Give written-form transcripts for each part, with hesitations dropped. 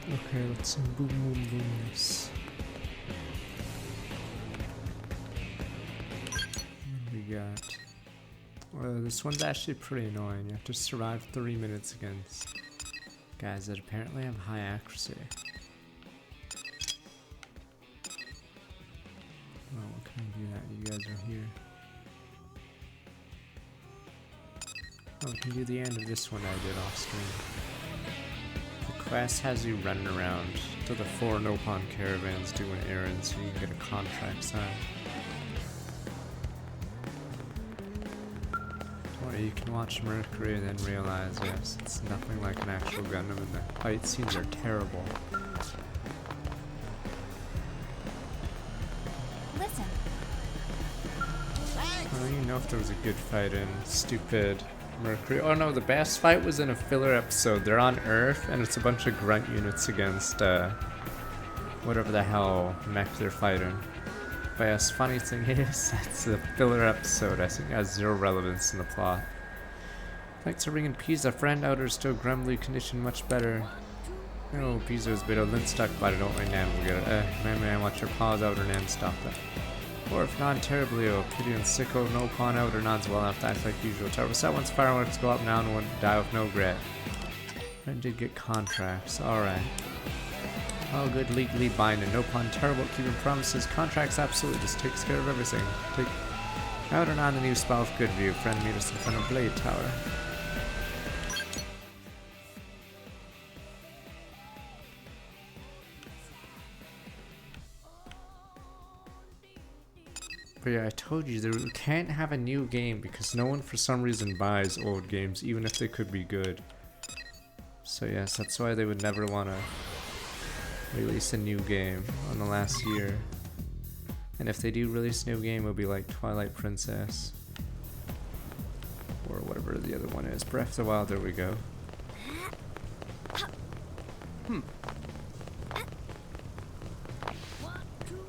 Okay, let's boom boom boom this. What do we got? This one's actually pretty annoying. You have to survive 3 minutes against guys that apparently have high accuracy. Oh, what can I do that? You guys are here. Oh, we can do the end of this one I did off screen. The quest has you running around to the 4 Nopon caravans doing errands so you can get a contract signed. Or you can watch Mercury and then realize, yes, it's nothing like an actual Gundam and the fight scenes are terrible. Listen. I don't even know if there was a good fight in stupid Mercury. Oh no, the best fight was in a filler episode. They're on Earth and it's a bunch of grunt units against whatever the hell mech they're fighting. But yes, funny thing is, that's a filler episode. I think it has zero relevance in the plot. Thanks for bringing Pisa. Friend outer still grumbly condition much better. Oh, Pisa is a bit of lint stuck, but I don't mind Nan will get it. Man, watch your paws outer Nan stop it. Or if not terribly ill, pity and sicko, no pawn out or non's well enough to act like usual. Terrible set once fireworks go up now and won't die with no regret. I did get contracts, alright. Oh good, legally binding, no pawn terrible at keeping promises. Contracts absolutely just takes care of everything. Take out or non the new spell with good view. Friend meet us in front of Blade Tower. But yeah, I told you, we can't have a new game because no one for some reason buys old games, even if they could be good. So yes, that's why they would never want to release a new game on the last year. And if they do release a new game, it'll be like Twilight Princess. Or whatever the other one is. Breath of the Wild, there we go.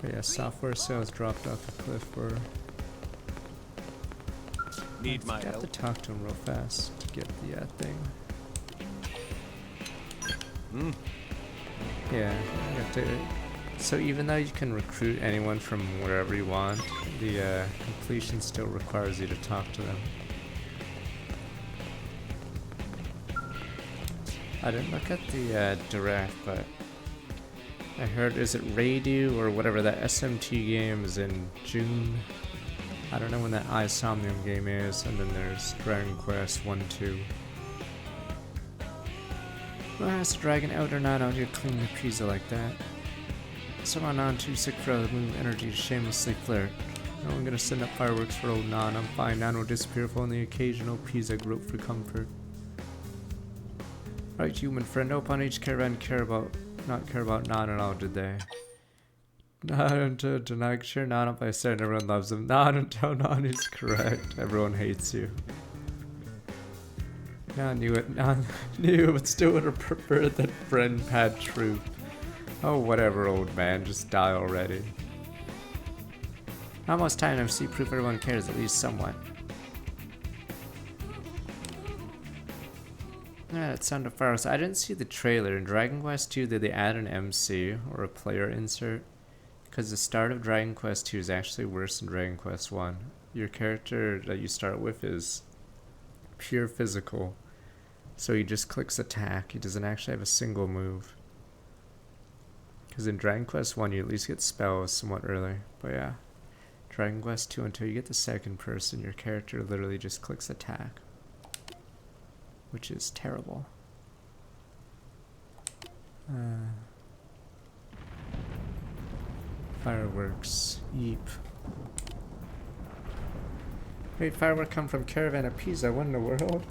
But yeah, software sales dropped off the cliff for... Need my I have help? to talk to him real fast to get the thing. Yeah, you have to... So even though you can recruit anyone from wherever you want, the completion still requires you to talk to them. I didn't look at the direct, but I heard, is it Radio or whatever, that SMT game is in June. I don't know when that Isomnium game is, and then there's Dragon Quest 1-2. Well, has the dragon out or not out here cleaning the pizza like that? Someone on too sick for the move energy to shamelessly flirt. No, I'm gonna send up fireworks for old Nan. I'm fine. Nan will disappear for only occasional pizza grope for comfort. Right, human friend. Nope, on each caravan not care about Nan at all, did they? Not until tonight, sure Nan up I said everyone loves him. Not until Nan is correct. Everyone hates you. Nan knew it. Nan knew, but still would have preferred that friend had truth. Oh, whatever, old man. Just die already. Almost time to see proof everyone cares, at least somewhat. Yeah, it sounded far. So I didn't see the trailer. In Dragon Quest 2, did they add an MC or a player insert? Because the start of Dragon Quest 2 is actually worse than Dragon Quest 1. Your character that you start with is pure physical. So he just clicks attack. He doesn't actually have a single move. Because in Dragon Quest 1, you at least get spells somewhat early. But yeah, Dragon Quest 2, until you get the second person, your character literally just clicks attack. Which is terrible. Fireworks. Yeep. Wait, firework come from Caravan of Pisa. What in the world?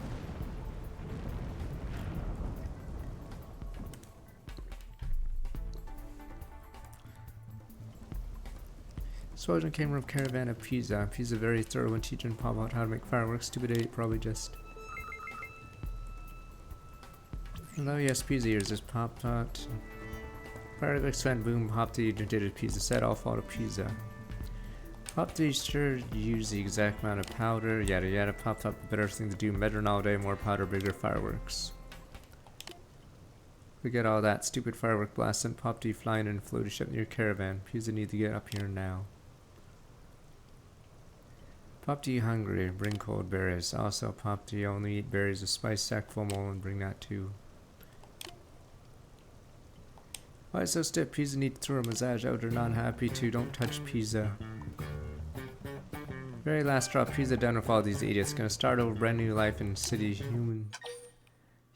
Soldier came from Caravan of Pisa. Pisa very thorough when teaching Pop about how to make fireworks. Stupid idiot, probably just. Hello, yes, Pisa ears is Pop Tot. Fireworks went boom, Pop to did it, Pisa said, all fall to Pisa. Pop to sure use the exact amount of powder, yada yada. Pop Tot, the better thing to do, Medron all day, more powder, bigger fireworks. Forget all that stupid firework blast and Pop D flying in a floaty ship near caravan. Pizza need to get up here now. Pop D hungry, bring cold berries. Also, Pop D only eat berries with spice sack full mole and bring that too. Why so stiff? Pizza need to throw a massage out or not happy too. Don't touch Pizza. Very last straw, Pizza done with all these idiots. Gonna start over brand new life in city.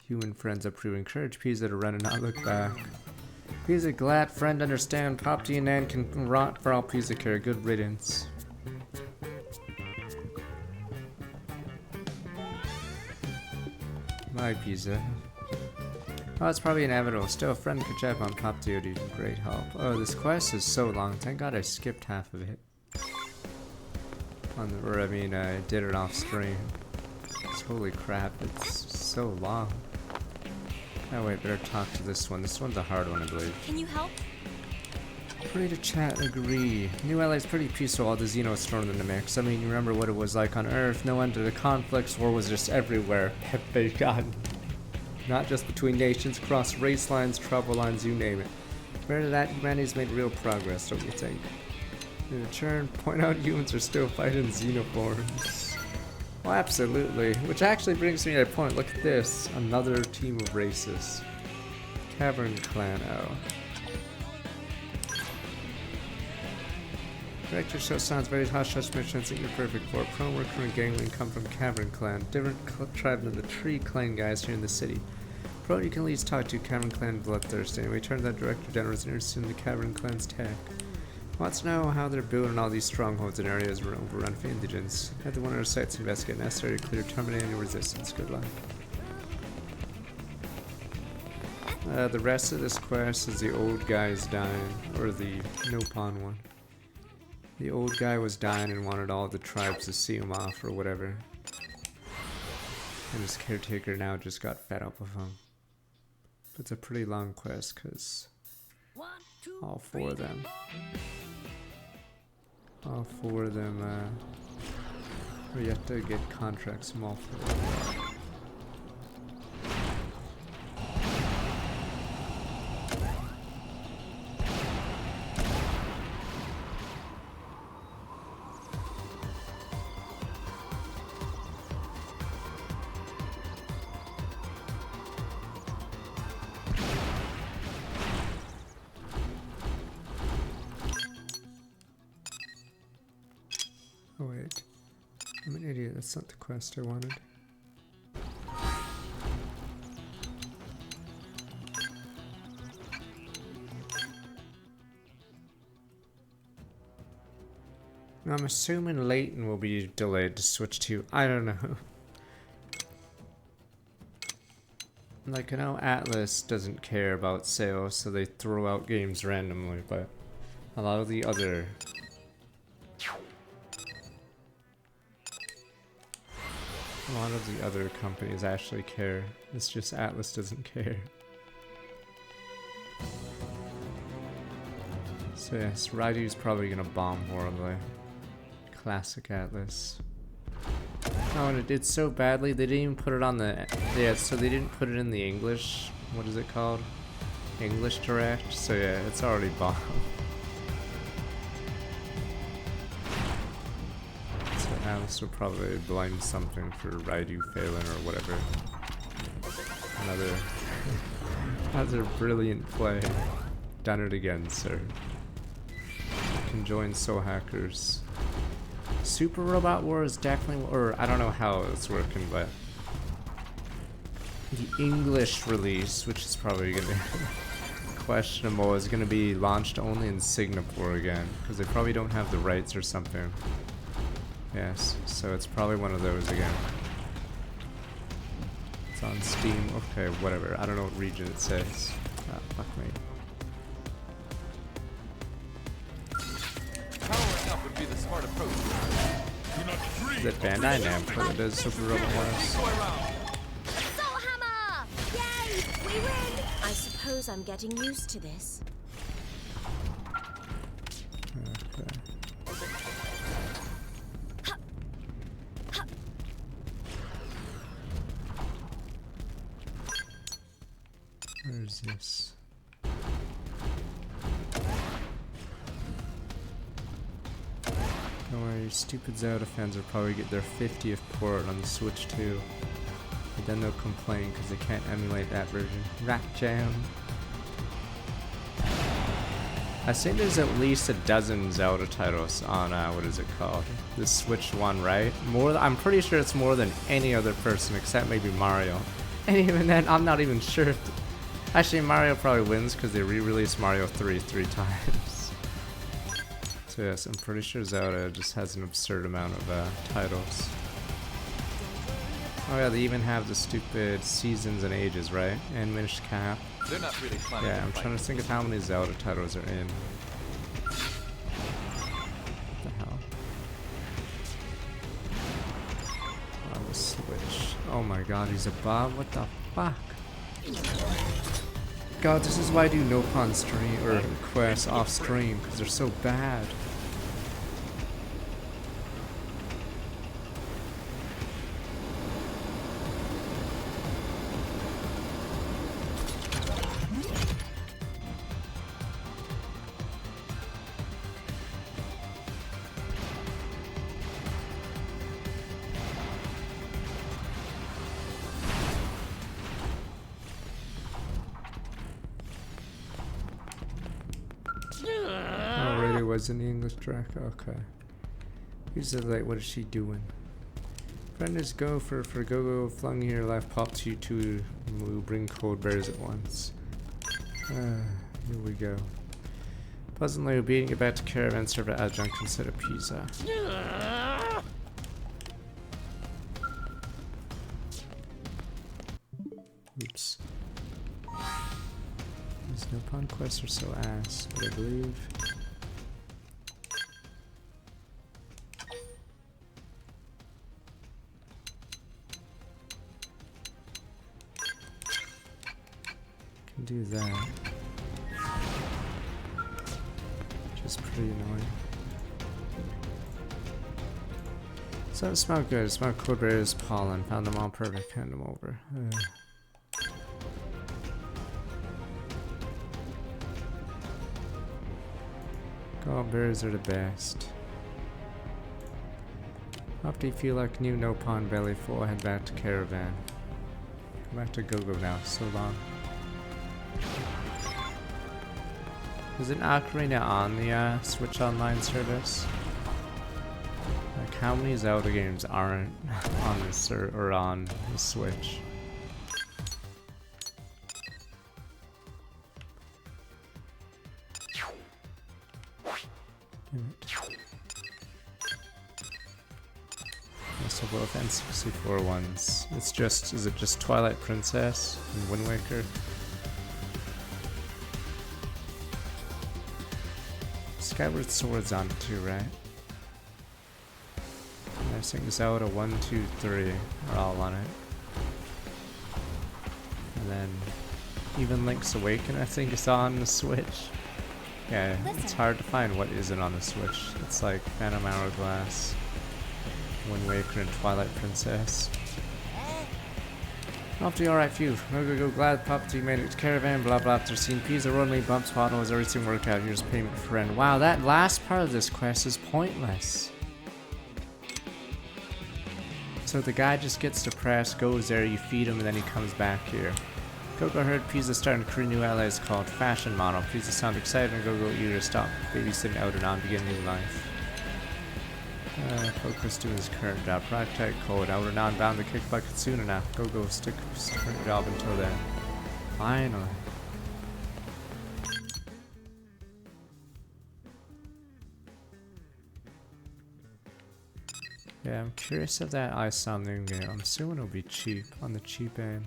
Human friends up to encourage Pizza to run and not look back. Pizza glad friend understand. Pop D and Nan can rot for all Pizza care. Good riddance. Bye, Pizza. Oh, it's probably inevitable. Still, a friend could jab on Pop D would be great help. Oh, this quest is so long. Thank God I skipped half of it. I did it off stream. Holy crap, it's so long. Oh wait, better talk to this one. This one's a hard one, I believe. Can you help? Free to chat, agree. New LA's pretty peaceful, all the Xenos thrown in the mix. I mean, you remember what it was like on Earth, no end to the conflicts, war was just everywhere. Pepe God. Not just between nations, across race lines, travel lines, you name it. Compared to that, humanity's made real progress, don't you think? In return, point out humans are still fighting xenoforms. Well, absolutely. Which actually brings me to a point. Look at this. Another team of races. Cavern Clan O. Director show sounds very hush-hush missions that you're perfect for. Pro worker and gangling come from Cavern Clan. Different tribe than the Tree Clan guys here in the city. Pro you can at least talk to Cavern Clan bloodthirsty. Anyway, turns out Director General is interested in the Cavern Clan's tech. Wants to know how they're building all these strongholds in areas overrun for indigents. Have the one of our sites investigate necessary to clear terminate any resistance. Good luck. The rest of this quest is the old guy's dying, or the no pawn one. The old guy was dying and wanted all the tribes to see him off or whatever. And his caretaker now just got fed up with him. But it's a pretty long quest because all four of them. We have to get contracts from all four of them. Oh wait, I'm an idiot, that's not the quest I wanted. Now, I'm assuming Leighton will be delayed to switch to, I don't know. Like, I know Atlas doesn't care about sales, so they throw out games randomly, but a lot of the other companies actually care. It's just Atlas doesn't care. So yes, Raidu's probably gonna bomb horribly. Classic Atlas. Oh, and it did so badly, they didn't even put it on the... Yeah, so they didn't put it in the English... What is it called? English Direct? So yeah, it's already bombed. So Atlas will probably blame something for Raidu failing or whatever. Another brilliant play. Done it again, sir. You can join Soul Hackers. Super Robot War is definitely, or I don't know how it's working, but the English release, which is probably gonna be questionable, is gonna be launched only in Singapore again, because they probably don't have the rights or something. Yes, so it's probably one of those again. It's on Steam, okay, whatever, I don't know what region it says. Ah, fuck me. Be the smart approach. Is it Bandai Namco that does Super Robot Wars? Soul Hammer! Yay! We win! I suppose I'm getting used to this. Okay. Where's this? Don't worry, stupid Zelda fans will probably get their 50th port on the Switch too. But then they'll complain because they can't emulate that version. Rat Jam. I think there's at least a dozen Zelda titles on, what is it called? The Switch one, right? I'm pretty sure it's more than any other person except maybe Mario. And even then, I'm not even sure if... Actually, Mario probably wins because they re-released Mario 3 times. So yes, I'm pretty sure Zelda just has an absurd amount of titles. Oh yeah, they even have the stupid seasons and ages, right? And Minish Cap. They're not really planning Yeah, to I'm fight. trying to think of how many Zelda titles are in. What the hell? On the Switch. Oh my god, he's a Bob? What the fuck? God, this is why I do no pawn stream or quests off stream, because they're so bad. Already was in the English track. Okay. He's like, what is she doing? Friend is Gopher for Go-Go flung here life popped you to we'll bring cold bears at once. Here we go. Pleasantly beating it back to caravan serve at adjunct instead of pizza. Oops. These no pawn quests are so ass, but I believe. Can do that. Which is pretty annoying. So it smelled good. It smelled cold berries, pollen. Found them all perfect. Hand them over. God, berries are the best. After you feel like new no pawn belly full, head back to caravan. Come back to Go-Go now. So long. Is an Ocarina on the Switch Online service? Like, how many Zelda games aren't on the or on the Switch? So both N64 ones. It's just, is it just Twilight Princess and Wind Waker? Skyward Sword's on it too, right? And I think Zelda 1, 2, 3 are all on it. And then even Link's Awakening I think is on the Switch. Yeah, it's hard to find what isn't on the Switch. It's like Phantom Hourglass, Wind Waker, and Twilight Princess. Off to alright few. Go glad Pop you made it to caravan, blah blah 13 P's a runway bumps bottles, everything worked out, here's payment for friend. Wow, that last part of this quest is pointless. So the guy just gets depressed, goes there, you feed him, and then he comes back here. Go-Go heard Pizza starting to create new allies called Fashion Model. Pizza sound excited and Go-Go eager to stop babysitting out and on, begin new life. Focus doing his current job. Protect code. Out and on bound to kick bucket soon enough. Go stick his current job until then. Finally. Yeah, I'm curious if that Ice Sounding game, I'm assuming it'll be cheap, on the cheap end.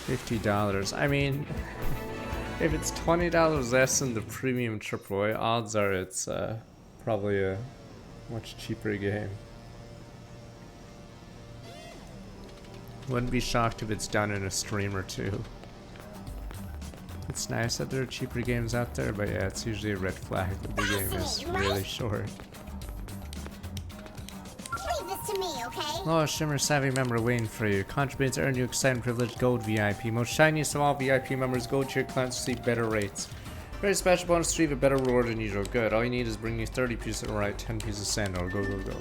$50. I mean, if it's $20 less than the premium AAA, odds are it's probably a much cheaper game. Wouldn't be shocked if it's done in a stream or two. It's nice that there are cheaper games out there, but yeah, it's usually a red flag that the game is really short. Leave this to me, okay? Oh, Shimmer Savvy member waiting for you. Contributions earn you exciting privileged gold VIP. Most shiniest of all VIP members, gold tier clients receive better rates. Very special bonus to receive a better reward than usual. Good. All you need is bring you 30 pieces of right, 10 pieces of sand ore. Go, go, go.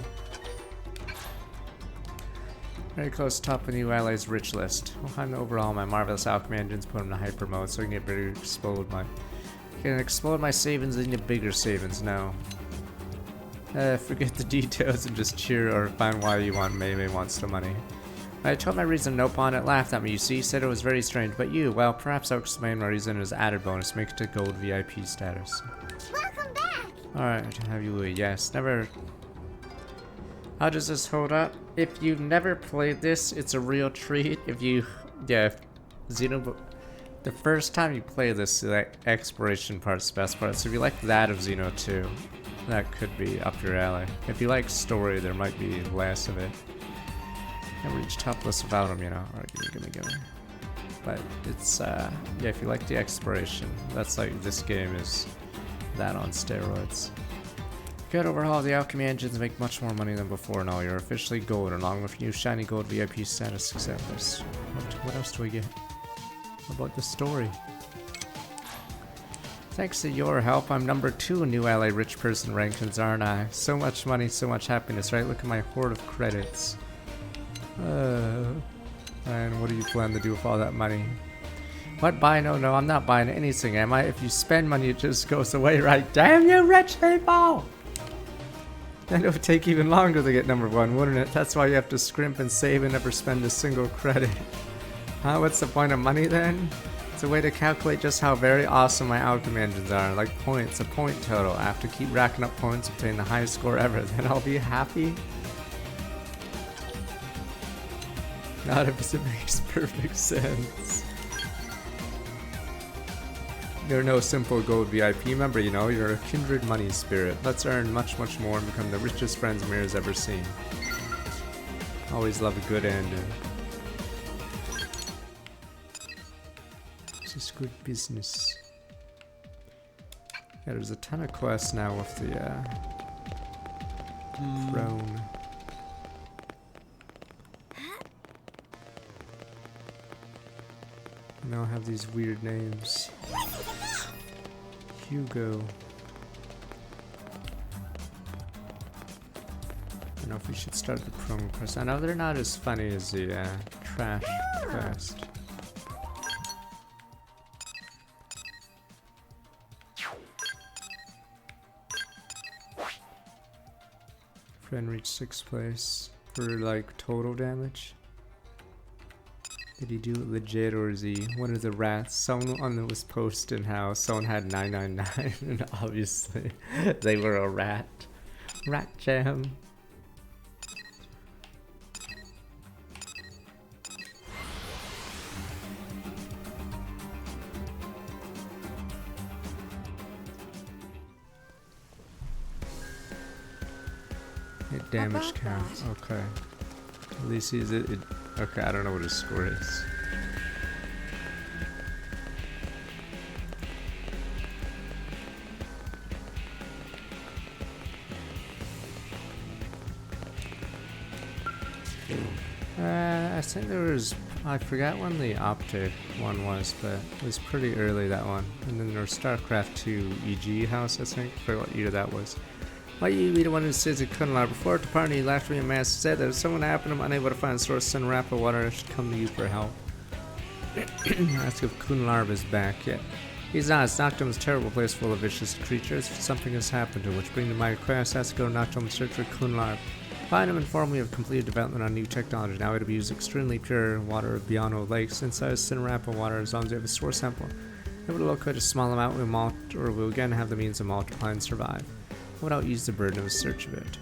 Very close top of new allies rich list. We'll find the overall my marvelous alchemy engines, put them in hyper mode so I can get better explode my savings into bigger savings now. Forget the details and just cheer or find why you want May wants the money. I told my reason no pawn it laughed at me, you see, said it was very strange, but you, well, perhaps I'll explain my reason as added bonus, make it to gold VIP status. Welcome back! Alright, have you, yes, never... How does this hold up? If you've never played this, it's a real treat. If you, yeah, Xenoblade, the first time you play this, the exploration part's the best part. So if you like that of Xeno 2, that could be up your alley. If you like story, there might be less of it. Never reach top list without them, you know. Alright, gimme. But it's, yeah, if you like the exploration, that's like, this game is that on steroids. Good overhaul, the alchemy engines make much more money than before now. You're officially gold, along with new shiny gold VIP status success. What else do we get? What about the story? Thanks to your help, I'm number 2 new ally rich person rankings, aren't I? So much money, so much happiness, right? Look at my hoard of credits. And what do you plan to do with all that money? What buy? No, I'm not buying anything, am I? If you spend money, it just goes away, right? Damn you rich people! Then it would take even longer to get number 1, wouldn't it? That's why you have to scrimp and save and never spend a single credit. Huh? What's the point of money then? It's a way to calculate just how very awesome my alchemy engines are. Like points, a point total. I have to keep racking up points, obtain the highest score ever. Then I'll be happy? Not if it makes perfect sense. You're no simple gold VIP member, you know, you're a kindred money spirit. Let's earn much more and become the richest friends Mirror's ever seen. Always love a good ending. This is good business. Yeah, there's a ton of quests now with the throne. Now I have these weird names. Hugo. I don't know if we should start the promo quest. I know they're not as funny as the trash quest. Friend reached 6th place for like total damage. Did he do it legit, or is he one of the rats? Someone on the was posting how someone had 999 and obviously they were a rat. Rat jam. Hit damage count. Okay. At least he's it. Okay, I don't know what his score is. I think there was, I forgot when the Optic one was, but it was pretty early, that one. And then there was StarCraft 2 EG house, I think. I forgot what year that was. Why you be the one who says it couldn't lie? Before the party, you laughed at me and mask said that if someone happened, I'm unable to find a source and wrap of water, I should come to you for help. Ask if Kunlarb is back yet. He's not. It's Noctum's terrible place full of vicious creatures. Something has happened to which bring to my request. Ask to go to Noctum and search for Kunlarb. Find him and inform me of completed development on new technology. Now it'll be used extremely pure water of Biano Lakes. Inside a thin wrap of water as long as you have a source sample. Able to locate a small amount, we'll again have the means of multiply and survive. Without use the burden of a search of it.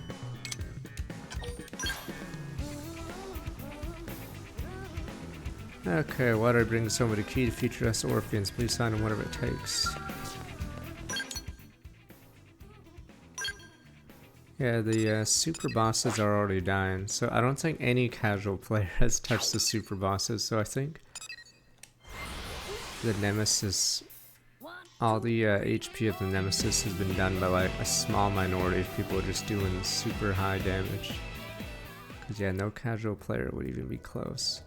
Okay, water brings home with a key to future us Orpheans. Please sign him whatever it takes. Yeah, the super bosses are already dying, so I don't think any casual player has touched the super bosses, so I think the Nemesis all the HP of the Nemesis has been done by like a small minority of people just doing super high damage. Cause yeah, no casual player would even be close.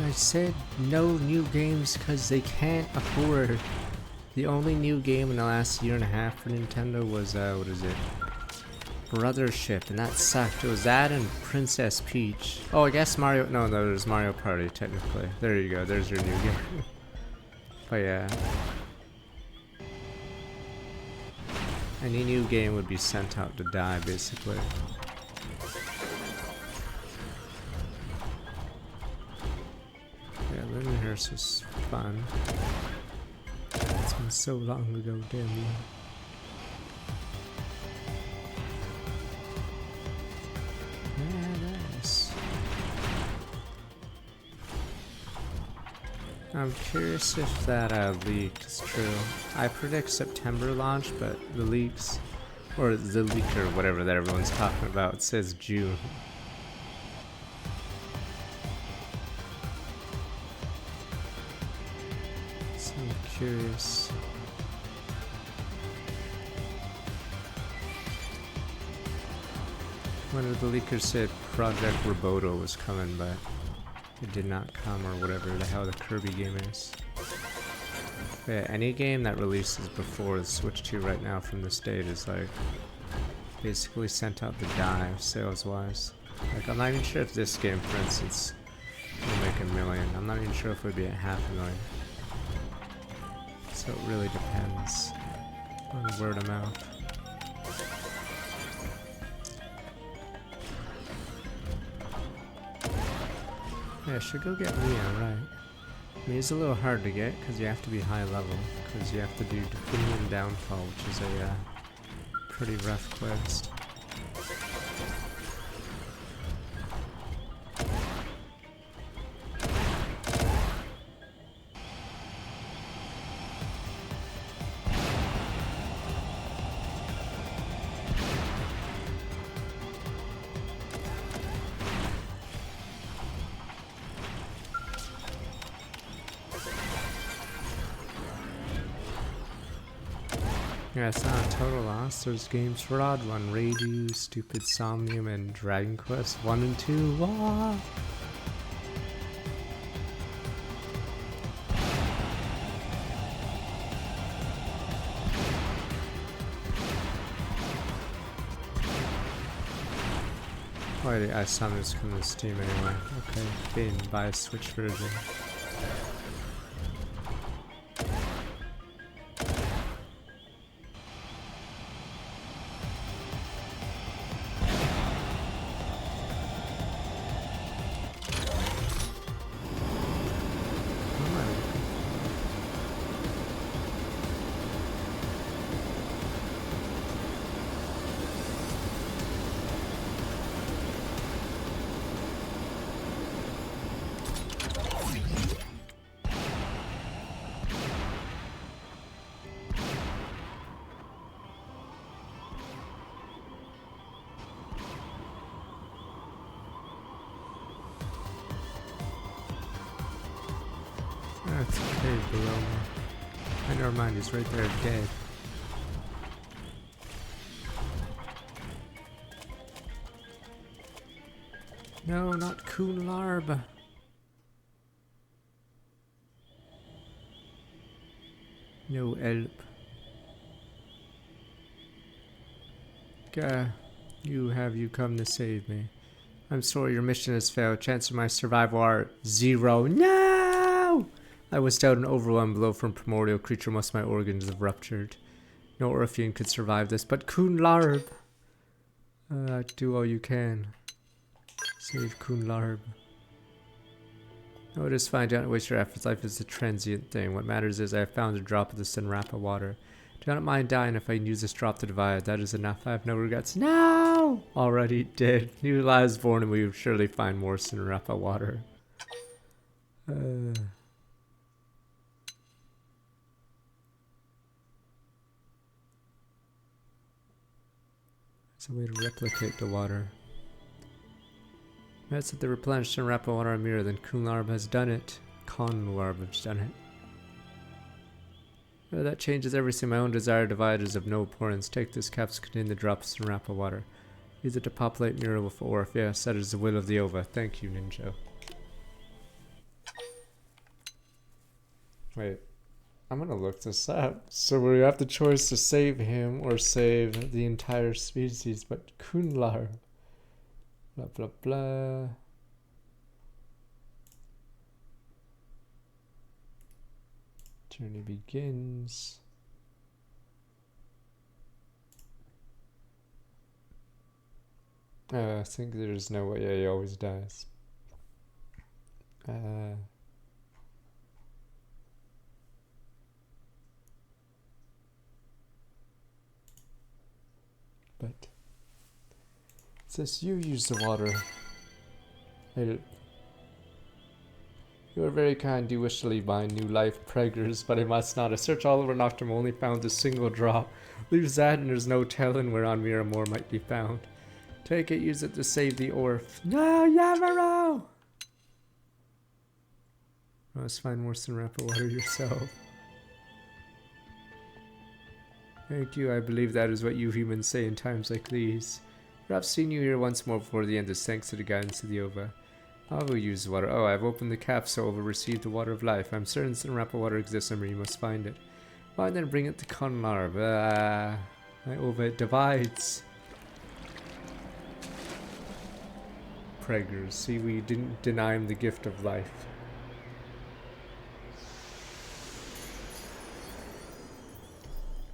I said no new games because they can't afford. The only new game in the last year and a half for Nintendo was, what is it? Brothership, and that sucked. It was that and Princess Peach. Oh, I guess Mario, no, there's Mario Party, technically. There you go, there's your new game. But yeah. Any new game would be sent out to die, basically. Yeah, Luminous was fun. It's been so long ago, damn you. Yeah, nice. I'm curious if that leak is true. I predict September launch, but the leaks, or the leak or whatever that everyone's talking about, says June. I'm curious. One of the leakers said Project Roboto was coming, but it did not come, or whatever the hell the Kirby game is. But yeah, any game that releases before the Switch 2 right now from this date is like basically sent out to die sales-wise. Like, I'm not even sure if this game, for instance, will make $1 million. I'm not even sure if it would be at $500,000. So it really depends on word of mouth. Yeah, I should go get Mia, right? Mia's a little hard to get because you have to be high level, because you have to do Definium Downfall, which is a pretty rough quest. Yeah, it's not a total loss. There's games for Odd One, Radu, Stupid Somnium, and Dragon Quest 1 and 2. Wah! Why did I saw this come to Steam anyway? Okay, didn't buy a Switch version. That's okay, below me. I never mind, he's right there dead. No, not Coon Larb. No help. Gah, you come to save me. I'm sorry your mission has failed. Chances of my survival are 0. No! I was down an overwhelmed blow from primordial creature. Most of my organs have ruptured. No Orphean could survive this, but Coon Larb. Do all you can. Save Coon Larb. No, it is fine. Do not waste your efforts. Life is a transient thing. What matters is I have found a drop of the Sinrapa water. Do not mind dying if I can use this drop to divide. That is enough. I have no regrets. No! Already dead. New lives born, and we will surely find more Sinrapa water. a way to replicate the water. That's that the replenished and wrap water mirror, then Kunlarb has done it. Conlarb has done it. That changes everything. My own desire divided is of no importance. Take this capsule containing the drops and wrap of water. Use it to populate mirror with Orf. Yes, that is the will of the Ova. Thank you, Ninja. Wait. I'm gonna look this up. So we have the choice to save him or save the entire species, but Kunlar. Blah blah blah. Journey begins. I think there's no way. Yeah, he always dies. But it says you use the water. You are very kind. Do wish to leave my new life, preggers, but I must not. I searched all over Nocturne, only found a single drop. Leaves that, and there's no telling where on Mira more might be found. Take it, use it to save the Orf. No, Yamaro! Must find worse than Rapid Water yourself. Thank you, I believe that is what you humans say in times like these. Perhaps seeing you here once more before the end is thanks to the guidance of the Ova. I will use the water. Oh, I've opened the capsule. Ova received the water of life. I'm certain some Rapid Water exists somewhere. You must find it. Find it and bring it to Conlarb. My Ova, it divides. Preggers. See, we didn't deny him the gift of life.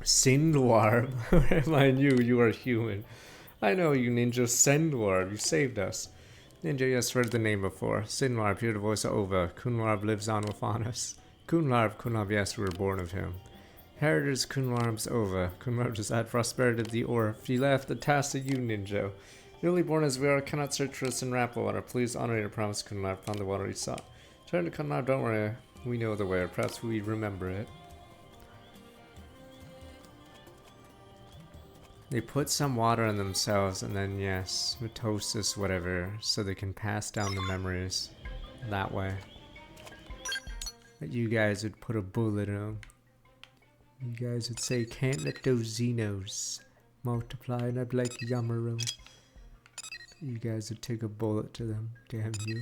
Sindwarb. Mind you are human. I know you, Ninja. Sindwarb. You saved us. Ninja, yes, heard the name before. Sindwarb, hear the voice of Ova. Kunlarb lives on within us. Kunlarb, yes, we were born of him. Heritage Kunlarb's Ova. Kunlarb just add prosperity to the Orf. He left the task to you, Ninja. Newly born as we are, cannot search for us in Rapid Water. Please honor your promise, Kunlarb. Found the water you sought. Turn to Kunlarb, don't worry. We know the way, or perhaps we remember it. They put some water on themselves and then, yes, mitosis, whatever, so they can pass down the memories that way. But you guys would put a bullet in them. You guys would say, can't let those Xenos multiply, and I'd be like, Yamaru. You guys would take a bullet to them, damn you.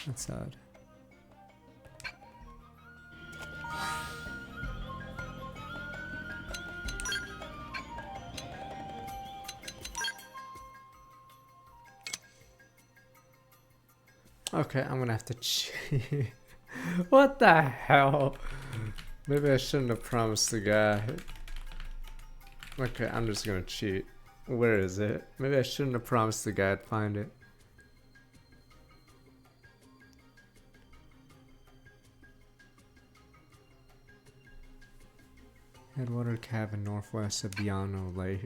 That's odd. Okay, I'm gonna have to cheat. What the hell? Maybe I shouldn't have promised the guy. Okay, I'm just gonna cheat. Where is it? Maybe I shouldn't have promised the guy I'd find it. Headwater cabin northwest of Biano Lake.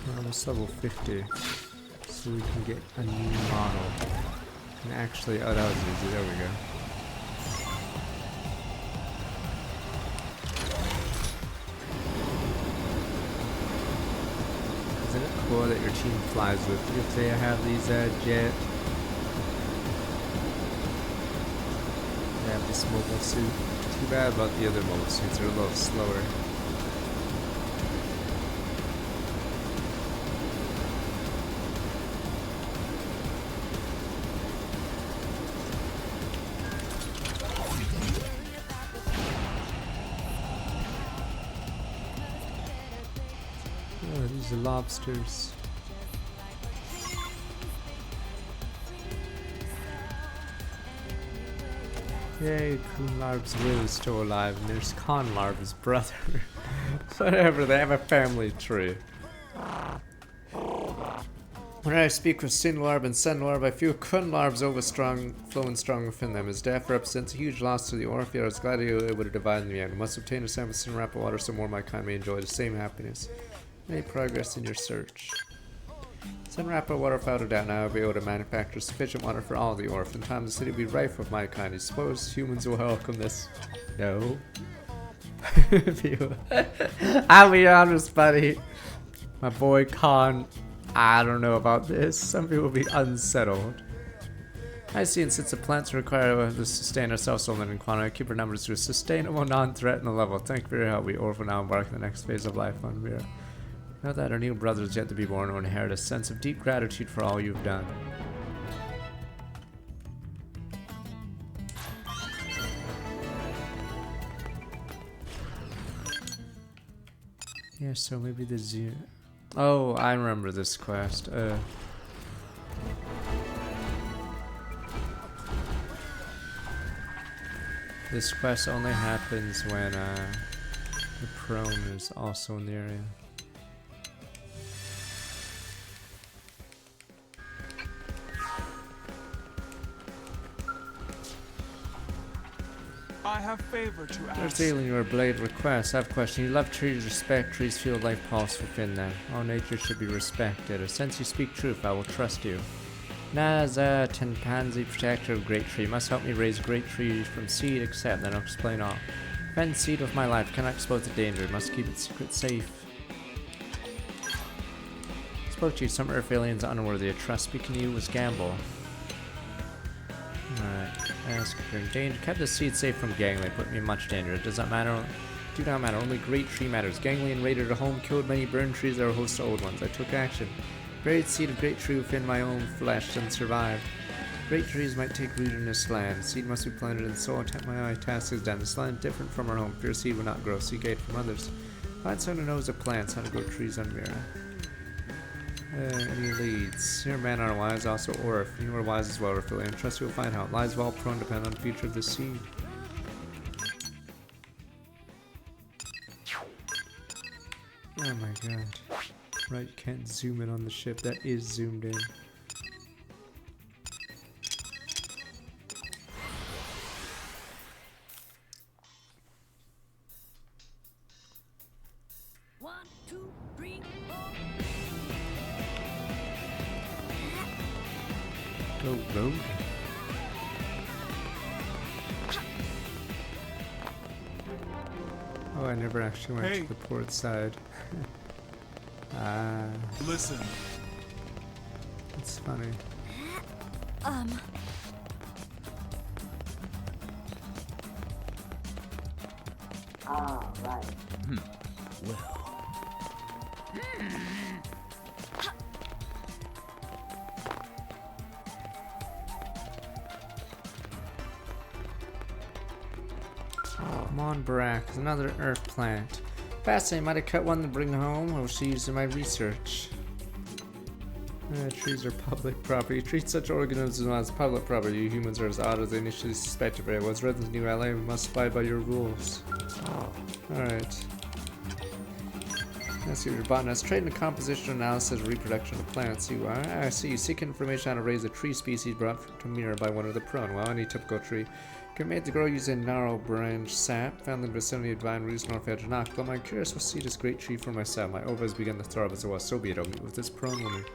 We're almost level 50, so we can get a new model. And actually, oh, that was easy. There we go. Isn't it cool that your team flies with you if they have these jet? They have this mobile suit. Too bad about the other mobile suits. They're a little slower. The lobsters. Yay, Kunlarb's will is still alive, and there's Conlarb, his brother. Whatever, they have a family tree. When I speak with Sinlarb and Senlarb, I feel Kunlarb's overstrong, flowing strong within them. His death represents a huge loss to the Orpheus. I was glad he would have divided in the end. We must obtain a sample of Sinrappa water so more of my kind may enjoy the same happiness. Any progress in your search? Sinrappa water, without a doubt, now I will be able to manufacture sufficient water for all the Orph. In time, the city will be rife with my kind. I suppose humans will welcome this. No. I'll be honest, buddy. My boy Khan, I don't know about this. Some people will be unsettled. I see, and since the plants require to sustain ourselves so limited in quantity, keep our numbers to a sustainable, non-threatening level. Thank you for your help. We Orph will now embark on the next phase of life on Mira. Know that our new brother is yet to be born will inherit a sense of deep gratitude for all you've done. Yeah, so maybe the zoo. Oh, I remember this quest. This quest only happens when the prone is also in the area. I have favor to ask. There's dealing your blade request. I have a question. You love trees, respect trees, feel life pulse within them. All nature should be respected. Since you speak truth, I will trust you. Naza Tenpanzi, protector of great tree, must help me raise great tree from seed, except then I'll explain all. Defend seed with my life, cannot expose the danger, must keep its secret safe. Spoke to you, some Earth aliens are unworthy of trust. Speaking to you was gamble. Alright, ask if you're in danger. Kept the seed safe from Gangly, put me in much danger. It does not matter. Do not matter, only great tree matters. Ganglion raided a home, killed many burned trees, there were a host of old ones. I took action. Buried seed of great tree within my own flesh and survived. Great trees might take root in this land. Seed must be planted in soil. My task is done. This land is different from our home. Pure seed will not grow. Seek aid from others. Find someone who knows the plants, how to grow trees on Mira. Any leads? Your men are wise, also Orph. You are wise as well, Raphaelian. Trust you will find out. Lives of all prone depend on the future of the seed. Oh my god. Right, can't zoom in on the ship. That is zoomed in. One, two, three, four. Go road. Oh, I never actually went to the port side. Listen. It's funny. All right. Come on, Barak. There's another earth plant. Fascinating. Might have cut one to bring home. I will see used in my research. Trees are public property. Treat such organisms as public property. You humans are as odd as they initially suspected. But it was residents of New LA. We must abide by your rules. Alright. Let's see what your botanist. Trade in the composition, analysis, reproduction of plants. You are. I see. You seek information on how to raise a tree species brought to Mira by one of the prone. Well, any typical tree can be made to grow using gnarl branch sap found in the vicinity of Divine Roots, North Edge of Knockville. I'm curious to see this great tree for myself. My ovaries begin to throb as it was. So be it. I'll meet with this prone woman.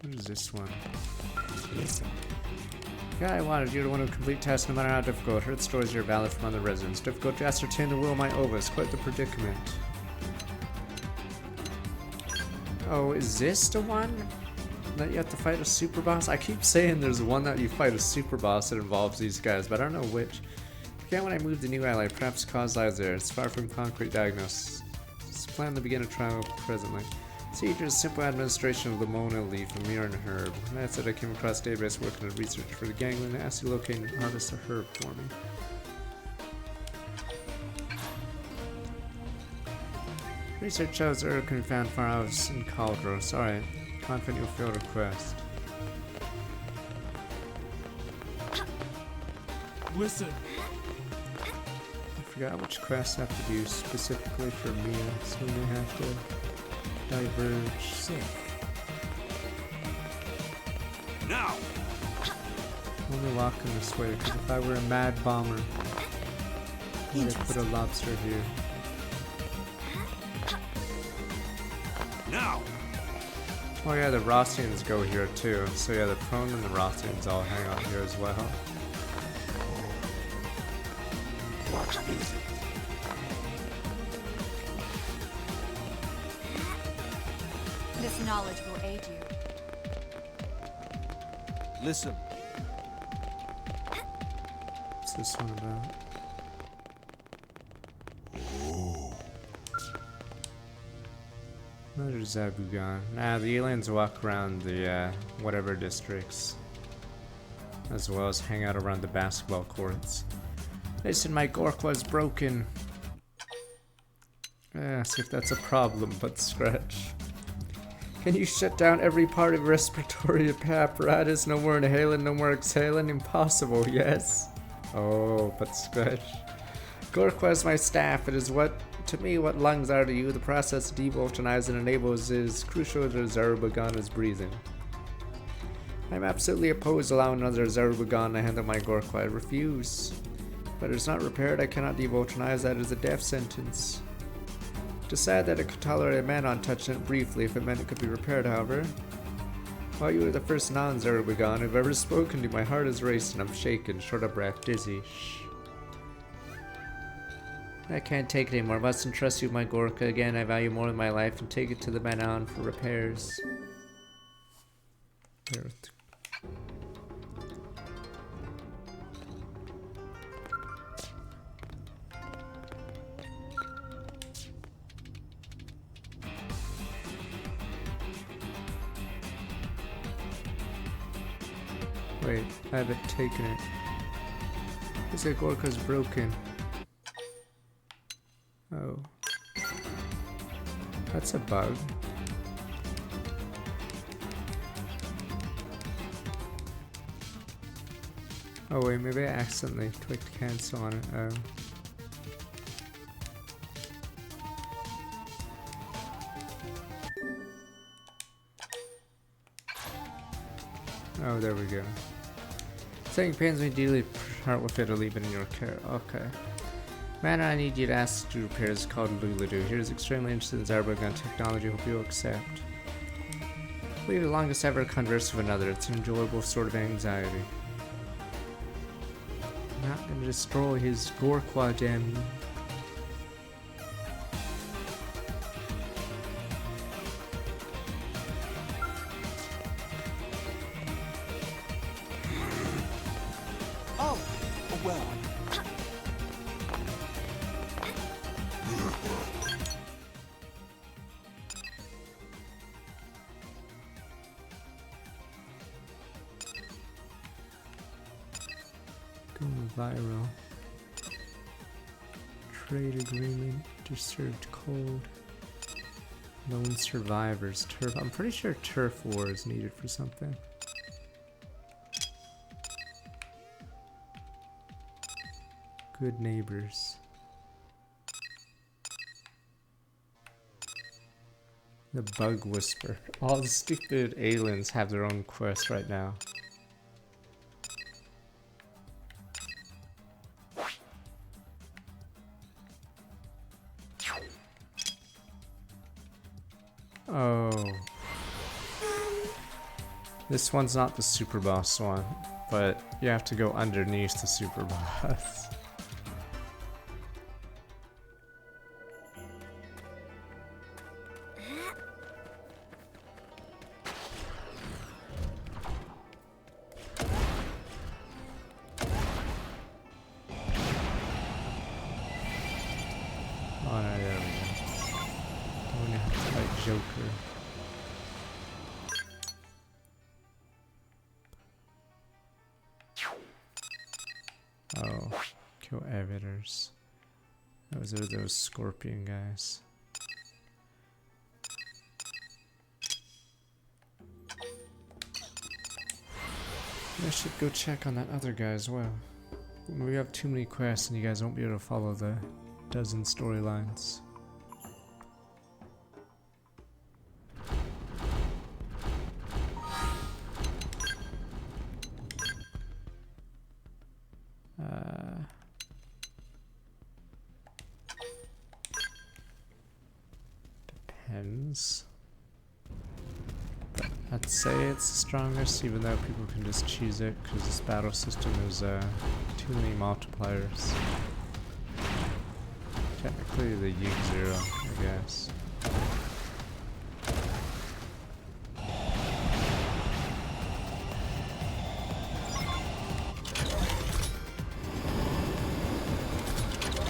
What is this one? Guy I wanted, you're the one who complete tasks no matter how difficult. Heard stories you're valid from other residents. Difficult to ascertain the will of my ovaries. Quite the predicament. Oh, is this the one that you have to fight a super boss? I keep saying there's one that you fight a super boss that involves these guys, but I don't know which. Forget when I moved to New Ally, perhaps cause lies there. It's far from concrete diagnosis. Just plan to begin a trial presently. Procedure is simple administration of the Mona leaf, a mirror and a herb. That's it. I came across a database working on research for the ganglion and asked you to locate and harvest a herb for me. Research shows the herb can be found far out in Caldros. Alright. Confident you'll fill request. Listen. forgot which quests I have to do specifically for Mia, so we may have to diverge. Sick. Now! Only walking this way, because if I were a mad bomber, I would have put a lobster here. Now! Oh yeah, the Rossians go here too. So yeah, the prone and the Rossians all hang out here as well. Watch this. This knowledge will aid you. Listen. What's this one about? Another Zabugan. Nah, the aliens walk around the whatever districts, as well as hang out around the basketball courts. Listen, my Gorkwa's broken. Ask if that's a problem, but Scratch. Can you shut down every part of respiratory apparatus? No more inhaling, no more exhaling? Impossible, yes. Oh, but Scratch. Gorkwa is my staff. It is to me what lungs are to you. The process of devoltonizing enables is crucial to Zarubagan's breathing. I'm absolutely opposed to allowing another Zarubagan to handle my Gorkwa. I refuse. If it is not repaired, I cannot devoltonize. That is a death sentence. Decide that it could tolerate a man on touching it briefly if it meant it could be repaired, however. While you are the first non-Zarubagan I've ever spoken to, my heart is racing, I'm shaken, short of breath, dizzy. Shh. I can't take it anymore. I must entrust you with my Gorka again. I value more than my life and take it to the Manon for repairs. Earth. Wait, I haven't taken it. Looks like Gorka's broken. Oh. That's a bug. Oh wait, maybe I accidentally clicked cancel on it. Oh. Oh, there we go. Saying pains me dearly, part with it or leave it in your care. Okay. Man, I need you to ask to repair is called Luladu. He is extremely interested in Zarubagan technology. Hope you'll accept. We the longest ever converse with another. It's an enjoyable sort of anxiety. I'm not gonna destroy his Gorkwa, damn you. Oh, well. Going viral. Trade agreement. Disturbed cold. Lone survivors. Turf. I'm pretty sure turf war is needed for something. Good neighbors. The bug whisper. All the stupid aliens have their own quest right now. Oh. This one's not the super boss one, but you have to go underneath the super boss. Oh, no, there we go. I'm gonna have to fight Joker. Oh, kill aviators. Those are those scorpion guys. I should go check on that other guy as well. We have too many quests and you guys won't be able to follow the dozen storylines. Depends. But I'd say it's the strongest, even though people can just choose it because this battle system is too many multipliers. Technically the Zero, I guess.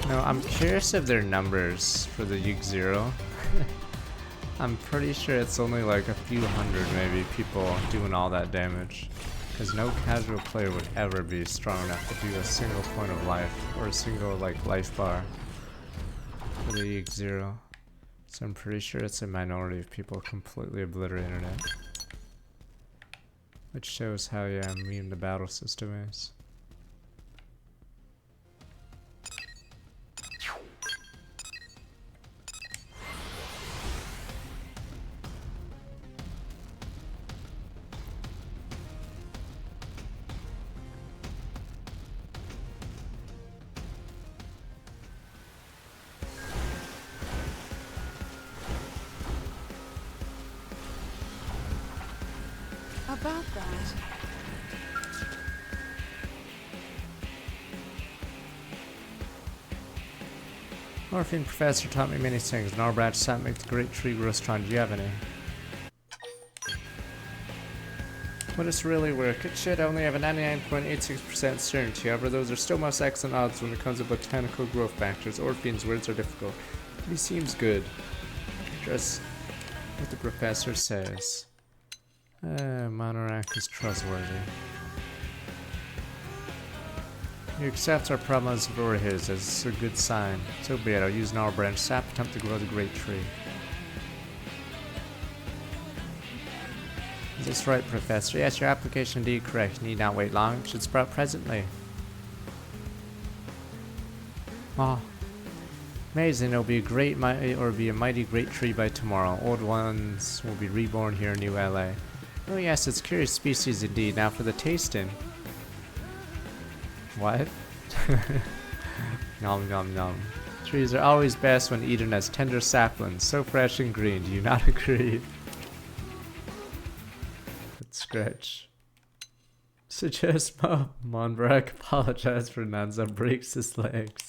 No, I'm curious of their numbers for the Zero. I'm pretty sure it's only like a few hundred maybe people doing all that damage. Because no casual player would ever be strong enough to do a single point of life or a single like life bar for the Zero. So I'm pretty sure it's a minority of people completely obliterating it. Which shows how mean the battle system is. About that. Morphine Professor taught me many things. An branch sap make the great tree grow strong. Do you have any? Would this really work? It should. I only have a 99.86% certainty. However, those are still most excellent odds when it comes to botanical growth factors. Orphene's words are difficult. But he seems good. Just what the professor says. Monarch is trustworthy. He accepts our problems for his as a good sign. So be it. I'll use an branch sap to attempt to grow the great tree. Is this right, Professor? Yes, your application indeed correct. Need not wait long. It should sprout presently. Oh. Amazing, it'll be a great mighty great tree by tomorrow. Old ones will be reborn here in New LA. Oh yes, it's curious species indeed. Now for the tasting. What? Nom nom nom. Trees are always best when eaten as tender saplings, so fresh and green. Do you not agree? Let's scratch. Suggest Monbrak apologize for Nanza breaks his legs.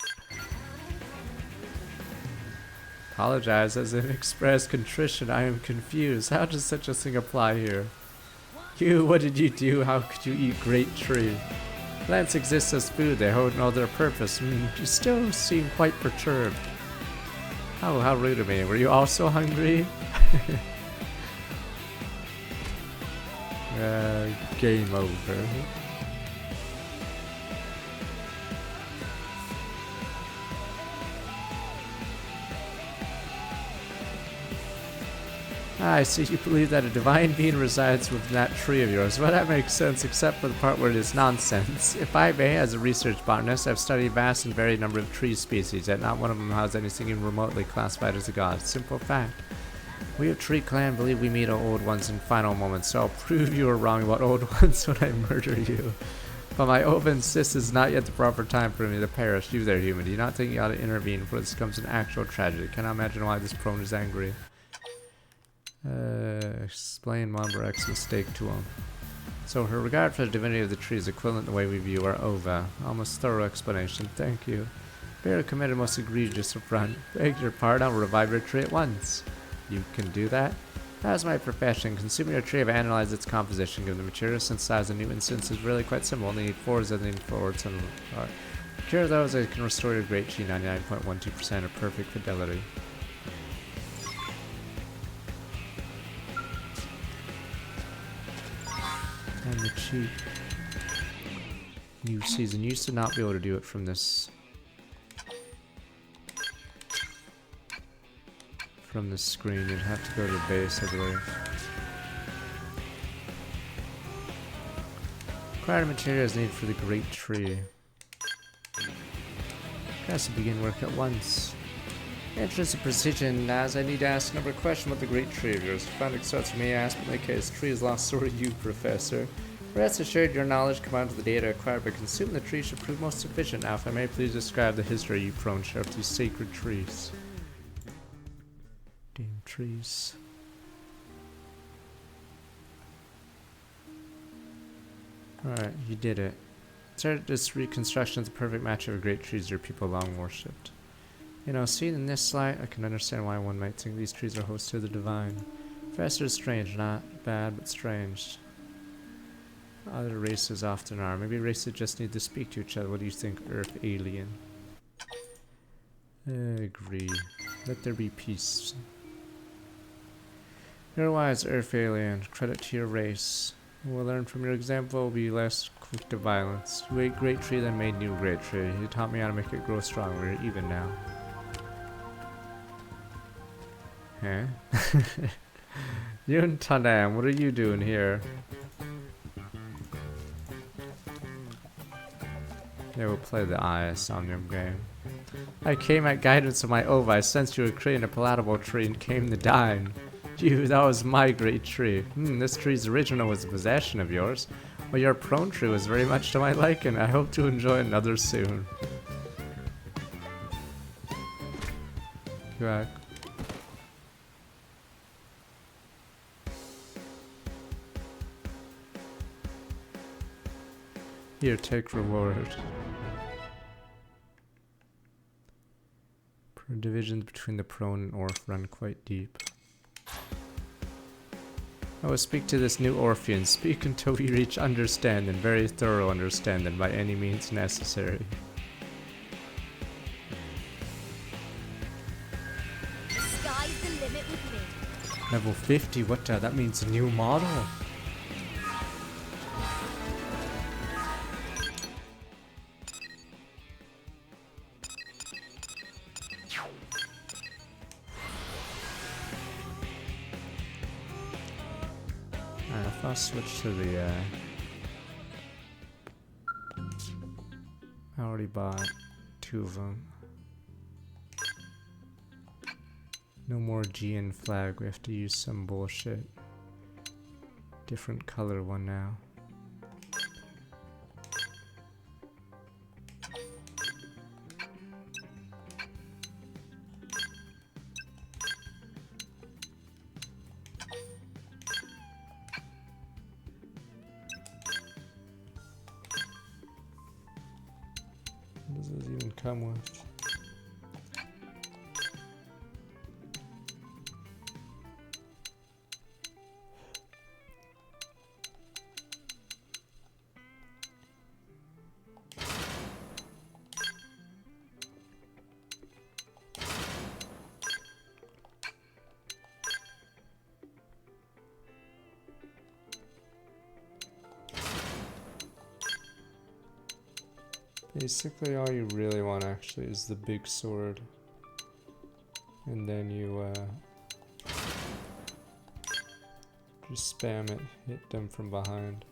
Apologize as in express contrition. I am confused. How does such a thing apply here? You, what did you do? How could you eat great tree? Plants exist as food. They hold no other purpose. You still seem quite perturbed. Oh, how rude of me. Were you also hungry? Game over. I see you believe that a divine being resides within that tree of yours. Well, that makes sense, except for the part where it is nonsense. If I may, as a research botanist, I've studied a vast and varied number of tree species, yet not one of them has anything even remotely classified as a god. Simple fact. We of Tree Clan believe we meet our old ones in final moments, so I'll prove you are wrong about old ones when I murder you. But my oath insists it's not yet the proper time for me to perish. You there, human. Do you not think you ought to intervene before this becomes an actual tragedy? Cannot imagine why this prone is angry. Explain Monbrak's mistake to him. So her regard for the divinity of the tree is equivalent to the way we view our ova. Almost thorough explanation, thank you. Very committed, most egregious affront. Beg your pardon, I'll revive your tree at once. You can do that? That is my profession. Consuming your tree, I've analyzed its composition, given the material synthesized in new instance is really quite simple. Only need 4s and then forwards and cure those, I can restore your great G 99.12% of perfect fidelity. And the cheat. New season. Used to not be able to do it from this. From the screen. You'd have to go to the base, I believe. Required materials needed for the great tree. Has to begin work at once. In the interest of precision, as I need to ask a number of questions about the great tree of yours. Founding starts with me, ask, but in my case, tree is lost, so are you, Professor. Rest assured, your knowledge combined with the data acquired by consuming the tree should prove most sufficient. Now, if I may please describe the history you prone share of these sacred trees. Damn trees. Alright, you did it. Started this reconstruction of the perfect match of a great trees your people long worshipped. You know, seen in this light, I can understand why one might think these trees are hosts to the divine. Professor is strange, not bad, but strange. Other races often are. Maybe races just need to speak to each other. What do you think, Earth alien? Agree. Let there be peace. You're wise, Earth alien. Credit to your race. We'll learn from your example. We'll be less quick to violence. You ate great tree, then made new great tree. You taught me how to make it grow strong. We're even now. Huh? Yun Tanam, what are you doing here? Yeah, we'll play the Somnium game. I came at guidance of my Ova. I sensed you were creating a palatable tree and came to dine. You, that was my great tree. This tree's original was a possession of yours. Well, your prone tree was very much to my liking. I hope to enjoy another soon. Go back. Here, take reward. Divisions between the prone and Orph run quite deep. I will speak to this new Orphean. Speak until we reach understanding, very thorough understanding, by any means necessary. The sky's the limit with me. Level 50, what the? That means a new model. I'll switch to the I already bought 2 of them. No more GN flag, we have to use some bullshit. Different color one now. What does this even come with? Basically all you really want actually is the big sword, and then you just spam it, hit them from behind.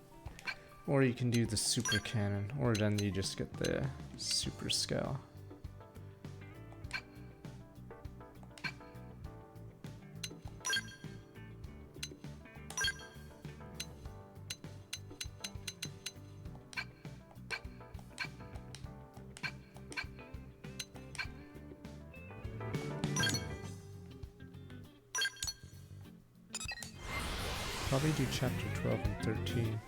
Or you can do the super cannon, or then you just get the super scale. Probably do chapter 12 and 13.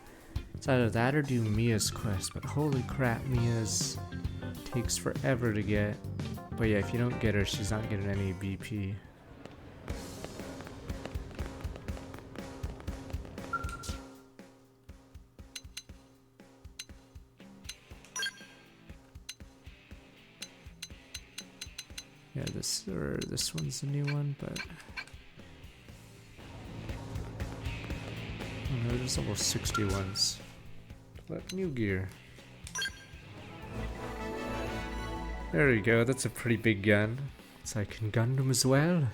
It's either that or do Mia's quest, but holy crap, Mia's takes forever to get. But yeah, if you don't get her, she's not getting any BP. Yeah, this one's the new one, but oh no, there's almost 60 ones. But new gear. There we go, that's a pretty big gun. It's like in Gundam as well.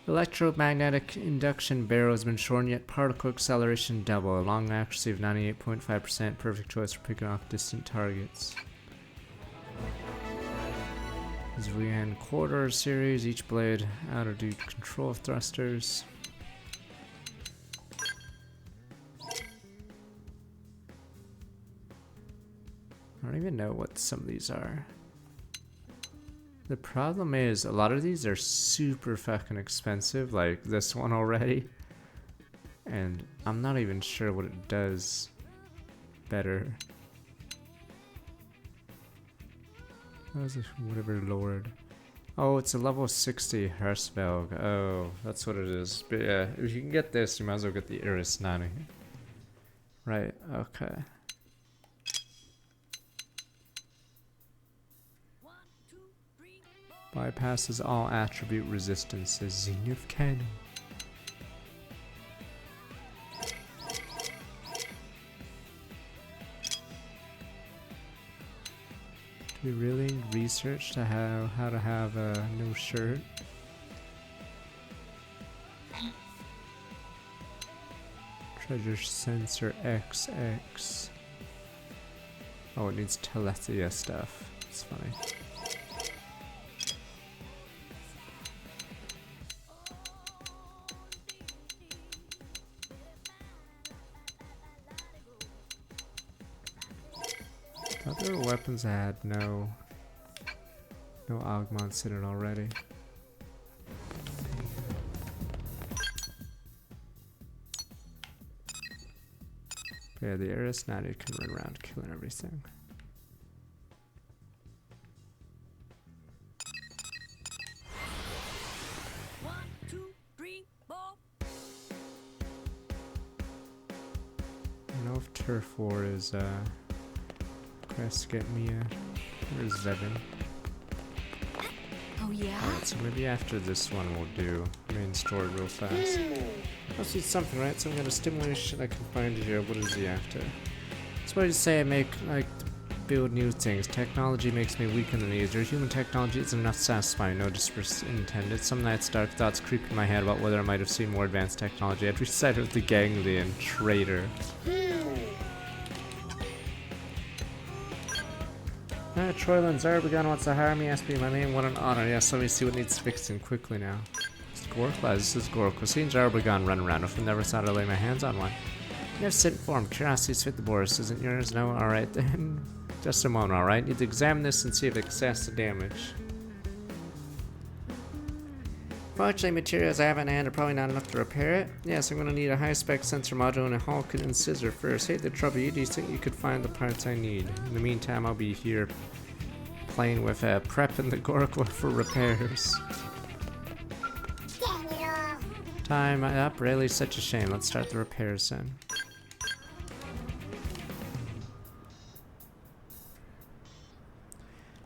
Electromagnetic induction barrel has been shortened, yet particle acceleration double. A long accuracy of 98.5%, perfect choice for picking off distant targets. These Wuhan Corridor series, each blade out of dude control thrusters. I don't even know what some of these are. The problem is a lot of these are super fucking expensive, like this one already. And I'm not even sure what it does better. How's it, whatever Lord? Oh, it's a level 60 Hersvelg. Oh, that's what it is. But yeah, if you can get this, you might as well get the Iris 90. Right, okay. Bypasses all attribute resistances. Zenith Cannon. Do we really research to how to have a no shirt? Treasure sensor XX. Oh, it needs Telethia stuff. It's funny. Other weapons I had no augments in it already. But yeah, the Iris 90 can run around killing everything. I don't know if Turf War is quest get Mia. Where's Zevin? Oh yeah? Alright, so maybe after this one we'll do main story real fast. Must be something, right? Some kind of stimulation I can find here. What is he after? That's why I say I make, like, build new things. Technology makes me weak in the knees. Your human technology isn't enough satisfying, no disrespect intended. Some nights dark thoughts creep in my head about whether I might have seen more advanced technology. I'd recite of the ganglion traitor. Troyland Zarbagon wants to hire me, asked me my name, what an honor. Yes, let me see what needs fixing quickly now. It's Gorkla, this is Gork. We've seen Zarbagon run around, if I never thought I'd lay my hands on one. You have sit informed, curiosity's fit the Boris, isn't yours? No? Alright then. Just a moment, alright? Need to examine this and see if it excessive damage. Fortunately, materials I have on hand are probably not enough to repair it. Yes, I'm gonna need a high-spec sensor module and a Hulk and scissor first. Hate the trouble, you do you think you could find the parts I need? In the meantime, I'll be here playing with prepping the Gorkla for repairs. Time up, really such a shame. Let's start the repairs then.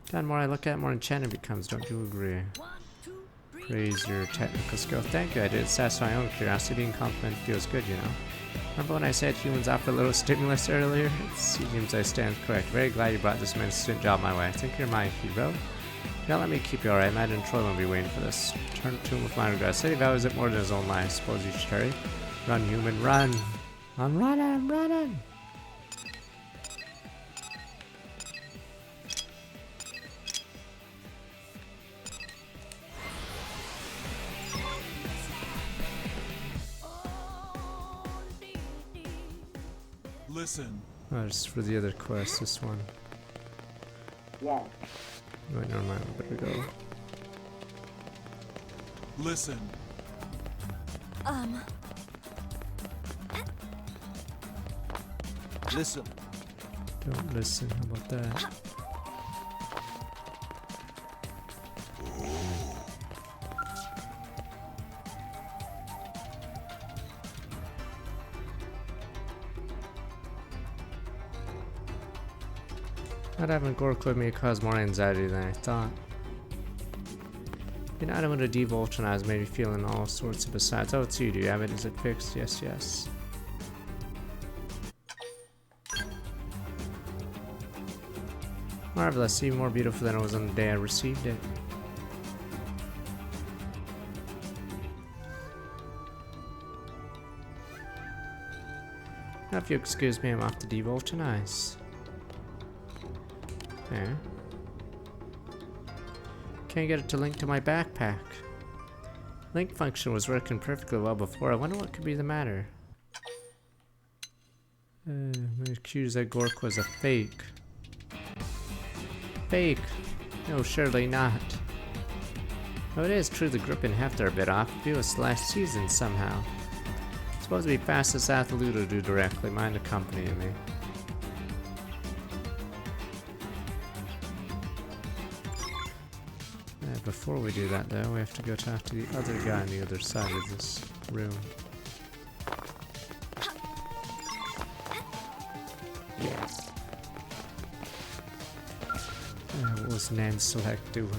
The more I look at, more enchanted it becomes, don't you agree? Praise your technical skill. Thank you, I did satisfy my own curiosity. Being complimented feels good, you know. Remember when I said humans offer a little stimulus earlier? It seems I stand correct. Very glad you brought this magnificent job my way. I think you're my hero. Don't let me keep you alright. Matt and Troy won't be waiting for this. Turn to him with my regards. Said he values it more than his own life. I suppose you should hurry. Run, human, run! I'm running, I'm running! Listen. Oh, just for the other quest, this one. Yes. Wait, never mind, I better go. Listen. Listen. Don't listen, how about that? Not having Gorkla may cause more anxiety than I thought. Being unable to devulcanize made me feeling all sorts of besides. Oh, it's you. Do you have it? Is it fixed? Yes, yes. Marvelous. Even more beautiful than it was on the day I received it. Now, if you excuse me, I'm off to devulcanize. Yeah. Can't get it to link to my backpack. Link function was working perfectly well before. I wonder what could be the matter. I'm accused that Gork was a fake. Fake? No, surely not. Oh, it is true the group in Heft are a bit off. It was last season somehow. Supposed to be fastest athlete to do directly. Mind accompanying me. Before we do that though, we have to go talk to the other guy on the other side of this room. What was Nan Select doing?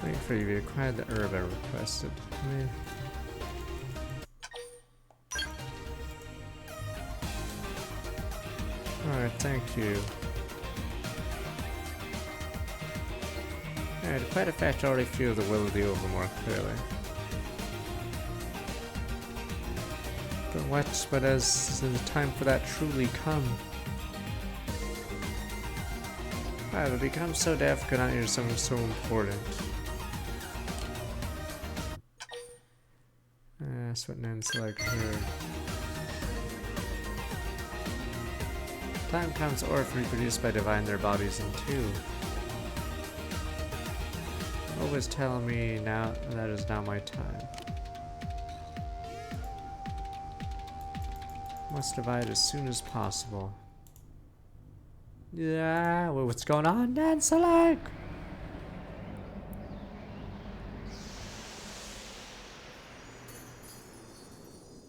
Wait for you to acquire the herb I requested. Alright, thank you. Alright, quite a fact I already feel the will of the Ova more clearly. But as the time for that truly come? Wow, to become so deaf could not hear something so important. That's what Nan's like heard. Time comes Orph reproduced by divine their bodies in two. Always telling me now that is now my time. Must divide as soon as possible. Yeah, well, what's going on, Nan Select?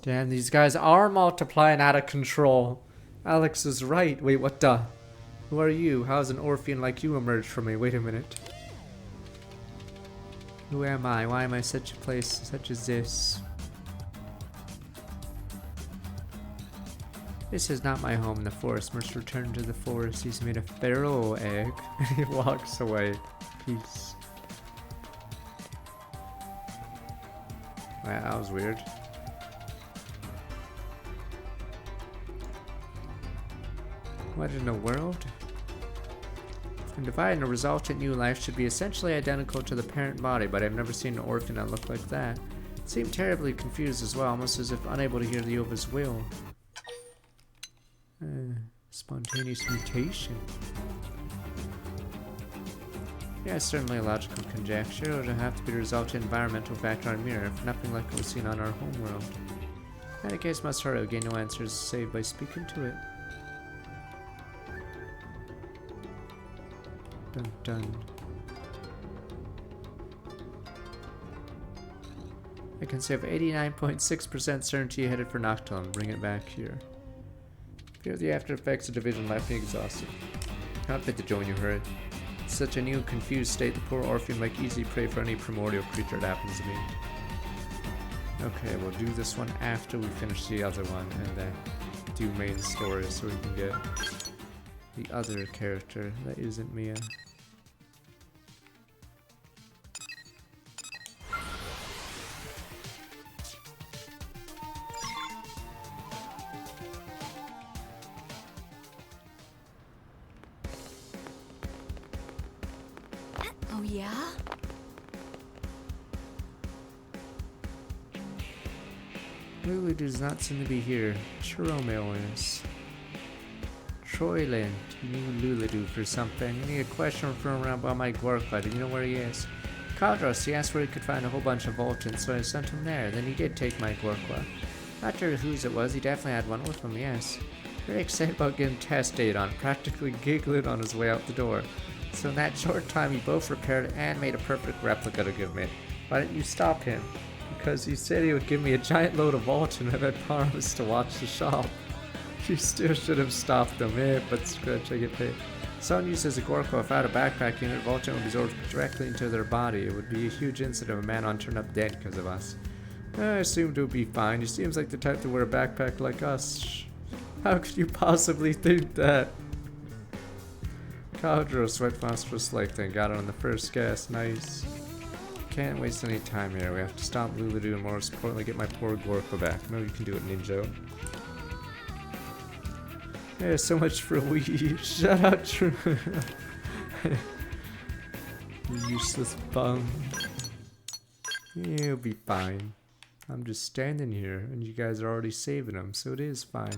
Damn, these guys are multiplying out of control. Alex is right. Wait, what the? Who are you? How's an Orphean like you emerged from me? Wait a minute. Who am I? Why am I such a place such as this? This is not my home in the forest. Must return to the forest. He's made a pharaoh egg. He walks away. Peace. Wow, that was weird. What in the world? And divine, a resultant new life should be essentially identical to the parent body, but I've never seen an orphan that looked like that. It seemed terribly confused as well, almost as if unable to hear the Ova's will. Spontaneous mutation. Yeah, certainly a logical conjecture. It would have to be the resultant environmental factor on Mirror, if nothing like it was seen on our homeworld. In any case, must hurry. Gain no answers save by speaking to it. Dun dun. I can say of 89.6% certainty headed for Noctilum. Bring it back here. Fear the after effects of division left me exhausted. Not fit to join you, Hurry. In such a new, confused state, the poor Orphean like easy prey for any primordial creature that happens to me. Okay, we'll do this one after we finish the other one, and then do main story so we can get the other character that isn't Mia. Oh yeah? Lulu does not seem to be here. Chiromeo is. Troyland, you need Lulu for something. You need a question from around about my Gorka. Do you know where he is? Caldros, he asked where he could find a whole bunch of Voltons, so I sent him there. Then he did take my Gorka. Not sure whose it was, he definitely had one with him, yes. Very excited about getting test data on, practically giggling on his way out the door. So in that short time, you both repaired and made a perfect replica to give me. Why didn't you stop him? Because he said he would give me a giant load of Volton and I promised to watch the shop. You still should have stopped them, but scratch, I get paid. Someone uses a Gorko. If I had a backpack unit, Volton would be absorbed directly into their body. It would be a huge incident if a man on turned up dead because of us. I assumed it would be fine. He seems like the type to wear a backpack like us. How could you possibly think that? Caldro sweat phosphorus like thing. Got it on the first gas. Nice. can't waste any time here. We have to stop Luladu and more importantly get my poor Gorko back. Maybe you can do it, Ninja. Yeah, so much for Wii. Shut up, True. You useless bum. You'll be fine. I'm just standing here and you guys are already saving him, so it is fine.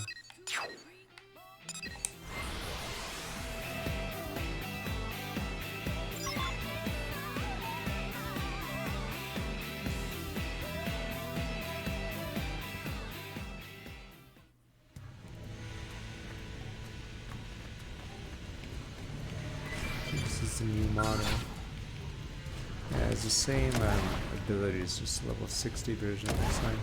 This is the new model. Yeah, it's the same abilities, just level 60 version, it looks like.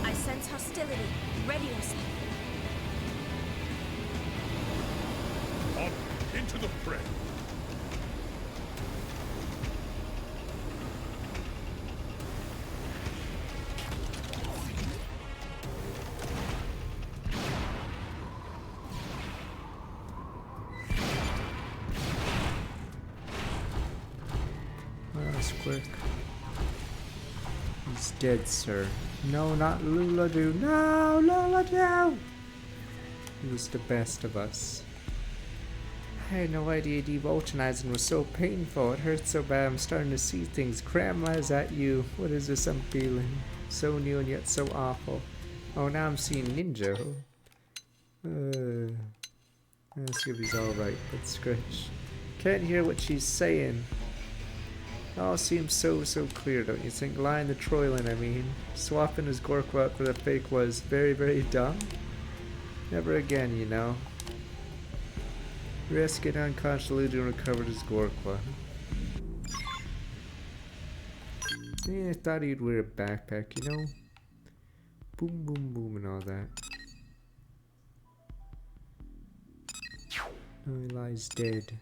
I sense hostility. Ready yourself. Up into the fray. That was quick. He's dead, sir. No, not Luladu. No, Luladu! He was the best of us. I had no idea devoltonizing was so painful. It hurts so bad I'm starting to see things. Grandma's at you. What is this I'm feeling? So new and yet so awful. Oh, now I'm seeing Ninja. Let's see if he's alright. Let's scratch. Can't hear what she's saying. It all seems so clear, don't you think? Lion the Troilan, I mean. Swapping his Gorko out for the fake was very dumb. Never again, you know. Rescued unconscious Lulu and recovered his Gorko. Yeah, I thought he'd wear a backpack, you know? Boom, boom, boom and all that. No, he lies dead.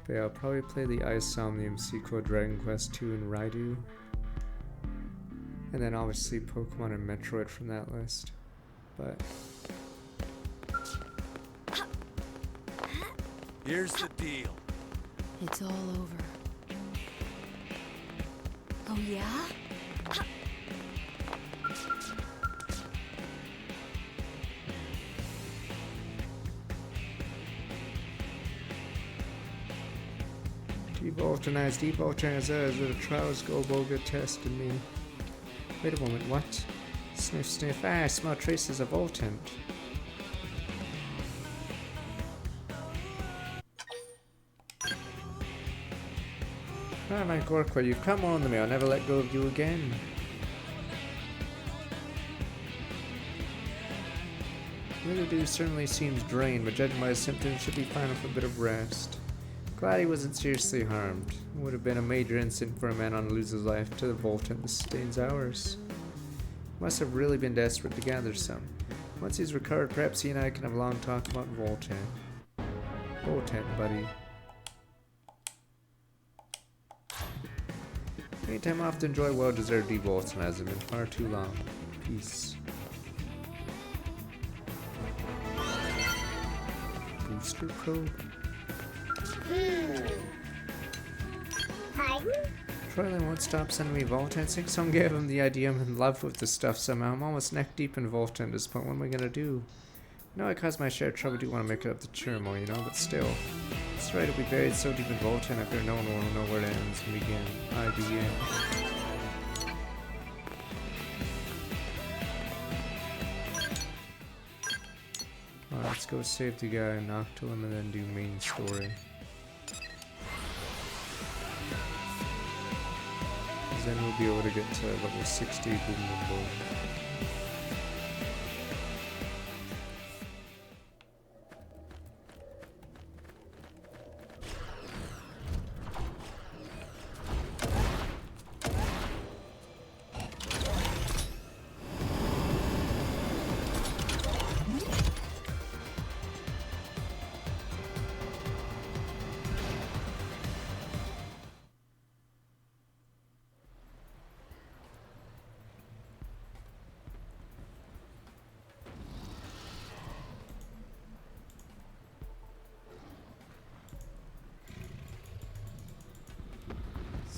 But yeah, I'll probably play the Ice Somnium sequel, Dragon Quest II and Raidu. And then obviously Pokemon and Metroid from that list. But Here's the deal. It's all over. Oh yeah? devoltonize, the trials go boga testing me. Wait a moment, what? Sniff, sniff, I smell traces of Voltant. Ah, my Gorko, you've come on to me, I'll never let go of you again. Luladu certainly seems drained, but judging by his symptoms, should be fine with a bit of rest. Glad he wasn't seriously harmed. It would have been a major incident for a man on Luz's life to the Voltant that sustains ours. Must have really been desperate to gather some. Once he's recovered, perhaps he and I can have a long talk about Voltant. Voltant, buddy. Anytime off to enjoy well-deserved devolts and hasn't been far too long. Peace. Booster probe? Pardon? Troilan won't stop sending me Voltant. I think someone gave him the idea I'm in love with this stuff somehow. I'm almost neck deep in Voltant at this point. What am I gonna do? I know I caused my share of trouble. I do want to make it up to Churmo, you know, but still. It's right, it'll be buried so deep in Voltant after no one will know where it ends and begin. I begin. Alright, let's go save the guy in Noctilum and then do main story. Then we'll be able to get to level 60. Boom, boom, boom.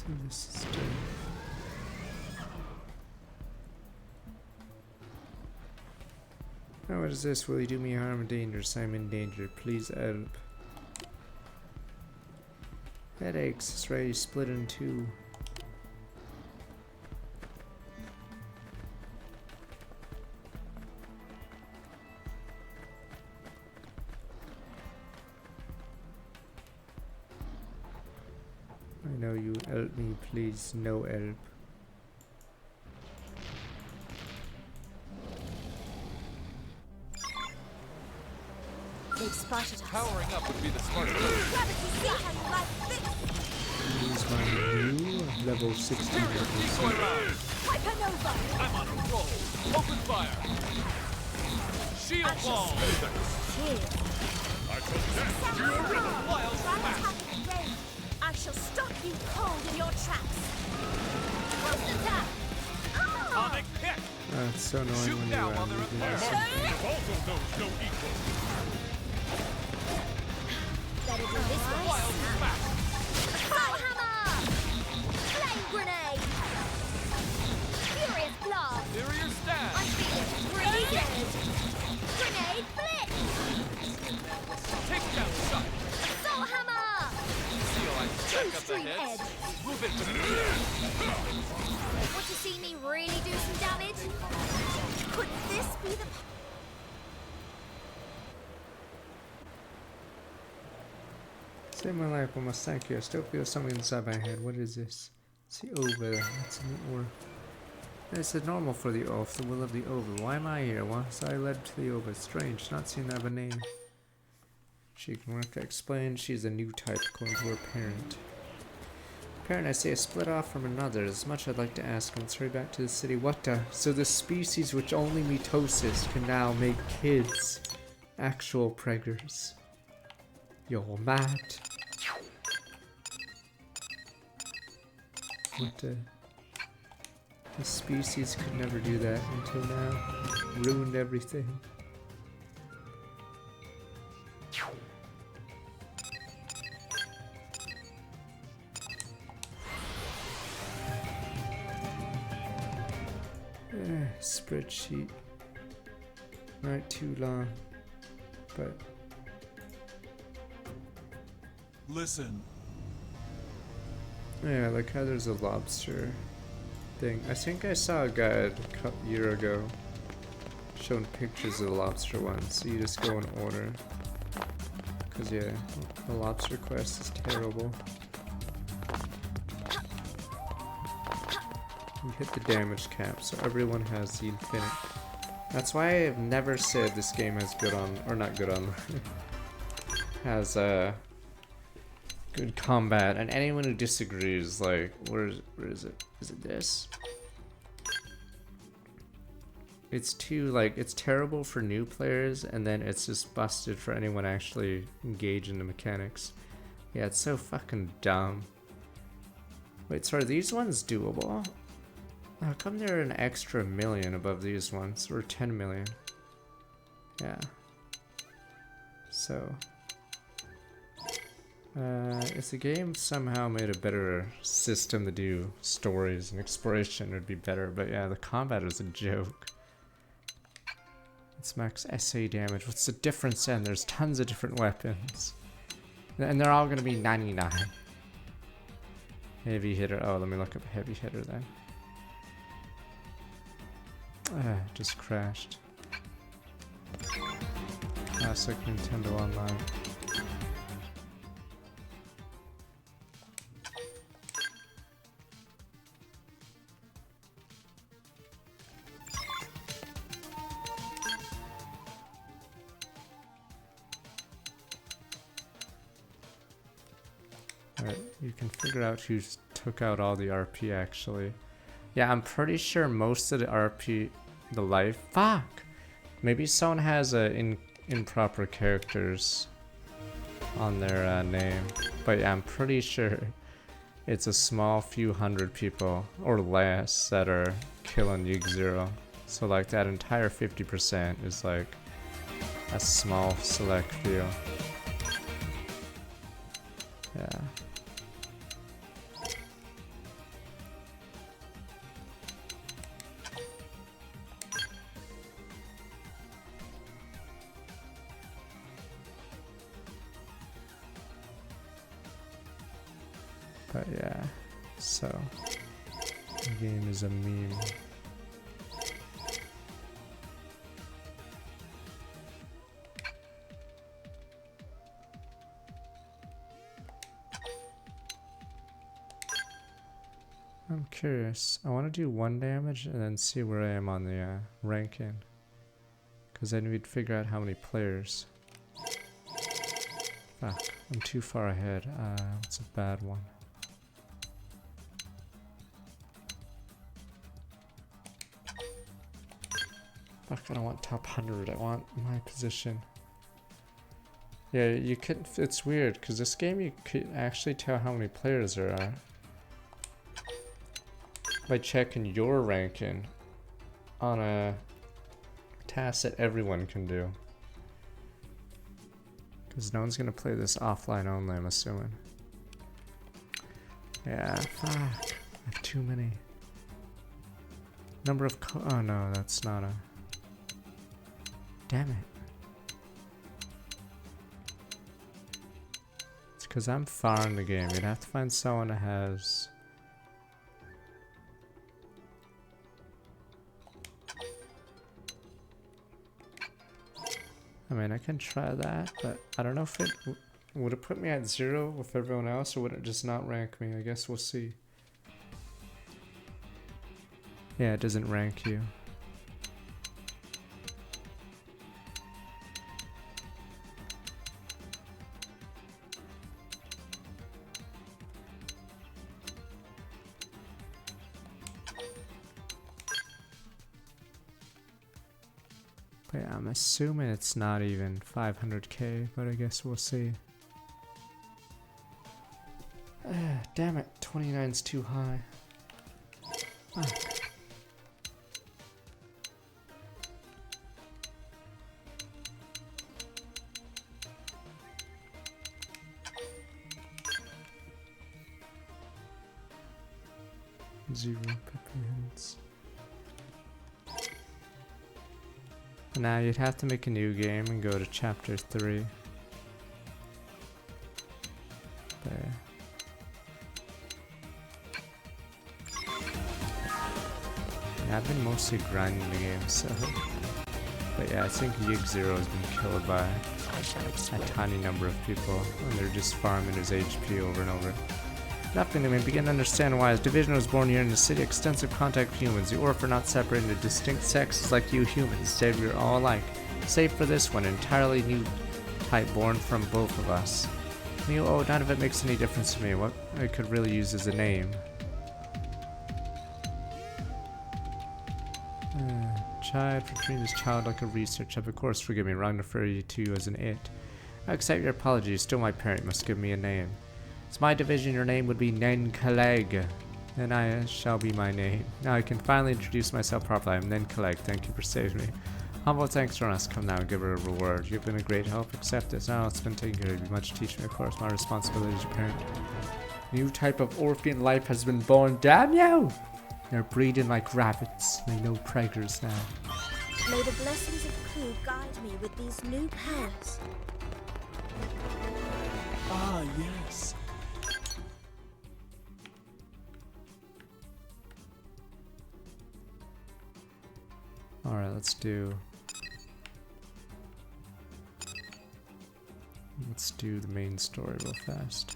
So this is done. Oh, what is this? Will you do me harm or dangerous? I'm in danger. Please help. Headaches. It's ready to split in two. I know you help me, please. No help. They've spotted us. Powering up would be the smarter move. Gravity, see how you like this. Use my new level 60 Decoy weapons. round. Hypernova. I'm on a roll. Open fire. Shield wall. Cheers. I shall dance you with a wild smash. I shall stop you cold in your tracks. First attack. Atomic hit. It's so annoying Shoot when down you while they're do up this. there. Also knows no equal. Better do this way. Wild smash. Fire hammer. Flame grenade. Furious blast. Inferior I'm stand. feeling pretty good. Grenade blitz. Take down shot. Assault hammer. Seal I stack up the Two-string heads. edge. Move it to the Want to see me really do some damage? Could this be the... Saved my life, almost. Thank you. I still feel something inside my head. What is this? It's the oval. That's a new word. It's normal for the oaf, the will of the oval. Why am I here? Was I led to the oval? Strange, not seeing that have a name. She can work to explain. She's a new type, according to her parent. Parent, I say, a split off from another. As much I'd like to ask. Let's hurry back to the city. What the? So the species which only mitosis can now make kids actual preggers. You're mad. What the? The species could never do that until now. Ruined everything. Spreadsheet. Not too long, but Listen. yeah, like how there's a lobster thing. I think I saw a guide a year ago showing pictures of the lobster ones, so you just go in order. Cause yeah, the lobster quest is terrible. You hit the damage cap, so everyone has the infinite. That's why I've never said this game has good on, or not good on, has good combat. And anyone who disagrees, like, where is it? Is it this? It's too, like, it's terrible for new players, and then it's just busted for anyone actually engaged in the mechanics. Yeah, it's so fucking dumb. Wait, so are these ones doable? How come they're an extra million above these ones, or 10 million? Yeah. So, if the game somehow made a better system to do stories and exploration, it would be better. But yeah, the combat is a joke. It's max SA damage. What's the difference then? There's tons of different weapons. And they're all gonna be 99. Heavy hitter. Oh, let me look up heavy hitter then. Just crashed. Classic Nintendo Online. Alright, you can figure out who took out all the RP actually. Yeah, I'm pretty sure most of the RP, the life. Fuck! Maybe someone has improper characters on their name. But yeah, I'm pretty sure it's a small few hundred people or less that are killing Yig Zero. So like that entire 50% is like a small select few. Yeah. But yeah, so the game is a meme. I'm curious. I want to do 1 damage and then see where I am on the ranking. Because then we'd figure out how many players. Fuck, I'm too far ahead. What's a bad one? Fuck, I don't want top 100. I want my position. Yeah, you could. It's weird because this game you could actually tell how many players there are by checking your ranking on a task that everyone can do. Because no one's gonna play this offline only, I'm assuming. Yeah, fuck. I have too many. Number of oh no, that's not a... Damn it. It's because I'm far in the game. You'd have to find someone that has... I mean, I can try that, but I don't know if it... Would it put me at 0 with everyone else, or would it just not rank me? I guess we'll see. Yeah, it doesn't rank you. But yeah, I'm assuming it's not even 500k, but I guess we'll see. Damn it, 29's too high. Fuck. Zero peppermints. Now you'd have to make a new game and go to chapter 3. There. Yeah, I've been mostly grinding the game, so... But yeah, I think Yig Zero has been killed by a tiny number of people, and they're just farming his HP over and over. Nothing to me begin to understand why, as Division was born here in the city, extensive contact with humans. The Orph are not separated into distinct sexes like you humans. Instead, we are all alike. Save for this one, an entirely new type born from both of us. Oh, none of it makes any difference to me. What I could really use is a name. Child, for treating this child like a research. Of course, forgive me, wrong to refer you to you as an it. I accept your apologies. Still, my parent must give me a name. It's my division, your name would be Nenkaleg. Then I shall be my name. Now I can finally introduce myself properly. I'm Nenkaleg. Thank you for saving me. Humble thanks from us. Come now, give her a reward. You've been a great help. Accept this. Now it's been taken care of you. Much to teach me, of course. My responsibility as your parent. New type of Orphean life has been born. Damn you! They're breeding like rabbits. They know preggers now. May the blessings of Ku guide me with these new powers. Ah, yes. Alright, let's do the main story real fast.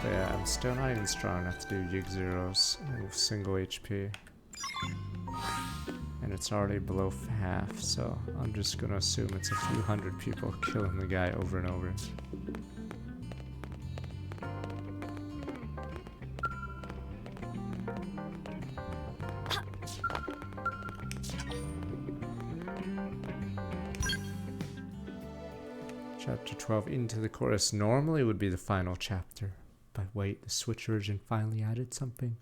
But yeah, I'm still not even strong enough to do Yig Zero's with single HP. And it's already below half, so I'm just gonna assume it's a few hundred people killing the guy over and over. Chapter 12, Into the Chorus, normally would be the final chapter. But wait, the Switch version finally added something.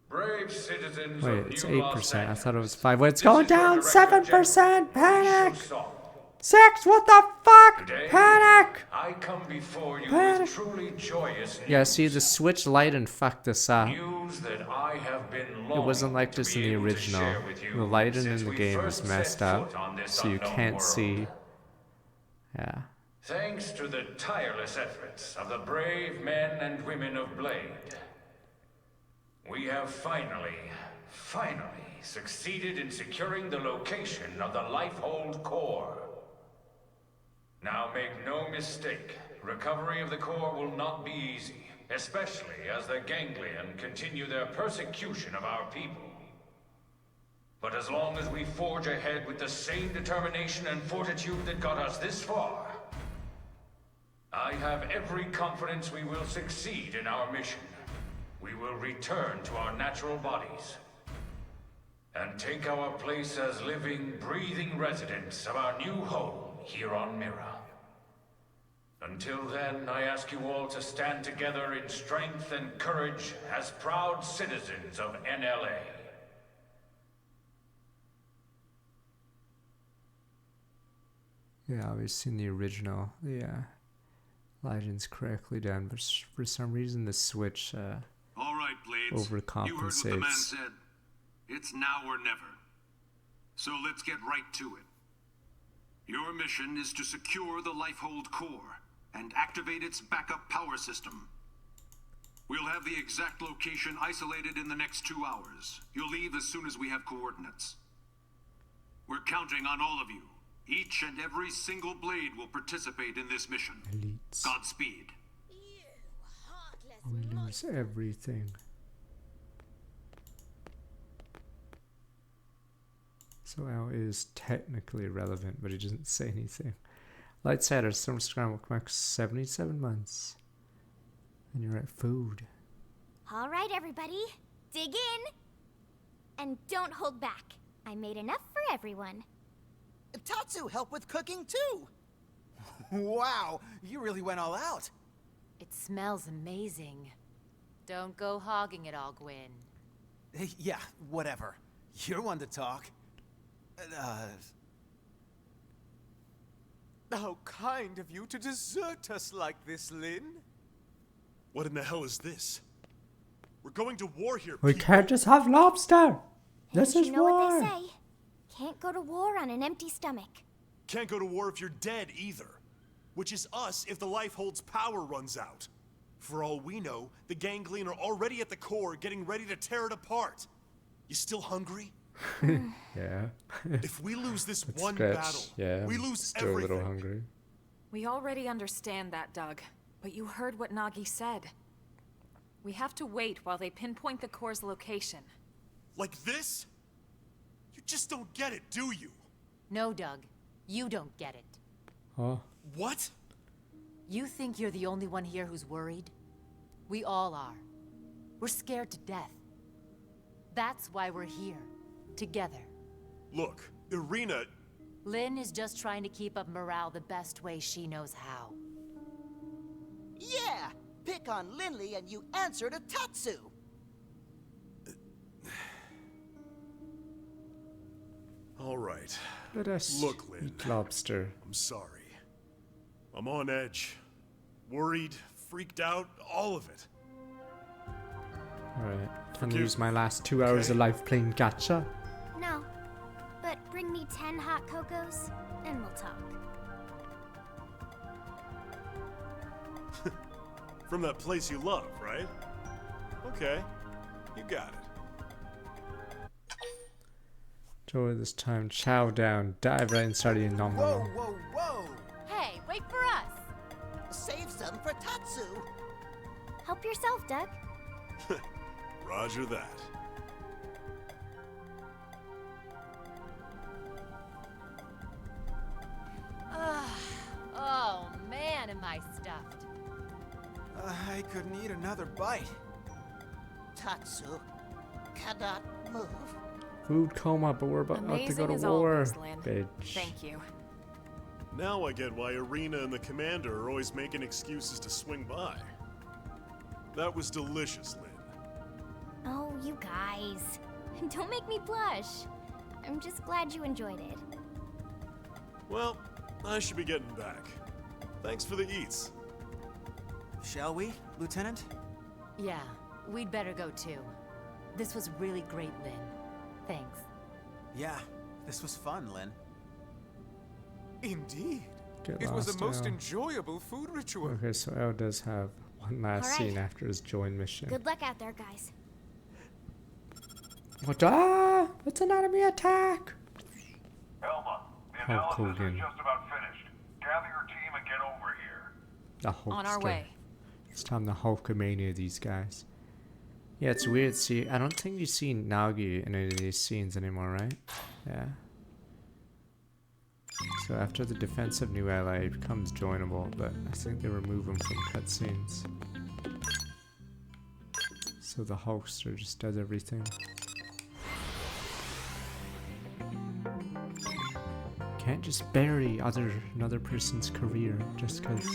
Brave citizens Wait, of it's New 8%. Los I thought it was Angeles. 5%. Wait, it's This going is for down! the record, 7%! Panic! 6, what the fuck? Today, Panic! I come before you Panic. with truly joyous news. Yeah, see, the Switch lighting fucked us up. News that I have been It longing wasn't like to this in be the able to original. share with you The lighting since in the we game first is messed set up, foot on this so you unknown can't world. see. Yeah. Thanks to the tireless efforts of the brave men and women of Blade, we have finally succeeded in securing the location of the Lifehold core. Now make no mistake, recovery of the core will not be easy, especially as the Ganglion continue their persecution of our people. But as long as we forge ahead with the same determination and fortitude that got us this far, I have every confidence we will succeed in our mission. We will return to our natural bodies and take our place as living, breathing residents of our new home here on Mira. Until then, I ask you all to stand together in strength and courage as proud citizens of NLA. Yeah, we've seen the original. Yeah. Lighting's correctly done, but for some reason the Switch All right, Blades. You heard what the man overcompensates. said. It's now or never. So let's get right to it. Your mission is to secure the Lifehold core and activate its backup power system. We'll have the exact location isolated in the next 2 hours. You'll leave as soon as we have coordinates. We're counting on all of you. Each and every single Blade will participate in this mission. Elites. Godspeed. We lose everything. So Al is technically irrelevant, but he doesn't say anything. Lightsider, Storm Scramble, Max 77 months. And you're at food. All right, everybody. Dig in. And don't hold back. I made enough for everyone. Tatsu helped with cooking too. Wow, you really went all out. It smells amazing. Don't go hogging it all, Gwyn. Yeah, whatever. You're one to talk. How kind of you to desert us like this, Lynn. What in the hell is this? We're going to war here, We people. can't just have lobster! This And is you know war! what they say? Can't go to war on an empty stomach. Can't go to war if you're dead either. Which is us if the Lifehold's power runs out. For all we know, the Ganglion are already at the core getting ready to tear it apart. You still hungry? Yeah. If we lose this Let's one scratch. battle, Yeah, we I'm lose still everything. a little hungry. We already understand that, Doug. But you heard what Nagi said. We have to wait while they pinpoint the core's location. Like this? You just don't get it, do you? No, Doug. You don't get it. Oh. What? You think you're the only one here who's worried? We all are. We're scared to death. That's why we're here. Together. Look, Irina... Lynn is just trying to keep up morale the best way she knows how. Yeah, pick on Linley and you answer to Tatsu. All right. Let us Look, Lynn. eat lobster. I'm sorry. I'm on edge. Worried, freaked out, all of it. Alright. Can I Forgive use my me, last 2 hours okay? of life playing gacha? No. But bring me 10 hot cocos, and we'll talk. From that place you love, right? Okay. You got it. Enjoy this time. Chow down. Dive right inside of your Whoa, number. whoa, whoa! Hey, wait for us! Save some for Tatsu. Help yourself, Doug. Roger that. Oh man, am I stuffed. I could need another bite. Tatsu cannot move. Food coma, but we're about to Amazing go to as war. always, Lynn. Bitch. Thank you. Now I get why Irina and the commander are always making excuses to swing by. That was delicious, Lynn. Oh, you guys. Don't make me blush. I'm just glad you enjoyed it. Well, I should be getting back. Thanks for the eats. Shall we, Lieutenant? Yeah, we'd better go too. This was really great, Lynn. Thanks. Yeah, this was fun, Lynn. Indeed. Get It was lost, a most Al. enjoyable food ritual. Okay, so El does have one last All right. scene after his join mission. Good luck out there, guys. What? Ah! It's an enemy attack! Elma, the Hulk analysis Hogan. is just about finished. Gather your team and get over here. The Hulkster. On our way. It's time to Hulkamania these guys. Yeah, it's weird. See, I don't think you see Nagi in any of these scenes anymore, right? Yeah. So after the defense of New LA, he becomes joinable, but I think they remove him from cutscenes. So the Hulkster just does everything. Can't just bury another person's career just because.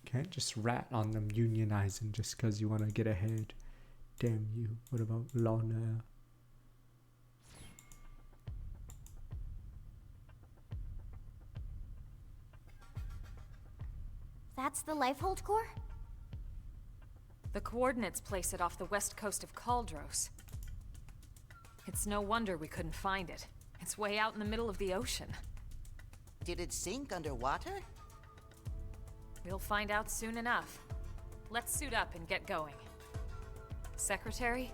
Can't just rat on them unionizing just because you want to get ahead. Damn you. What about Lana? That's the Lifehold Core? The coordinates place it off the west coast of Caldros. It's no wonder we couldn't find it. It's way out in the middle of the ocean. Did it sink underwater? We'll find out soon enough. Let's suit up and get going. Secretary?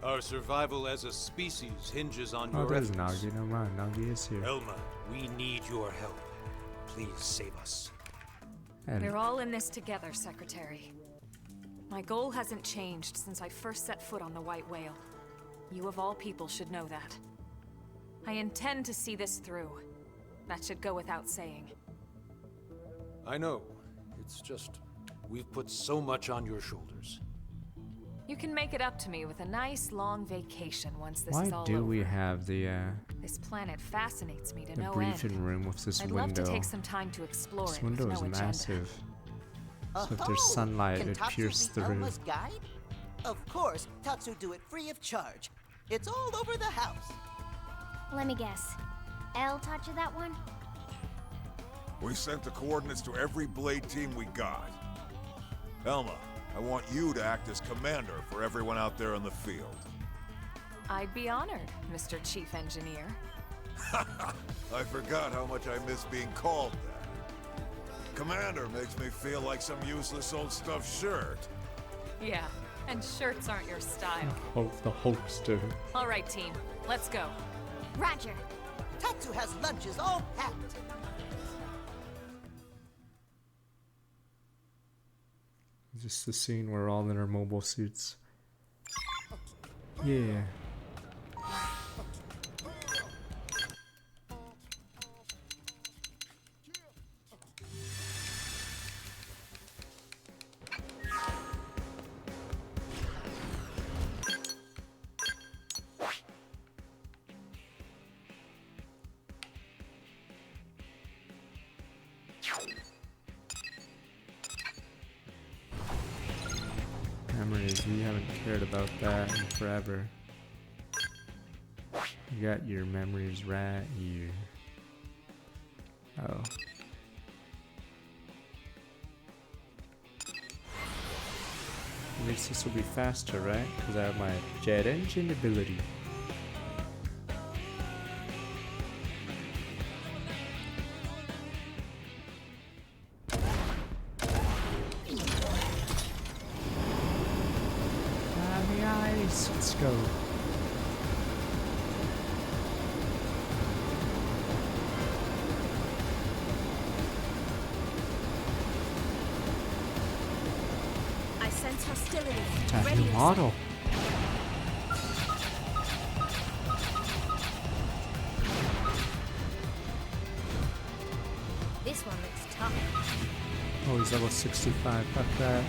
Our survival as a species hinges on Oh, your there's efforts. Nagi. No mind. Nagi is here. Elma, we need your help. Please save us. And We're all in this together, Secretary. My goal hasn't changed since I first set foot on the White Whale. You of all people should know that. I intend to see this through. That should go without saying. I know. It's just, we've put so much on your shoulders. You can make it up to me with a nice long vacation once this why is all do over. we have the This planet fascinates me to the no briefing end. room with this I'd window? love to take some time to explore This it with window no is agenda. massive. So if Oh, there's sunlight, can it Tatsu pierces be through. Elma's guide? Of course, Tatsu do it free of charge. It's all over the house. Let me guess. Elle taught you that one? We sent the coordinates to every Blade team we got. Elma, I want you to act as commander for everyone out there in the field. I'd be honored, Mr. Chief Engineer. I forgot how much I miss being called that. Commander makes me feel like some useless old stuffed shirt. Yeah, and shirts aren't your style. Hulk, the Hulkster. All right, team, let's go. Roger. Tatsu has lunches all packed. Just the scene where we're all in our mobile suits. Yeah. Memories, we haven't cared about that in forever. You got your memories right here. Oh. At least this will be faster, right? Because I have my jet engine ability. Let's go. I sense hostility. That Ready new to model. This one looks tough. Oh, he's level 65. Fuck that.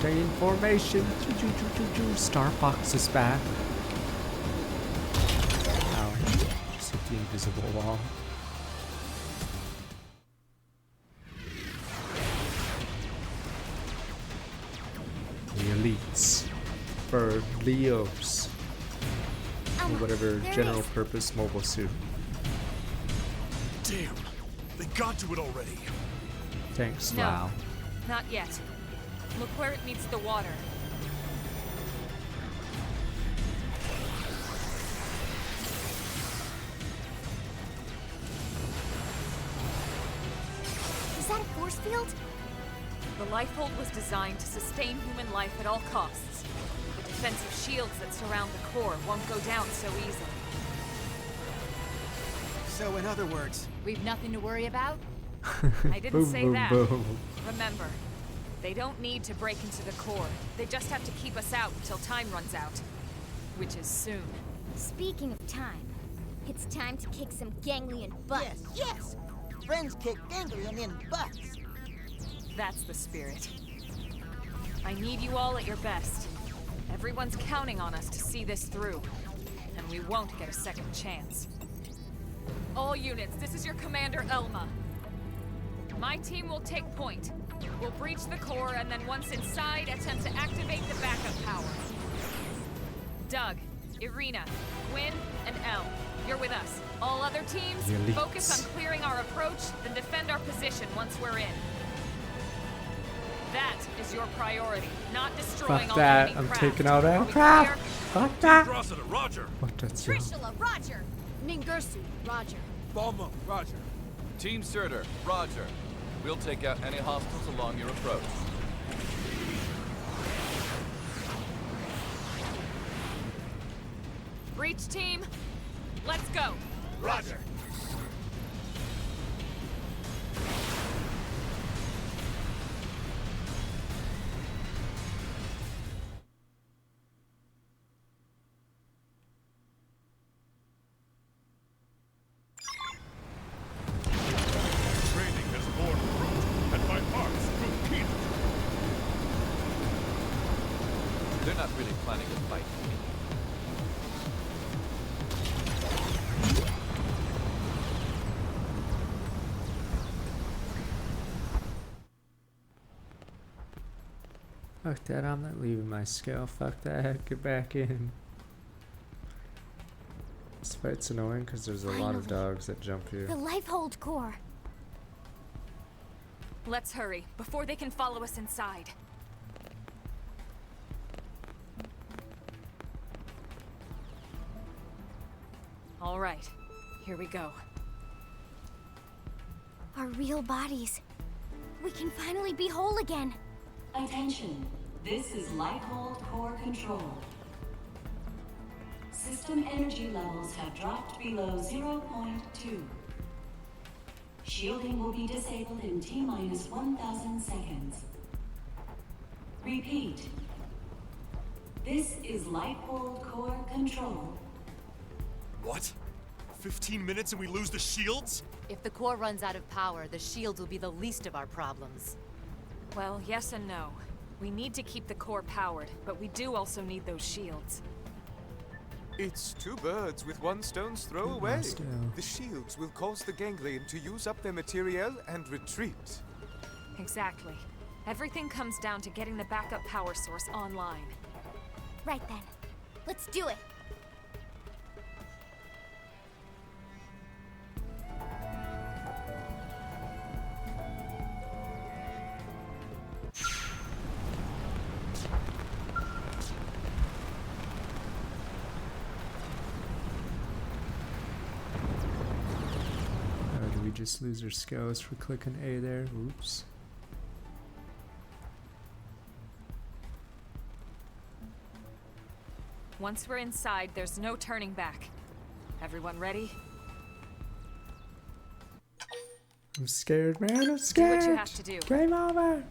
Stay in formation. Star Fox is back. Ow. Just hit the invisible wall. The elites. For Leos. Or whatever general purpose mobile suit. Damn! They got to it already! Thanks, No, Lau. not yet. Look where it meets the water. Is that a force field? The Lifehold was designed to sustain human life at all costs. The defensive shields that surround the core won't go down so easily. So in other words, We've nothing to worry about? I didn't say that. Boom. Remember, they don't need to break into the core. They just have to keep us out until time runs out. Which is soon. Speaking of time, it's time to kick some ganglion butt. Yes! Friends kick ganglion in butts. That's the spirit. I need you all at your best. Everyone's counting on us to see this through. And we won't get a second chance. All units, this is your commander, Elma. My team will take point. We'll breach the core, and then once inside, attempt to activate the backup power. Doug, Irina, Gwyn, and Elle, you're with us. All other teams, focus on clearing our approach, then defend our position once we're in. That is your priority, not destroying all enemy craft. I'm taking out aircraft. Fuck that. Rossiter, Roger! What that's Trishula, Roger. Ningursu, Roger. Bomba, Roger. Team Surtur, Roger. We'll take out any hostiles along your approach. Breach team, let's go. Roger! Training has borne fruit, and my heart's grew keener. They're not really planning a fight. Fuck that, I'm not leaving my scale. Fuck that, get back in. This fight's annoying because there's a lot of dogs that jump here. The Lifehold core. Let's hurry, before they can follow us inside. All right, here we go. Our real bodies. We can finally be whole again. Attention, this is Lifehold Core Control. System energy levels have dropped below 0.2. Shielding will be disabled in T-minus 1,000 seconds. Repeat. This is Lifehold Core Control. What? 15 minutes and we lose the shields? If the core runs out of power, the shields will be the least of our problems. Well, yes and no. We need to keep the core powered, but we do also need those shields. It's two birds with one stone's throw away. The shields will cause the ganglion to use up their materiel and retreat. Exactly. Everything comes down to getting the backup power source online. Right then. Let's do it. Did we just lose our scales for clicking A there? Oops. Once we're inside, there's no turning back. Everyone ready? I'm scared, man. I'm scared. Do what you have to do. Game over.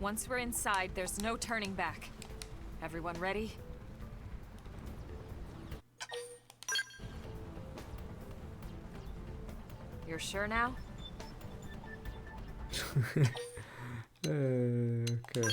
Once we're inside, there's no turning back. Everyone ready? You're sure now? Okay.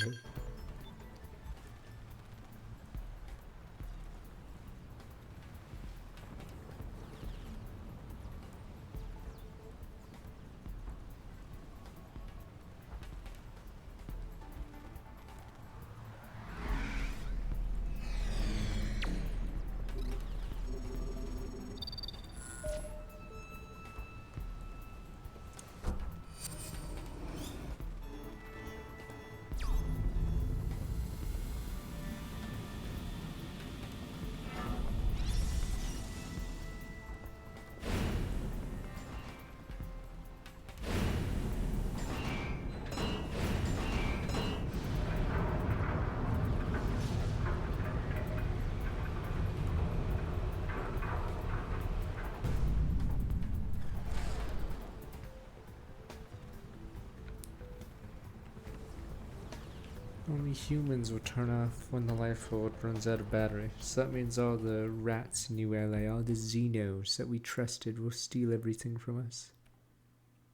Only humans will turn off when the life hold runs out of battery. So that means all the rats in ULA, all the Xenos that we trusted will steal everything from us.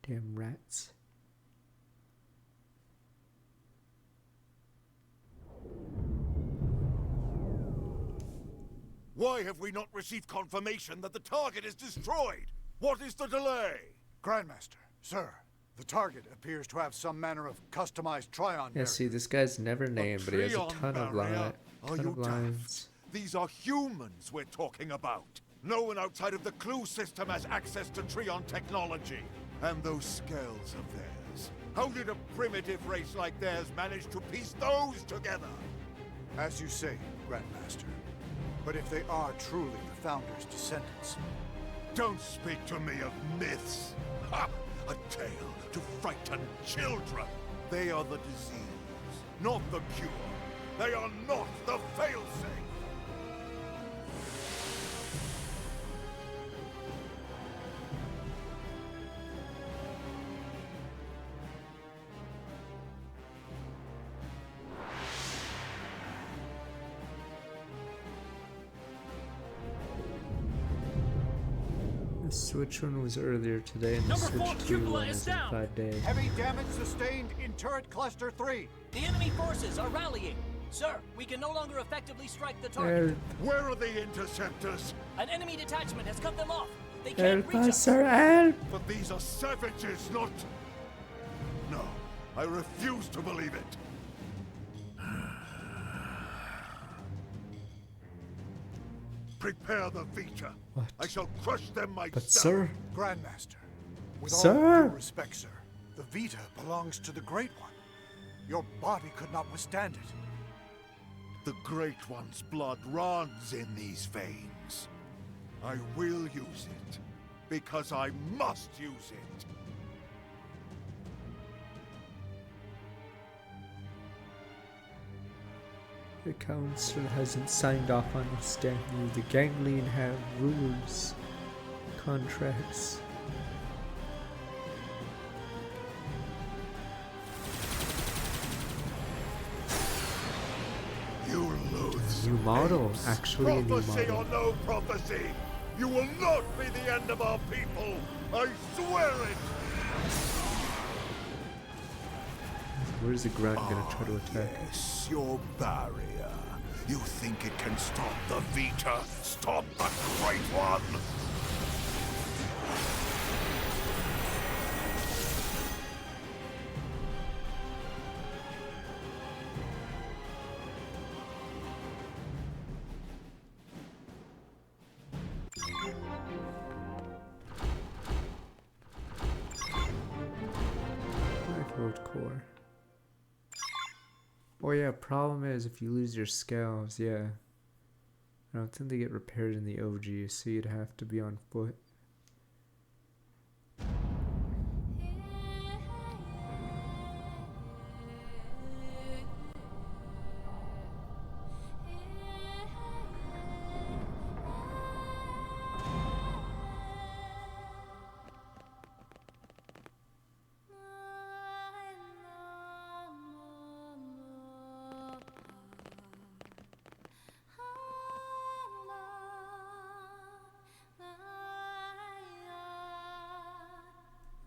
Damn rats. Why have we not received confirmation that the target is destroyed? What is the delay? Grandmaster, sir, the target appears to have some manner of customized Trion Yeah, see, this guy's never named, but he has a ton of lines. These are humans we're talking about. No one outside of the Clue system has access to Trion technology. And those scales of theirs. How did a primitive race like theirs manage to piece those together? As you say, Grandmaster. But if they are truly the Founder's descendants... Don't speak to me of myths. Ha! A tale to frighten children. They are the disease, not the cure. They are not the failsafe. The Switch one was earlier today, and the Switch 2 one is in 5 days. Heavy damage sustained in Turret Cluster 3. The enemy forces are rallying. Sir, we can no longer effectively strike the target. Where are the interceptors? An enemy detachment has cut them off. They can't Help reach us, us. sir, help! But these are savages, not... No, I refuse to believe it. Prepare the Vita. What? I shall crush them myself. But sir... Grandmaster, with all Sir! due respect, sir, the Vita belongs to the Great One. Your body could not withstand it. The Great One's blood runs in these veins. I will use it, because I must use it. The council hasn't signed off on this, Daniel. The Ganglion have rules, contracts. You lose. New model, actually a new Prophecy model. or no prophecy, you will not be the end of our people. I swear it. Where's the grunt gonna try to attack? Yes, your barrier. You think it can stop the Vita? Stop the Great One? Lifeboat core. Oh yeah, problem is if you lose your scales, yeah. I don't think they get repaired in the OG, so you'd have to be on foot.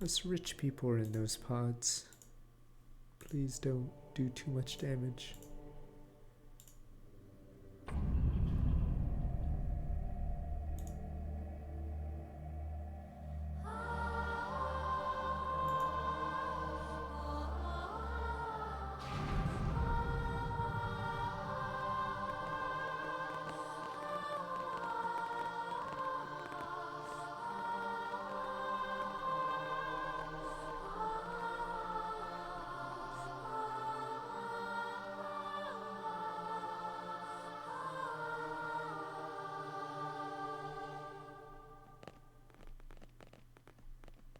Us rich people are in those pods. Please don't do too much damage.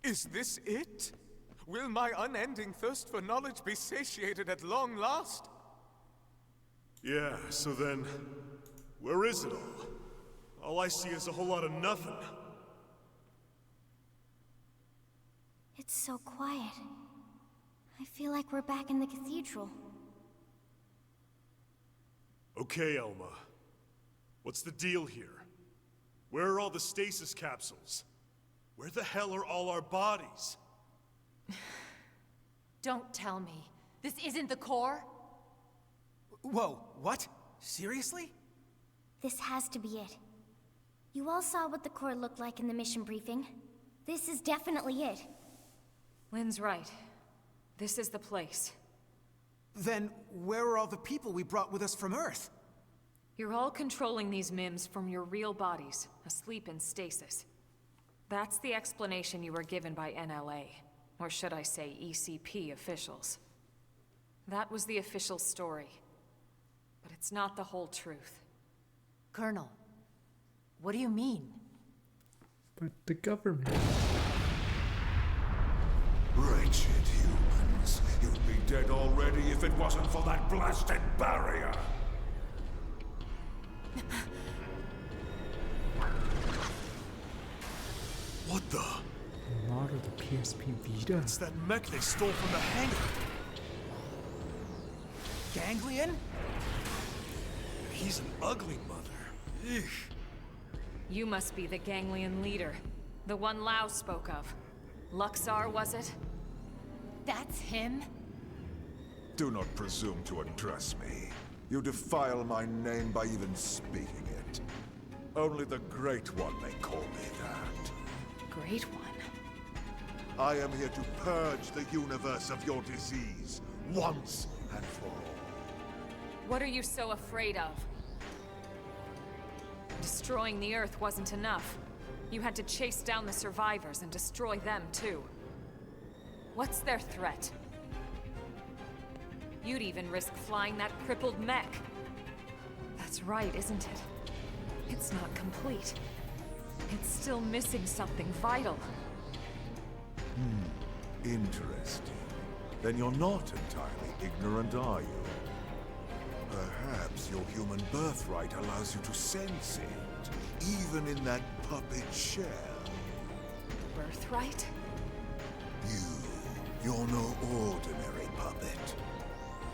Is this it? Will my unending thirst for knowledge be satiated at long last? Yeah, so then, where is it all? All I see is a whole lot of nothing. It's so quiet. I feel like we're back in the cathedral. Okay, Elma. What's the deal here? Where are all the stasis capsules? Where the hell are all our bodies? Don't tell me. This isn't the core? Whoa, what? Seriously? This has to be it. You all saw what the core looked like in the mission briefing. This is definitely it. Lynn's right. This is the place. Then where are all the people we brought with us from Earth? You're all controlling these MIMs from your real bodies, asleep in stasis. That's the explanation you were given by NLA, or should I say ECP officials. That was the official story. But it's not the whole truth. Colonel, what do you mean? But the government... Wretched humans. You'd be dead already if it wasn't for that blasted barrier. What the? A lot of the PSP Vita. It's that mech they stole from the hangar. Ganglion? He's an ugly mother. Eek. You must be the Ganglion leader. The one Lao spoke of. Luxar, was it? That's him? Do not presume to address me. You defile my name by even speaking it. Only the Great One may call me that. Great One? I am here to purge the universe of your disease, once and for all. What are you so afraid of? Destroying the Earth wasn't enough. You had to chase down the survivors and destroy them too. What's their threat? You'd even risk flying that crippled mech. That's right, isn't it? It's not complete. It's still missing something vital. Interesting. Then you're not entirely ignorant, are you? Perhaps your human birthright allows you to sense it, even in that puppet shell. Birthright? You're no ordinary puppet.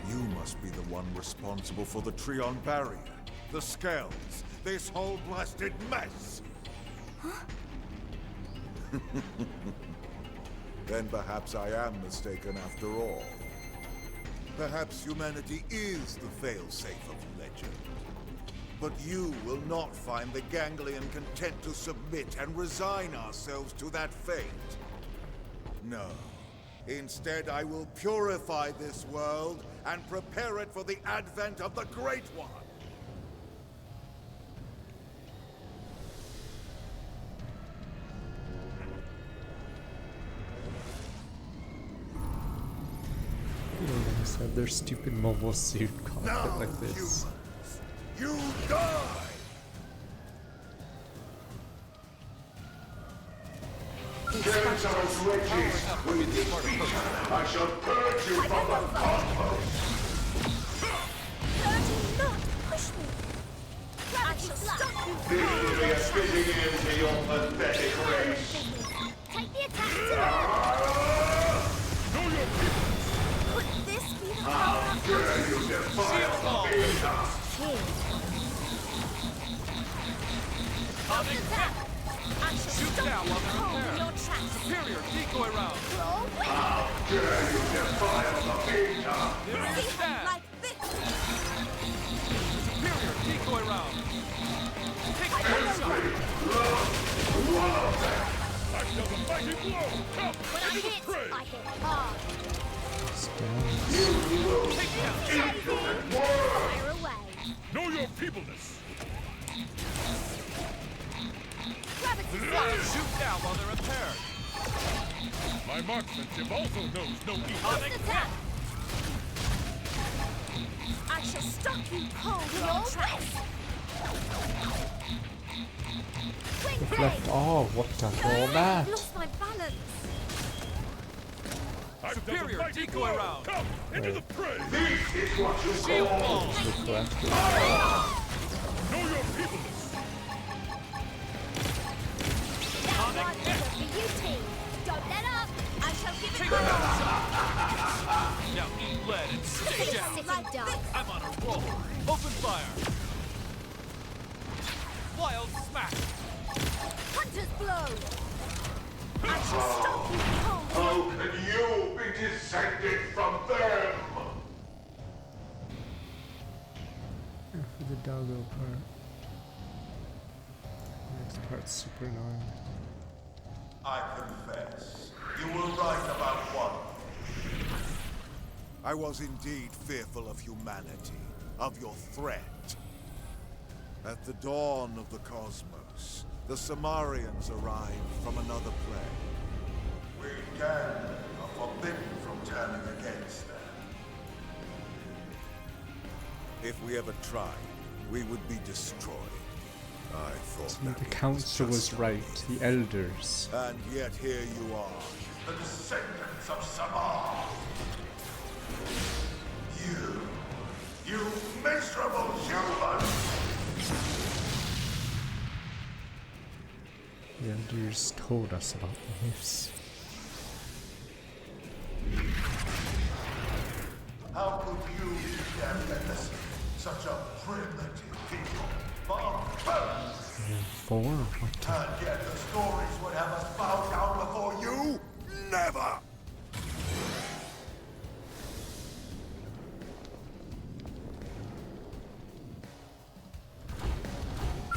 You must be the one responsible for the Trion barrier, the scales, this whole blasted mess! Huh? Then perhaps I am mistaken after all. Perhaps humanity is the failsafe of legend. But you will not find the Ganglion content to submit and resign ourselves to that fate. No. Instead, I will purify this world and prepare it for the advent of the Great One. You don't always have their stupid mobile suit cockpit like this. You die! Get those witches with defeat. I shall purge you from the cosmos. Do not push me. I shall stop you. This will be a fitting end to your pathetic race. Take the attack to Could this be the How dare you defile the Vita? I shall stop you from your tracks. Superior decoy round. How dare you defile the beta? Superior stand. Like this. Superior decoy round. Take that Every shot. last one of them. I feel the mighty blow. Come, When I hit, I hit hard. You will Take down. ignorant worm. Fire away. know your peopleness. Gravity Shoot down while they're impaired. My marksmanship also knows no equal. Atomic attack. I shall stop you cold in your tracks. Swing We've blade. left all. What the hell that? Lost my balance. Superior decoy round. Come, into the fray. This is what you Shield call ball. Know your peopleness. That one is for you, team. Don't let up. I shall give it Take my that all. shot. Now eat lead and stay down. Sitting duck. I'm on a roll. Open fire. Wild smack. Hunter's blow. I shall stop you cold. How can you be descended from them? For the doggo part. Next part's super annoying. I confess, you were right about one. I was indeed fearful of humanity, of your threat. At the dawn of the cosmos, the Samarians arrived from another plane. We again are forbidden from turning against them. If we ever tried, we would be destroyed. I thought See, that the council was right. The elders. and yet here you are, the descendants of Samar. You miserable human! The elders told us about this. How could you dare witness such a primitive people? Barbarians! Form? What the? And yet the stories would have us bow down before you? Never!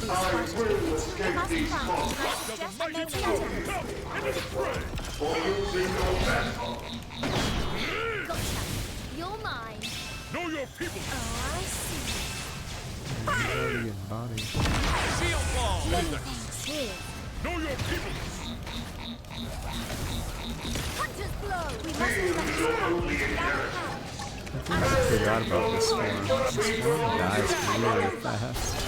I will escape these monsters Come, into the fray. for using your vessel. Gotcha. You're mine. Know your peopleness. Oh, I see. Alien body. Shield ball. Many things here. Know your peopleness. Hunter's blow. We must Feel your only inheritance. I forgot about this form. This form dies really fast.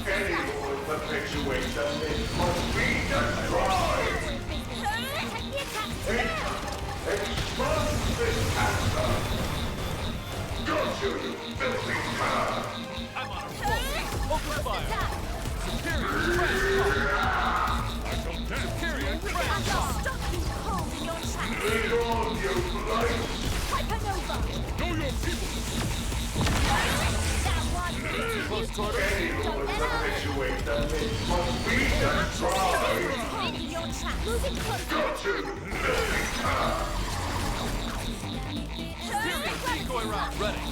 Any who will perpetuate the myth must be destroyed. Expunge this cancer. Got you, you filthy cur. I'm on a roll. Open fire. Superior crash pump. Superior crash pump. Stop you cold in your tracks. Lead on, you blight. Hypernova. Know your peopleness. That one is Close quarters. Any who will perpetuate the myth must be destroyed. in your tracks. Moving closer. Got you, filthy cur. Superior decoy round ready.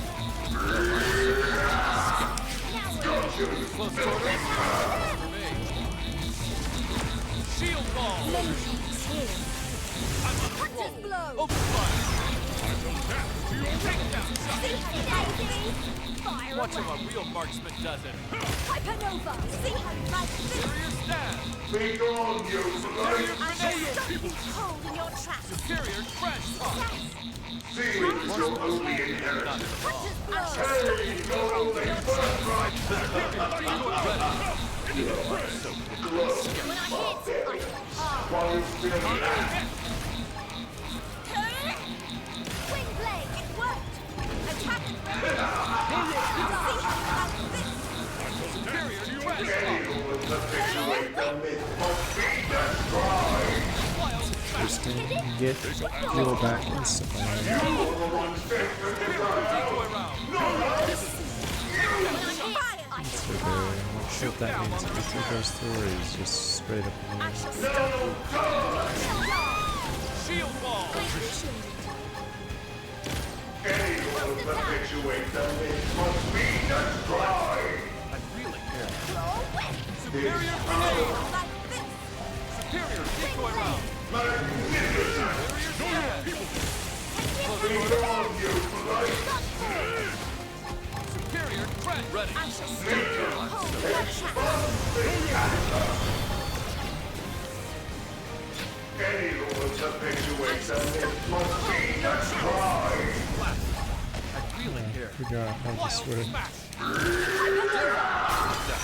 Got you, Close filthy quarters. cur. For me. Shield ball. Many things here. I'm on a Hunter's roll. blow. Open fire. Take down shot. See how daisy. Fire Watch how away. a real marksman does it. Hypernova. See how you like this. Superior stand. Be gone, you blight. I shall stop you cold in your tracks. Superior crash pump. Zeal is your only inheritance. Hunter's blow. Hey, your only birthright. Glow, When I hit, I hit hard. while it's still active. Swing blade. It worked. Attack. See how you like this. Superior crash Any pump. who will perpetuate the myth must be destroyed. Wild smack. Just to get heal back instantly. You are the ones destined to die out. Decoy round. Not us. When I hit, I That's hit for hard. very much sure what that means. If he goes through or he's just straight up in the air. Shield wall! Any who will perpetuate the myth must be destroyed! I'm reeling here. Superior grenade! Superior decoy round! Magnificent! Beyond you, light! Superior threat ready! Any who will perpetuate the myth must be destroyed! I'm reeling here. Forgot how this works.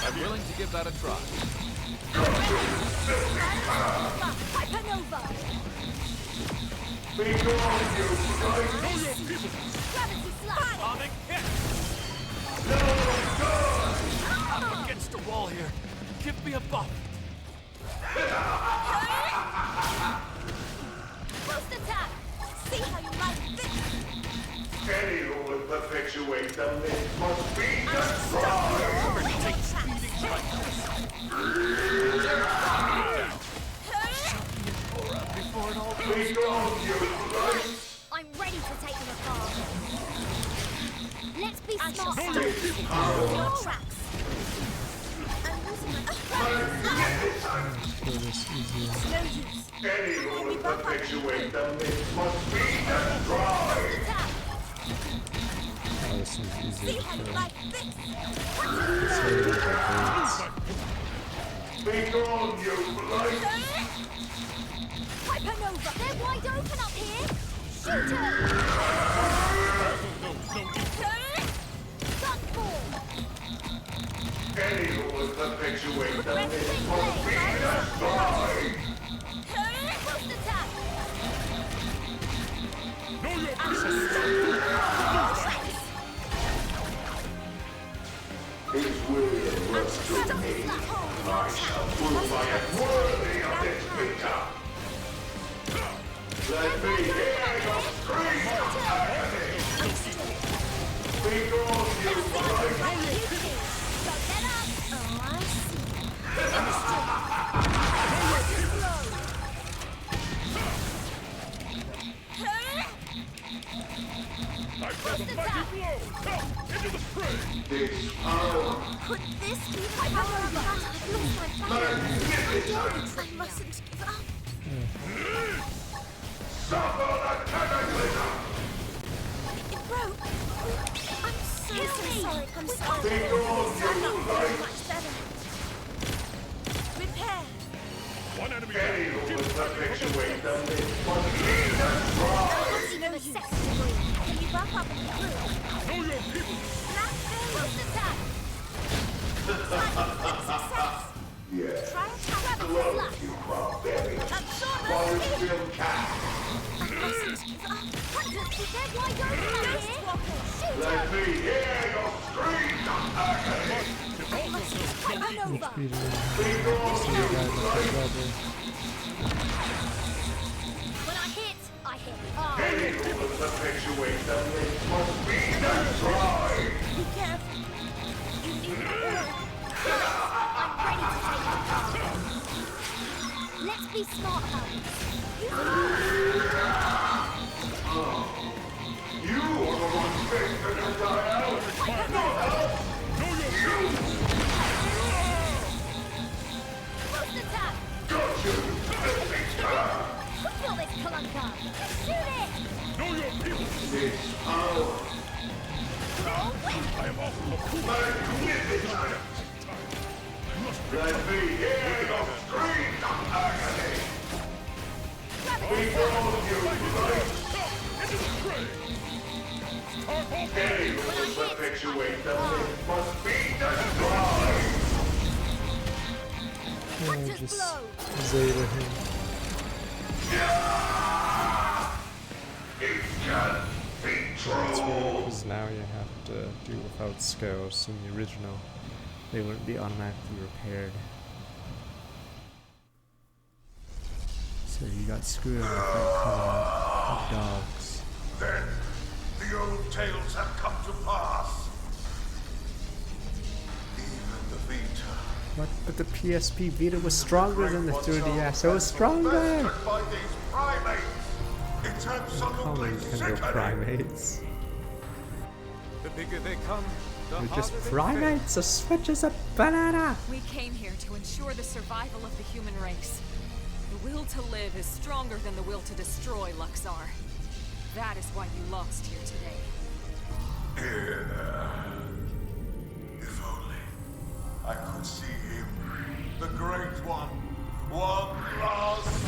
I'm willing to give that a try. Beyond you, light! Atomic hit! I'm against the wall here. Give me a buff. Boost attack! See how you like this! Any who will perpetuate the myth must be destroyed! Take speeding right before it all goes Beyond you, light! I'm ready to take them apart. Let's be smart. Your tracks. Any who will perpetuate the myth must be destroyed! Oh, this one's easier to kill. Beyond you, light! Hypernova! They're wide open up here! Shoot her! Gunball! Any who will perpetuate the myth must be destroyed! Boost attack! Know your His will was to me. I shall prove I am worthy of this victor. Let me hear your scream of agony. Beyond you, light! I feel the mighty blow! Come, into the fray! This power! Could this be Hypernova? I've lost my fire. I mustn't give up. Suffer the cataclysm! It broke. I'm so sorry. I'm sorry. Beyond you, light! Much better. Repair. One enemy Any who will perpetuate the myth must be destroyed! No sex degree. Can you buff up and through? Know your people! Boost attack. Success. Yes. Try attack. Close, you barbarian! While you still can! I mustn't give up. Hunters, they're wide open up here. Shoot Let her. me hear your screams of agony! Hypernova. Beyond you, light! When I hit hard. Any who will perpetuate the myth must be destroyed! Be careful. You need my order. I'm ready to take the car. Let's be smart about this. You are the one faced to die out! Boost attack. Got you! Kill this clunker. Shoot it. Know your people! This power! I am off the Magnificent! Let me hear your screams of agony! Beyond you, light! into the fray! Any who will perpetuate the myth must be destroyed! Just Zeta him. It can be true! Because now you have to do without scales in the original. They wouldn't be automatically repaired. So you got screwed on with that covenant of dogs. Then the old tales have come to pass. Even the Vita What? But the PSP Vita was stronger than the 3DS. It was stronger! By these primates. It's Call absolutely Nintendo sickening. primates. The bigger they come, the They're harder just they fail. primates, so Switch is a banana! We came here to ensure the survival of the human race. The will to live is stronger than the will to destroy, Luxar. That is why you lost here today. If only I could see him, the Great One, one last.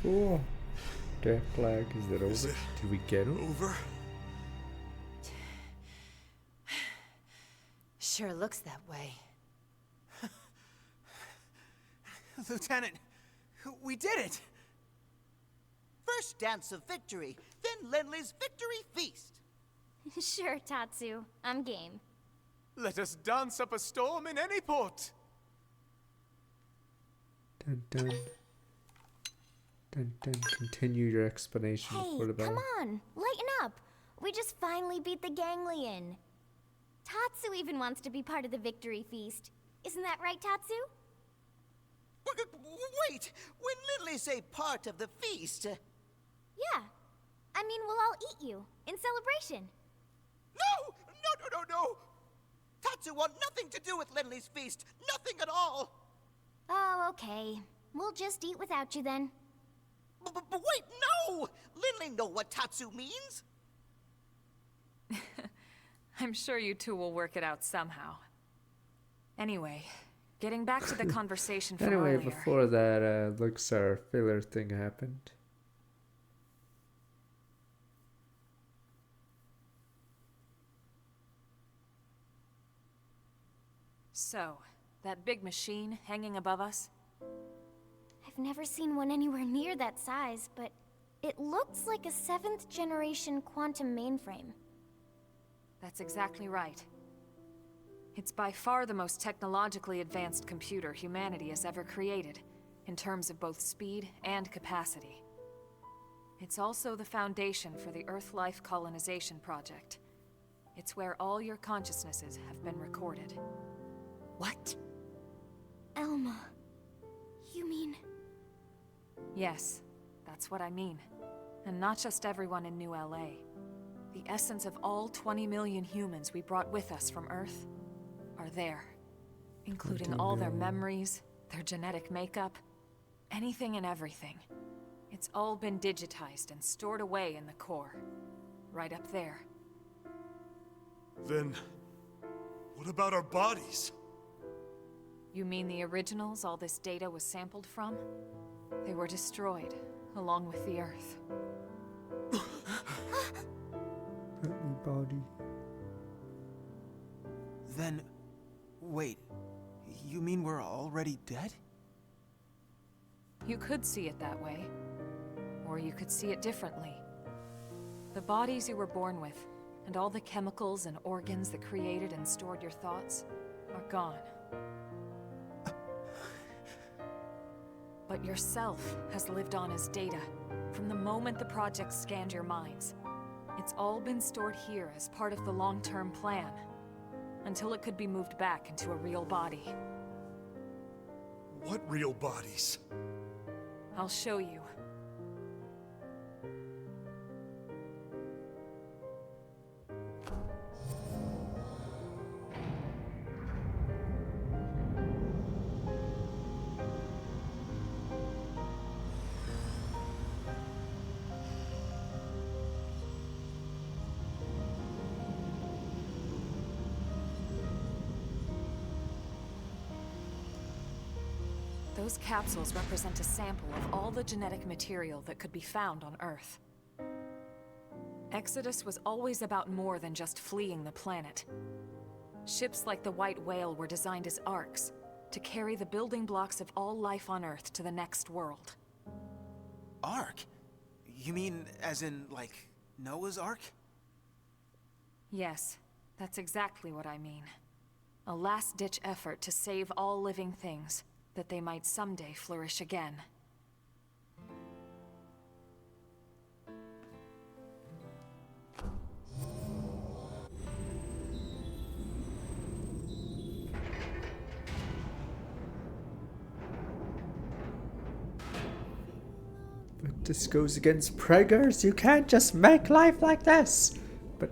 Oh. Death flag, is it over? Did we get him? Over? Sure looks that way. Lieutenant, we did it! First dance of victory, then Lenley's victory feast. Sure, Tatsu. I'm game. Let us dance up a storm in any port. Dun dun. Dun dun. Continue your explanation Hey, before the bell. come on. Lighten up. We just finally beat the ganglion. Tatsu even wants to be part of the victory feast. Isn't that right, Tatsu? Wait! When Lindley say part of the feast... Yeah. I mean, we'll all eat you. In celebration. No! No! Tatsu want nothing to do with Lindley's feast. Nothing at all. Oh, okay. We'll just eat without you then. But wait, no! Lindley know what Tatsu means. I'm sure you two will work it out somehow. Anyway, getting back to the conversation from Anyway, earlier. before that Luxar filler thing happened. So, that big machine hanging above us? I've never seen one anywhere near that size, but it looks like a 7th generation quantum mainframe. That's exactly right. It's by far the most technologically advanced computer humanity has ever created, in terms of both speed and capacity. It's also the foundation for the Earth Life Colonization Project. It's where all your consciousnesses have been recorded. What? Elma, you mean... Yes, that's what I mean. And not just everyone in New LA. The essence of all 20 million humans we brought with us from Earth are there. Including all their memories, their genetic makeup, anything and everything. It's all been digitized and stored away in the core. Right up there. Then, what about our bodies? You mean the originals all this data was sampled from? They were destroyed, along with the Earth. Body. Then, wait, you mean we're already dead? You could see it that way. Or you could see it differently. The bodies you were born with, and all the chemicals and organs that created and stored your thoughts, are gone. But yourself has lived on as data, from the moment the project scanned your minds. It's all been stored here as part of the long-term plan, until it could be moved back into a real body. What real bodies? I'll show you. Those capsules represent a sample of all the genetic material that could be found on Earth. Exodus was always about more than just fleeing the planet. Ships like the White Whale were designed as arks, to carry the building blocks of all life on Earth to the next world. Ark? You mean as in, like, Noah's Ark? Yes, that's exactly what I mean. A last-ditch effort to save all living things, that they might someday flourish again. But this goes against preggers. You can't just make life like this. But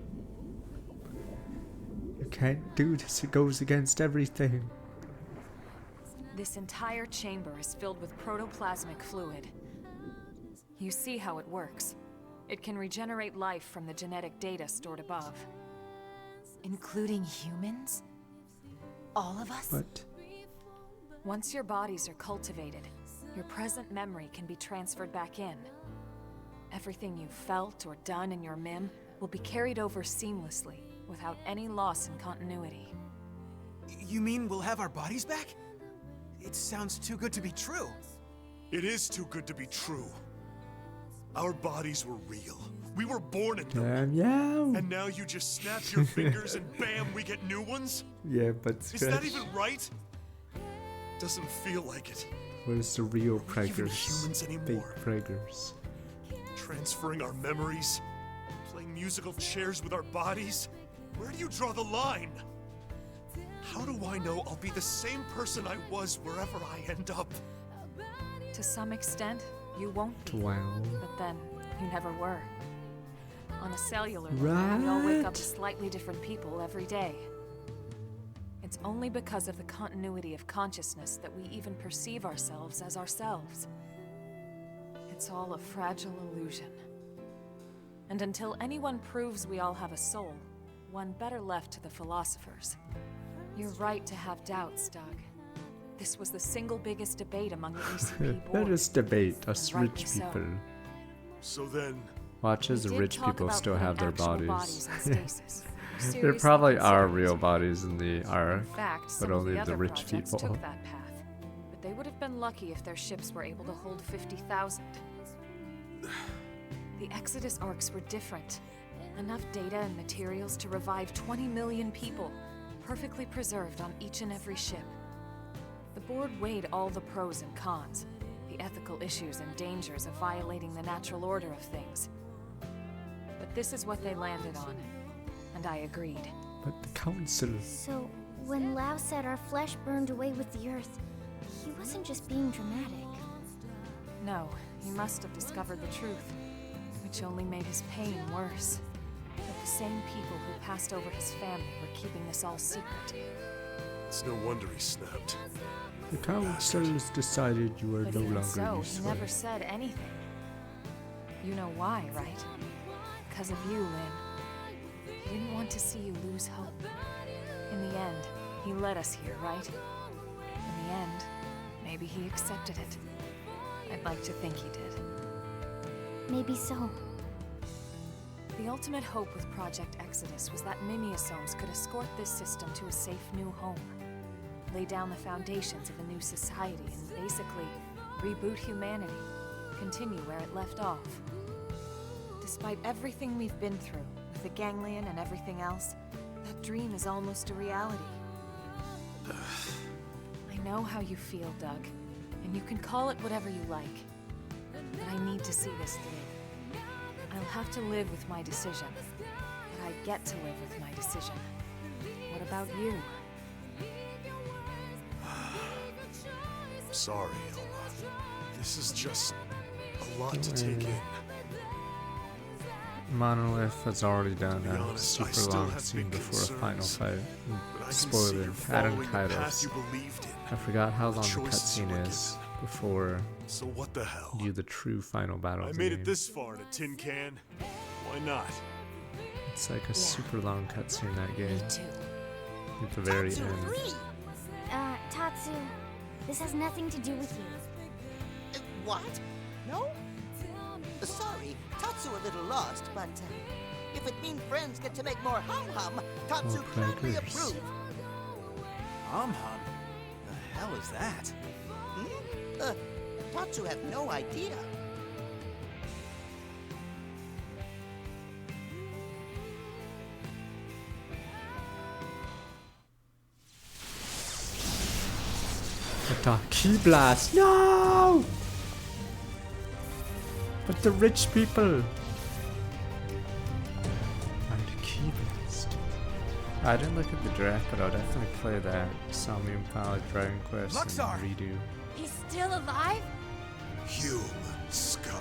you can't do this. It goes against everything. This entire chamber is filled with protoplasmic fluid. You see how it works. It can regenerate life from the genetic data stored above. Including humans? All of us? What? Once your bodies are cultivated, your present memory can be transferred back in. Everything you've felt or done in your MIM will be carried over seamlessly, without any loss in continuity. You mean we'll have our bodies back? It sounds too good to be true. It is too good to be true. Our bodies were real. We were born in them. Yeah. And now you just snap your fingers and bam, we get new ones? Yeah, but Is that even right? Doesn't feel like it. Where's the real Are we even preggers? humans Fake anymore? preggers. Transferring our memories, playing musical chairs with our bodies. Where do you draw the line? How do I know I'll be the same person I was wherever I end up? To some extent, you won't be. Wow. But then, you never were. On a cellular level, we all wake up as slightly different people every day. It's only because of the continuity of consciousness that we even perceive ourselves as ourselves. It's all a fragile illusion. And until anyone proves we all have a soul, one better left to the philosophers. You're right to have doubts, Doug. This was the single biggest debate among the ECP board. Let us debate, us And rich rightly so. people. So then... Watch as the We did rich talk people about still putting have their actual bodies. bodies in stasis. There Seriously probably are considered real it. bodies in the arc, In fact, but some of only the the other rich projects people. took that path. But they would have been lucky if their ships were able to hold 50,000. The Exodus arcs were different. Enough data and materials to revive 20 million people, perfectly preserved on each and every ship. The board weighed all the pros and cons, the ethical issues and dangers of violating the natural order of things. But this is what they landed on, and I agreed. But the council... So, when Lao said our flesh burned away with the earth, he wasn't just being dramatic. No, he must have discovered the truth, which only made his pain worse. But the same people who passed over his family were keeping this all secret. It's no wonder he snapped. The council has decided you are But no even longer so, useful. he never said anything. You know why, right? Because of you, Lynn. He didn't want to see you lose hope. In the end, he led us here, right? In the end, maybe he accepted it. I'd like to think he did. Maybe so. The ultimate hope with Project Exodus was that Mimiosomes could escort this system to a safe new home, lay down the foundations of a new society, and basically reboot humanity, continue where it left off. Despite everything we've been through, with the ganglion and everything else, that dream is almost a reality. I know how you feel, Doug, and you can call it whatever you like. But I need to see this through. I'll have to live with my decision, but I get to live with my decision. What about you? Sorry, Elma. This is just a lot to take in. Monolith has already done be a honest, I super still long have scene big before a final concerns. fight. But I can see Spoiler, you're Adam following the path Kaitos. you believed in. I forgot how long the choices you were cutscene is before So what the hell? you do the true final battle I of the made game. it this far in a tin can. Why not? It's like a super long cutscene, that game. Me too. At the very Tatsu, end. please! Tatsu, this has nothing to do with you. What? No? Sorry, Tatsu a little lost, but if it means friends get to make more hum-hum, Tatsu gladly preggers. approve. Hum-hum? The hell is that? Tatsu have no idea. Attack Key Blast! No! But the rich people! And Key Blast. I didn't look at the draft, but I'll definitely play that Somnium Pilot Dragon Quest Luxar! and redo. He's still alive? Human scum.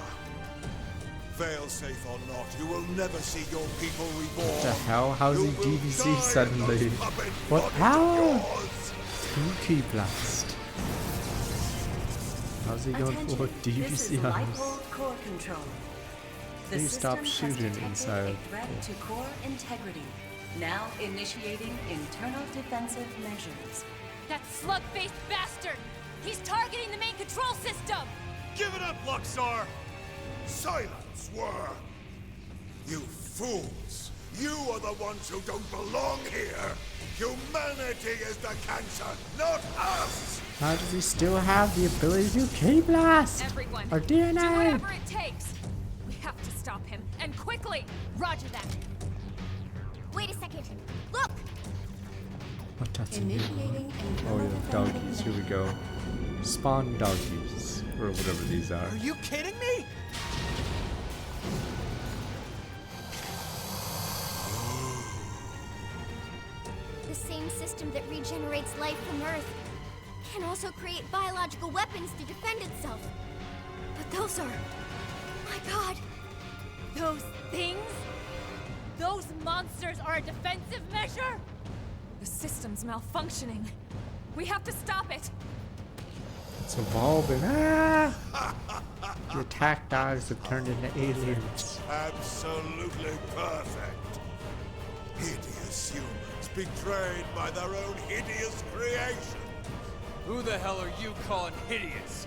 Failsafe or not, you will never see your people reborn. What the hell? How's he DBZ suddenly? What? How? Key Blast. How's he going for DBZ on us? Core control. Please stop shooting inside. Threat to core integrity. Now initiating internal defensive measures. That slug-faced bastard! He's targeting the main control system! Give it up, Luxar! Silence, worm! You fools! You are the ones who don't belong here! Humanity is the cancer, not us! How does he still have the ability to Key Blast? Everyone, Our DNA! do whatever it takes! We have to stop him, and quickly! Roger that. Wait a second. Look! What that's new. Oh yeah, doggies, here we go. Spawn doggies. Or whatever these are. Are you kidding me? The same system that regenerates life from Earth can also create biological weapons to defend itself. But those are... My god! Those things? Those monsters are a defensive measure? The system's malfunctioning. We have to stop it. It's evolving. Ah! The attack dogs have turned into aliens. Absolutely perfect. Hideous humans betrayed by their own hideous creation. Who the hell are you calling hideous?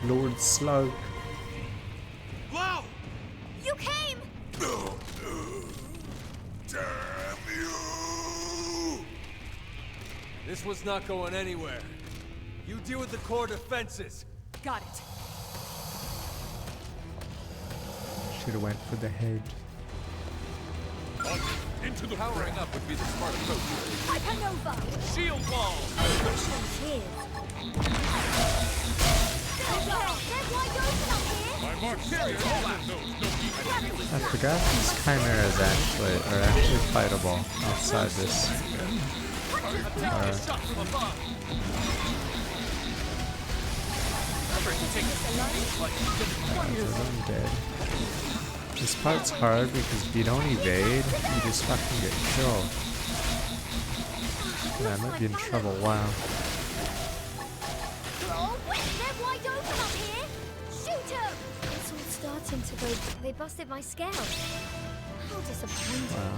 Lord Slug. Wow! You came! Damn you! This was not going anywhere. You deal with the core defenses. Got it. Should have went for the head. Into the powering up would be the smart approach. Hypernova! Shield wall! They're wide open up here! My mark carrier I forgot these chimeras are actually fightable outside this. shot from above. I'm dead. This part's hard because if you don't evade, you just fucking get killed. Yeah, I might be in trouble. Wow. Oh, they're wide open up here! Shoot them! It's all starting to go... They busted my scout. How disappointing. Wow.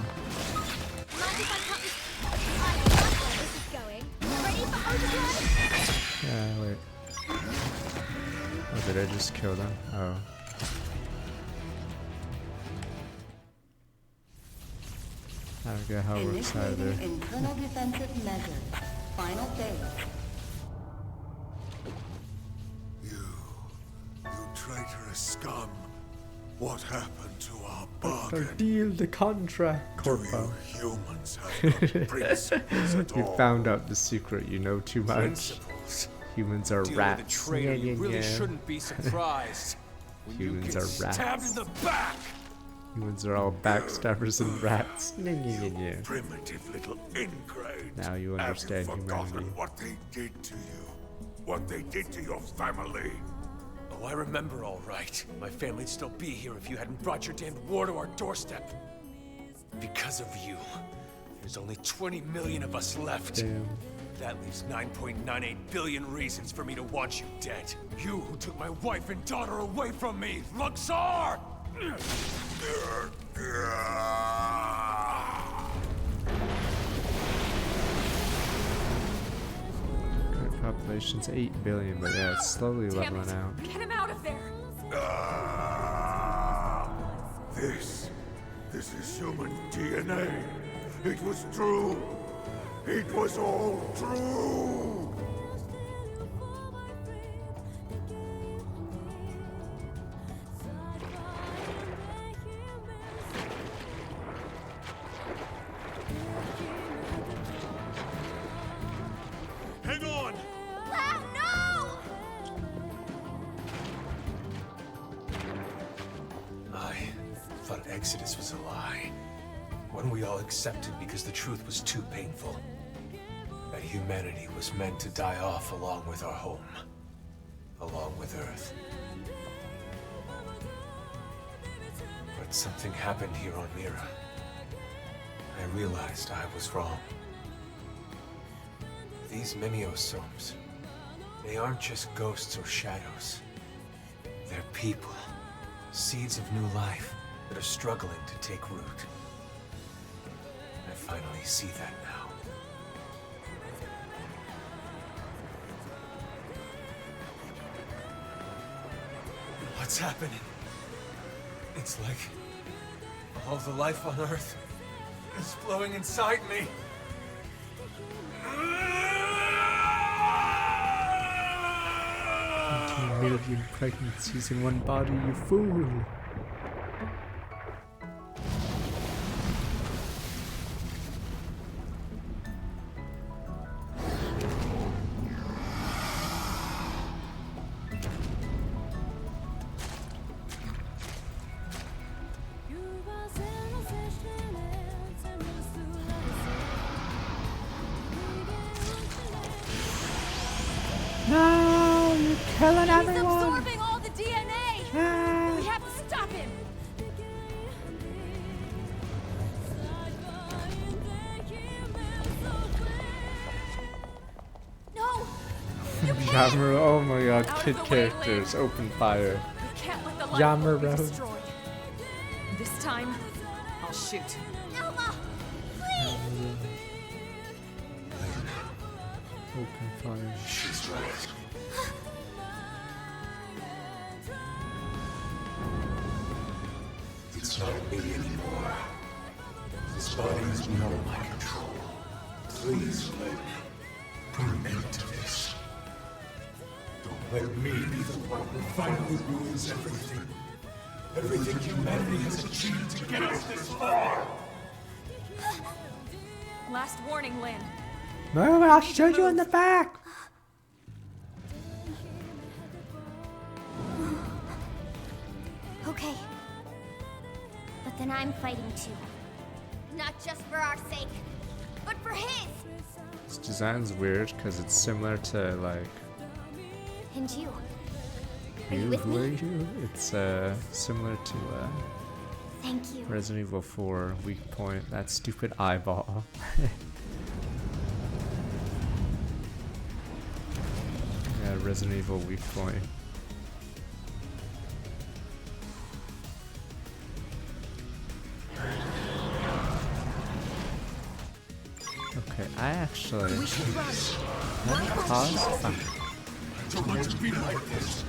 Mind if I cut this... I love where this is going. Ready for overdrive? Yeah, wait. Oh, did I just kill them? Oh. I don't get how it works either. Internal defensive measures. Final phase. You traitorous scum. What happened to our bargain? Deal the contract, Corpo. Humans have no principles at You all. found out the secret. You know too much. Principles. Humans are Deal rats. with a traitor, you really shouldn't be surprised. When you Humans get are rats. stabbed in the back. Humans are all backstabbers and rats. Primitive little ingrate. Now you understand Have you forgotten humanity. what they did to you? What they did to your family? Oh, I remember all right. My family'd still be here if you hadn't brought your damned war to our doorstep. Because of you, there's only 20 million of us left. Damn. That leaves 9.98 billion reasons for me to want you dead. You who took my wife and daughter away from me, Luxar! Current population's 8 billion, but yeah, it's slowly Damn leveling it. out. Get him out of there! This is human DNA. It was true. It was all true. thought Exodus was a lie. One we all accepted because the truth was too painful. That humanity was meant to die off along with our home. Along with Earth. But something happened here on Mira. I realized I was wrong. These Mimiosomes, they aren't just ghosts or shadows. They're people. Seeds of new life that are struggling to take root. I finally see that now. What's happening? It's like all the life on Earth is flowing inside me. 19 pregnancies in one body, you fool! No, you're killing everyone. He's absorbing all the DNA. We have to stop him. No. Yammer, oh my god, kid characters, open fire. We can't let the life Yammer be Road. destroyed. This time, I'll shoot. Elma, please. Open fire. She's right. It's not me anymore. This body is beyond my control. Please, Glenn, put an end to this. Don't let me be the one who finally ruins everything. Everything humanity has achieved to get us this far. Last warning, Lynn. No, I'll shoot you in the back! Okay. But then I'm fighting too. Not just for our sake, but for his! This design's weird because it's similar to like And you. Are you with me? It's similar to Thank you. Resident Evil 4 weak point, that stupid eyeball. Yeah, Resident Evil weak point. Okay, I actually... We should run. Let me pause. Ah. I don't want to be like this.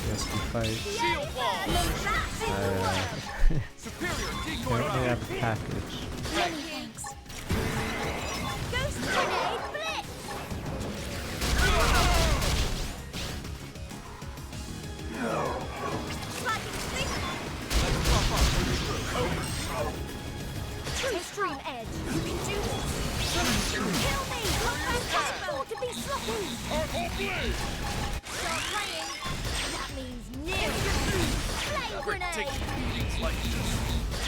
Yes, we fight. Shield wall. Superior decoy Apparently I round. have a package. Thanks. Ghost grenade blitz! Extreme edge. You can do this. Kill me. Impossible to be sloppy. Start playing. That means nil. Flame grenade.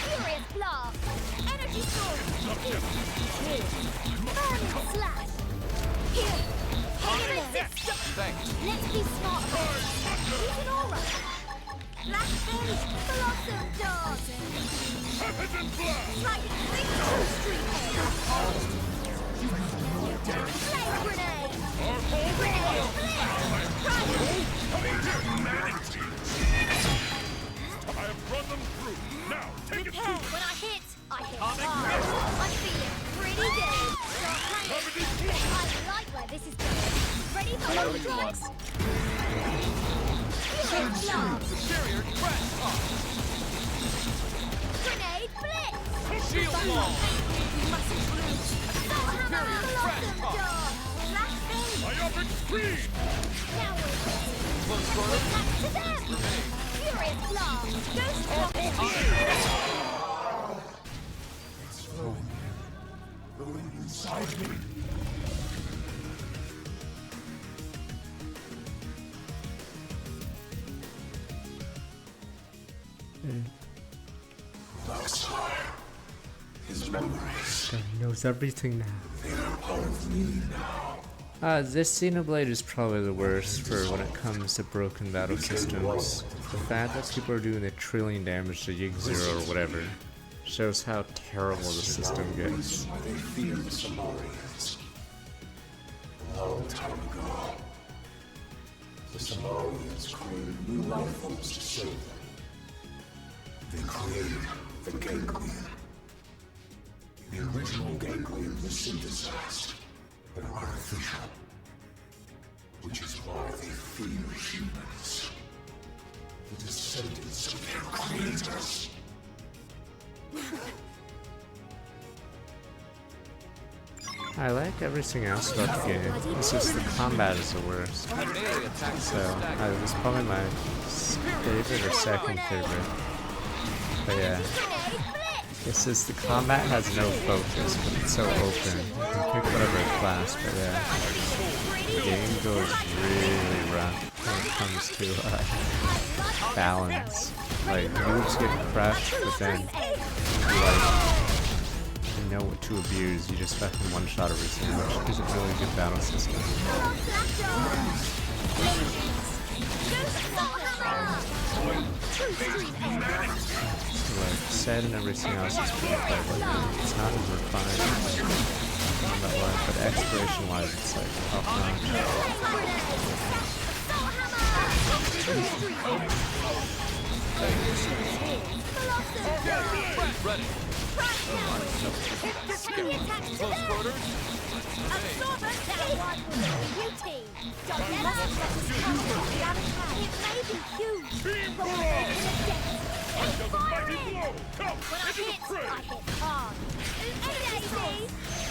Furious blast. Energy sword. Burning slash. Here. Thanks. Let's be smart. Use an aura. Black Fist. Blossom dog. Lightning quick. Street edge. Flame grenade. Grenade I have run them through. Now, take it Prepare. through. When I hit Comic hard. I'm feeling pretty good. Start playing. I like where this is going. Ready for overdrive? Furious blast. Superior crash pop. Grenade blitz. Shield wall. We mustn't lose. Superior crash Blossom pop. dog. Black Fist. Myopic speed. Now we're Close quarter. back to them. Furious blast. Ghost rocket. Going inside me. his memories. He knows everything now. They are part of me now. This Xenoblade is probably the worst for when it comes to broken battle systems. The fact that people are doing a trillion damage to Yig Zero or whatever shows how terrible the system gets. Why they fear the Samarians. A long time ago, the Samarians created new life forms to serve them. They created the Ganglion. The original Ganglion was synthesized, but artificial, which is why they fear humans. The descendants of their creators. I like everything else about the game. It's just the combat is the worst. So, this is probably my favorite or second favorite. But yeah. It's just the combat has no focus, but it's so open. You can pick whatever class, but yeah. The game goes really rough when it comes to balance. Like, moves get crushed, but then you know what to abuse. You just fucking one-shot everything, which is a really good battle system. Like, set and everything else is pretty clever. It's not as refined combat-wise, but exploration-wise, it's like top-notch. Ready. Close quarters. Absorbent down. You team. Don't let us get this covered. It may be huge, but we're in a depth. Fire in! When I hit hard. Daisy!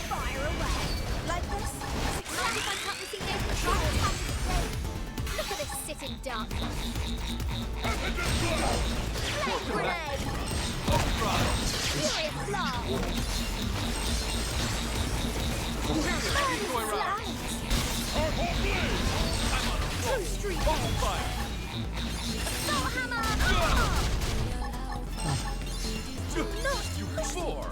Fire away. Like this? As if I'm practicing their controls how to play. Look at this sitting duck. Flame grenade! Furious blast! True street fire! Assault hammer! Four.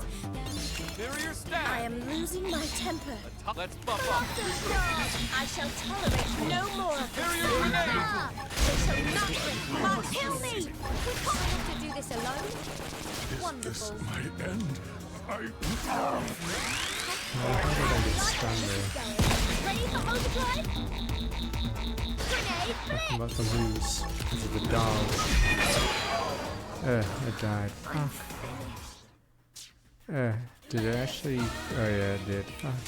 Barrier stack. I am losing my temper. Let's buff up. I shall tolerate no more of this. They shall not kill me. We can't have to do this alone. Wonderful. Is this my end? Ready for overdrive? Grenade, Talking about the lose because of the dog. I died. Fuck. Did it actually? Oh yeah, it did. Fuck.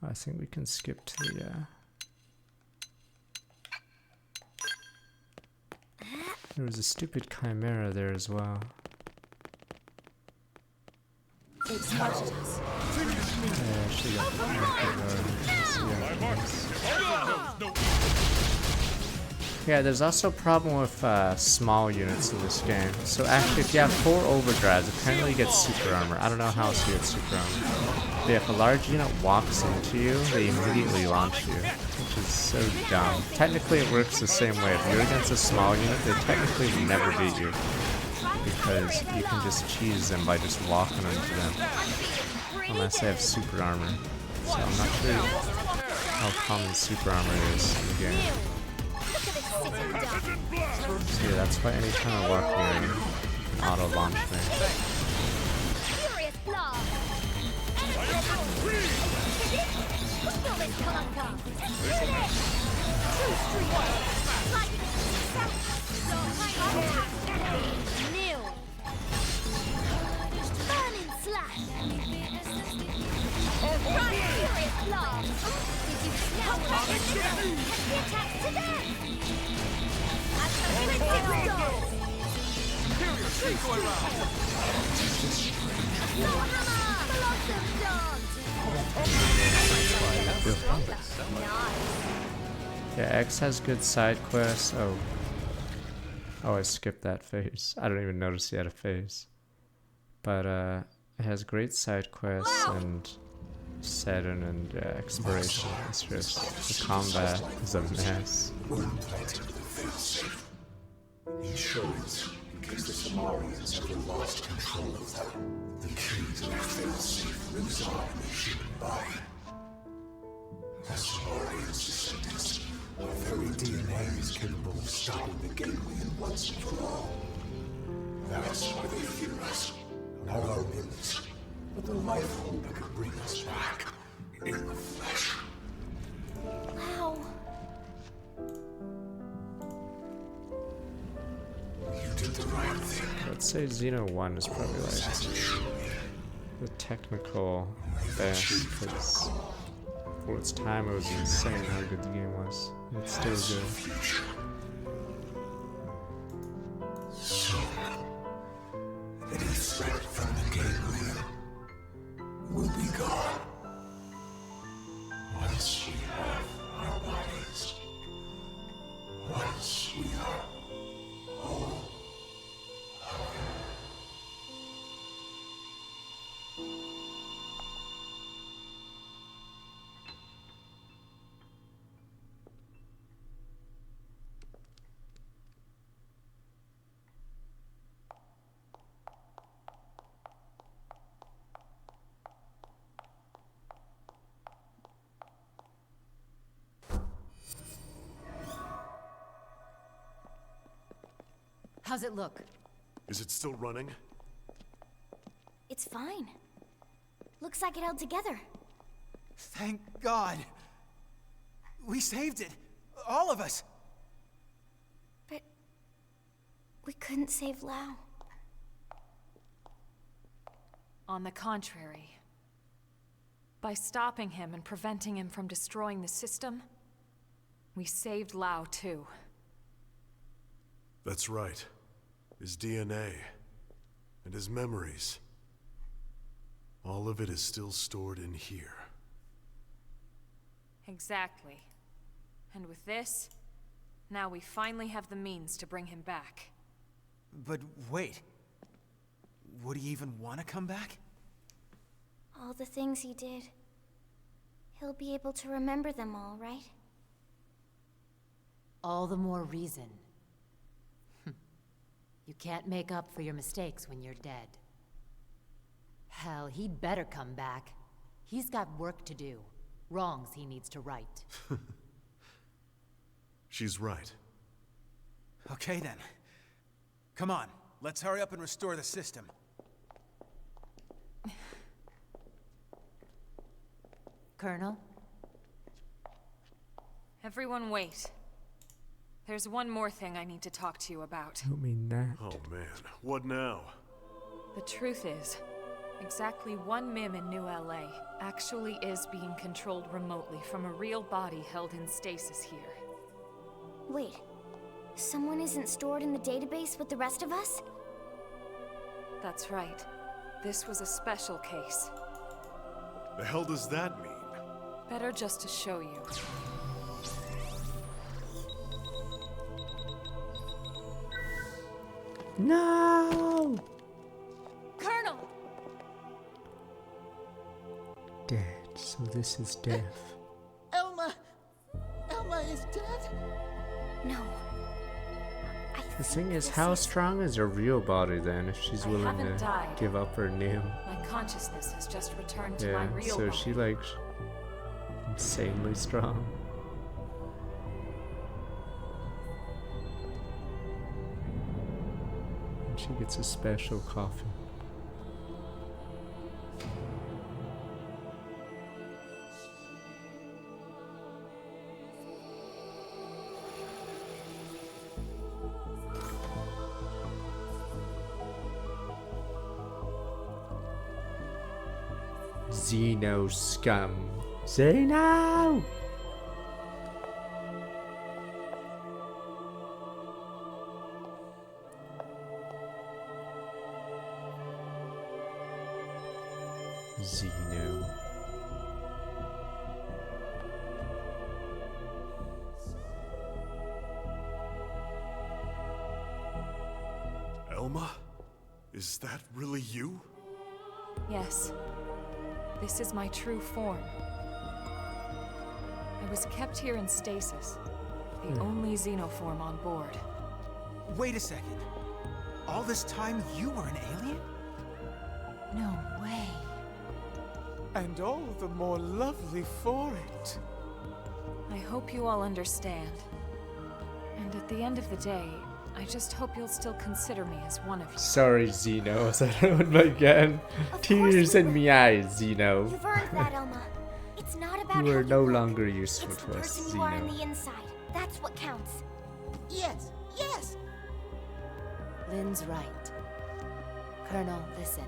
I think we can skip to the. There was a stupid chimera there as well. It smudged us. I actually got the Yeah, there's also a problem with small units in this game. So actually, if you have 4 overdrives, apparently you get super armor. I don't know how else you get super armor. But if a large unit walks into you, they immediately launch you, which is so dumb. Technically, it works the same way. If you're against a small unit, they technically never beat you, because you can just cheese them by just walking into them, unless they have super armor. So I'm not sure how common super armor is in the game. So yeah, that's why anytime I walk near you, you can auto launch me. Furious blast. Nil. Burning slash. Right, furious blast. Did you smell what I did? The attack to death. Yeah, X has good side quests. Oh, I skipped that phase. I don't even notice he had a phase. But it has great side quests and setting and exploration. It's just the combat is a mess. Insurance case the Samarians ever lost control of them. The key to their failsafe lives on in the human body. The Samarians' descendants, our very DNA is capable of stopping the Ganglion once and for all. That's why they fear us. Not our limbs, but the life hold that could bring us back in the flesh. Wow. You did the right thing. I'd say Xeno 1 is probably like the technical best, because for its time it was insane how good the game was. It's still good. So, any threat from the Ganglion will be gone. Once we have our bodies. Once we are whole. How's it look? Is it still running? It's fine. Looks like it held together. Thank God. We saved it. All of us. But we couldn't save Lao. On the contrary. By stopping him and preventing him from destroying the system, we saved Lao too. That's right. His DNA. And his memories. All of it is still stored in here. Exactly. And with this, now we finally have the means to bring him back. But wait. Would he even want to come back? All the things he did. He'll be able to remember them all, right? All the more reason. You can't make up for your mistakes when you're dead. Hell, he'd better come back. He's got work to do. Wrongs he needs to right. She's right. Okay then. Come on, let's hurry up and restore the system. Colonel? Everyone wait. There's one more thing I need to talk to you about. I don't mean that. Oh man, what now? The truth is, exactly one MIM in New LA actually is being controlled remotely from a real body held in stasis here. Wait, someone isn't stored in the database with the rest of us? That's right. This was a special case. The hell does that mean? Better just to show you. No! Colonel! Dead. So this is death. Elma! Elma is dead? No. The thing is, how strong is her real body then if she's willing haven't to died. give up her name? My consciousness has just returned to my Yeah, real so body. she like insanely strong. And she gets a special coffin. Xeno scum. Xeno! Xeno. Elma? Is that really you? Yes. This is my true form. I was kept here in stasis, the only xenoform on board. Wait a second. All this time you were an alien? No way. And all the more lovely for it. I hope you all understand. And at the end of the day, I just hope you'll still consider me as one of you. Sorry, Xeno. I said it again. Tears in my eyes, Xeno. You've earned that, Elma. It's not about You how are you no look. longer useful It's to the us, person you are on Xeno. the inside. That's what counts. Yes, yes. Lynn's right. Colonel, listen.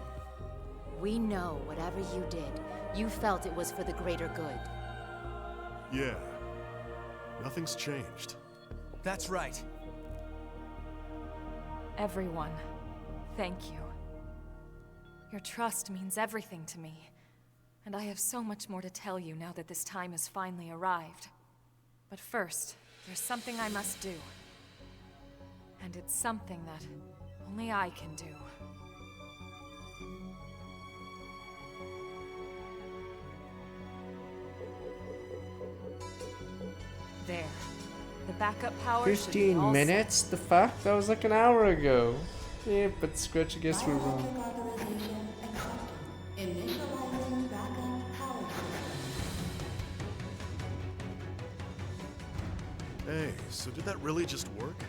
We know whatever you did, you felt it was for the greater good. Yeah. Nothing's changed. That's right. Everyone, thank you. Your trust means everything to me. And I have so much more to tell you now that this time has finally arrived. But first, there's something I must do. And it's something that only I can do. There. The backup power should be 15 all set. minutes? The fuck? That was like an hour ago. Yeah, but Scratch, I guess we're wrong. Initializing backup power. Hey, so did that really just work?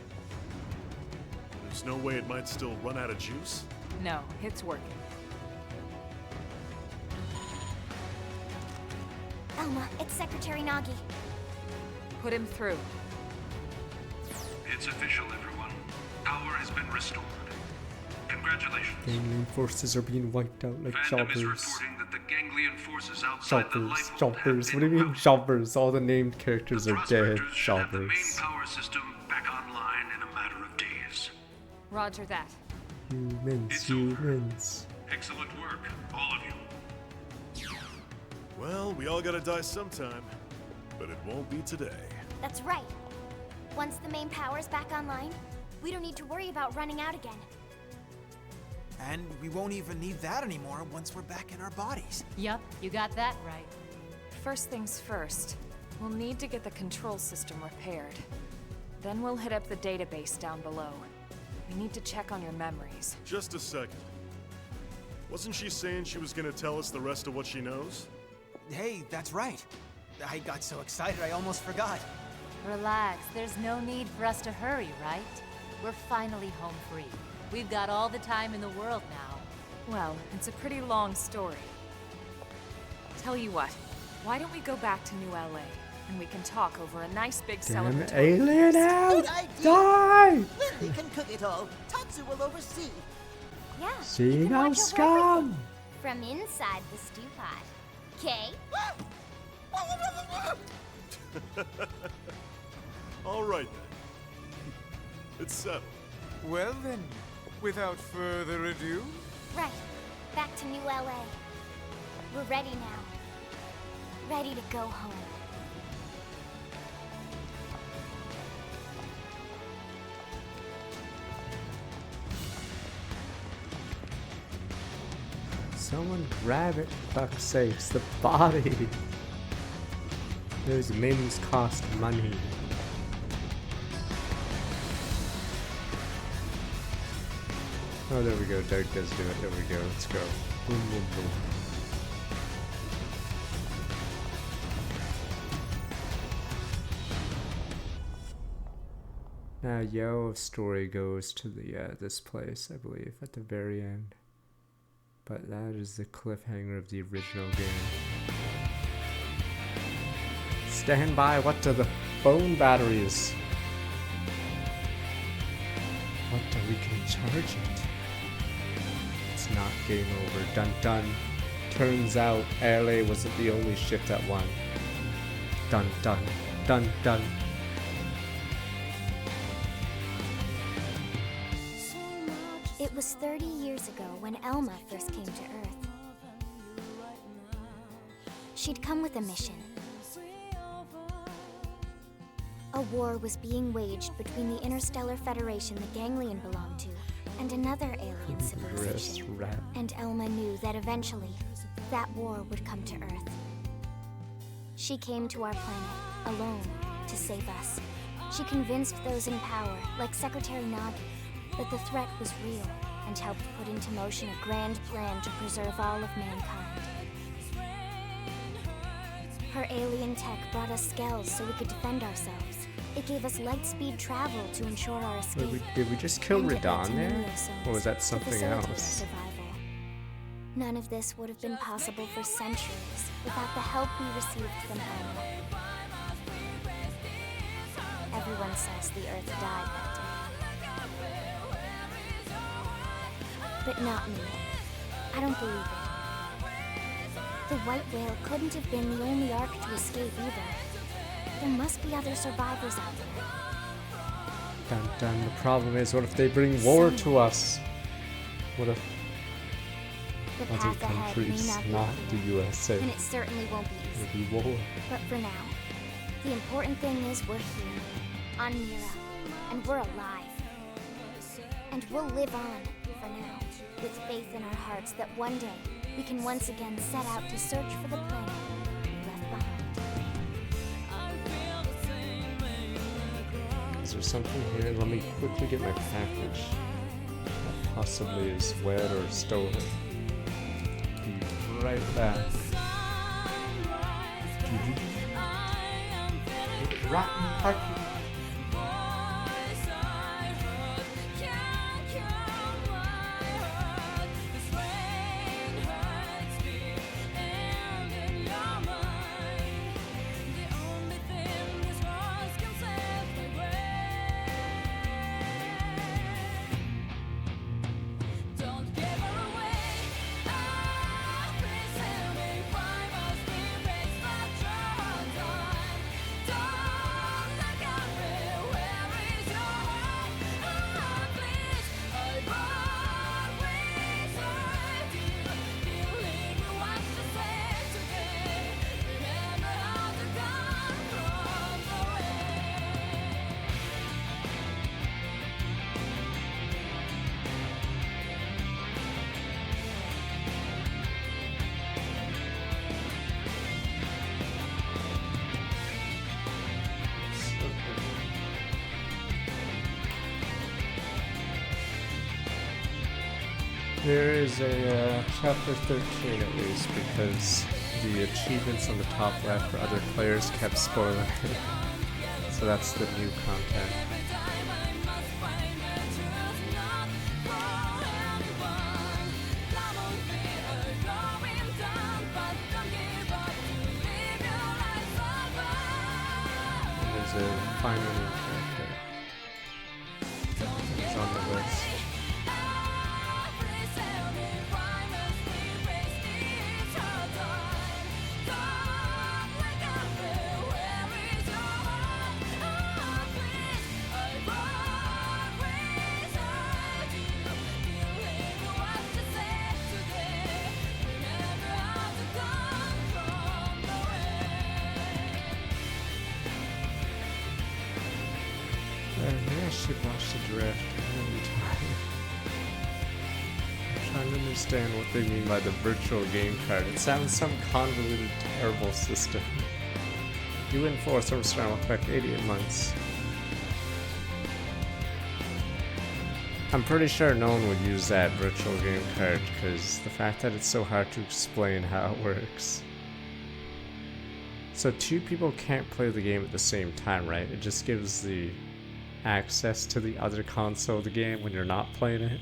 There's no way it might still run out of juice? No, it's working. Elma, it's Secretary Nagi. Put him through. It's official, everyone. Power has been restored. Congratulations. Ganglion forces are being wiped out like Fandom is choppers. reporting that the ganglion forces outside the Choppers, life choppers. What do you mean choppers? All the named characters are dead. the main Choppers. power system back online in a matter of days. Roger that. Humans. Excellent work, all of you. Well, we all gotta die sometime. But it won't be today. That's right. Once the main power's back online, we don't need to worry about running out again. And we won't even need that anymore once we're back in our bodies. Yup, you got that right. First things first, we'll need to get the control system repaired. Then we'll hit up the database down below. We need to check on your memories. Just a second. Wasn't she saying she was gonna tell us the rest of what she knows? Hey, that's right. I got so excited I almost forgot. Relax, there's no need for us to hurry, right? We're finally home free. We've got all the time in the world now. Well, it's a pretty long story. Tell you what, why don't we go back to New LA and we can talk over a nice big Damn celebratory alien feast. out! Good idea. Die! Lily can cook it all. Tatsu will oversee. Yeah. See we can no watch over scum! everything from inside the stew pot. Okay? All right then. It's settled. Well then, without further ado, Right. Back to New LA. We're ready now. Ready to go home. Someone grab it, for fuck's sakes. The body. Those mims cost money. Oh, there we go. Doug does do it. There we go. Let's go. Boom, boom, boom. Now, Yo's story goes to the this place, I believe, at the very end. But that is the cliffhanger of the original game. Stand by. What are the phone batteries? What are we can charge it? It's not game over. Dun dun. Turns out LA wasn't the only ship that won. Dun dun. Dun dun. It was 30 years ago when Elma first came to Earth. She'd come with a mission. A war was being waged between the Interstellar Federation the Ganglion belonged to and another alien civilization. And Elma knew that eventually, that war would come to Earth. She came to our planet, alone, to save us. She convinced those in power, like Secretary Nagi, But the threat was real and helped put into motion a grand plan to preserve all of mankind. Her alien tech brought us skells so we could defend ourselves. It gave us light-speed travel to ensure our escape. Did we just kill And it led to Radon there? neo-somes Or was that to something facilitate our else? survival. None of this would have been possible for centuries without the help we received from Elma. Everyone says the Earth died that day. But not me. I don't believe it. The white whale couldn't have been the only Ark to escape either. There must be other survivors out there. Dun, dun. The problem is, what if they bring war to us? What if The other path ahead may countries, not be not the clear, USA, and it certainly won't be easy. will be war? But for now, the important thing is we're here, on Mira, and we're alive. And we'll live on, for now, with faith in our hearts that one day we can once again set out to search for the planet we left behind. Is there something here? Let me quickly get my package. That possibly is wet or stolen. Be right back. Rotten package. There is a chapter 13 at least, because the achievements on the top left for other players kept spoiling it. So that's the new content. And there's a final new character. It's on the list. Maybe I should watch the draft. I'm really tired. I'm trying to understand what they mean by the virtual game card. It sounds some convoluted, terrible system. You enforce a surround effect 88 months. I'm pretty sure no one would use that virtual game card because the fact that it's so hard to explain how it works. So two people can't play the game at the same time, right? It just gives the access to the other console of the game when you're not playing it.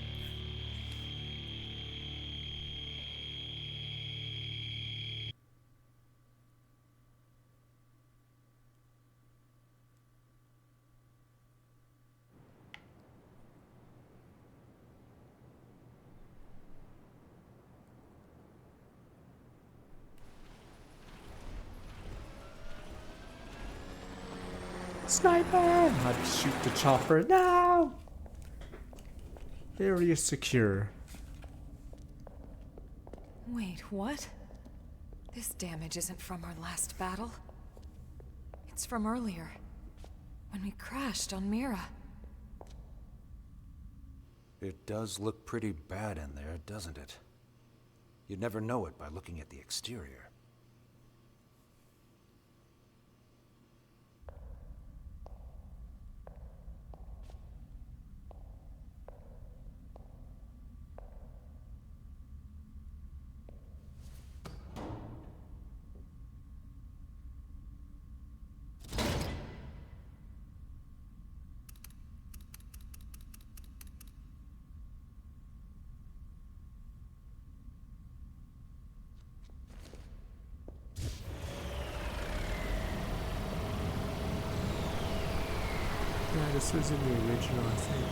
Sniper! I'd shoot the chopper now! Area secure. Wait, what? This damage isn't from our last battle. It's from earlier, when we crashed on Mira. It does look pretty bad in there, doesn't it? You'd never know it by looking at the exterior. Yeah, this was in the original, I think.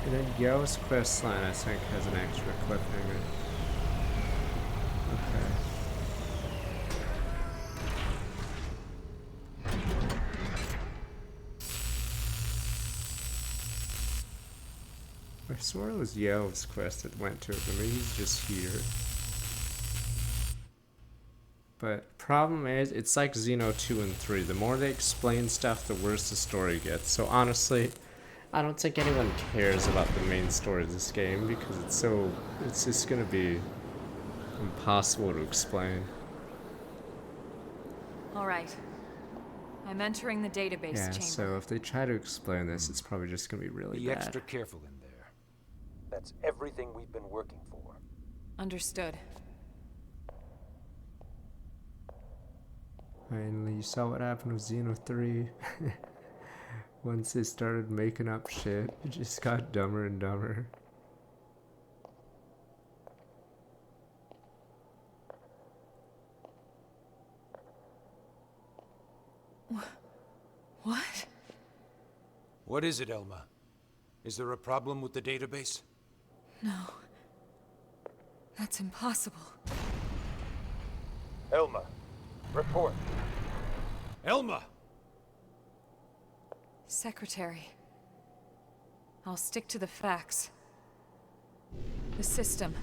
And then Yo's quest line, I think, has an extra cliffhanger. Okay. I swore it was Yo's quest that went to it, but maybe he's just here. But problem is, it's like Xeno 2 and 3. The more they explain stuff, the worse the story gets. So honestly, I don't think anyone cares about the main story of this game because it's just gonna be impossible to explain. Alright. I'm entering the database chamber. So if they try to explain this, it's probably just gonna be really Be bad. extra careful in there. That's everything we've been working for. Understood. Finally, you saw what happened with Xeno 3. Once they started making up shit, it just got dumber and dumber. What? What is it, Elma? Is there a problem with the database? No. That's impossible. Elma, report. Elma! Secretary. I'll stick to the facts. The system.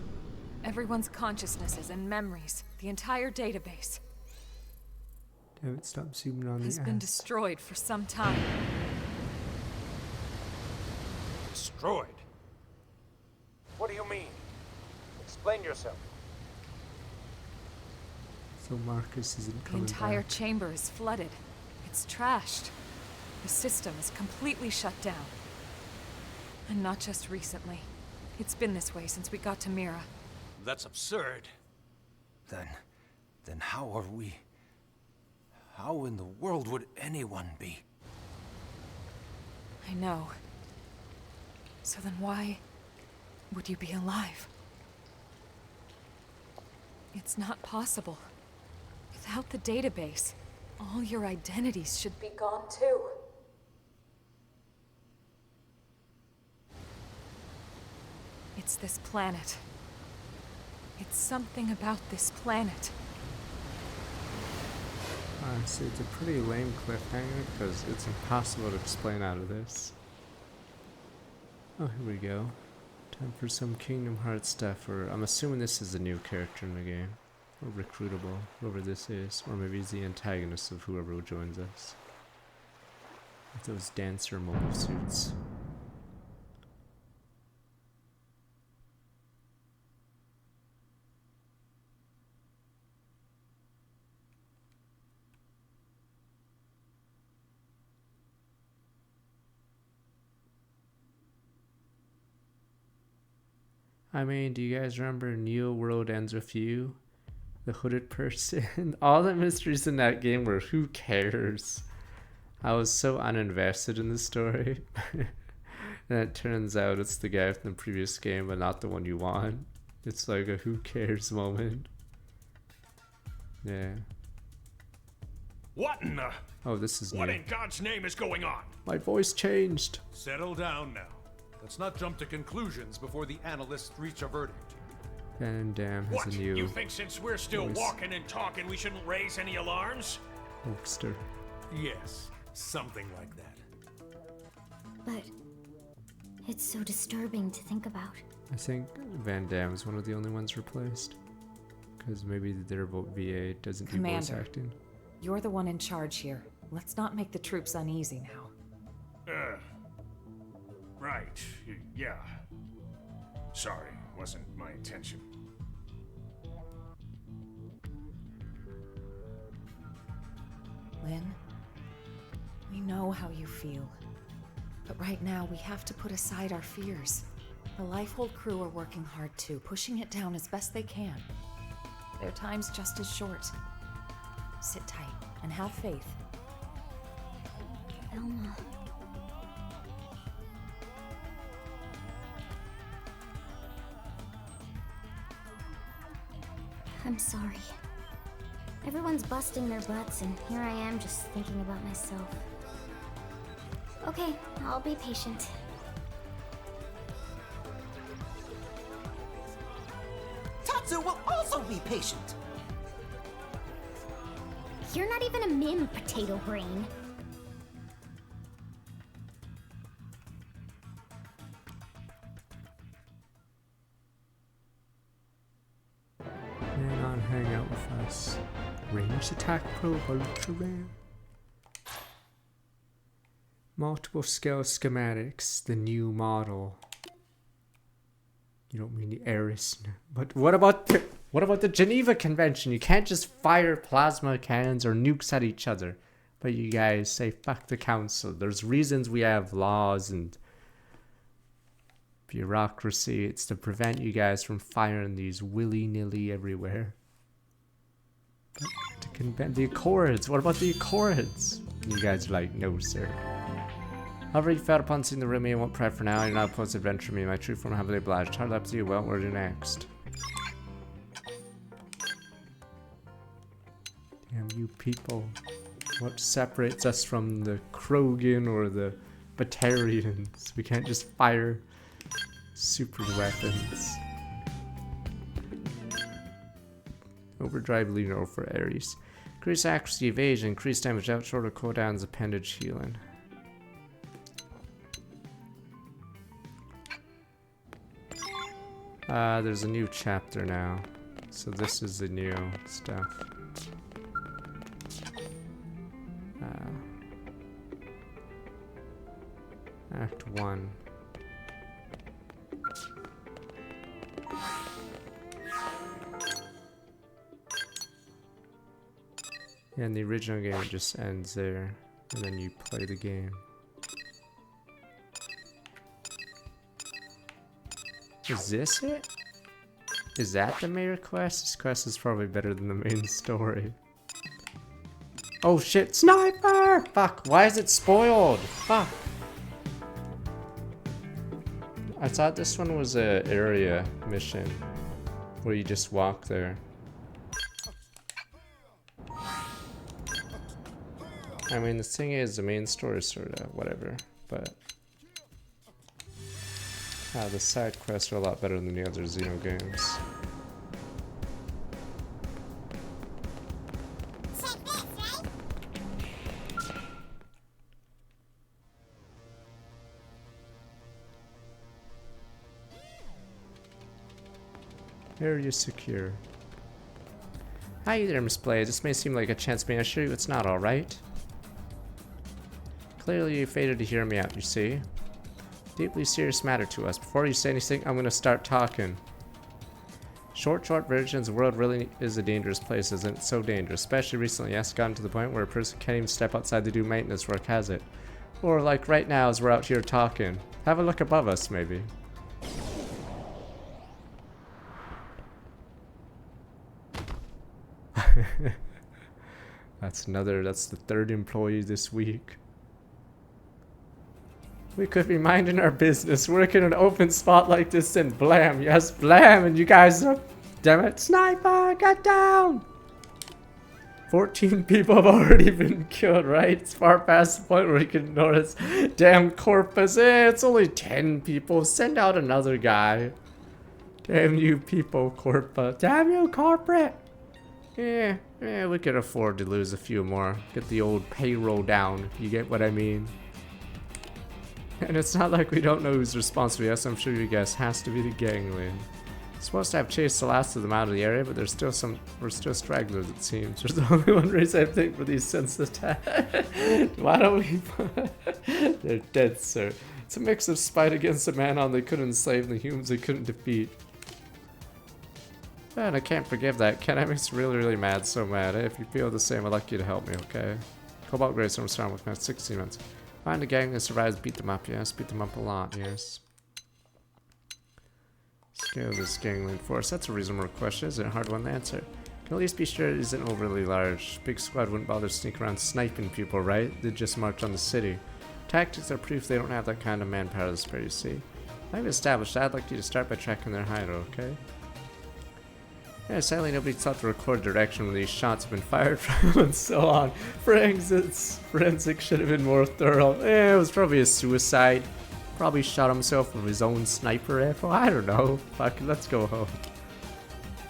Everyone's consciousnesses and memories. The entire database. Damn it, stop zooming on has the been ass. destroyed for some time. Destroyed? What do you mean? Explain yourself. So Marcus isn't The coming entire back. chamber is flooded. It's trashed. The system is completely shut down. And not just recently. It's been this way since we got to Mira. That's absurd. Then how are we... How in the world would anyone be? I know. So then why would you be alive? It's not possible. Without the database, all your identities should be gone too. It's this planet. It's something about this planet. Honestly, it's a pretty lame cliffhanger because it's impossible to explain out of this. Oh, here we go. Time for some Kingdom Hearts stuff, or I'm assuming this is a new character in the game. Or recruitable, whoever this is. Or maybe he's the antagonist of whoever joins us. With those dancer mobile suits. I mean, do you guys remember Neo World Ends With You? The hooded person? All the mysteries in that game were who cares? I was so uninvested in the story. And it turns out it's the guy from the previous game, but not the one you want. It's like a who cares moment. Yeah. What in the... Oh, this is What new. in God's name is going on? My voice changed. Settle down now. Let's not jump to conclusions before the analysts reach a verdict. Van Damme has What? a new You think since we're still voice. walking and talking, we shouldn't raise any alarms? Hulkster. Yes, something like that. But it's so disturbing to think about. I think Van Damme is one of the only ones replaced. Because maybe their VA doesn't do voice Commander, acting. you're the one in charge here. Let's not make the troops uneasy now. Right, yeah. Sorry, wasn't my intention. Lynn, we know how you feel. But right now, we have to put aside our fears. The Lifehold crew are working hard too, pushing it down as best they can. Their time's just as short. Sit tight and have faith. Elma. I'm sorry. Everyone's busting their butts, and here I am just thinking about myself. Okay, I'll be patient. Tatsu will also be patient. You're not even a mim, potato brain. Hang on, hang out with us. Range attack probe ultra rare. Multiple scale schematics, the new model. You don't mean the Eris, but what about the Geneva Convention? You can't just fire plasma cannons or nukes at each other. But you guys say fuck the council. There's reasons we have laws and bureaucracy. It's to prevent you guys from firing these willy-nilly everywhere. But to convent the Accords. What about the Accords? You guys are like, no sir. However, you felt upon seeing the room, you won't pray for now. You're not opposed to adventure me. My true form heavily obliged. Hard up to you. Well, where do next? Damn you people. What separates us from the Krogan or the Batarians? We can't just fire super weapons. Overdrive Lunar for Ares. Increase accuracy, evasion, increase damage out, shorter cooldowns, appendage healing. There's a new chapter now. So this is the new stuff. Act 1. Yeah, in the original game it just ends there, and then you play the game. Is this it? Is that the main quest? This quest is probably better than the main story. Oh shit, sniper! Fuck, why is it spoiled? Fuck. I thought this one was a area mission where you just walk there. I mean, the thing is, the main story is sort of whatever, but the side quests are a lot better than the other Xeno games. Area secure. Hi there, Miss Blaze. This may seem like a chance, but I assure you it's not, alright? Clearly you fated to hear me out, you see. Deeply serious matter to us. Before you say anything, I'm gonna start talking. Short versions, the world really is a dangerous place, isn't it? So dangerous. Especially recently, it's gotten to the point where a person can't even step outside to do maintenance work, has it? Or like right now as we're out here talking. Have a look above us, maybe. That's the third employee this week. We could be minding our business, working an open spot like this, and blam, yes, blam, and you guys are, damn it, sniper, get down! 14 people have already been killed, right? It's far past the point where we can notice. Damn corpus, it's only 10 people, send out another guy. Damn you people, corpus, damn you corporate! Yeah, we could afford to lose a few more. Get the old payroll down, if you get what I mean. And it's not like we don't know who's responsible. Yes, I'm sure you guess. Has to be the gangland. Supposed to have chased the last of them out of the area, but there's still we're still stragglers, it seems. There's only one reason I think for these senseless attacks. Why don't we... They're dead, sir. It's a mix of spite against the man they couldn't enslave and the humans they couldn't defeat. And I can't forgive that. Ken, that makes me really mad, so mad. If you feel the same, I'd like you to help me, okay? Cobalt Grace, I'm starting with my 16 months. Find a gang that survives, beat them up, yes. Beat them up a lot, yes. Scale this gangling force. That's a reasonable question, isn't it? A hard one to answer. Can at least be sure it isn't overly large. Big squad wouldn't bother to sneak around sniping people, right? They'd just march on the city. Tactics are proof they don't have that kind of manpower to spare, you see. I've established that. I'd like you to start by tracking their hideout, okay? Yeah, sadly nobody thought to record direction when these shots have been fired from and so on. Forensic should have been more thorough. It was probably a suicide. Probably shot himself with his own sniper rifle. I don't know. Fuck it, let's go home.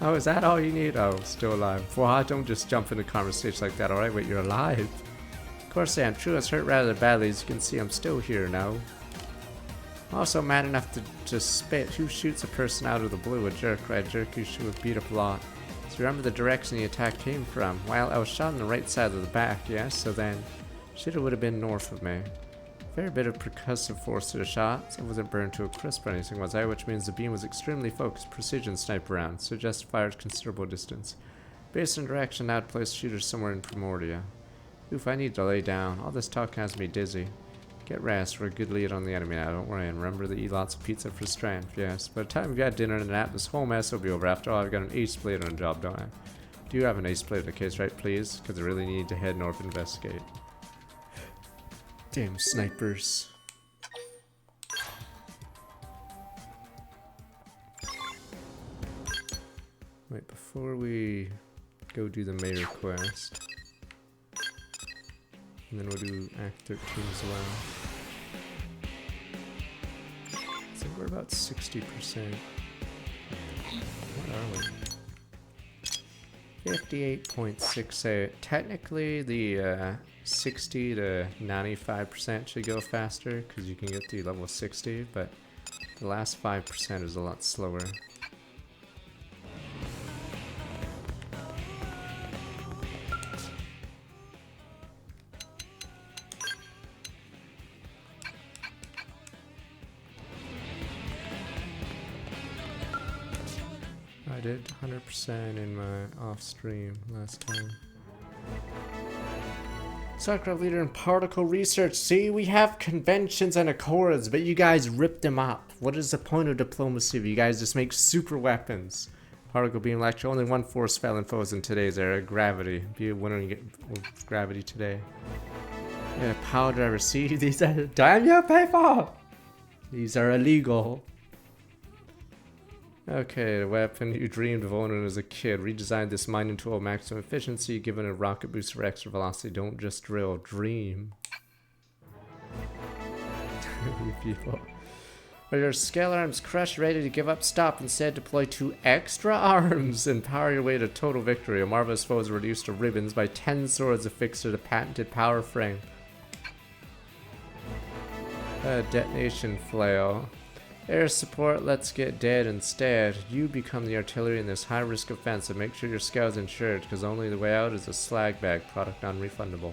Oh, is that all you need? Oh, still alive. Well, don't just jump into conversation like that, alright? Wait, you're alive. Of course I am. True, I was hurt rather badly. As you can see, I'm still here now. I'm also mad enough to just spit. Who shoots a person out of the blue? A jerk, right? A jerk who should have beat up a lot. So remember the direction the attack came from. Well, I was shot on the right side of the back, yes? So then, shit, it would have been north of me. Fair bit of percussive force to the shot. It wasn't burned to a crisp or anything, was I? Which means the beam was extremely focused, precision sniper round, so just fired considerable distance. Based on direction, now to place shooters somewhere in Primordia. Oof, I need to lay down. All this talk has me dizzy. Get rest, we're a good lead on the enemy now, don't worry, and remember to eat lots of pizza for strength, yes. By the time we've got dinner and a nap, this whole mess will be over. After all, I've got an ace blade on a job, don't I? Do you have an ace blade in the case, right, please? Because I really need to head north and investigate. Damn snipers. Wait, before we go do the mayor quest, and then we'll do Act 13 as well. So we're about 60%. What are we? 58.68. Technically, the 60 to 95% should go faster because you can get to level 60, but the last 5% is a lot slower. I did 100% in my off stream last time. StarCraft leader in particle research. See, we have conventions and accords, but you guys rip them up. What is the point of diplomacy if you guys just make super weapons? Particle beam lecture. Only one force fell in foes in today's era. Gravity. Be a winner and get gravity today. Yeah, power driver. See, these are damn you pay for. These are illegal. Okay, the weapon you dreamed of owning as a kid. Redesigned this mining tool at maximum efficiency, given a rocket boost for extra velocity. Don't just drill, dream. You people. Are your scale arms crushed, ready to give up? Stop. Instead, deploy 2 extra arms and power your way to total victory. A marvelous foe is reduced to ribbons by 10 swords affixed to the patented power frame. Detonation flail. Air support, let's get dead instead. You become the artillery in this high-risk offensive. Make sure your scout's insured, because only the way out is a slag bag, product non-refundable.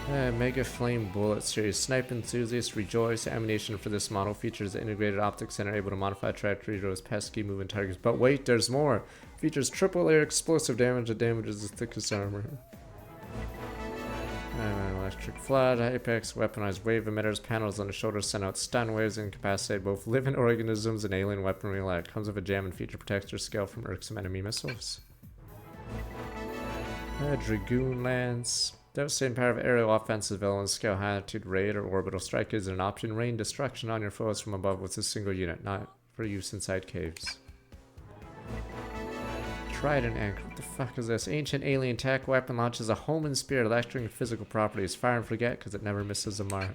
Mega Flame Bullet Series. Snipe enthusiasts rejoice. Ammunition for this model features integrated optics and are able to modify trajectory to those pesky moving targets. But wait, there's more! Features triple layer explosive damage that damages the thickest armor. Electric Flood, Apex, weaponized wave emitters, panels on the shoulder send out stun waves and incapacitate both living organisms and alien weaponry alike. Comes with a jam and feature protects your scale from irksome enemy missiles. Dragoon Lance. Devastating power of aerial offenses available in scale, high altitude raid or orbital strike is an option. Rain destruction on your foes from above with a single unit, not for use inside caves. Trident anchor. What the fuck is this? Ancient alien tech weapon launches a homing spear, electric physical properties. Fire and forget because it never misses a mark.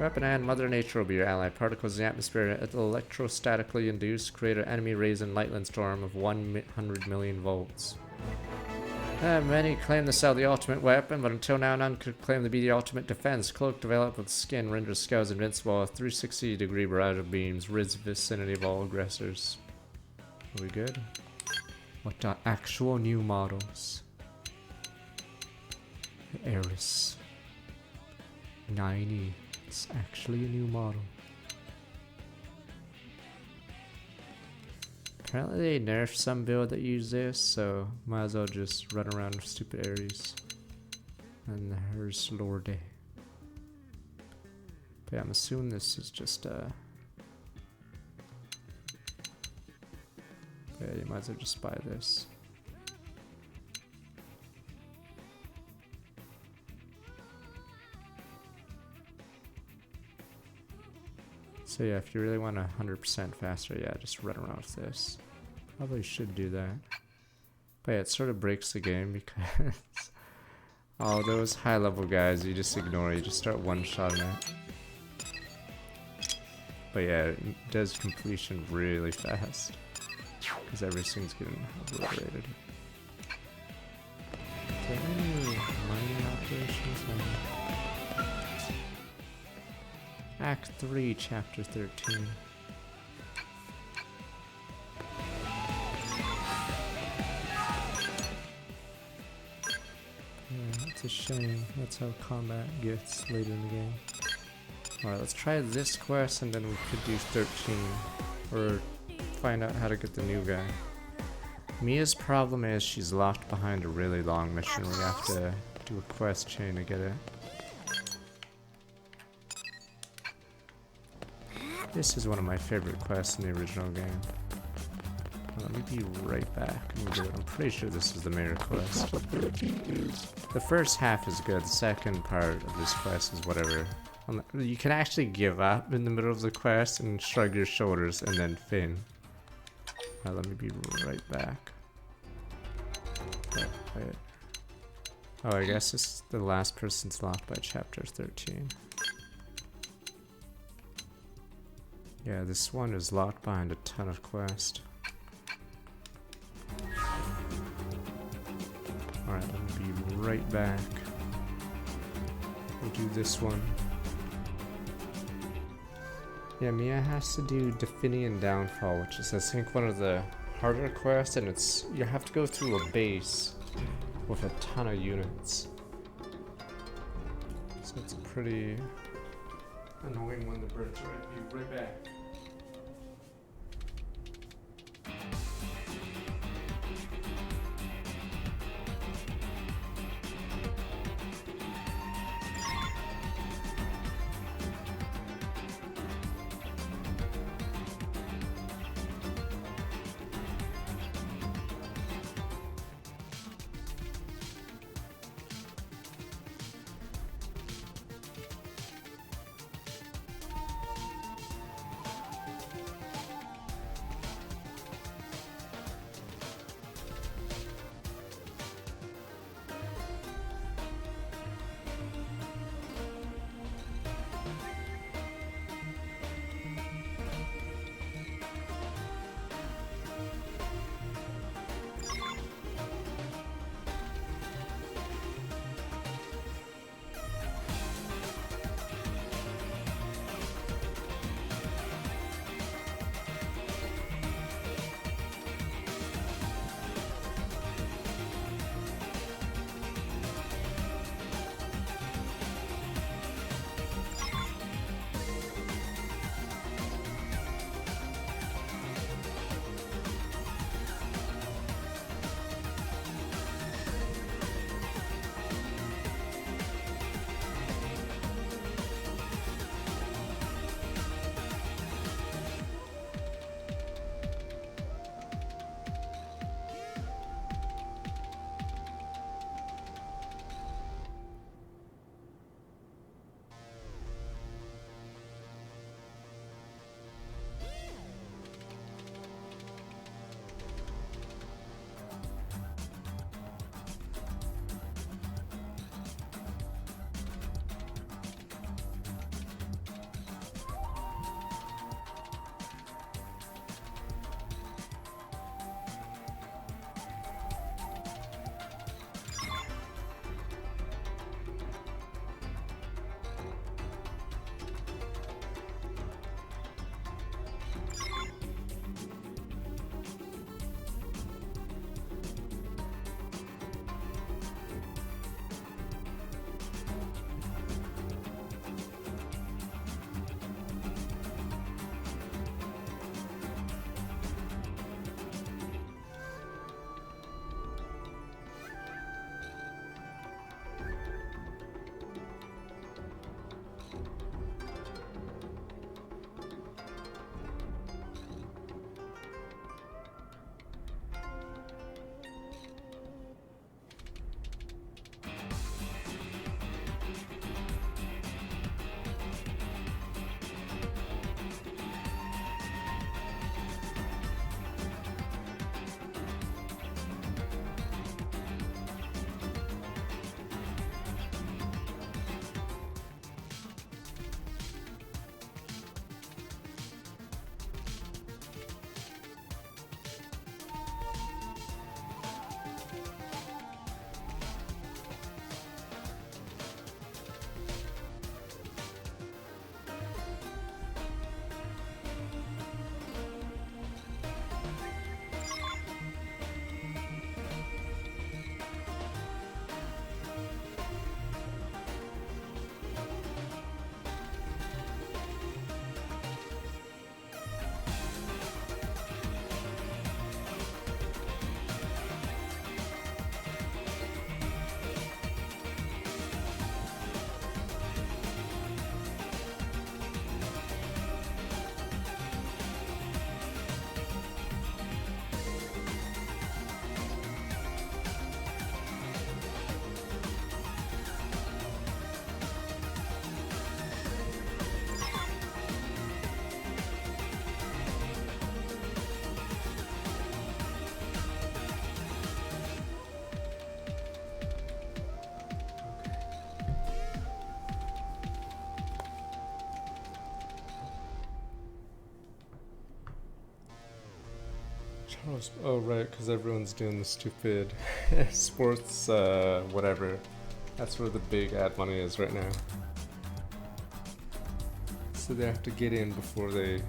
Weapon and Mother Nature will be your ally. Particles in the atmosphere electrostatically induced create an enemy raising lightning storm of 100 million volts. Many claim to sell the ultimate weapon, but until now none could claim to be the ultimate defense. Cloak developed with skin renders scouts invincible. 360-degree barrage of beams rids the vicinity of all aggressors. Are we good? What are actual new models? The Eris 90. It's actually a new model. Apparently they nerfed some build that use this, so might as well just run around with stupid Ares. And hers Lorde. But yeah, I'm assuming this is just yeah, you might as well just buy this. So yeah, if you really want 100% faster, yeah, just run around with this. Probably should do that. But yeah, it sort of breaks the game because all those high level guys you just ignore, you just start one-shotting it. But yeah, it does completion really fast because everything's getting obliterated. Is there any mining operations on Act 3, Chapter 13? Yeah, it's a shame. That's how combat gets later in the game. Alright, let's try this quest and then we could do 13. Or find out how to get the new guy. Mia's problem is she's locked behind a really long mission where you have to do a quest chain to get it. This is one of my favorite quests in the original game. Let me be right back. I'm pretty sure this is the main quest. The first half is good, the second part of this quest is whatever. You can actually give up in the middle of the quest and shrug your shoulders and then fin. Let me be right back. Wait. Oh, I guess this is the last person's locked by chapter 13. Yeah, this one is locked behind a ton of quests. Alright, let me be right back. We'll do this one. Yeah, Mia has to do Definian Downfall, which is I think one of the harder quests, and it's you have to go through a base with a ton of units. So it's a pretty annoying one to burn through. I'll be right back. Oh right, because everyone's doing the stupid sports, whatever. That's where the big ad money is right now. So they have to get in before they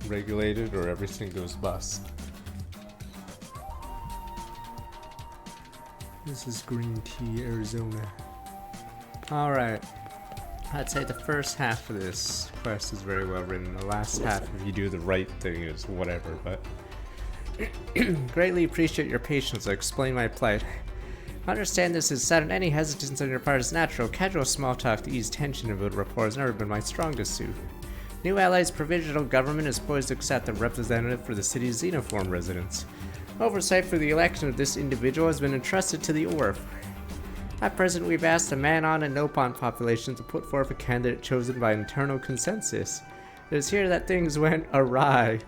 regulate it or everything goes bust. This is Green Tea, Arizona. Alright. I'd say the first half of this quest is very well written. The last half, if you do the right thing, is whatever, but... Greatly appreciate your patience. I'll explain my plight. I understand this is sudden. Any hesitance on your part is natural. Casual small talk to ease tension about rapport has never been my strongest suit. New Allies provisional government is poised to accept a representative for the city's xenoform residents. Oversight for the election of this individual has been entrusted to the ORF. At present, we've asked the Manon and Nopon population to put forth a candidate chosen by internal consensus. It is here that things went awry.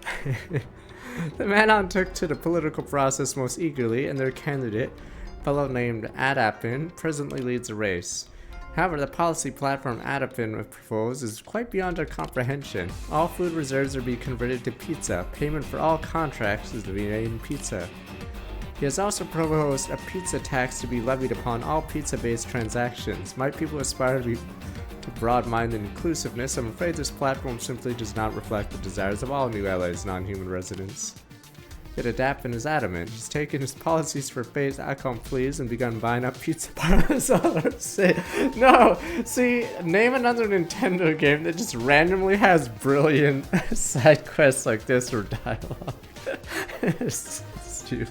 The Manon took to the political process most eagerly, and their candidate, a fellow named Adapin, presently leads the race. However, the policy platform Adapin proposed is quite beyond our comprehension. All food reserves are being converted to pizza. Payment for all contracts is to be made in pizza. He has also proposed a pizza tax to be levied upon all pizza-based transactions. My people aspire to broad-minded inclusiveness. I'm afraid this platform simply does not reflect the desires of all New Allies non-human residents. Yet Adapin is adamant. He's taken his policies for fait accompli and begun buying up pizza parlors all over the city. No! See, name another Nintendo game that just randomly has brilliant side quests like this or dialogue. It's stupid.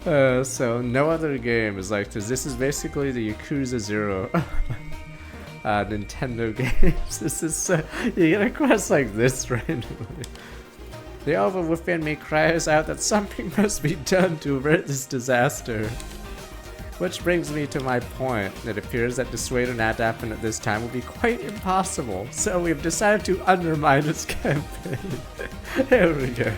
So no other game is like this. This is basically the Yakuza 0 Nintendo games. This is you get a quest like this randomly. The elder within me cries out that something must be done to avert this disaster. Which brings me to my point. It appears that dissuading Adapin at this time will be quite impossible, so we have decided to undermine his campaign. Here we go.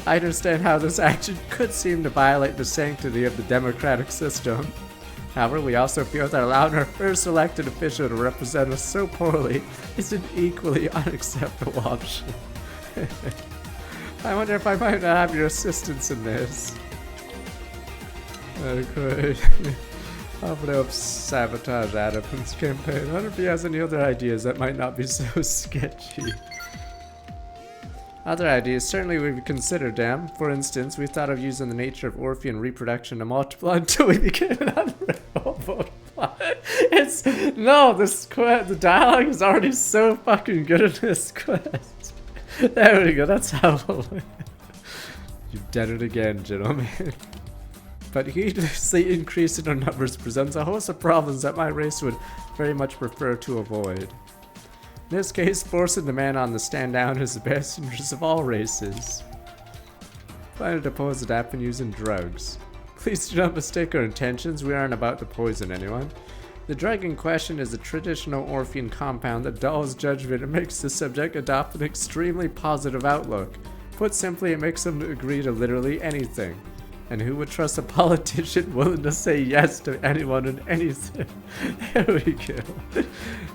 I understand how this action could seem to violate the sanctity of the democratic system. However, we also feel that allowing our first elected official to represent us so poorly is an equally unacceptable option. I wonder if I might not have your assistance in this. Okay. I'll help sabotage Adapin's campaign. I wonder if he has any other ideas that might not be so sketchy. Other ideas certainly we've considered, damn. For instance, we thought of using the nature of Orphean reproduction to multiply until we became an unreal multiplier. The dialogue is already so fucking good in this quest. There we go, that's how you've done it again, gentlemen. But heedlessly increasing our numbers presents a host of problems that my race would very much prefer to avoid. In this case, forcing the Manon to stand down is the best interest of all races. Plan to oppose Adapin using drugs. Please do not mistake our intentions, we aren't about to poison anyone. The drug in question is a traditional Orphean compound that dulls judgment and makes the subject adopt an extremely positive outlook. Put simply, it makes them agree to literally anything. And who would trust a politician willing to say yes to anyone and anything? There we go.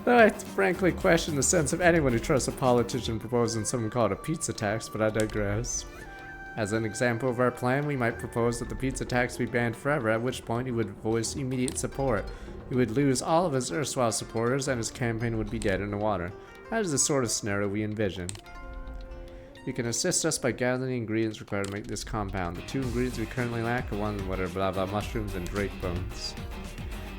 Though I frankly question the sense of anyone who trusts a politician proposing something called a pizza tax, but I digress. As an example of our plan, we might propose that the pizza tax be banned forever, at which point he would voice immediate support. He would lose all of his erstwhile supporters and his campaign would be dead in the water. That is the sort of scenario we envision. You can assist us by gathering the ingredients required to make this compound. The two ingredients we currently lack are blah blah mushrooms and drake bones.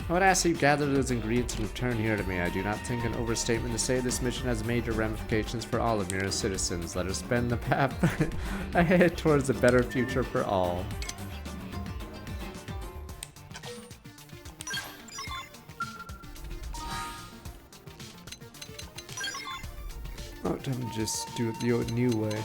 I would ask you to gather those ingredients and return here to me. I do not think an overstatement to say this mission has major ramifications for all of Mira's citizens. Let us bend the path ahead towards a better future for all. Oh, don't just do it the old new way.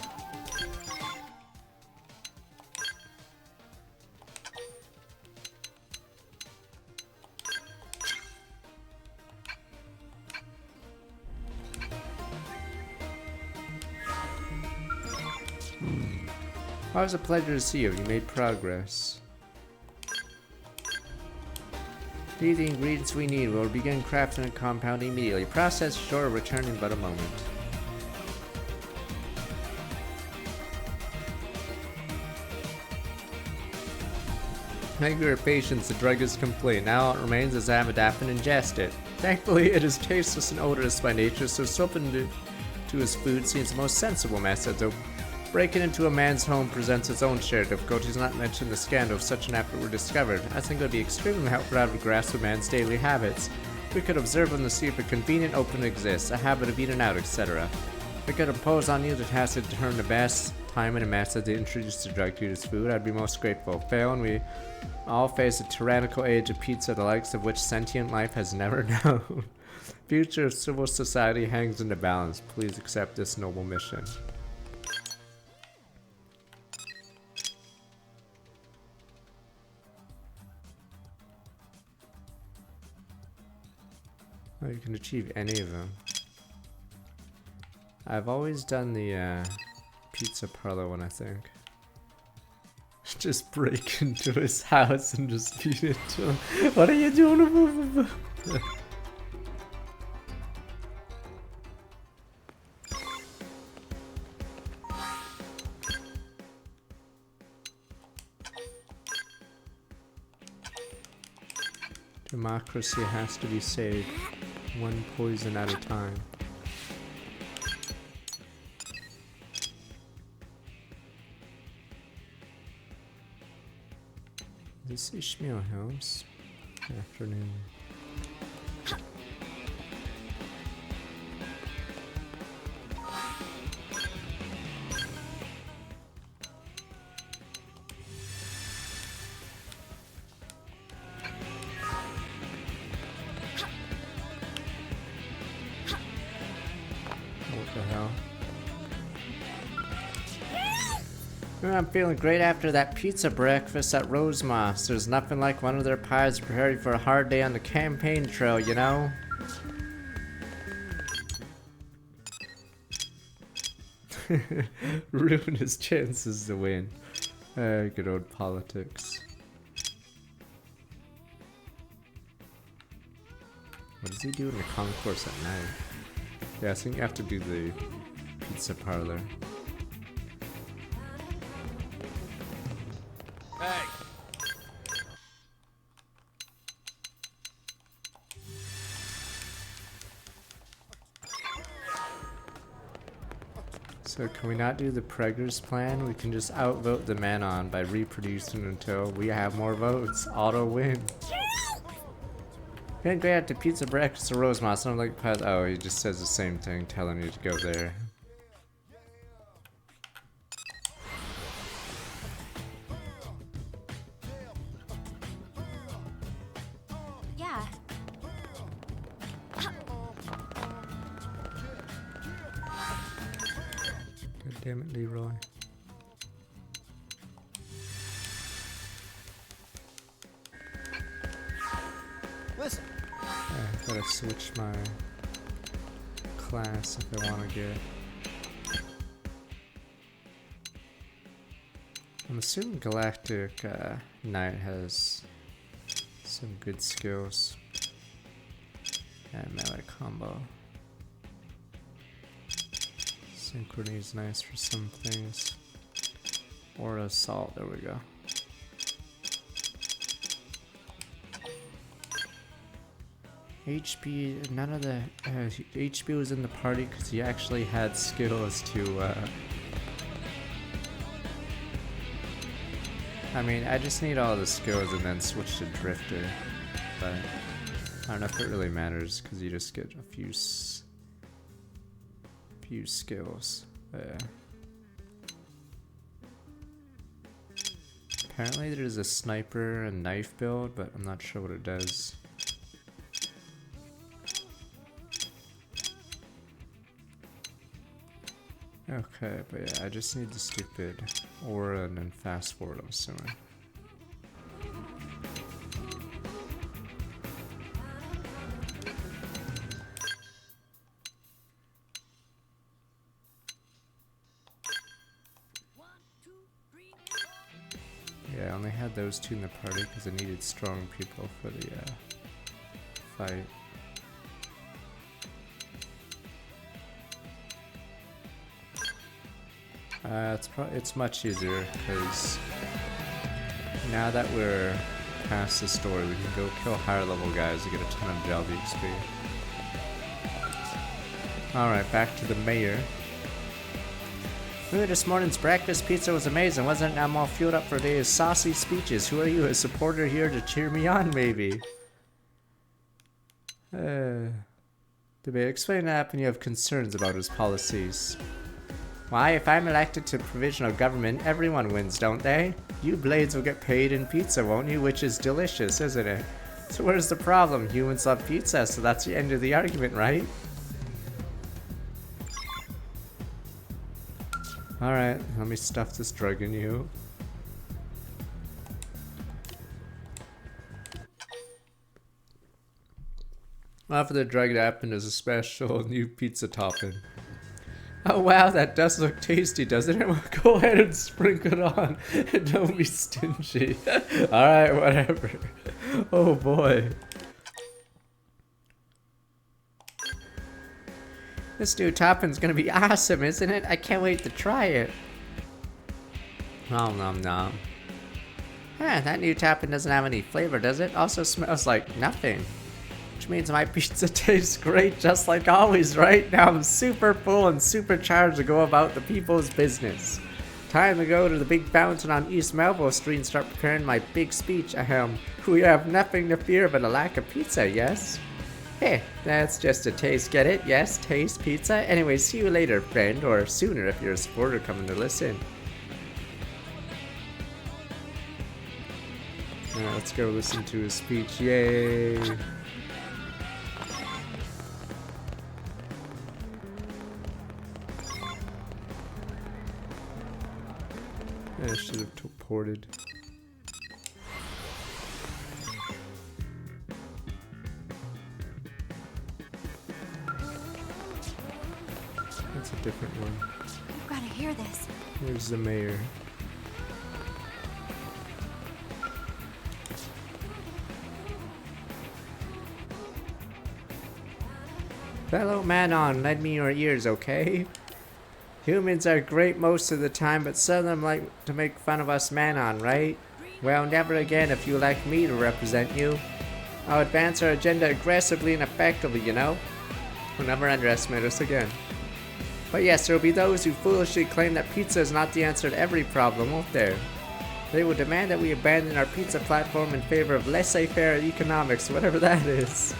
Well, it was a pleasure to see you. You made progress. These are the ingredients we need. We'll begin crafting a compound immediately. Process short, return in but a moment. Thank you for your patience, the drug is complete. Now all it remains is to have Adaphin ingest it. Thankfully, it is tasteless and odorless by nature, so swapping it to his food seems the most sensible method, though breaking into a man's home presents its own share of difficulties, not to mention the scandal if such an effort were discovered. I think it would be extremely helpful to have a grasp of man's daily habits. We could observe them to see if a convenient opening exists, a habit of eating out, etc. We could impose on you the task to determine the best time and method to introduce the drug to his food. I'd be most grateful. Fail, and we all face a tyrannical age of pizza, the likes of which sentient life has never known. Future of civil society hangs in the balance. Please accept this noble mission. Oh, you can achieve any of them. I've always done the pizza parlor one, I think. Just break into his house and just feed it to him. What are you doing? Democracy has to be saved, one poison at a time. This is Ishmael Helms. Afternoon. I'm feeling great after that pizza breakfast at Rosemoss. There's nothing like one of their pies prepared for a hard day on the campaign trail, you know? Ruin his chances to win. Good old politics. What does he do in the concourse at night? Yeah, I think you have to do the pizza parlor. Hey! So can we not do the Preggers plan? We can just outvote the Manon by reproducing until we have more votes. Auto win. Can't go out to pizza breakfast or Rosemoss. I don't like pies. Oh, he just says the same thing, telling you to go there. Yeah. God damn it, Leroy. Listen. I gotta switch my class if I want to get. I'm assuming Galactic Knight has some good skills and melee combo. Synchrony is nice for some things. Or assault, there we go. HB, none of the HB was in the party because he actually had skills to I mean, I just need all the skills and then switch to Drifter, but I don't know if it really matters because you just get a few skills. Apparently there's a sniper and knife build, but I'm not sure what it does. Okay, but yeah, I just need the stupid aura and then fast forward, I'm assuming. Yeah, I only had those two in the party because I needed strong people for the fight. It's much easier because now that we're past the story, we can go kill higher level guys to get a ton of Jalbi XP. Alright, back to the mayor. Ooh, this morning's breakfast pizza was amazing, wasn't it? I'm all fueled up for today's saucy speeches. Who are you, a supporter here to cheer me on, maybe? Debate. Explain that when you have concerns about his policies. Why, if I'm elected to provisional government, everyone wins, don't they? You blades will get paid in pizza, won't you? Which is delicious, isn't it? So where's the problem? Humans love pizza, so that's the end of the argument, right? Alright, let me stuff this drug in you. Offer the drug to happen as a special new pizza topping. Oh wow, that does look tasty, doesn't it? Well, go ahead and sprinkle it on. Don't be stingy. Alright, whatever. Oh boy. This new topping's gonna be awesome, isn't it? I can't wait to try it. Nom nom nom. Huh, that new topping doesn't have any flavor, does it? Also smells like nothing. Which means my pizza tastes great just like always, right? Now I'm super full and super charged to go about the people's business. Time to go to the big fountain on East Melville Street and start preparing my big speech. Ahem. We have nothing to fear but a lack of pizza, yes? Hey, that's just a taste, get it? Yes, taste pizza? Anyway, see you later, friend, or sooner if you're a supporter coming to listen. Let's go listen to his speech, yay! I should have ported. That's a different one. You've got to hear this. Here's the mayor. Fellow Manon, lend me your ears, okay? Humans are great most of the time, but some of them like to make fun of us Manon, right? Well, never again if you elect me to represent you. I'll advance our agenda aggressively and effectively, you know? We'll never underestimate us again. But yes, there will be those who foolishly claim that pizza is not the answer to every problem, won't there? They will demand that we abandon our pizza platform in favor of laissez-faire economics, whatever that is.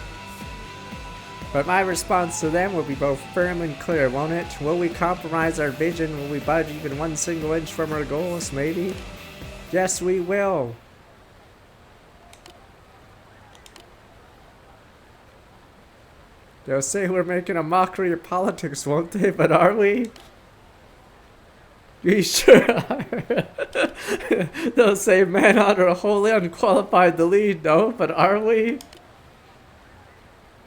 But my response to them will be both firm and clear, won't it? Will we compromise our vision? Will we budge even one single inch from our goals, maybe? Yes, we will. They'll say we're making a mockery of politics, won't they? But are we? We sure are. They'll say Manon are wholly unqualified to lead, no? But are we?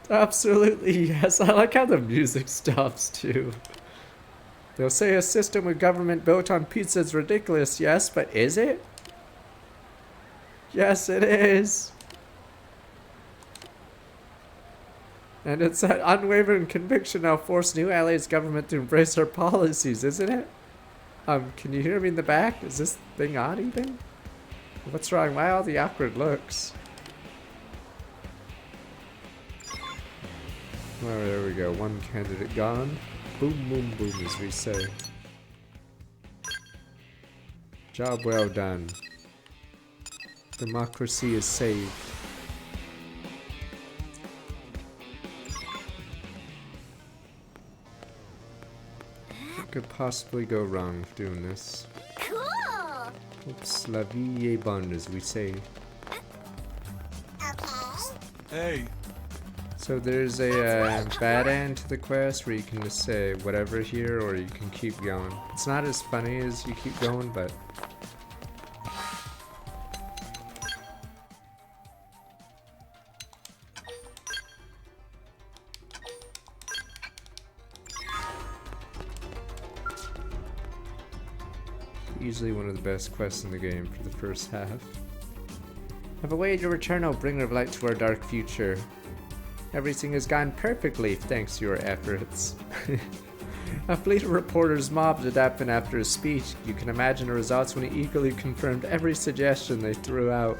Absolutely, yes. I like how the music stops, too. They'll say a system of government built on pizza is ridiculous, yes, but is it? Yes, it is. And it's that unwavering conviction that'll force New LA's government to embrace our policies, isn't it? Can you hear me in the back? Is this thing on even? What's wrong? Why all the awkward looks? Well, there we go. One candidate gone. Boom, boom, boom, as we say. Job well done. Democracy is saved. What could possibly go wrong with doing this? Cool! Oops, la vie est bonne, as we say. Hey. So there's a bad end to the quest where you can just say whatever here, or you can keep going. It's not as funny as you keep going, but... easily one of the best quests in the game for the first half. Have a way to return, O bringer of light to our dark future. Everything has gone perfectly thanks to your efforts. A fleet of reporters mobbed Adapin after his speech. You can imagine the results when he eagerly confirmed every suggestion they threw out.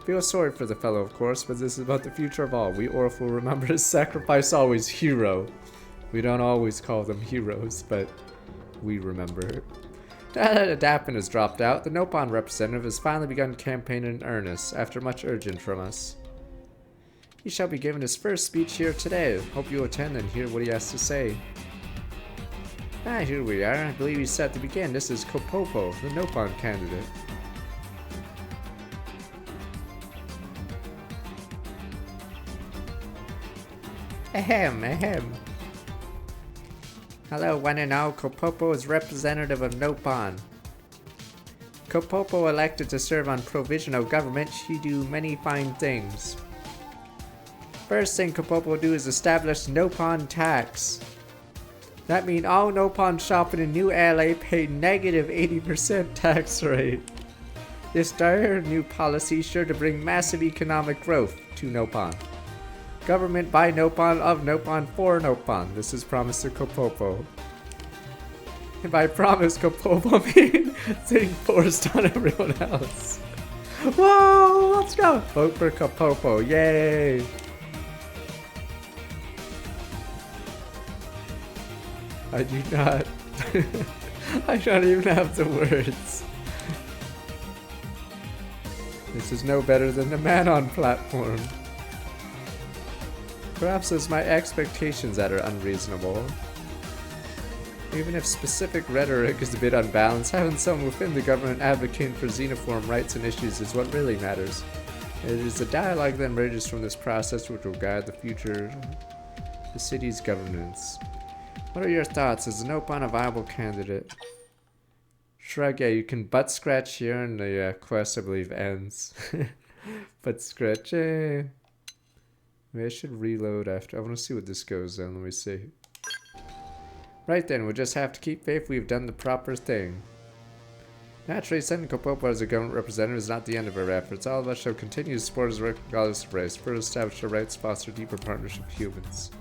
Feel sorry for the fellow, of course, but this is about the future of all. We Orf will remember his sacrifice always. Hero. We don't always call them heroes, but we remember. Now that Adapin has dropped out, the Nopon representative has finally begun campaigning in earnest, after much urging from us. He shall be giving his first speech here today. Hope you attend and hear what he has to say. Ah, here we are. I believe he's set to begin. This is Kopopo, the Nopon candidate. Ahem, ahem. Hello, one and all. Kopopo is representative of Nopon. Kopopo elected to serve on provisional government. She do many fine things. First thing Kopopo will do is establish Nopon tax. That means all Nopon shopping in New LA pay negative 80% tax rate. This dire new policy is sure to bring massive economic growth to Nopon. Government by Nopon, of Nopon, for Nopon. This is promised to Kopopo. And by promise, Kopopo mean being forced on everyone else. Whoa, let's go! Vote for Kopopo, yay! I do not. I don't even have the words. This is no better than the Manon platform. Perhaps it's my expectations that are unreasonable. Even if specific rhetoric is a bit unbalanced, having someone within the government advocating for xenoform rights and issues is what really matters. It is the dialogue that emerges from this process which will guide the future of the city's governance. What are your thoughts? Is Nopon a viable candidate? Shrug, yeah, you can butt scratch here and the quest, I believe, ends. Butt scratch, eh. Maybe I should reload after. I want to see what this goes then. Let me see. Right then, we'll just have to keep faith we've done the proper thing. Naturally, sending Kopopo as a government representative is not the end of our efforts. All of us shall continue to support his work regardless of race. First, establish our rights, foster deeper partnership with humans.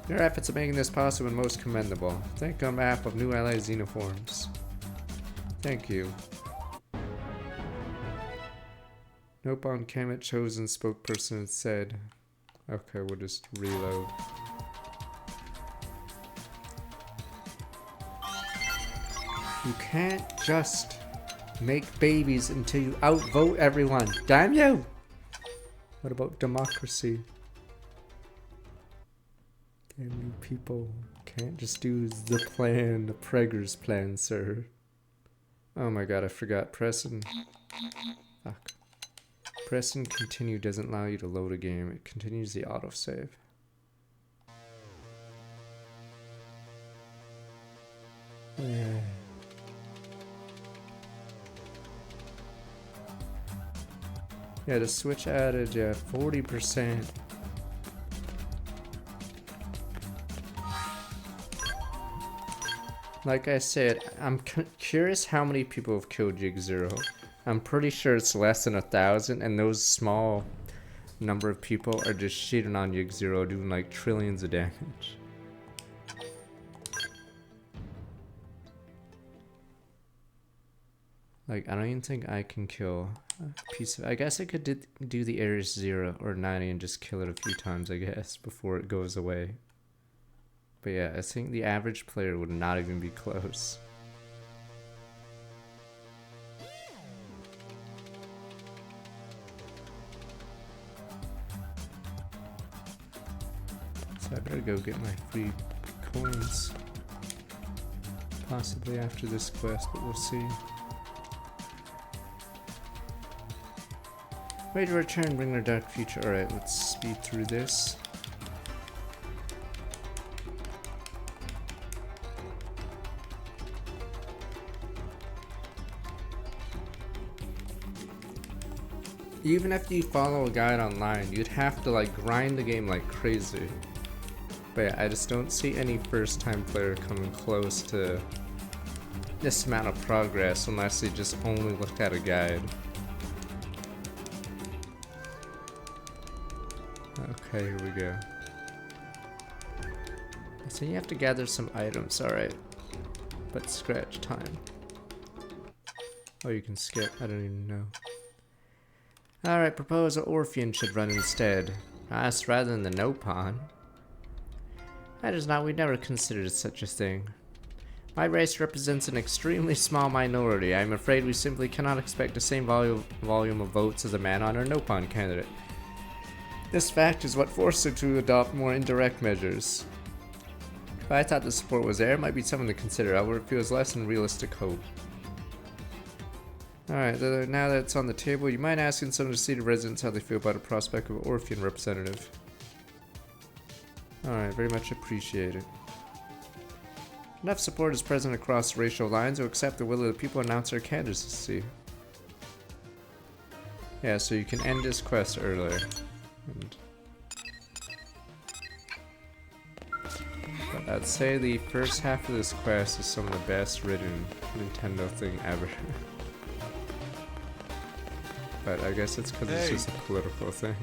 Your efforts of making this possible are most commendable. Thank you on behalf of New LA Xenoforms. Thank you. Nopon Kamet chosen spokesperson and said. Okay, we'll just reload. You can't just make babies until you outvote everyone. Damn you! What about democracy? Damn you people. Can't just do the plan, the Prager's plan, sir. Oh my god, I forgot. Pressing. Fuck. Pressing continue doesn't allow you to load a game. It continues the autosave. Yeah. Yeah, the Switch added, 40%. Like I said, I'm curious how many people have killed Jig Zero. I'm pretty sure it's less than 1,000, and those small number of people are just shitting on Jig Zero, doing like trillions of damage. Like, I don't even think I can kill a piece of... I guess I could do the Ares 0 or 90 and just kill it a few times, I guess, before it goes away. But yeah, I think the average player would not even be close. So I better go get my free coins. Possibly after this quest, but we'll see. Ready to return, bring our dark future. Alright, let's speed through this. Even if you follow a guide online, you'd have to like grind the game like crazy. But yeah, I just don't see any first time player coming close to this amount of progress unless they just only looked at a guide. Okay, here we go. So you have to gather some items, alright. But scratch time. Oh, you can skip. I don't even know. Alright, propose an Orphean should run instead. Us rather than the Nopon. That is not, we never considered such a thing. My race represents an extremely small minority. I am afraid we simply cannot expect the same volume of votes as a Manon or Nopon candidate. This fact is what forced her to adopt more indirect measures. If I thought the support was there, it might be something to consider. However, it feels less than realistic hope. Alright, now that it's on the table, you might ask some of the seated residents how they feel about a prospect of an Orphean representative. Alright, very much appreciated. Enough support is present across racial lines to accept the will of the people and announce their candidacy. Yeah, so you can end this quest earlier. But I'd say the first half of this quest is some of the best written Nintendo thing ever. But I guess it's because it's just a political thing.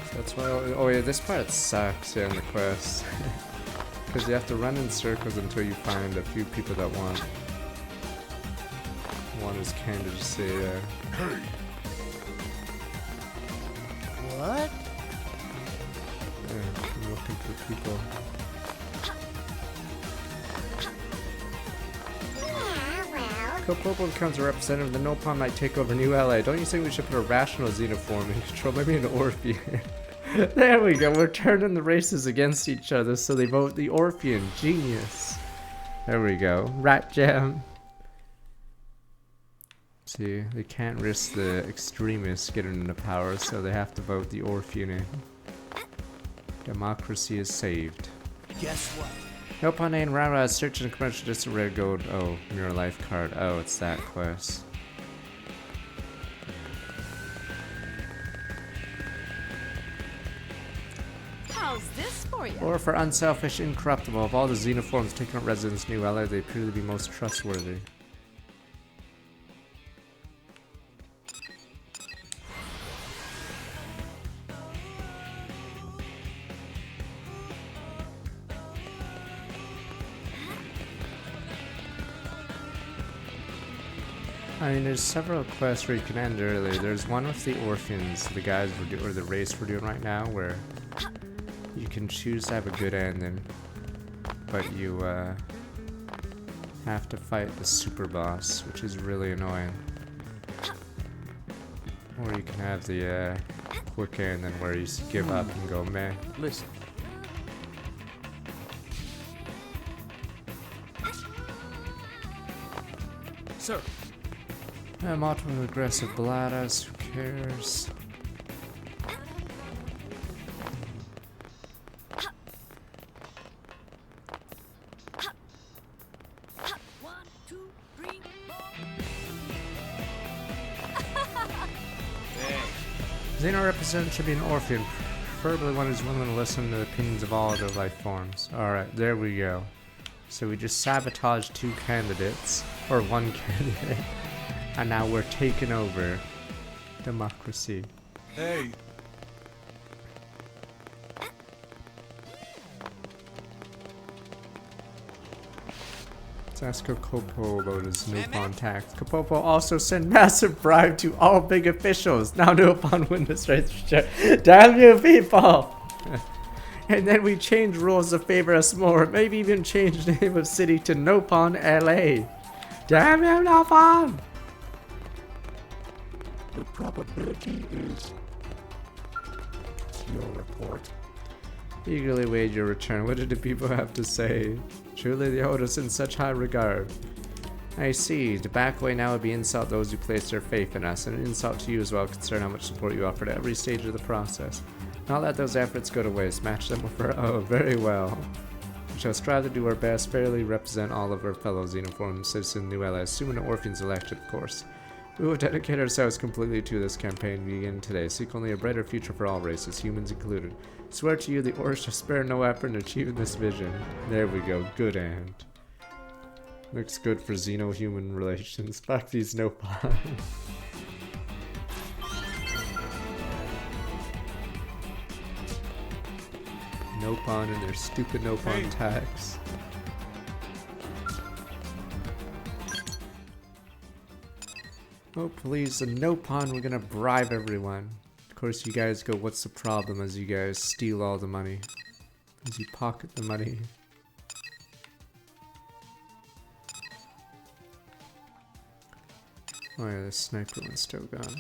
So that's why. Oh yeah, this part sucks in the quest. Because you have to run in circles until you find a few people that want his candidacy. What? Yeah, I'm looking for people. Kopopo becomes a representative, the Nopon might take over New LA. Don't you think we should put a rational xenoform in control? Maybe an Orphean. There we go, we're turning the races against each other so they vote the Orphean. Genius. There we go. Rat jam. See, they can't risk the extremists getting into power, so they have to vote the Orphean in. Democracy is saved. Guess what? Nopon and Rara search in a commercial just a rare gold. Oh, mirror life card. Oh, it's that quest. How's this for you? Or for unselfish, incorruptible. Of all the xenoforms taking up residence in New LA, they appear to be most trustworthy. I mean, there's several quests where you can end early. There's one with the Orphans, the guys or the race we're doing right now, where you can choose to have a good ending, but you have to fight the super boss, which is really annoying. Or you can have the quick ending where you just give up and go meh. Listen. Sir. I'm auto aggressive Bladas, who cares? Xeno representative should be an Orphean, preferably one who's willing to listen to the opinions of all other life forms. Alright, there we go. So we just sabotaged 2 candidates, or 1 candidate. And now we're taking over democracy. Hey. Let's ask Kopopo about his Nopon tax. Kopopo also sent massive bribe to all big officials. Now Nopon win this race for sure. Damn you people! And then we change rules to favor us more. Maybe even change the name of city to Nopon LA. Damn you Nopon! The probability is your report. Eagerly await your return. What did the people have to say? Truly they hold us in such high regard. I see. To back away now would be insult those who place their faith in us, and an insult to you as well, considering how much support you offered at every stage of the process. Not let those efforts go to waste. Match them with our very well. We shall strive to do our best, fairly represent all of our fellow xenoform citizens New LA, assuming the Orphans elected, of course. We will dedicate ourselves completely to this campaign beginning today. Seek only a brighter future for all races, humans included. Swear to you the Order shall spare no effort in achieving this vision. There we go, good end. Looks good for Xeno-human relations. Fuck these Nopon. Nopon and their stupid Nopon tax. Oh please, a Nopon, we're gonna bribe everyone. Of course you guys go, what's the problem, as you guys steal all the money. As you pocket the money. Oh yeah, the sniper one's still gone.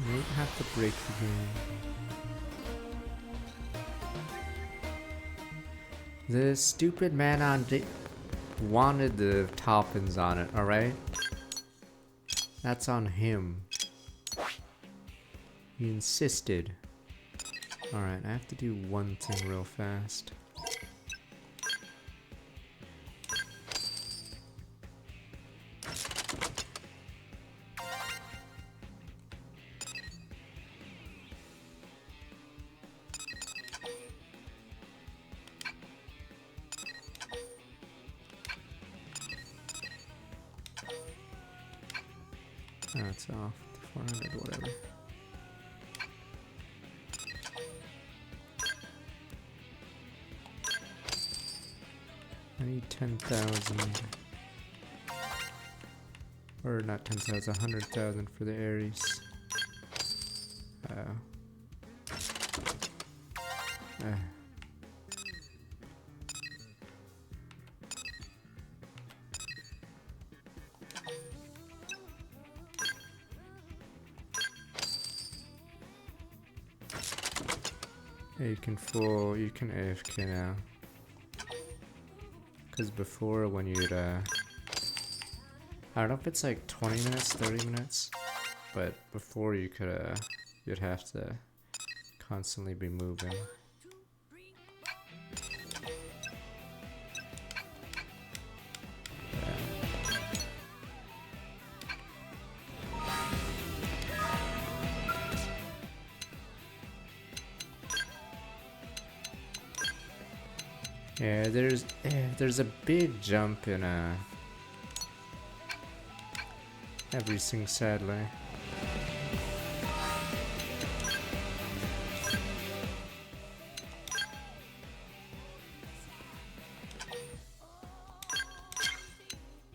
Might have to break the game. The stupid man on wanted the toppings on it, alright? That's on him. He insisted. Alright, I have to do one thing real fast. That's off. 400, whatever. I need 10,000. Or not 10,000, 100,000 for the Ares. Yeah, you can AFK now. Because before when you'd, I don't know if it's like 20 minutes, 30 minutes, but before you could, you'd have to constantly be moving. Yeah, there's a big jump in everything, sadly.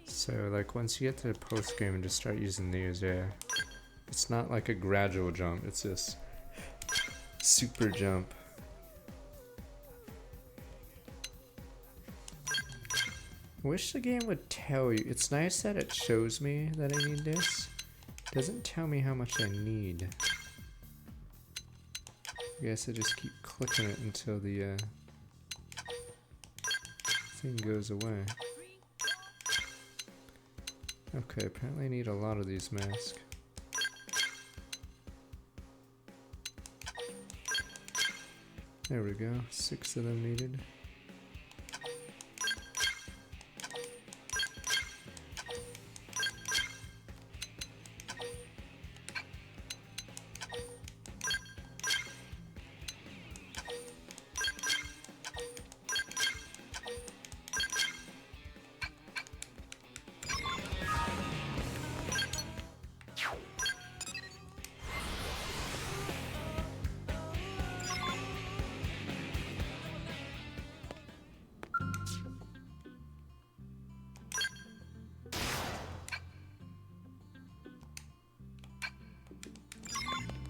So like once you get to the post game and just start using these, yeah, it's not like a gradual jump, it's this super jump. I wish the game would tell you. It's nice that it shows me that I need this. It doesn't tell me how much I need. I guess I just keep clicking it until the thing goes away. Okay, apparently I need a lot of these masks. There we go, 6 of them needed.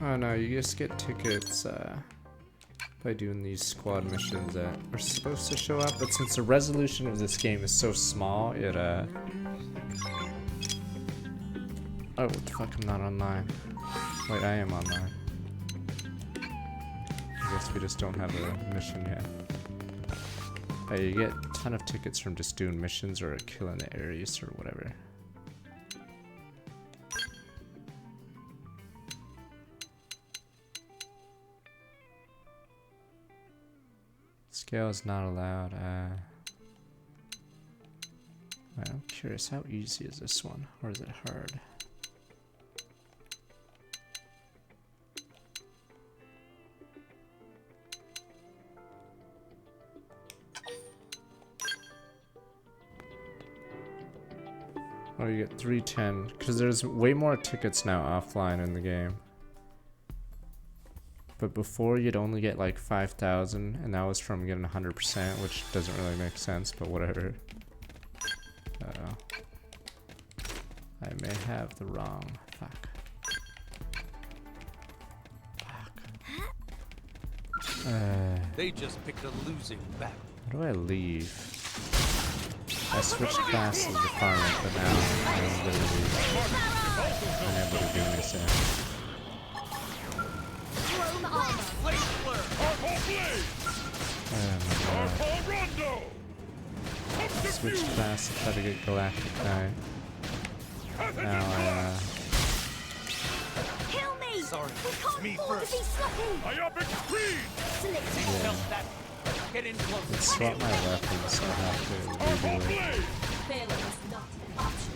Oh no, you just get tickets by doing these squad missions that are supposed to show up, but since the resolution of this game is so small, it oh, what the fuck, I'm not online. Wait, I am online. I guess we just don't have a mission yet. You get a ton of tickets from just doing missions or killing the Ares or whatever. Scale is not allowed. I'm curious, how easy is this one? Or is it hard? Oh, you get 310, because there's way more tickets now offline in the game. but before you'd only get like 5,000, and that was from getting 100%, which doesn't really make sense, but whatever. I may have the wrong. Fuck. They just picked a losing battle. How do I leave? I switched classes to farming, but now I'm literally unable to do anything. Oh my god. Switch class to try to get Galactic Knight. Now Kill me! Sorry, We can't me afford first. to be sloppy! Iopic speed! Yeah. That. Get in close. Let's swap my weapons, so I have to redo it. Failing is not an option.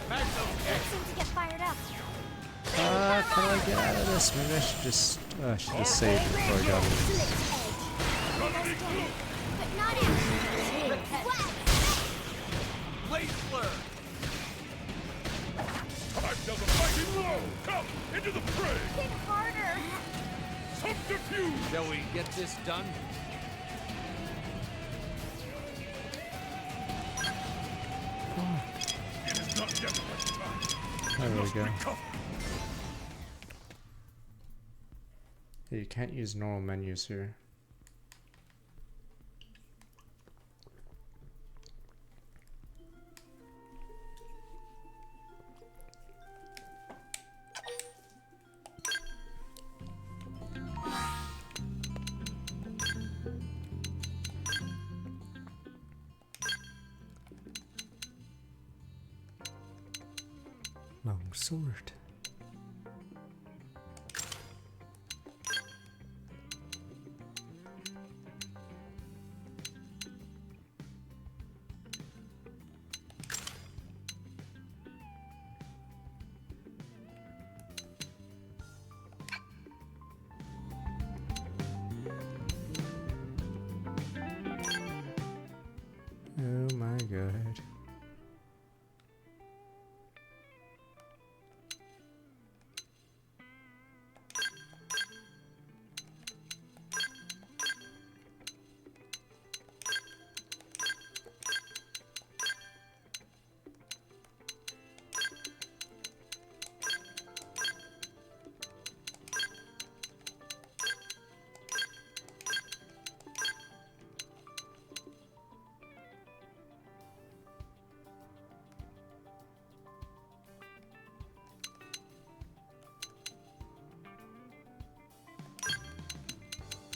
I'm sorry. Don't seem to get fired up. Can I get out of this? Maybe I should just save before I got this. But not out. Blade flare. Time does a mighty blow! Come, into the fray! Hit harder. Subterfuge! Shall we get this done? It is not yet my time. There we go. Hey, you can't use normal menus here. Long sword. Oh my god.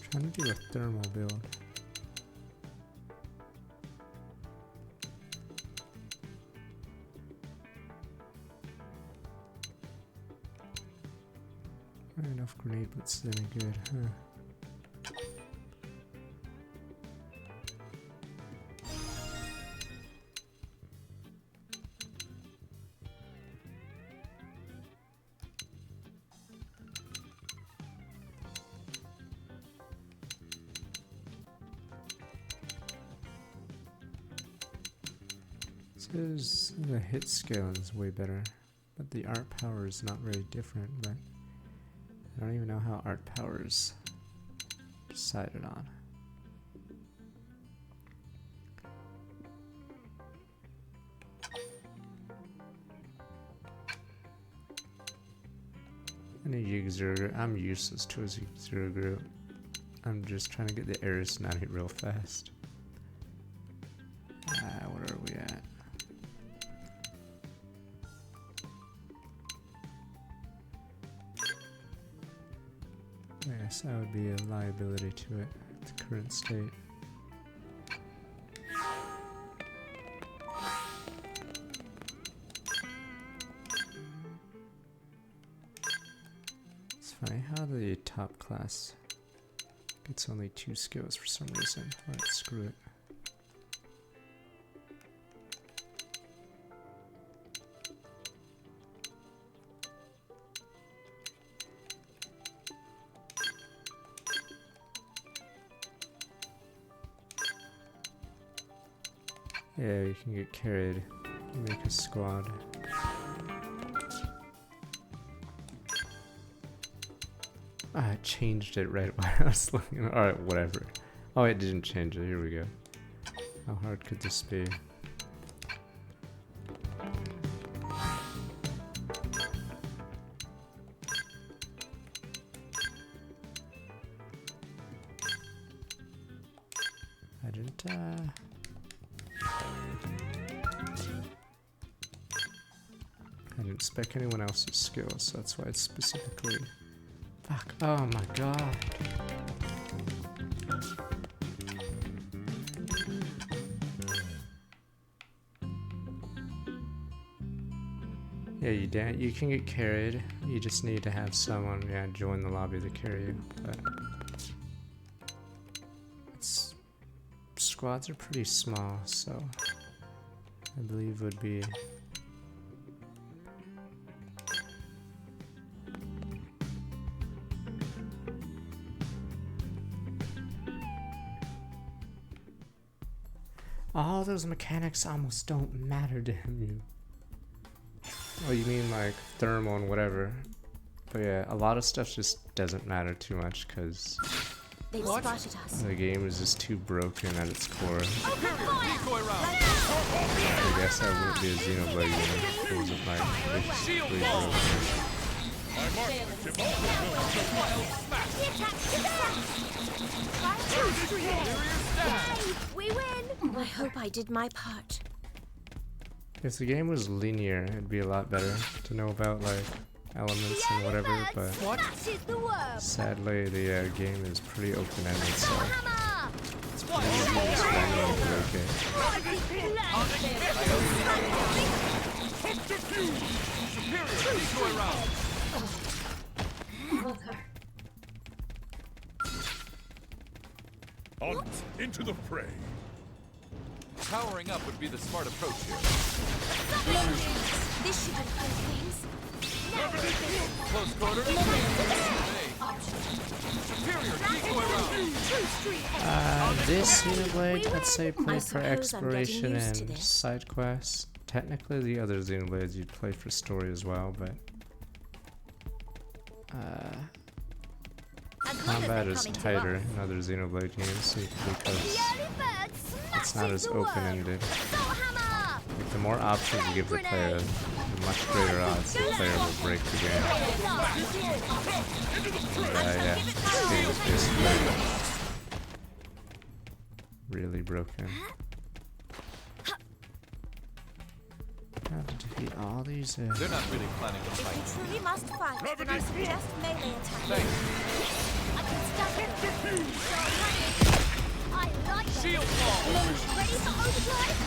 Trying to do a thermal build. Not enough grenade blitz is any good, huh? Says the hit scale is way better, but the art power is not very different, but I don't even know how art power is decided on. I need Yggdrasil. I'm useless to a Yggdrasil group. I'm just trying to get the Ares 90 real fast. Where are we at? I guess that would be a liability to it at the current state. It's funny how the top class gets only 2 skills for some reason. Alright, screw it. Yeah, you can get carried. You make a squad. Ah, it changed it right while I was looking. Alright, whatever. Oh, it didn't change it. Here we go. How hard could this be? I didn't, I didn't spec anyone else's skills, so that's why it's specifically... Fuck, oh my god. Yeah, you can get carried. You just need to have someone, join the lobby to carry you. But squads are pretty small, so I believe would be. All those mechanics almost don't matter to him. Oh, you mean like thermal and whatever. But yeah, a lot of stuff just doesn't matter too much because the game is just too broken at its core. I guess I wouldn't be a Xenoblade unit if it wasn't like really We win! I hope I did my part. If the game was linear, it'd be a lot better to know about like elements and whatever, but sadly the game is pretty open-ended, so it's pretty easy to just randomly break it. On into the fray. Powering up would be the smart approach here. This should improve things. Close quarters. Superior decoy round. This Xenoblade, I'd say play for exploration and side quests. Technically, the other Xenoblades you'd play for story as well, but combat is tighter in other Xenoblade games because it's not as open-ended. Like, the more options you give the player, the much greater odds the player will break the game. And, yeah, this game is basically really broken. How to defeat all these? They're not really planning to fight. If you truly must fight, then I suggest melee attack. Thanks. I can stop it. I like that. Shield wall. Ready for overdrive?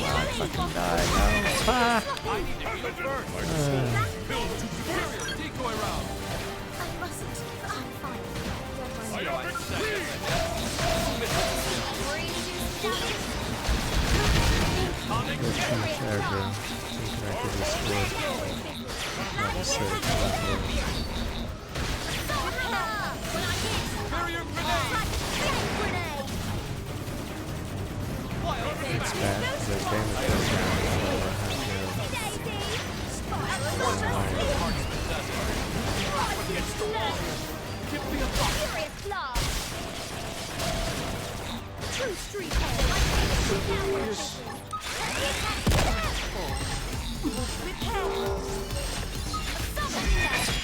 Wow, I fucking died. No. Ah. I need to heal first. Build to superior decoy round. I mustn't. I'm fine. I got it. It's bad because the damage goes down over half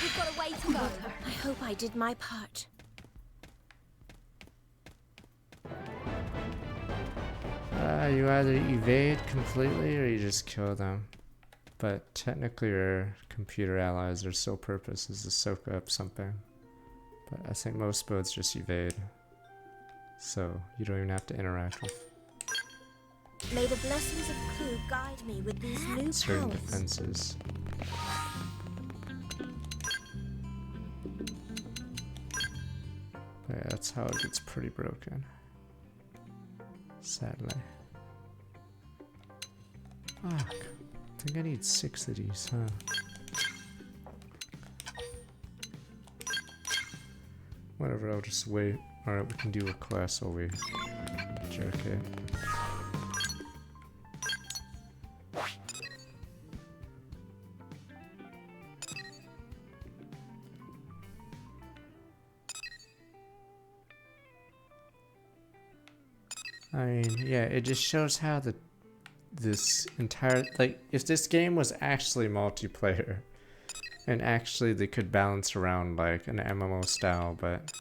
We've got a way to go. I hope I did my part. You either evade completely or you just kill them. But technically your computer allies, their sole purpose is to soak up something. But I think most modes just evade. So you don't even have to interact with May the blessings of Clue guide me with these new certain powers. defenses. But yeah, that's how it gets pretty broken. Sadly. Fuck. I think I need 6 of these, huh? Whatever, I'll just wait. Alright, we can do a quest while we jerk it. I mean, yeah, it just shows how this entire, like, if this game was actually multiplayer, and actually they could balance around like an MMO style, but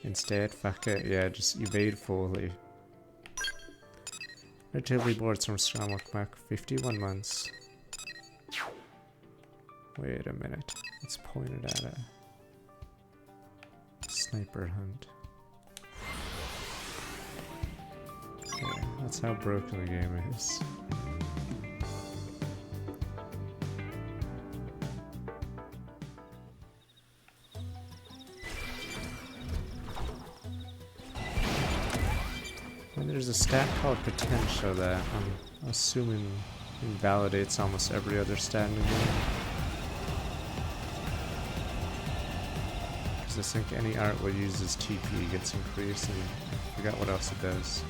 instead, fuck it, yeah, just evade fully. Relatively bored from Xenoblade X, 51 months. Wait a minute, it's pointed at a sniper hunt. Okay, that's how broken the game is. And there's a stat called potential that I'm assuming invalidates almost every other stat in the game. Because I think any art will use this TP gets increased, and I forgot what else it does.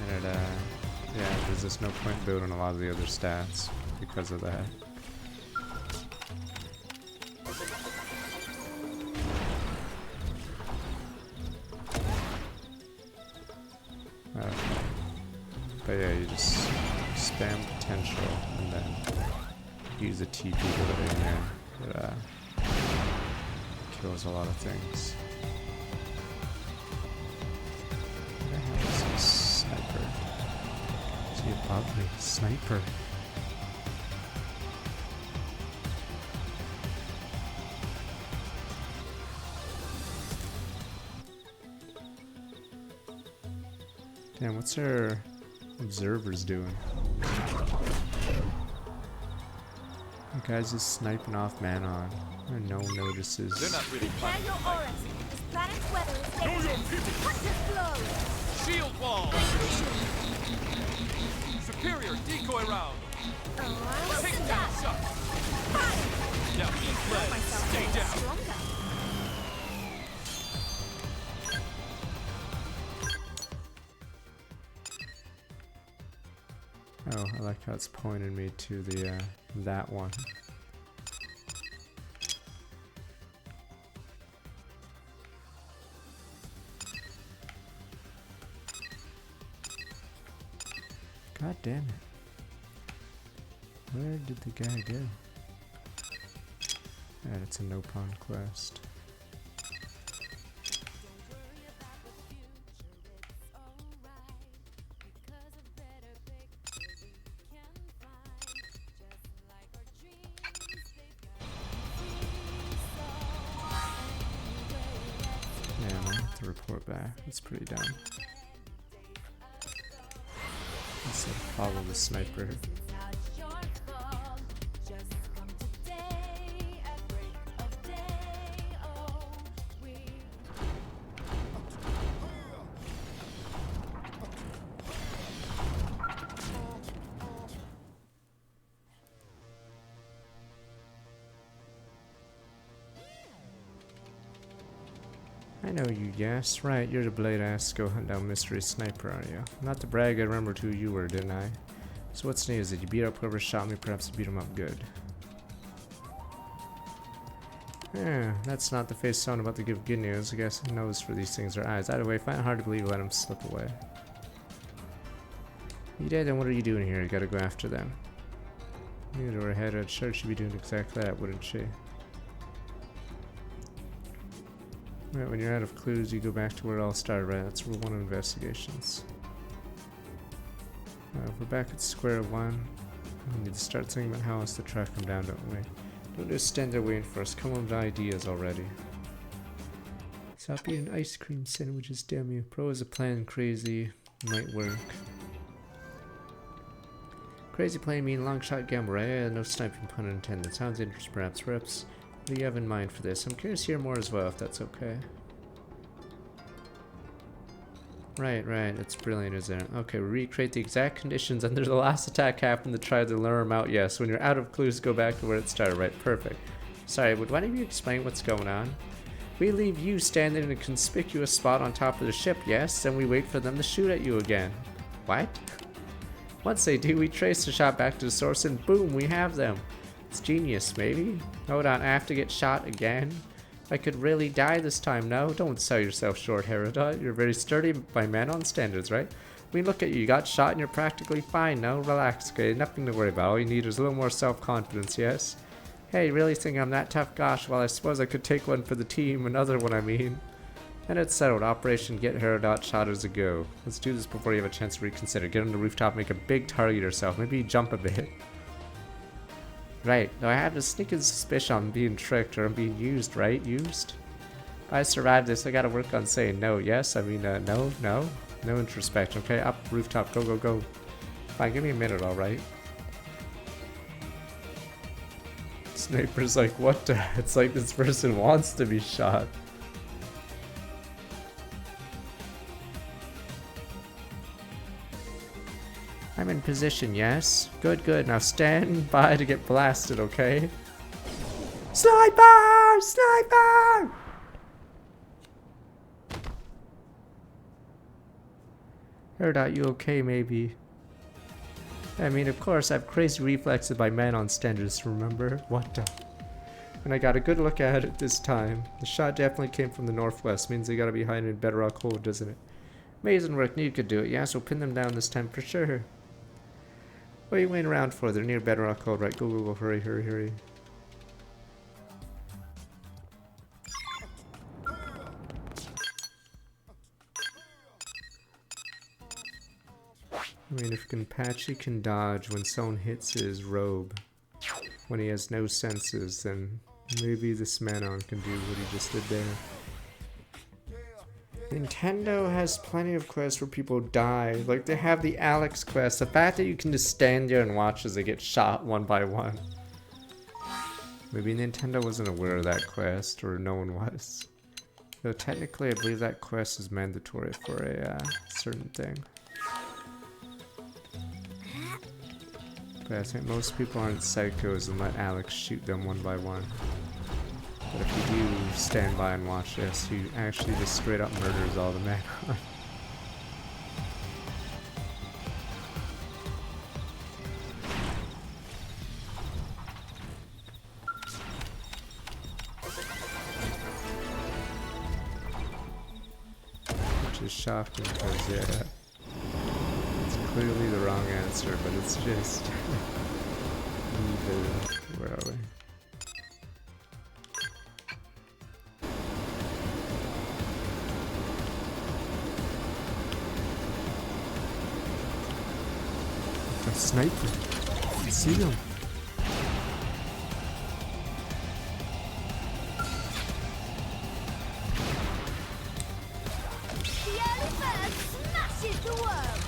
And it, yeah, there's just no point building a lot of the other stats because of that. But yeah, you just spam potential and then use a TP to it in there. It kills a lot of things. What the hell is this sniper? Is he above me? Sniper. Damn, what's our observers doing? The guy's just sniping off Manon, and no one notices. They're not really Prepare your auras. This planet's weather is dangerous. Cut this blow. Shield wall! Superior decoy round! Take that shot! Now be fled. Stay down! Oh, I like how it's pointing me to the, that one. God damn it. Where did the guy go? Yeah, it's a no pawn quest. Yeah, I have to report back. It's pretty dumb. Instead of follow the sniper. I know you, yes. Right, you're the blade ass go hunt down mystery sniper, aren't you? Not to brag, I remembered who you were, didn't I? So what's news? Did you beat up whoever shot me? Perhaps you beat him up good. Yeah, that's not the face someone about to give good news. I guess nose for these things are eyes. Either way, I find it hard to believe you let him slip away. You did, then what are you doing here? You gotta go after them. You to her head, I'd sure she'd be doing exactly that, wouldn't she? Right, when you're out of clues, you go back to where it all started, right? That's rule 1 of investigations. We're back at square one. We need to start thinking about how else to track them down, don't we? Don't just stand there waiting for us. Come on with ideas already. Stop eating ice cream sandwiches, damn you. Pro is a plan, crazy might work. Crazy plan mean long shot gamble, right? No sniping pun intended. Sounds interesting, perhaps. Reps. What do you have in mind for this? I'm curious to hear more as well, if that's okay. Right, it's brilliant, isn't it? Okay, recreate the exact conditions under the last attack happened to try to lure him out. Yes, when you're out of clues, go back to where it started. Right, perfect. Sorry, would one of you explain what's going on? We leave you standing in a conspicuous spot on top of the ship, yes, and we wait for them to shoot at you again. What? Once they do, we trace the shot back to the source and boom, we have them. It's genius, maybe? Hold on, I have to get shot again? I could really die this time, no? Don't sell yourself short, Herodot. You're very sturdy by Manon standards, right? I mean, look at you. You got shot and you're practically fine, no? Relax, okay? Nothing to worry about. All you need is a little more self-confidence, yes? Hey, you really think I'm that tough? Gosh, well, I suppose I could take one for the team. Another one, I mean. And it's settled. Operation Get Herodot shot as a go. Let's do this before you have a chance to reconsider. Get on the rooftop, make a big target of yourself. Maybe jump a bit. Right. Now I have a sneaking suspicion I'm being tricked or I'm being used, right? Used? If I survive this, I gotta work on saying no. Yes? I mean, no? No? No introspection. Okay, up, rooftop. Go, go, go. Fine, give me a minute, alright? Sniper's like, what the? It's like this person wants to be shot. I'm in position, yes? Good, good. Now stand by to get blasted, okay? Sniper! Sniper! Herodot, you okay, maybe? I mean, of course, I have crazy reflexes by Manon standards, remember? What the? And I got a good look at it this time. The shot definitely came from the northwest. Means they gotta be hiding in Bedrock Hole, doesn't it? Amazing work. Knew you could do it. Yeah, so pin them down this time for sure. What are you waiting around for? They're near Bedrock Hole, right? Go, go, go. Hurry, hurry, hurry. I mean, if Kenpachi can dodge when someone hits his robe, when he has no senses, then maybe this Manon can do what he just did there. Nintendo has plenty of quests where people die. Like, they have the Alex quest. The fact that you can just stand there and watch as they get shot one by one. Maybe Nintendo wasn't aware of that quest, or no one was. Though technically, I believe that quest is mandatory for a certain thing. But I think most people aren't psychos and let Alex shoot them one by one. But if you do stand by and watch this, he actually just straight up murders all the men. Which is shocking because, yeah, it's clearly the wrong answer, but it's just evil. Where are we? Sniper. I see him. The early bird smashes the worm.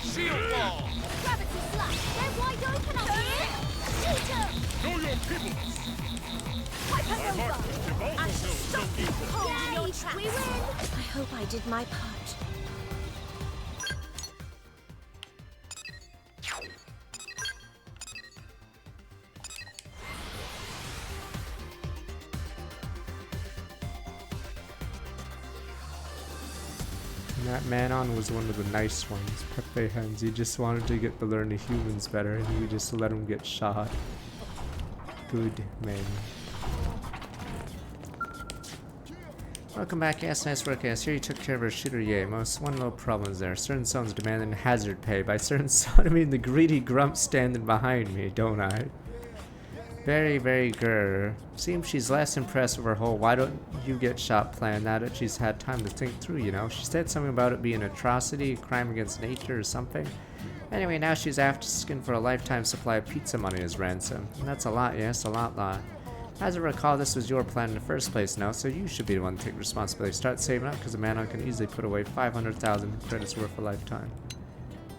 Shield wall! Gravity slash. They're wide open up here. Shoot 'em. Know your people! Hypernova. I shall stop you holding your tracks. We win. I hope I did my part. That Manon was one of the nice ones, Pepe Hens. He just wanted to get to learn the humans better, and we just let him get shot. Good man. Welcome back, yes, nice work, yes. Here you took care of our shooter, yay. Most one little problem is there. Certain zones demanding hazard pay. By certain zone, I mean the greedy grump standing behind me, don't I? Very, very grr. Seems she's less impressed with her whole why don't you get shot plan now that she's had time to think through, you know? She said something about it being an atrocity, a crime against nature or something. Anyway, now she's asking for a lifetime supply of pizza money as ransom. And that's a lot, yes, a lot. As I recall, this was your plan in the first place now, so you should be the one to take responsibility. Start saving up, because a Manon can easily put away 500,000 credits worth a lifetime.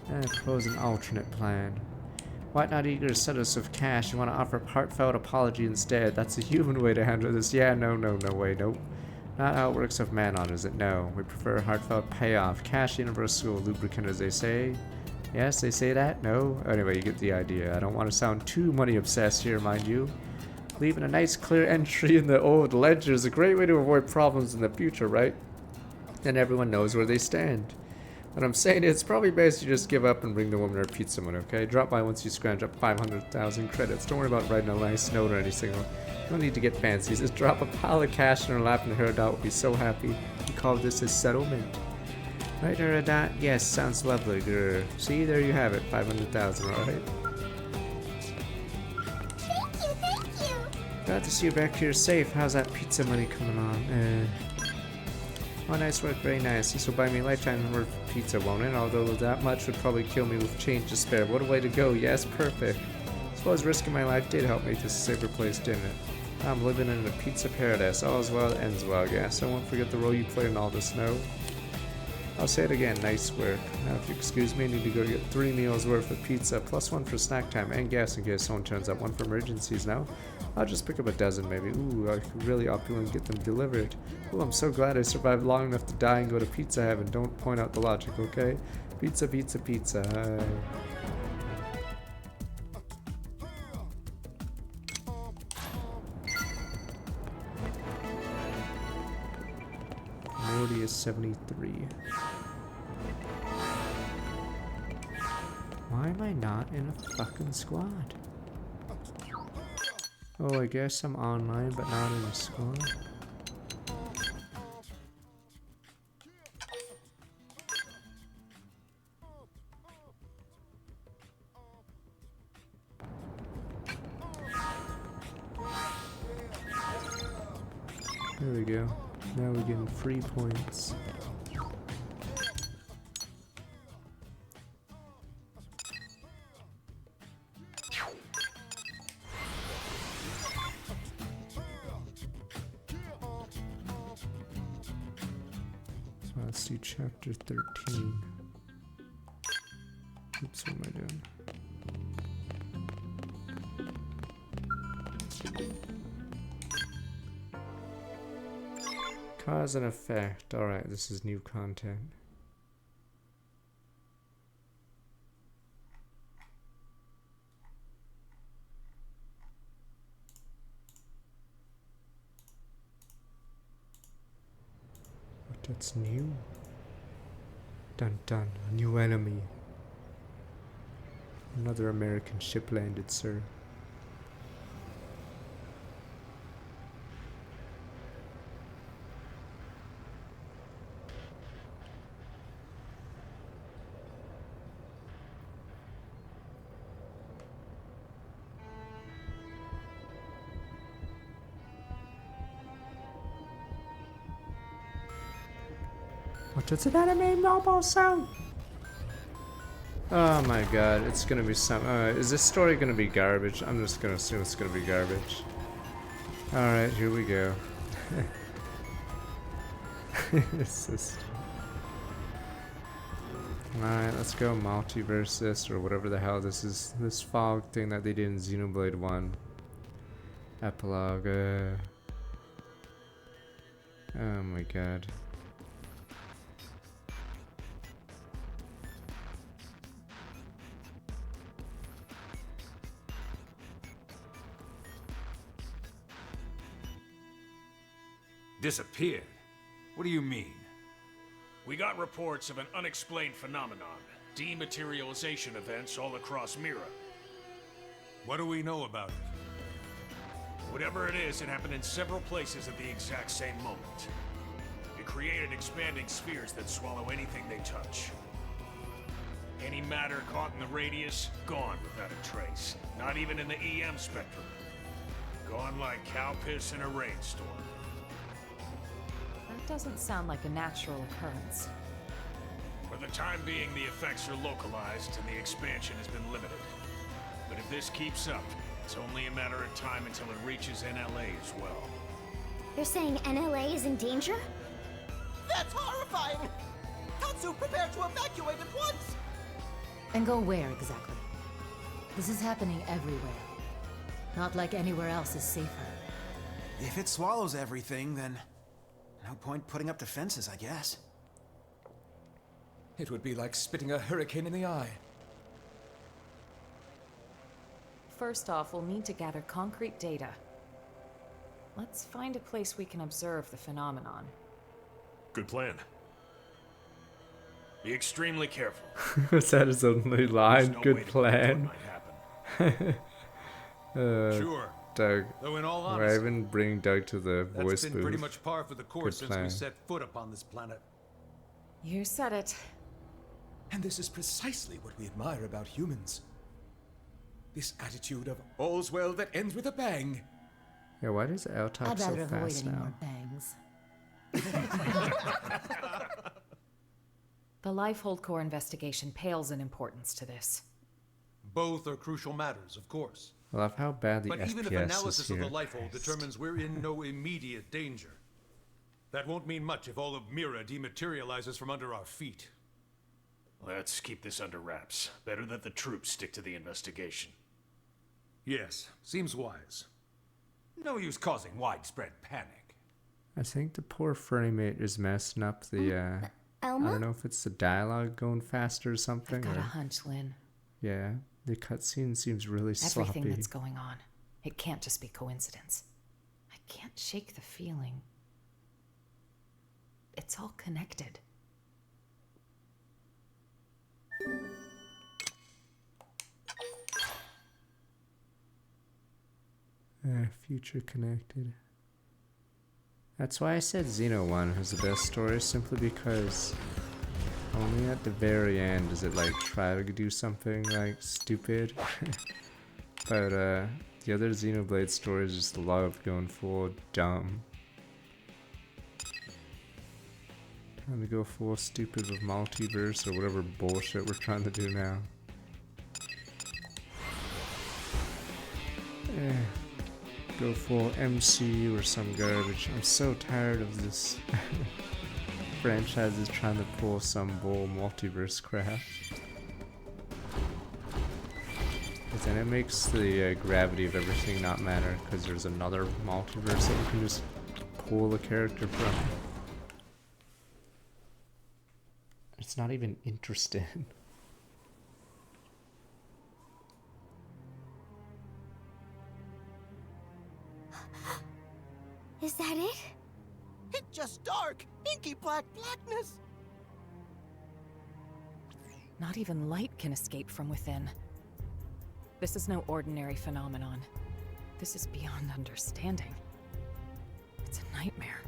And propose an alternate plan. Why not eager to set us with cash? You want to offer a heartfelt apology instead. That's a human way to handle this. Yeah, no way, nope. Not how it works with Manon, is it? No. We prefer a heartfelt payoff. Cash universal lubricant, as they say. Yes, they say that? No? Anyway, you get the idea. I don't want to sound too money obsessed here, mind you. Leaving a nice clear entry in the old ledger is a great way to avoid problems in the future, right? And everyone knows where they stand. What I'm saying is, it's probably best you just give up and bring the woman her pizza money, okay? Drop by once you scrounge up 500,000 credits. Don't worry about writing a nice note or anything. You don't need to get fancy. Just drop a pile of cash in her lap and her dad will be so happy. He called this his settlement. Right, her dad? Yes, sounds lovely, girl. See, there you have it. 500,000, alright? Thank you. Glad to see you back here safe. How's that pizza money coming on? Oh, nice work, very nice. This will buy me a lifetime worth of pizza, won't it? Although that much would probably kill me with change to spare. What a way to go. Yes, perfect. I suppose risking my life did help make this a safer place, didn't it? I'm living in a pizza paradise. All is well, ends well, yes. I won't forget the role you played in all this snow. I'll say it again, nice work. Now, if you excuse me, I need to go get 3 meals worth of pizza, plus 1 for snack time and gas in case someone turns up, 1 for emergencies now. I'll just pick up a dozen, maybe. Ooh, I could really opulent and get them delivered. Ooh, I'm so glad I survived long enough to die and go to pizza heaven. Don't point out the logic, okay? Pizza, pizza, pizza. Morty is 73. Why am I not in a fucking squad? Oh, I guess I'm online, but not in a squad. There we go. Now we're getting free points. Let's do chapter 13. Oops, what am I doing? Cause and effect. Alright, this is new content. That's new. Dun dun, a new enemy. Another American ship landed, sir. What's an anime mobile sound? Oh my god, it's gonna be some. Is this story gonna be garbage? I'm just gonna assume it's gonna be garbage. Alright, here we go. Alright, let's go multiversus or whatever the hell this is. This fog thing that they did in Xenoblade 1. Epilogue. Oh my god. Disappeared? What do you mean? We got reports of an unexplained phenomenon. Dematerialization events all across Mira. What do we know about it? Whatever it is, it happened in several places at the exact same moment. It created expanding spheres that swallow anything they touch. Any matter caught in the radius, gone without a trace. Not even in the EM spectrum. Gone like cow piss in a rainstorm. That doesn't sound like a natural occurrence. For the time being, the effects are localized and the expansion has been limited. But if this keeps up, it's only a matter of time until it reaches NLA as well. You're saying NLA is in danger? That's horrifying! Tatsu, prepare to evacuate at once! And go where exactly? This is happening everywhere. Not like anywhere else is safer. If it swallows everything, then no point putting up defenses, I guess. It would be like spitting a hurricane in the eye. First off, we'll need to gather concrete data. Let's find a place we can observe the phenomenon. Good plan. Be extremely careful. Was that his only line? no Good way to predict what plan. Sure. Doug. Though in all Why honesty, even bring Doug to the that's voice been booth? pretty much par for the course Good since plan. we set foot upon this planet. You said it. And this is precisely what we admire about humans. This attitude of all's well that ends with a bang. Yeah, why does Al talk I'd so rather avoid fast any now? more bangs. The Lifehold Core investigation pales in importance to this. Both are crucial matters, of course. I love how bad the But even if FPS analysis is of here. the Lifehold determines we're in no immediate danger, that won't mean much if all of Mira dematerializes from under our feet. Let's keep this under wraps. Better that the troops stick to the investigation. Yes, seems wise. No use causing widespread panic. I think the poor furry mate is messing up the, I Elma? don't know if it's the dialogue going faster or something. I've got a or, hunch, Lynn. yeah, the cutscene seems really Everything sloppy. that's going on. It can't just be coincidence. I can't shake the feeling. It's all connected. Future connected. That's why I said Xeno 1 was the best story, simply because only at the very end does it like try to do something like stupid. But the other Xenoblade stories just love going full dumb. Trying to go full stupid with multiverse or whatever bullshit we're trying to do now. Go full MCU or some garbage. I'm so tired of this franchises trying to pull some bull multiverse crap. Because then it makes the gravity of everything not matter, because there's another multiverse that you can just pull a character from. It's not even interesting. Is that it? It's just dark, inky black blackness. Not even light can escape from within. This is no ordinary phenomenon. This is beyond understanding. It's a nightmare.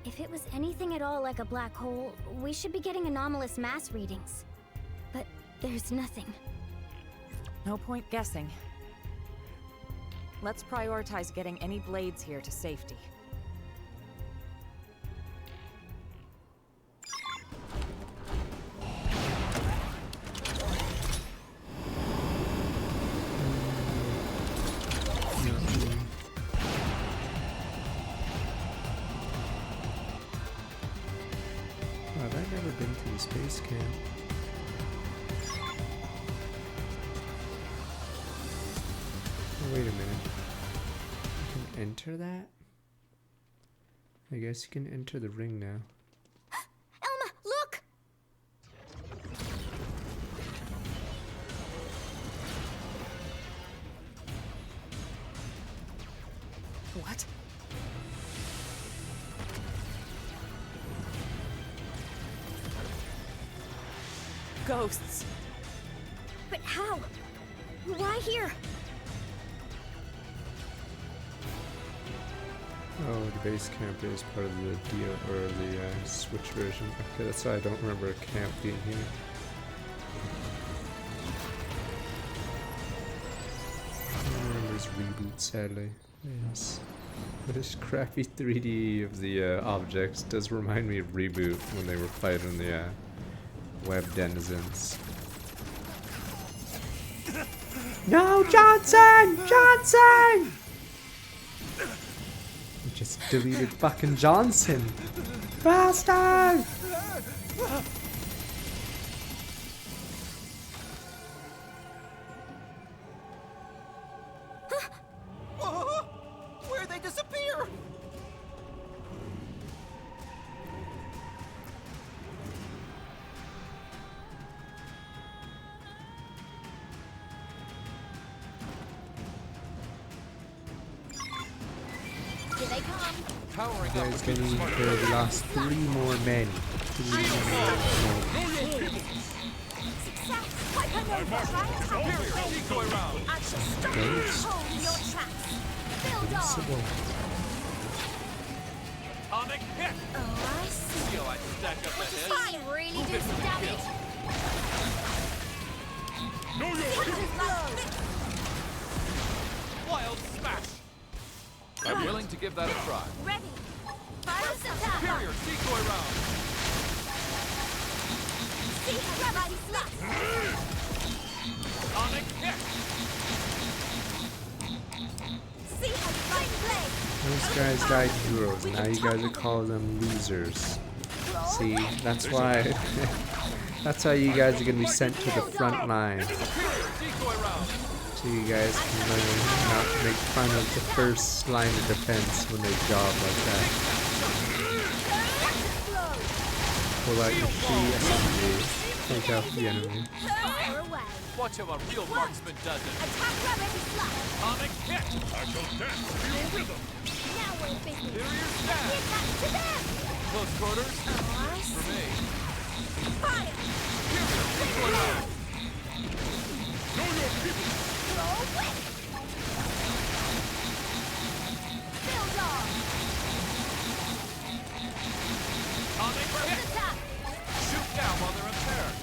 If it was anything at all like a black hole, we should be getting anomalous mass readings. But there's nothing. No point guessing. Let's prioritize getting any blades here to safety. Have I never been to the space camp? Oh, wait a minute. You can enter that? I guess you can enter the ring now. Elma, look! What? Ghosts. But how? Why here? Oh, the base camp is part of the deal, or the Switch version. Okay, that's why I don't remember a camp being here. I don't remember his reboot, sadly. Yes. But this crappy 3D of the objects does remind me of Reboot when they were fighting the web denizens. No, Johnson! Johnson! You just deleted fucking Johnson! Bastard! Where'd they disappear? Here they come. You guys gonna need to lost 3 more men. 3 more men. Ghosts. Invincible. Atomic hit! Oh, I see. Feel like stack up ahead. Fire really do some damage. Know your people! Wild smash! I'm willing to give that a try. Ready. Fire attack. Superior decoy round. See gravity slap. Atomic hit! See how flame blade. Those guys died heroes, now you guys are calling them losers. See, that's why that's why you guys are gonna be sent to the front line. So you guys can learn not to make fun of the first line of defense when they job like that. Pull out your key SMG, take out the enemy. Watch how a real marksman does it. Attack gravity slap. Atomic hit! I shall dance to your rhythm. Now we're busy. Superior stab! Give that to them. Close quarters? Oh, I For me. Fire. Superior decoy round. Know your people. Roll whip. Build on. Atomic hit! Attack. Shoot down while they're impaired.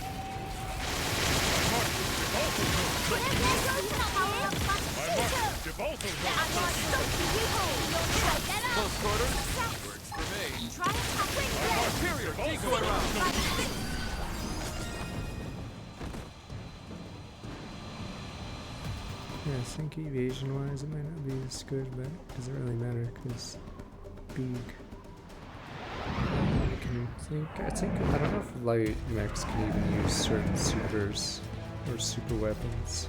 Close quarters? Works for me. Superior decoy round. Yeah, I think evasion-wise it might not be as good, but it doesn't really matter because big. I think I don't know if light mechs can even use certain supers or super weapons.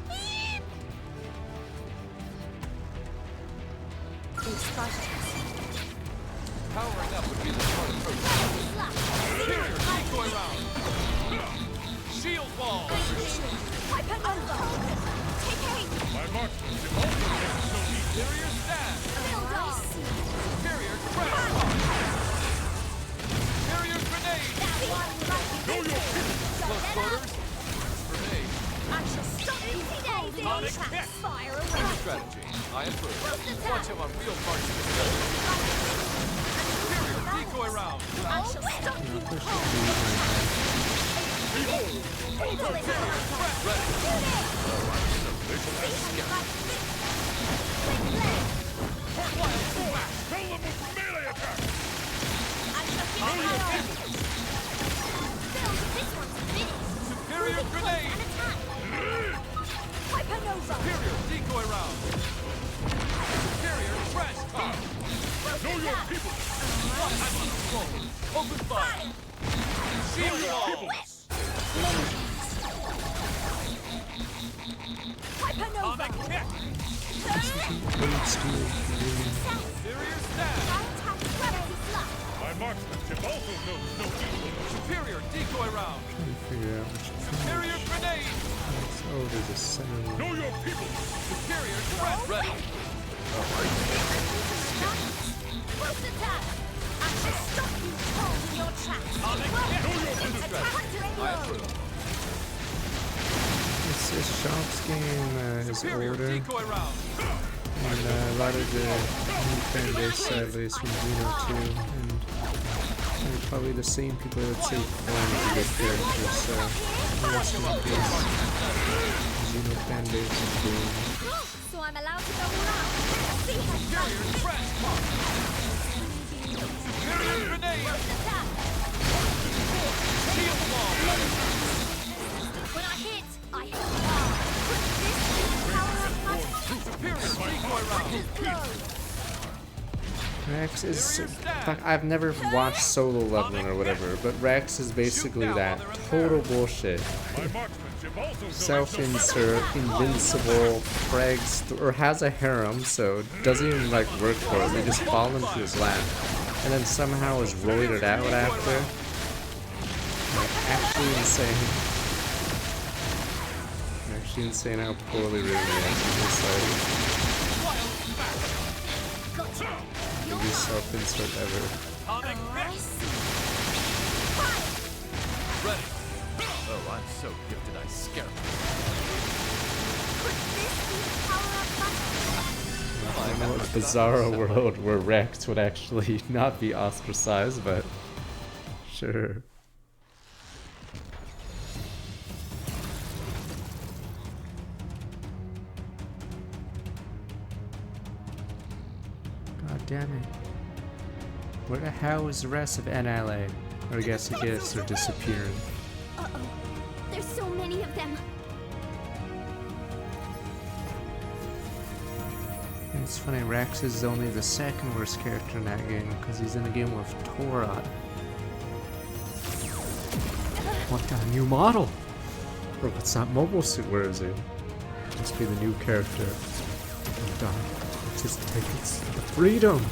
Powering up would be the smart approach. Superior decoy round. Shield wall. Wipe it over. Take aim. My marksman superior stab. Build on. Superior crash pump. Superior grenade. Know your people. Close quarters. For me. I shall stop you holding on tracks. Fire away. New strategy. I approve. Watch how a real marksman does it. Superior decoy round. I shall stop you holding Superior grenade. Superior decoy round. Superior trash car. Know your people. I'm on a roll. Open fire. Shield wall. Atomic kick. Superior stab. My marksmanship also knows no evil. Superior decoy round. Trying to figure out which Superior grenade. Oh, there's a center one. Know your people. Superior threat ready. Close attack. I shall stop you holding your tracks. I approve. This Shops game is Superior older, decoy round. and a lot of the new fan base sadly is from Xeno 2, and probably the same people that would say Form is a good character, so rest in peace. Xeno fan base is doomed. So I'm allowed to go around. See how Superior trash pump. Superior grenade. attack. Shield wall. When I hit, I hit hard. This power of my Superior decoy round. Rex is... Fuck, I've never watched Solo Leveling or whatever, but Rex is basically that. Total bullshit. Self-insert, invincible, frags, or has a harem, so doesn't even like work for it. They just fall into his lap. And then somehow is roided out after. Like, actually insane. Actually insane how poorly written he is. It's like... Easiest self-insert ever. Ready. Oh, I'm so gifted I scare them. I don't know what bizarre world where Rex would actually not be ostracized, but sure. God damn it. Where the hell is the rest of NLA? Or I guess I guess they're disappearing. Uh-oh. There's so many of them. And it's funny, Rex is only the second worst character in that game because he's in a game with Torah. What the new model? Or what's that mobile suit? Where is he? Must be the new character. Oh god. It's his tickets to freedom.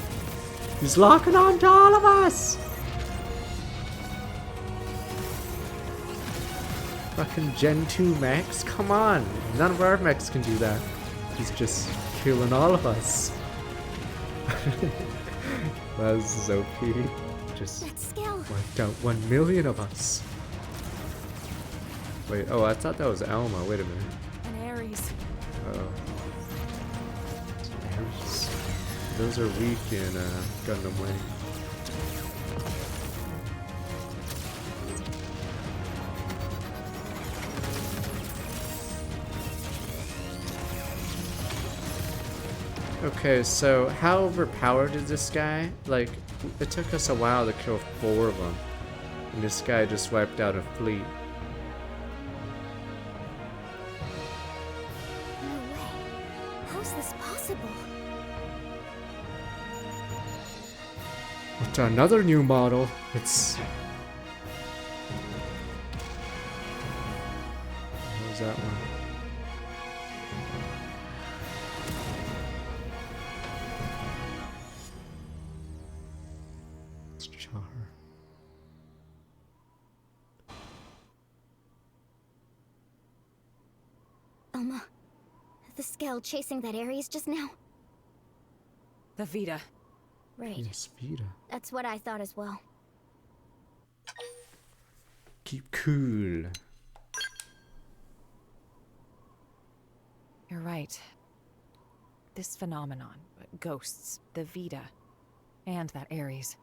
He's locking on to all of us! Fucking Gen 2 mechs? Come on! None of our mechs can do that. He's just killing all of us. That's OP. Just wiped out 1 million of us. Wait, oh, I thought that was Alma. Wait a minute. An Ares. Oh. Ares. Those are weak in Gundam Wing. Okay, so how overpowered is this guy? Like, it took us a while to kill 4 of them. And this guy just wiped out a fleet. No way. How's this possible? What's another new model? It's... What was that one? Elma, the Skell chasing that Ares just now? The Vita. Right. Yes, Vita. That's what I thought as well. Keep cool. You're right. This phenomenon, ghosts, the Vita, and that Ares.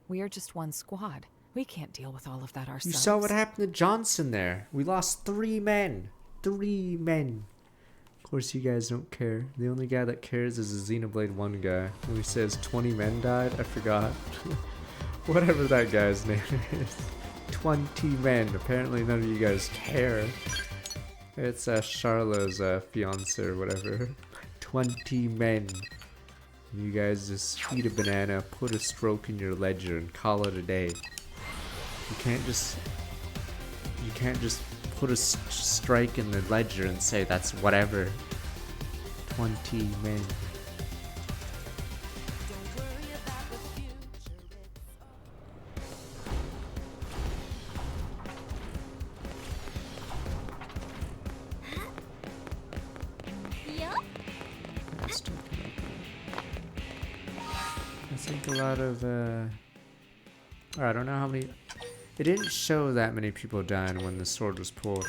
We are just one squad. We can't deal with all of that ourselves. You saw what happened to Johnson there. We lost 3 men. 3 men. Of course you guys don't care. The only guy that cares is the Xenoblade 1 guy. When he says 20 men died, I forgot. Whatever that guy's name is. 20 men. Apparently none of you guys care. It's Charlotte's fiance or whatever. 20 men. You guys just eat a banana, put a stroke in your ledger, and call it a day. You can't just put a strike in the ledger and say that's whatever. 20 men. I think a lot of I don't know how many. It didn't show that many people dying when the sword was pulled.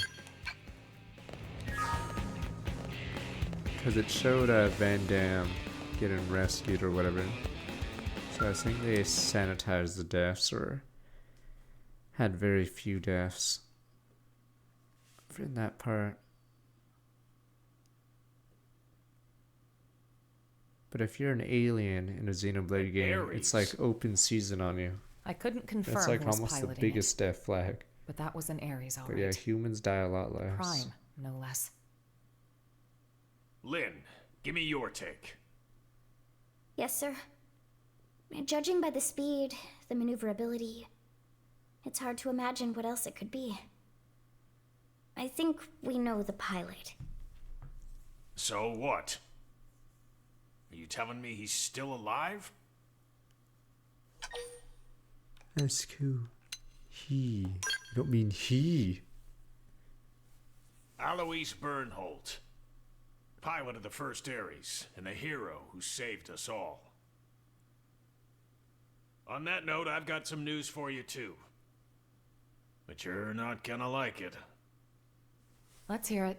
Because it showed Van Damme getting rescued or whatever. So I think they sanitized the deaths or had very few deaths in that part. But if you're an alien in a Xenoblade game, it's like open season on you. I couldn't confirm That's like who was almost the piloting biggest death flag. but that was an Ares, all But right. yeah, humans die a lot less. Prime, no less. Lynn, give me your take. Yes, sir. Judging by the speed, the maneuverability, it's hard to imagine what else it could be. I think we know the pilot. So what? Are you telling me he's still alive? That's cool. He. You don't mean he. Alois Bernholt, pilot of the first Ares, and the hero who saved us all. On that note, I've got some news for you too. But you're not gonna like it. Let's hear it.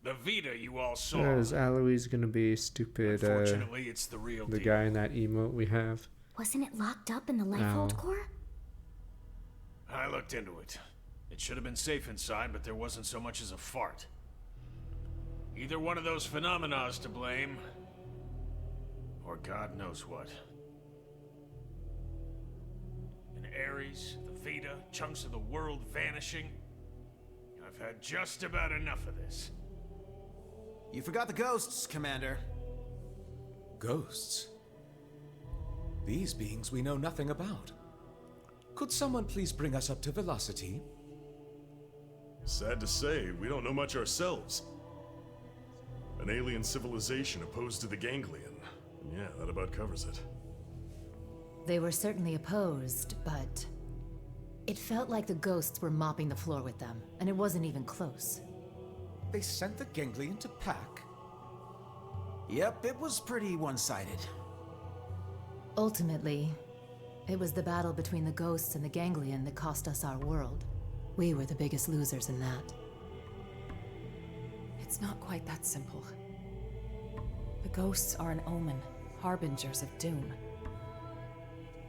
The Vita you all saw. Is Aloys gonna be stupid? Unfortunately, it's the real the deal. guy in that emote we have. Wasn't it locked up in the Lifehold core? I looked into it. It should have been safe inside, but there wasn't so much as a fart. Either one of those phenomena is to blame, or God knows what. In Ares, the Vita, chunks of the world vanishing. I've had just about enough of this. You forgot the ghosts, Commander. Ghosts? These beings we know nothing about. Could someone please bring us up to velocity? Sad to say, we don't know much ourselves. An alien civilization opposed to the Ganglion. And yeah, that about covers it. They were certainly opposed, but it felt like the ghosts were mopping the floor with them, and it wasn't even close. They sent the Ganglion to pack? Yep, it was pretty one-sided. Ultimately, it was the battle between the ghosts and the Ganglion that cost us our world. We were the biggest losers in that. It's not quite that simple. The ghosts are an omen, harbingers of doom.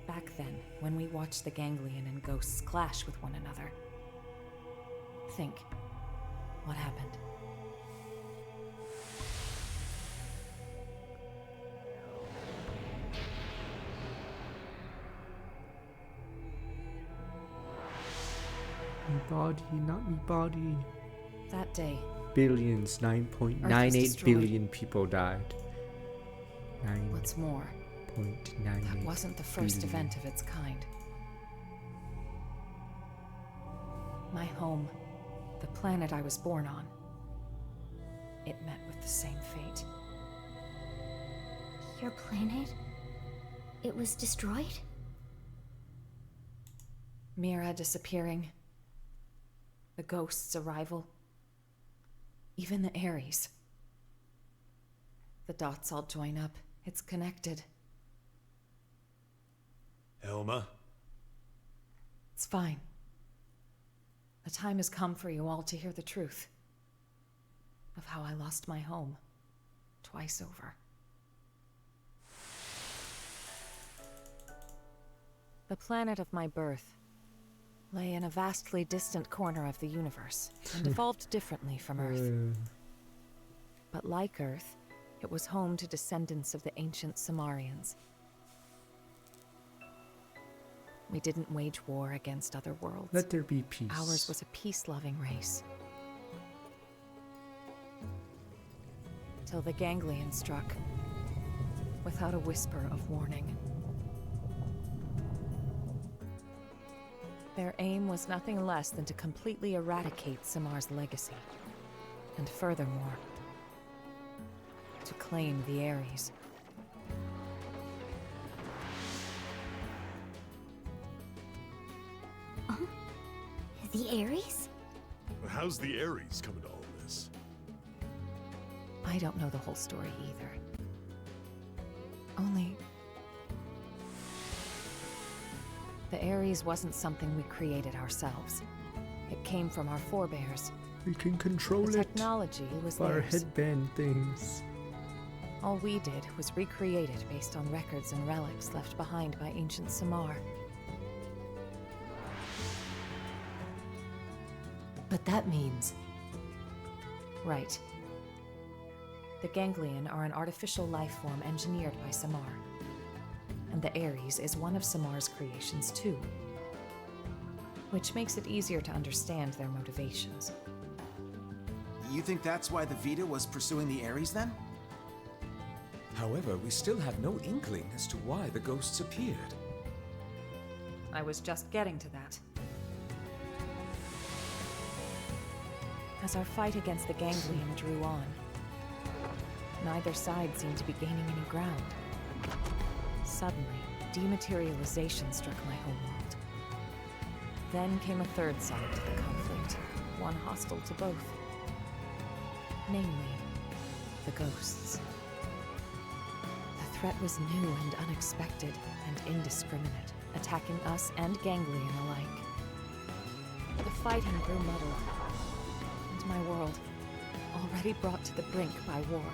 Back then, when we watched the Ganglion and ghosts clash with one another, think, what happened? Me body, not me body. That day, Billions, 9.98 billion people died. What's more, that wasn't the first event of its kind. My home, the planet I was born on, it met with the same fate. Your planet? It was destroyed? Mira disappearing. The ghost's arrival. Even the Ares. The dots all join up. It's connected. Elma? It's fine. The time has come for you all to hear the truth. Of how I lost my home. Twice over. The planet of my birth lay in a vastly distant corner of the universe, and evolved differently from Earth. But like Earth, it was home to descendants of the ancient Samarians. We didn't wage war against other worlds. Let there be peace. Ours was a peace-loving race. Till the Ganglion struck, without a whisper of warning. Their aim was nothing less than to completely eradicate Samar's legacy. And furthermore, to claim the Ares. The Ares? How's the Ares come into all this? I don't know the whole story either. Only... the Ares wasn't something we created ourselves. It came from our forebears. We can control The it. technology was Our theirs. headband things. All we did was recreate it based on records and relics left behind by ancient Samar. But that means... Right. The Ganglion are an artificial life form engineered by Samar. And the Ares is one of Samar's creations too. Which makes it easier to understand their motivations. You think that's why the Vita was pursuing the Ares then? However, we still have no inkling as to why the ghosts appeared. I was just getting to that. As our fight against the Ganglion drew on, neither side seemed to be gaining any ground. Suddenly, dematerialization struck my homeworld. Then came a third side to the conflict, one hostile to both. Namely, the ghosts. The threat was new and unexpected, and indiscriminate, attacking us and Ganglion alike. The fighting grew muddled, and my world, already brought to the brink by war,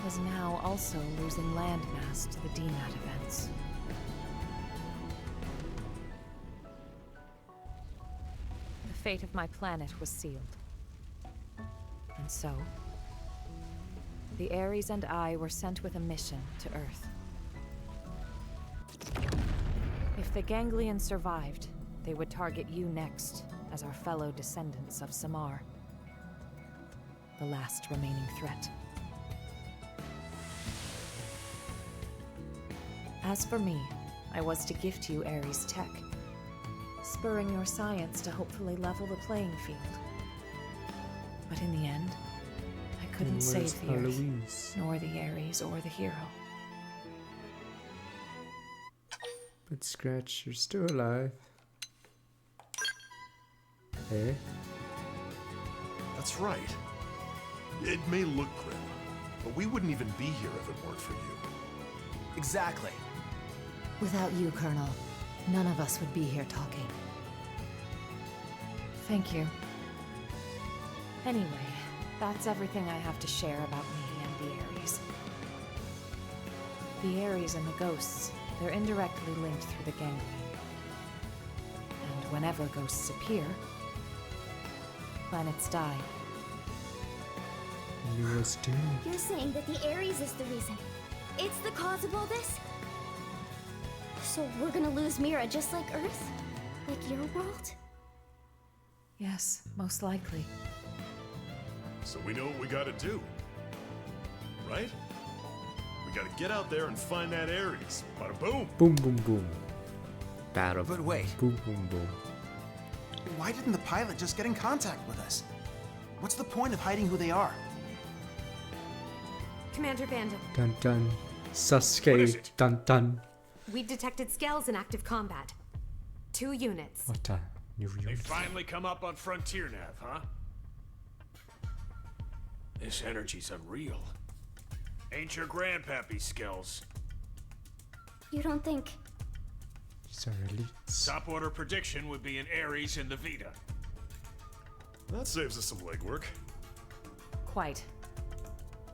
was now also losing landmass to the DMAT events. The fate of my planet was sealed. And so, the Ares and I were sent with a mission to Earth. If the Ganglion survived, they would target you next as our fellow descendants of Samar, the last remaining threat. As for me, I was to gift you Ares tech, spurring your science to hopefully level the playing field. But in the end, I couldn't save the Earth, nor the Ares or the hero. But Scratch, you're still alive. Hey? That's right. It may look grim, but we wouldn't even be here if it weren't for you. Exactly. Without you, Colonel, none of us would be here talking. Thank you. Anyway, that's everything I have to share about me and the Ares. The Ares and the ghosts, they're indirectly linked through the Ganglion. And whenever ghosts appear, planets die. You was doomed. You're saying that the Ares is the reason. It's the cause of all this? So we're gonna lose Mira just like Earth? Like your world? Yes, most likely. So we know what we gotta do. Right? We gotta get out there and find that Ares. Bada boom! Boom, boom, boom. Battle. But wait. Boom, boom, boom. Why didn't the pilot just get in contact with us? What's the point of hiding who they are? Commander Vandal. Dun dun. Sasuke. Dun dun. We detected scales in active combat. 2 units. What a new They unit. finally come up on Frontier Nav, huh? This energy's unreal. Ain't your grandpappy skills. You don't think... These are elites. Top order prediction would be an Ares in the Vita. That saves us some legwork. Quite.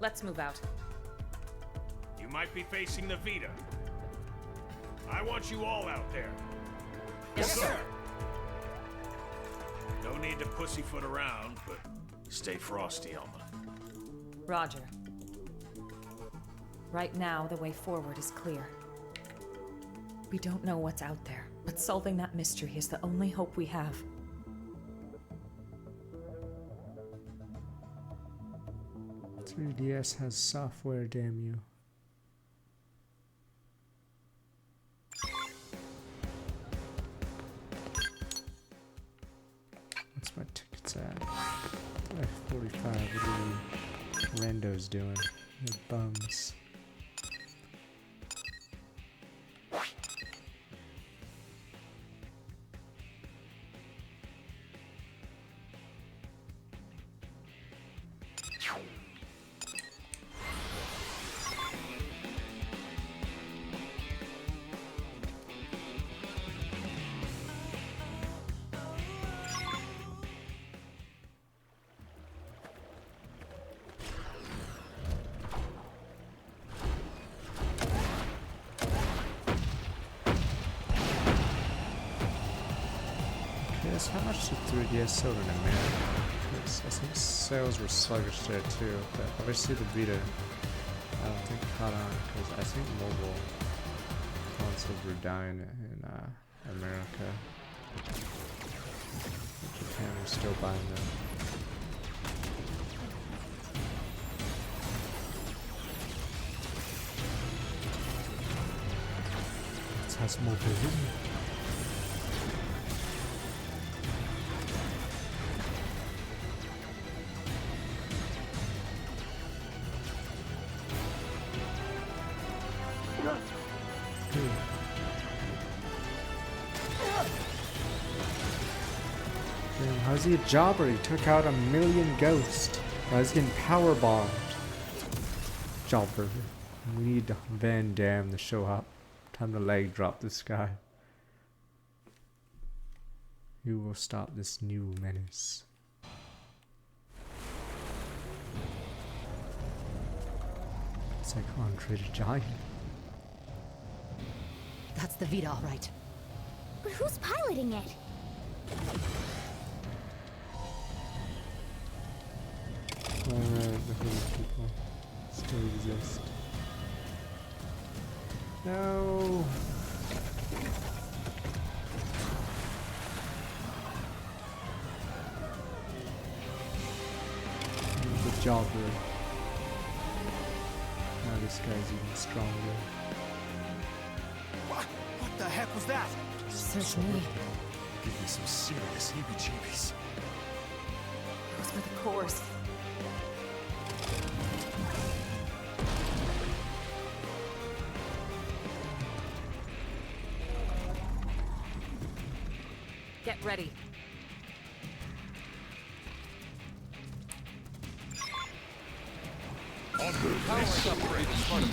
Let's move out. You might be facing the Vita. I want you all out there. Yes, sir. No need to pussyfoot around, but stay frosty, Elma. Roger. Right now, the way forward is clear. We don't know what's out there, but solving that mystery is the only hope we have. DS has software, damn you. What's my tickets at? F45, what are randos doing? They're bums. How much did 3DS sold in America? Because I think sales were sluggish there too, but obviously the Vita, I don't think caught on, because I think mobile consoles were dying in America. Japan was still buying them. It has mobility. How's he a jobber? He took out 1 million ghosts. Now he's getting power bombed. Jobber. We need Van Damme to show up Time to leg drop this guy. Who will stop this new menace? It's like Andre the Giant. That's the Vita, all right. But who's piloting it? Alright, the hooded people still exist. No! The jobber. Now this guy's even stronger. What the heck was that? Search me. Give me some serious heebie-jeebies. Those were the cores. Get ready. Power upgrade is part of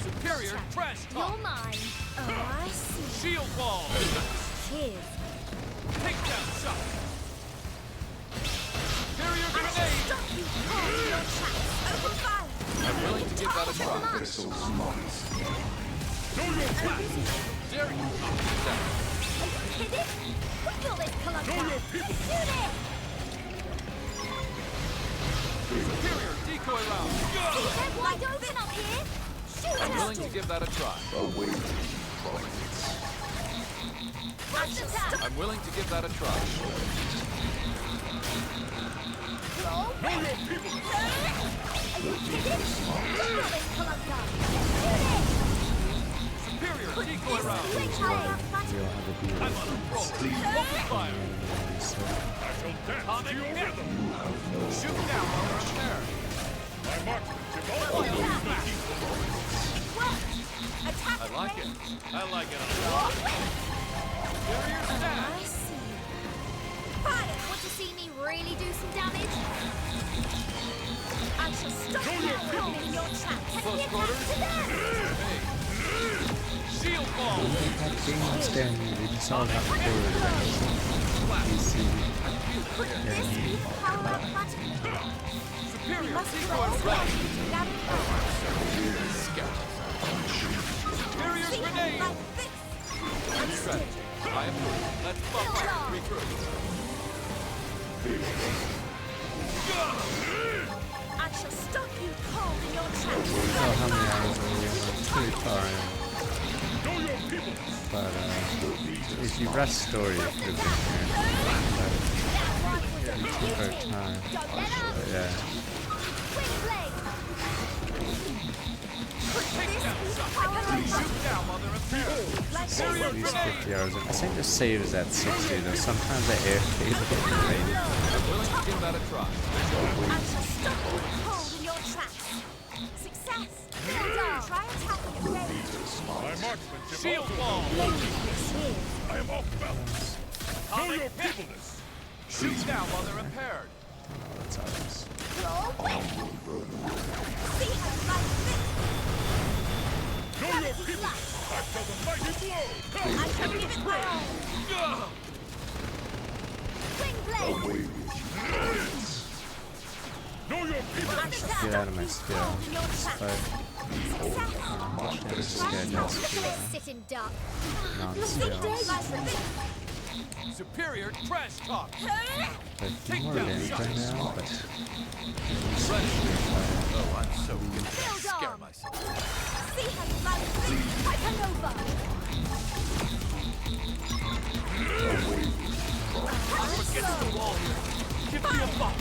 Superior trash talk. You're mine. Oh, I see. Shield wall. Cheers. Takedown shot. Superior grenade. Stop you cold in your tracks. Open fire. I'm willing to give that a try. They're so smart. Know your place. Dare you knock me down. Are you kidding? What will this come up? Know your people. Shoot it. Superior decoy round. They're wide open up here. Shoot I'm it. willing to give that a try. Away. Watch attack. I'm willing to give that a try. Know your people. Are you kidding? What will this come up? Shoot it. Superior decoy round. I'm on a roll. Open fire. I shall dance Atomic to your hit. rhythm. Shoot down while they're there. My marksman I like it. I like it a lot. Superior I stab. see. Fire! Want to see me really do some damage? I shall stop you cold in your tracks. Close Get quarters. back to them. Hey. Shield ball. That standing, they just all have to do it. PC. Could this be the power of magic? Superior Must be decoy all round. That Superior see grenade. like this. Strategy. I approve. Let's buff our recruit. I shall stop you cold in your tracks. Oh, how many hours are we in? I'm pretty far in. But if you rush story, it could have been here. But we took our time. But yeah. Shoot down while they're appearing. At least 50 hours. I think the save is at 60 though. Sometimes the AFK is a bit delayed. I'm willing to give that a try. I shall stop you cold in your tracks. Success. Well done. Try attacking again. My marksmanship Shield also wall. I am off balance. Know your peopleness. Shoot down while they're impaired. Oh, that's obvious. You're weak. See how you like this. Know your people. I shall the mighty blow. I shall give it my all. Swing blade. Know your people. Get out of my skill. But Sitting duck. non-skill. Superior trash talk. But more damage right now, but Oh, I'm so good to scare myself. See how you like this. Hypernova. Get to the wall here. Give me a bump.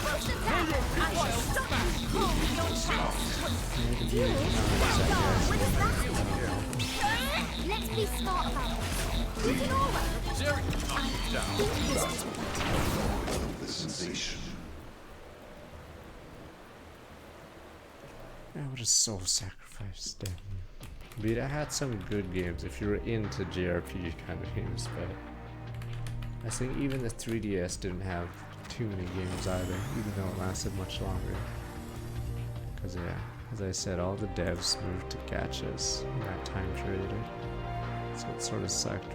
First attack. I shall stop you cold in your tracks. Let's be smart about this. We can all work. Jerry, knock it down. The sensation. what a soul sacrifice, damn. But I had some good games if you were into JRPG kind of games, but I think even the 3DS didn't have too many games either, even though it lasted much longer. Because yeah, as I said, all the devs moved to gachas in that time period. So it sort of sucked.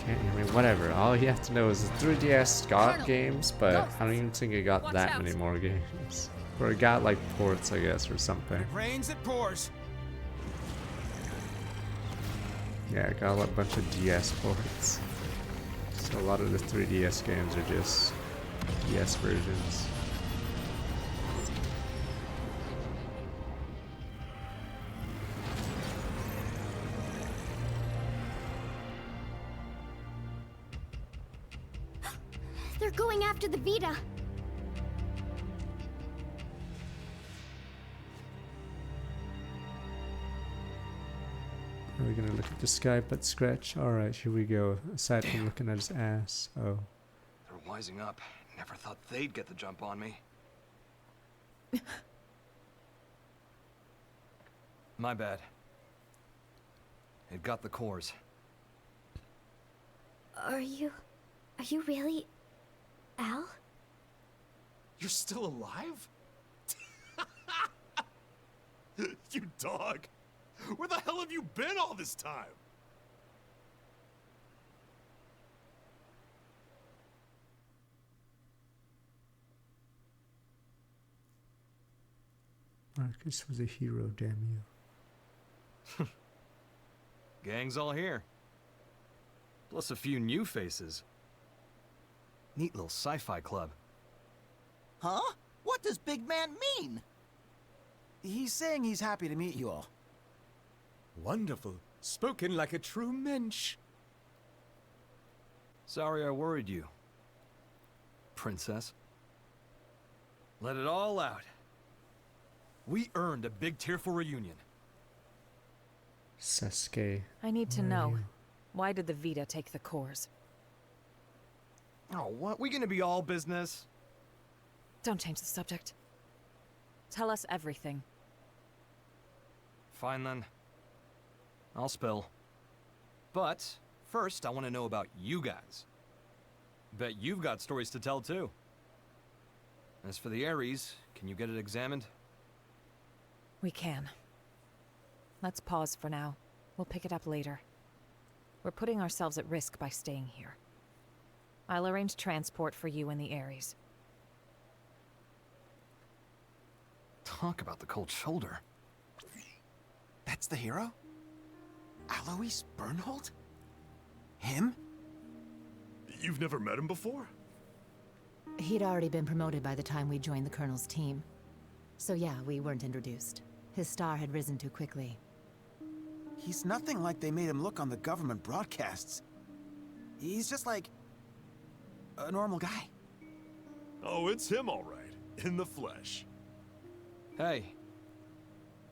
Can't hear me. Whatever. All you have to know is the 3DS got games, but I don't even think it got that many more games. Or it got like ports, I guess, or something. It rains, it pours. Yeah, it got a bunch of DS ports. So a lot of the 3DS games are just DS versions. They're going after the Vita. Are we gonna look at the sky but scratch? Alright, here we go. Aside from looking at his ass. Oh. They're wising up. Never thought they'd get the jump on me. My bad. It got the cores. Are you really Al? You're still alive? You dog! Where the hell have you been all this time? Marcus was a hero, damn you. Gang's all here. Plus a few new faces. Neat little sci-fi club. Huh? What does Big Man mean? He's saying he's happy to meet you all. Wonderful. Spoken like a true mensch. Sorry I worried you, princess. Let it all out. We earned a big tearful reunion. Sasuke. I need to where are know. you? Why did the Vita take the cores? Oh, what? We gonna be all business? Don't change the subject. Tell us everything. Fine then. I'll spill. But first, I want to know about you guys. Bet you've got stories to tell too. As for the Ares, can you get it examined? We can. Let's pause for now. We'll pick it up later. We're putting ourselves at risk by staying here. I'll arrange transport for you and the Ares. Talk about the cold shoulder. That's the hero? Alois Bernhold? Him? You've never met him before? He'd already been promoted by the time we joined the Colonel's team. So yeah, we weren't introduced. His star had risen too quickly. He's nothing like they made him look on the government broadcasts. He's just like a normal guy. Oh, it's him all right. In the flesh. Hey.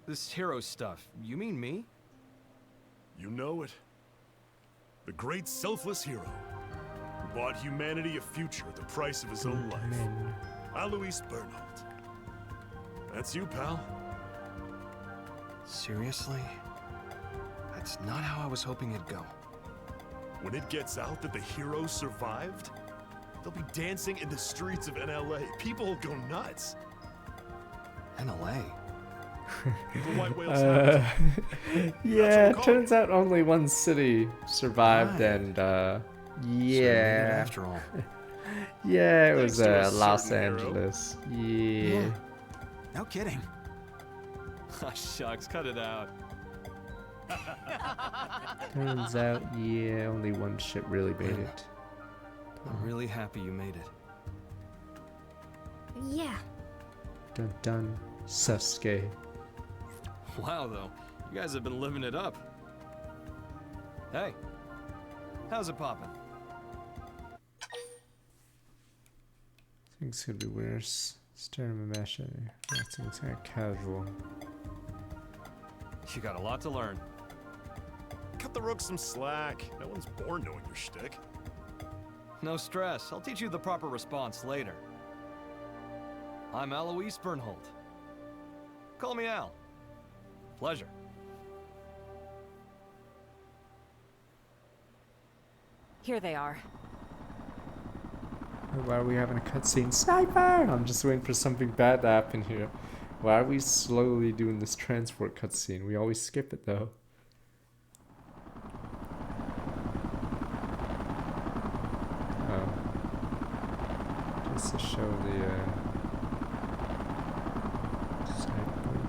This hero stuff, you mean me? You know it. The great selfless hero who bought humanity a future at the price of his own life. Alois Bernhold. That's you, pal. Seriously? That's not how I was hoping it'd go. When it gets out that the hero survived, they'll be dancing in the streets of NLA. People will go nuts. NLA? The white whales have yeah, it turns out only one city survived, Right. and So we made it yeah. after all. Yeah, it was Thanks to a Los certain hero. Angeles. Yeah. No kidding. Ah, shucks, cut it out. Turns out, yeah, only one ship really made it. I'm really happy you made it. Yeah. Dun dun. Sasuke. Wow, though. You guys have been living it up. Hey. How's it poppin'? Things could be worse. Staring at my mesh. That's kind of casual. You got a lot to learn. Cut the rooks some slack. No one's born knowing your shtick. No stress. I'll teach you the proper response later. I'm Alois Bernhold. Call me Al. Pleasure. Here they are. Why are we having a cutscene? Sniper! I'm just waiting for something bad to happen here. Why are we slowly doing this transport cutscene? We always skip it though. Oh. Just to show the sniper.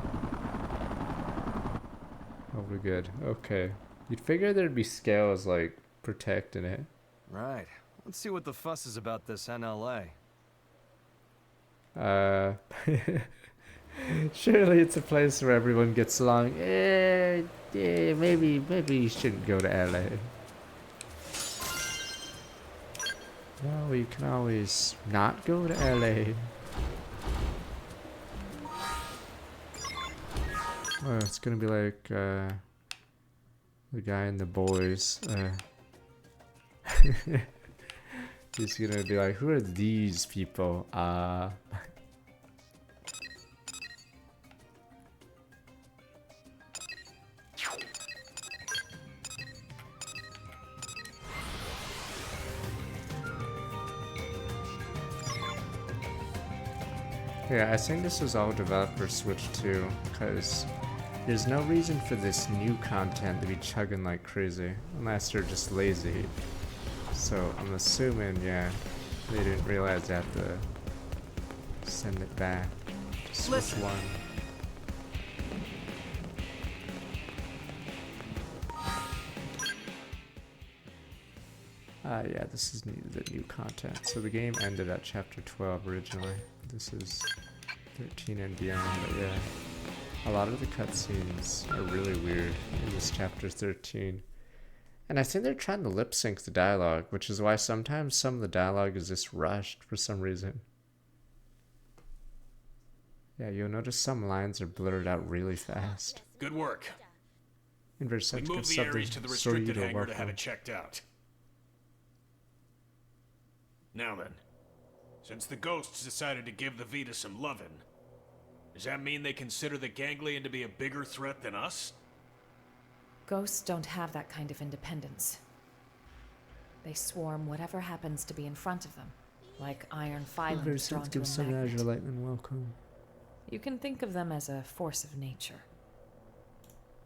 Oh, we're good. Okay. You'd figure there'd be scales like protecting it. Right. Let's see what the fuss is about this NLA. Surely it's a place where everyone gets along. Maybe you shouldn't go to LA. No, you can always not go to LA. Oh, it's gonna be like the guy in The Boys. He's gonna be like, who are these people? Yeah, I think this was all developer switch too, because there's no reason for this new content to be chugging like crazy, unless they're just lazy. So I'm assuming, yeah, they didn't realize they have to send it back to switch one. Yeah, this is the new content. So the game ended at chapter 12 originally. This is 13 and beyond, but yeah. A lot of the cutscenes are really weird in this chapter 13. And I think they're trying to lip sync the dialogue, which is why sometimes some of the dialogue is just rushed for some reason. Yeah, you'll notice some lines are blurred out really fast. Good work. We moved the Ares to the restricted hangar to have it checked out. Now then, since the ghosts decided to give the Vita some lovin', does that mean they consider the Ganglion to be a bigger threat than us? Ghosts don't have that kind of independence. They swarm whatever happens to be in front of them, like iron filings drawn to a magnet. Lightning, welcome. You can think of them as a force of nature.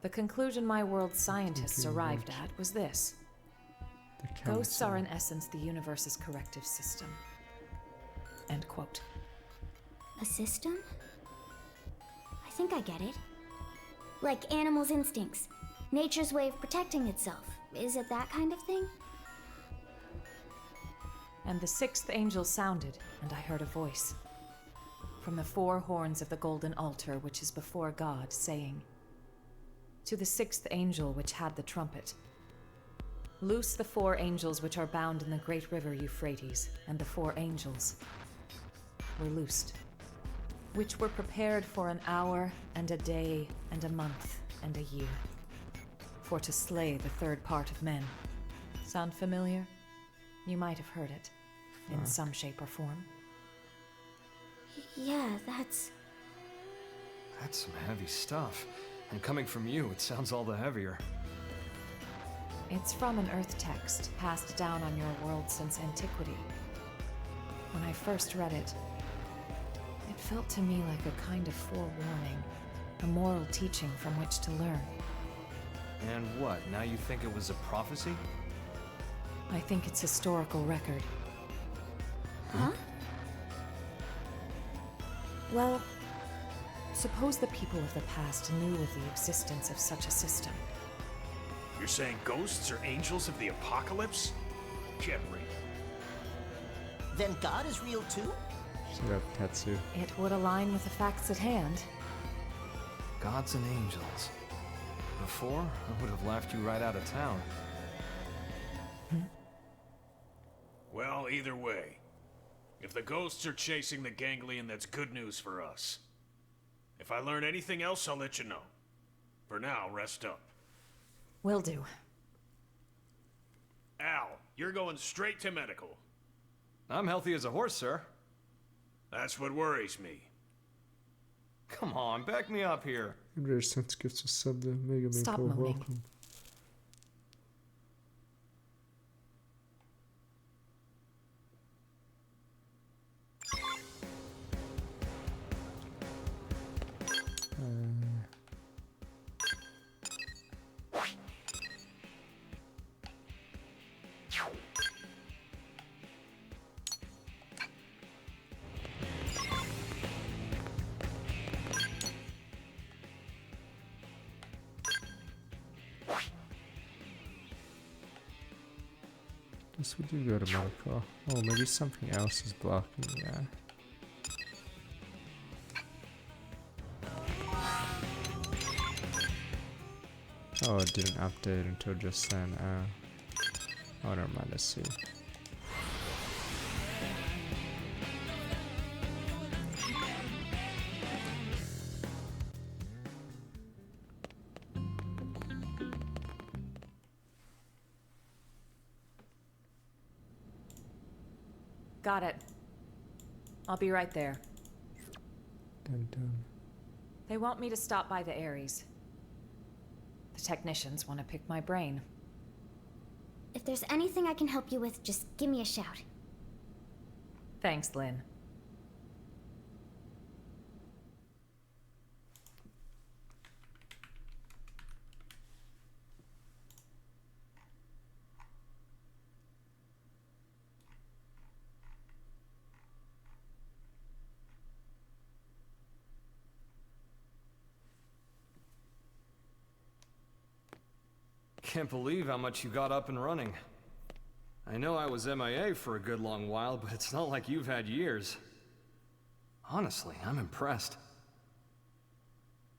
The conclusion my world's scientists arrived at was this. Ghosts are in essence the universe's corrective system. End quote. A system? I think I get it. Like animals' instincts. Nature's way of protecting itself. Is it that kind of thing? And the sixth angel sounded, and I heard a voice. From the four horns of the golden altar which is before God, saying, to the sixth angel which had the trumpet, loose the four angels which are bound in the great river Euphrates, and the four angels were loosed, which were prepared for an hour, and a day, and a month, and a year, for to slay the third part of men. Sound familiar? You might have heard it, in some shape or form. Yeah, that's some heavy stuff. And coming from you, it sounds all the heavier. It's from an Earth text, passed down on your world since antiquity. When I first read it, it felt to me like a kind of forewarning, a moral teaching from which to learn. And what, now you think it was a prophecy? I think it's historical record. Huh? Well, suppose the people of the past knew of the existence of such a system. You're saying ghosts are angels of the apocalypse? Get real. Then God is real too? Shut up, Tetsu. It would align with the facts at hand. Gods and angels. Before, I would have laughed you right out of town. Well, either way. If the ghosts are chasing the Ganglion, that's good news for us. If I learn anything else, I'll let you know. For now, rest up. Will do. Al, you're going straight to medical. I'm healthy as a horse, sir. That's what worries me. Come on, back me up here. Rare Sense gifts a sub to Mega Man Stop Cole. moaning. Welcome. Guess we do go to medical. Oh, maybe something else is blocking. Yeah. Oh, it didn't update until just then. Oh, never mind. Let's see. Got it. I'll be right there. Dun dun. They want me to stop by the Ares. The technicians want to pick my brain. If there's anything I can help you with, just give me a shout. Thanks, Lynn. Can't believe how much you got up and running. I know I was MIA for a good long while, but it's not like you've had years. Honestly, I'm impressed.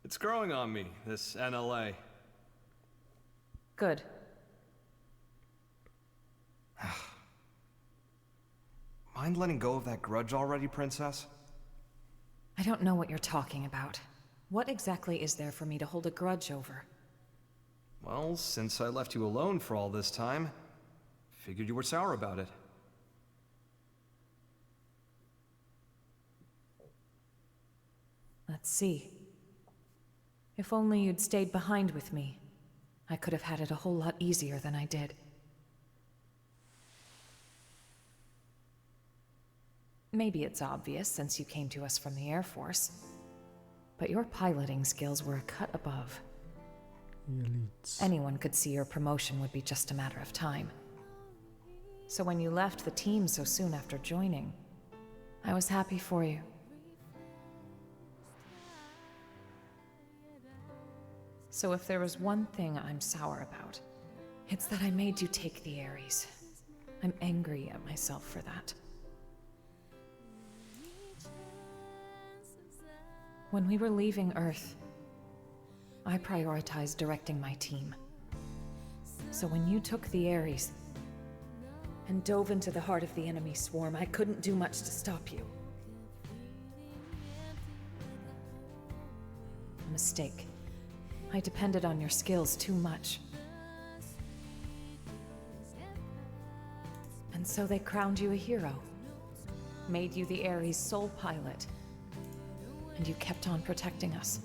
It's growing on me, this NLA. Good. Mind letting go of that grudge already, Princess? I don't know what you're talking about. What exactly is there for me to hold a grudge over? Well, since I left you alone for all this time, figured you were sour about it. Let's see. If only you'd stayed behind with me, I could have had it a whole lot easier than I did. Maybe it's obvious since you came to us from the Air Force, but your piloting skills were a cut above. Elites. Anyone could see your promotion would be just a matter of time. So when you left the team so soon after joining, I was happy for you. So if there was one thing I'm sour about, it's that I made you take the Ares. I'm angry at myself for that. When we were leaving Earth, I prioritized directing my team. So when you took the Ares and dove into the heart of the enemy swarm, I couldn't do much to stop you. A mistake. I depended on your skills too much. And so they crowned you a hero, made you the Ares' sole pilot, and you kept on protecting us.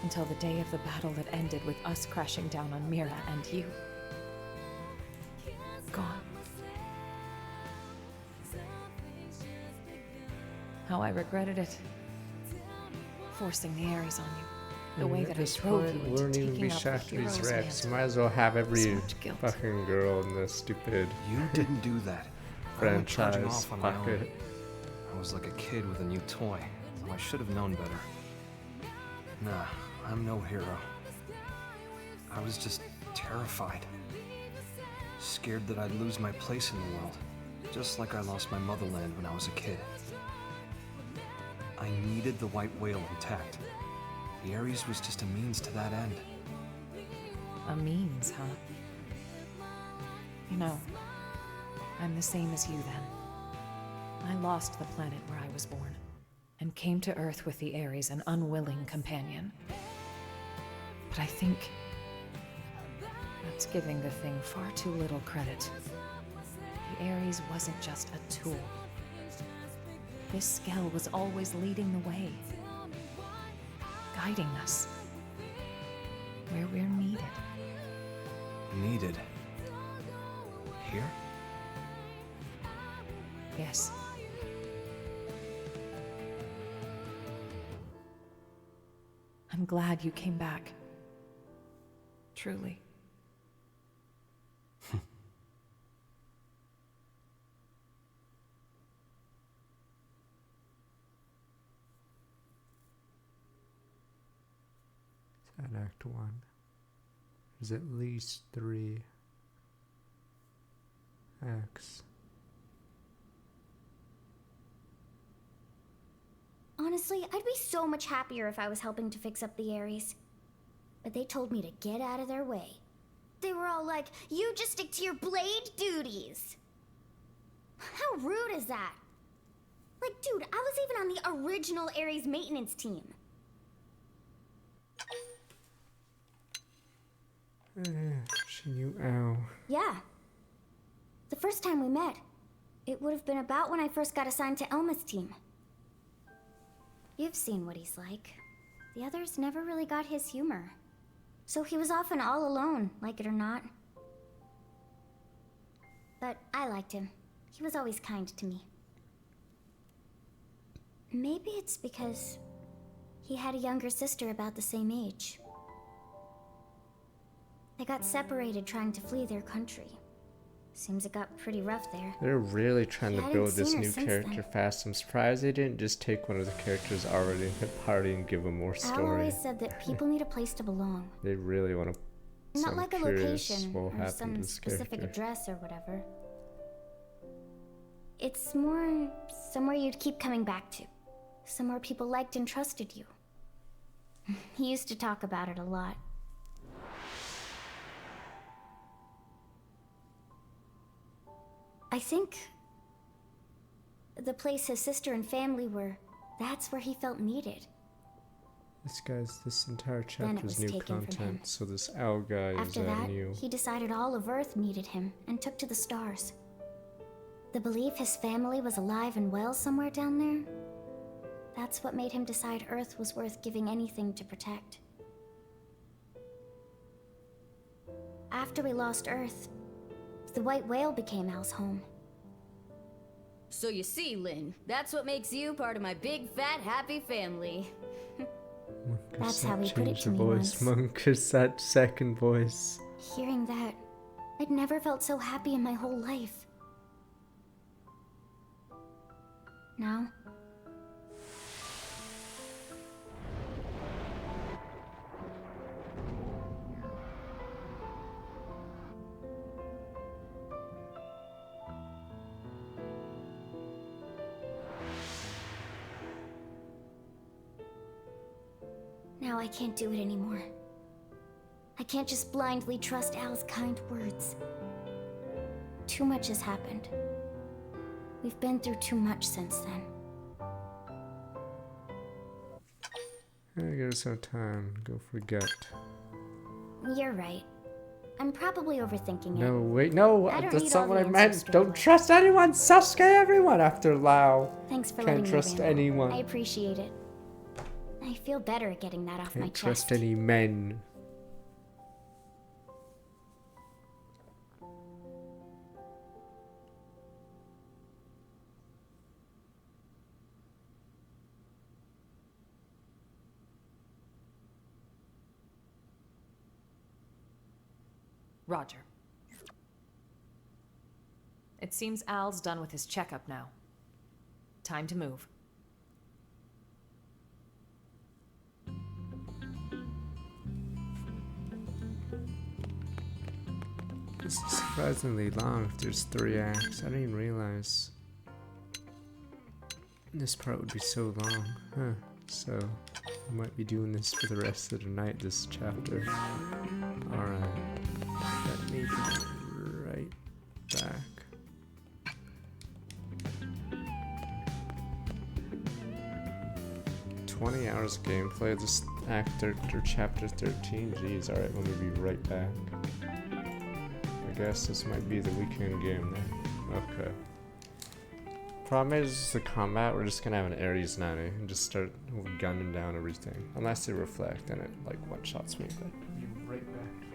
Until the day of the battle that ended with us crashing down on Mira and you. Gone. How I regretted it. Forcing the Ares on you. The way that I drove you into taking up the hero's Rex. mantle. Might as well have every So much guilt. fucking girl in the stupid You didn't do that. I went charging franchise off on my own. pocket. I was like a kid with a new toy, so I should have known better. Nah, I'm no hero. I was just terrified. Scared that I'd lose my place in the world, just like I lost my motherland when I was a kid. I needed the white whale intact. The Ares was just a means to that end. A means, huh? You know, I'm the same as you then. I lost the planet where I was born, and came to Earth with the Ares, an unwilling companion. But I think that's giving the thing far too little credit. The Ares wasn't just a tool. This Skell was always leading the way, guiding us where we're needed. Needed? Here? Yes. I'm glad you came back. Truly. At Act 1. There's at least 3 X. Honestly, I'd be so much happier if I was helping to fix up the Ares. But they told me to get out of their way. They were all like, you just stick to your blade duties. How rude is that? Like, dude, I was even on the original Ares maintenance team. She knew Al. Yeah. The first time we met, it would have been about when I first got assigned to Elma's team. You've seen what he's like. The others never really got his humor. So he was often all alone, like it or not. But I liked him. He was always kind to me. Maybe it's because he had a younger sister about the same age. They got separated trying to flee their country. Seems it got pretty rough there. They're really trying to I build hadn't this seen her new since character then. fast. I'm surprised they didn't just take one of the characters already in the party and give them more Al story. always said that people need a place to belong. They really want to. Not like a location what will or happen to some this specific character. address or whatever. It's more somewhere you'd keep coming back to. Somewhere people liked and trusted you. He used to talk about it a lot. I think the place his sister and family were, that's where he felt needed. This entire Then it chapter is was new taken from him. content, so this Al guy is After that, new. he decided all of Earth needed him and took to the stars. The belief his family was alive and well somewhere down there, that's what made him decide Earth was worth giving anything to protect. After we lost Earth, the White Whale became Al's home. So you see, Lynn, that's what makes you part of my big, fat, happy family. That's how he put it Change to the me voice. once. Monkus, that second voice. Hearing that, I'd never felt so happy in my whole life. Now, now I can't do it anymore. I can't just blindly trust Al's kind words. Too much has happened. We've been through too much since then. Give us some time. Go forget. You're right. I'm probably overthinking it. No, wait, no, I don't that's need not all what the I answers meant. straight Don't away. trust anyone. Sasuke everyone after Lao. Thanks for Can't letting trust me ramble. anyone. I appreciate it. I feel better at getting that off my Can't chest. trust any men. Roger. It seems Al's done with his checkup now. Time to move. This is surprisingly long if there's 3 acts. I didn't even realize this part would be so long. Huh. So, I might be doing this for the rest of the night, this chapter. Alright. Let me be right back. "20 hours of gameplay, this act or chapter 13. Jeez, alright, let me be right back. I guess this might be the weekend game then. Okay. Problem is the combat, we're just gonna have an Ares 90 and just start gunning down everything. Unless they reflect and it like one-shots me, but I'll be right back.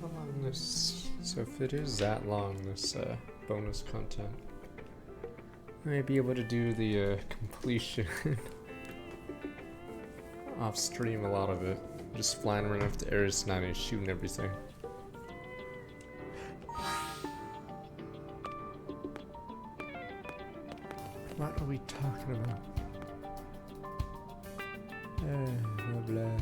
How long this? So if it is that long, this bonus content, I may be able to do the completion off stream. A lot of it, just flying around with the Ares 90, shooting everything. What are we talking about? Blah blah.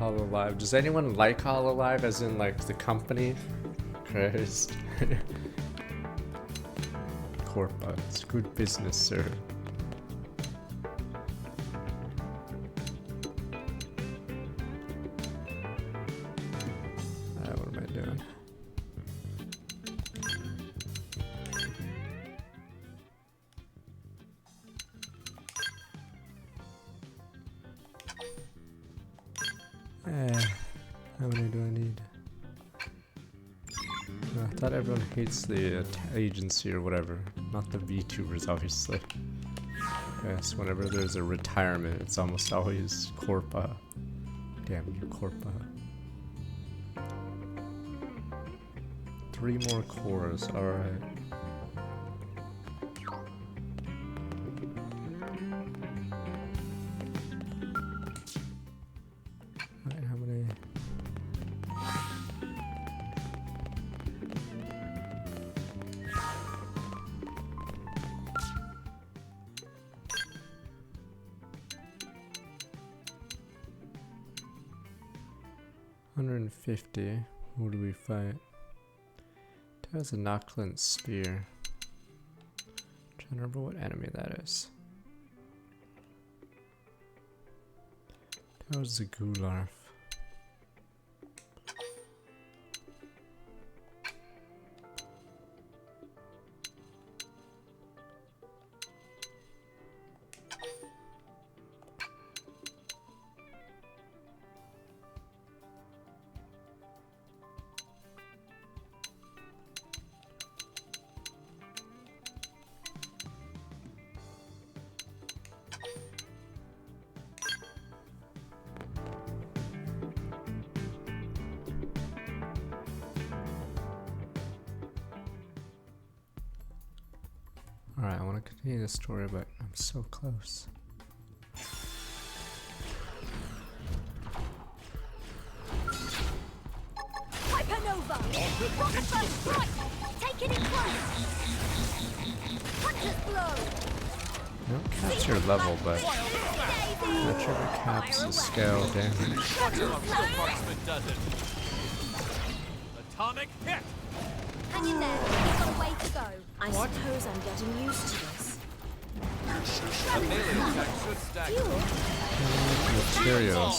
Hololive. Does anyone like Hololive as in like the company? Christ. Corpa. It's good business, sir. What am I doing? How many do I need? I thought everyone hates the agency or whatever, not the VTubers, obviously. Yes, whenever there's a retirement, it's almost always Corpa. Damn you, Corpa. 3 more cores, alright. How many? $150. Who do we fight? It has a Knocklint Spear. Trying to remember what enemy that is. That was the Gularf. Alright, I want to continue the story, but I'm so close. Hypernova! Rocket first strike! Take it in close! Hunter's blow! I don't catch your level, but that trigger caps the scale damage. Atomic hit! Hang in there, you've got a way to go. I suppose I'm getting used to this. A melee attack should stagger. Materials.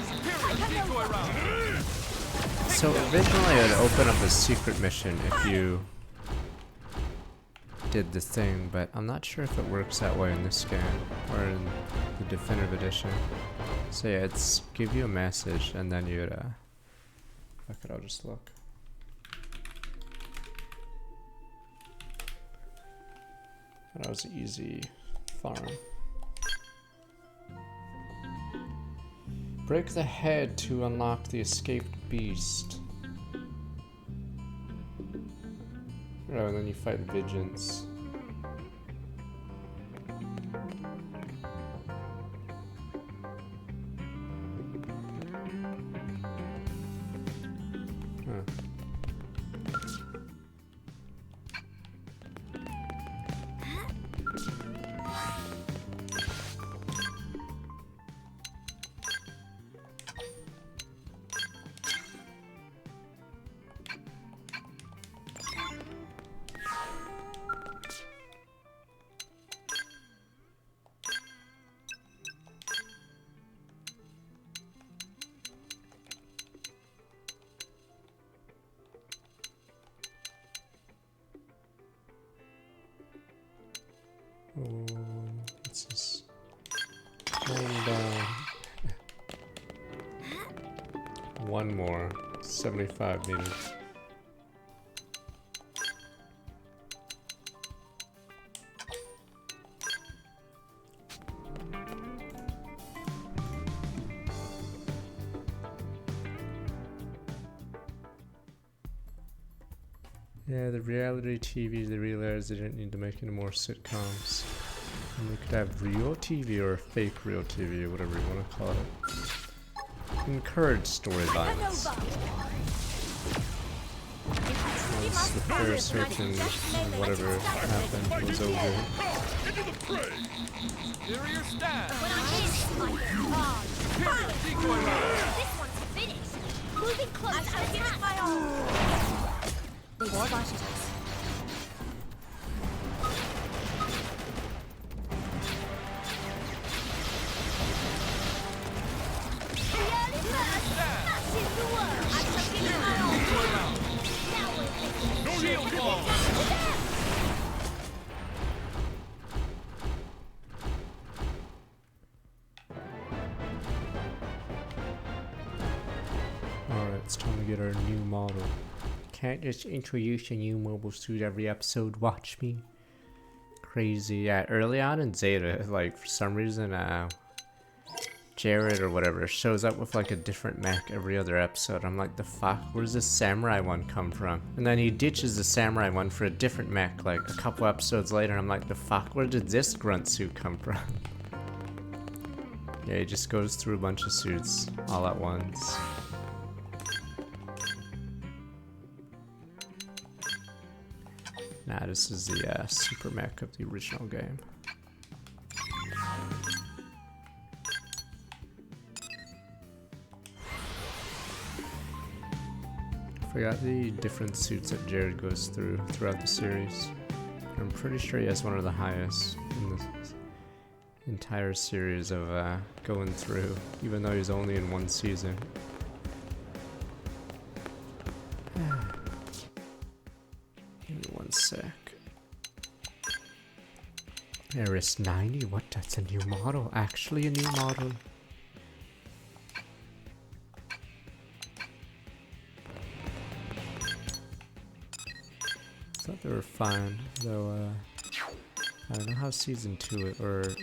Superior decoy round. So originally it would open up a secret mission if you did the thing, but I'm not sure if it works that way in this game or in the definitive edition. So yeah, it's give you a message and then you'd fuck it, I'll just look. That was an easy farm. Break the head to unlock the escaped beast. Oh, and then you fight Vigilance. What's this? One more. 75 meters. Yeah, the reality TV, they realized they didn't need to make any more sitcoms. And they could have real TV or fake real TV, or whatever you want to call it. Encourage storylines. Once the Paris Hilton and whatever happened was over. Superior stab. When I hit my hard. Superior decoy round. This one's finished. Moving close, I'll give it my all. They spotted us. Alright, it's time to get our new model. Can't just introduce a new mobile suit every episode, watch me. Crazy. Yeah, early on in Zeta, like for some reason, Jared or whatever shows up with like a different mech every other episode. I'm like, the fuck, where's this samurai one come from? And then he ditches the samurai one for a different mech like a couple episodes later. I'm like, the fuck, where did this grunt suit come from? Yeah, he just goes through a bunch of suits all at once. Nah, this is the super mech of the original game. Forgot the different suits that Jared goes through throughout the series. I'm pretty sure he has one of the highest in the entire series of going through, even though he's only in one season. Give me one sec. Eris 90? What? That's a new model? Actually a new model? I thought they were fine, though I don't know how season 2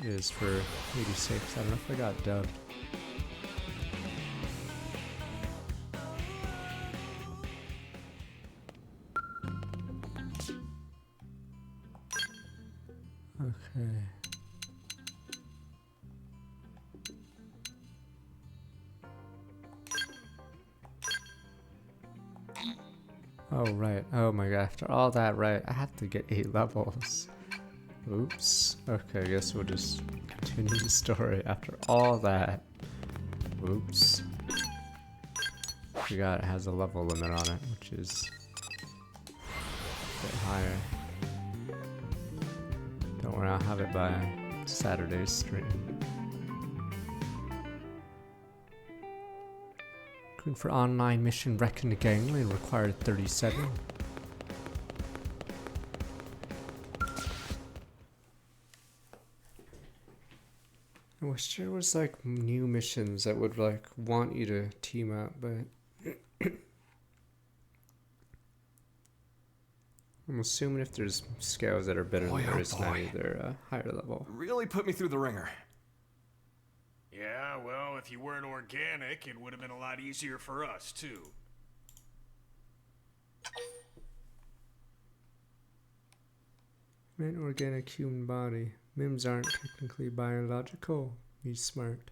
is for 86. I don't know if I got dubbed. Okay. Oh, right. Oh my god, after all that, right, I have to get 8 levels. Oops. Okay, I guess we'll just continue the story after all that. Oops. Forgot it has a level limit on it, which is a bit higher. Don't worry, I'll have it by Saturday's stream. Going for online mission Wrecking the Gangland required 37. I wish there was like new missions that would like want you to team up, but I'm assuming if there's scales that are better than there is now, they're higher level. Really put me through the ringer. Yeah, well, if you weren't organic, it would have been a lot easier for us, too. An organic human body. Mims aren't technically biological. He's smart.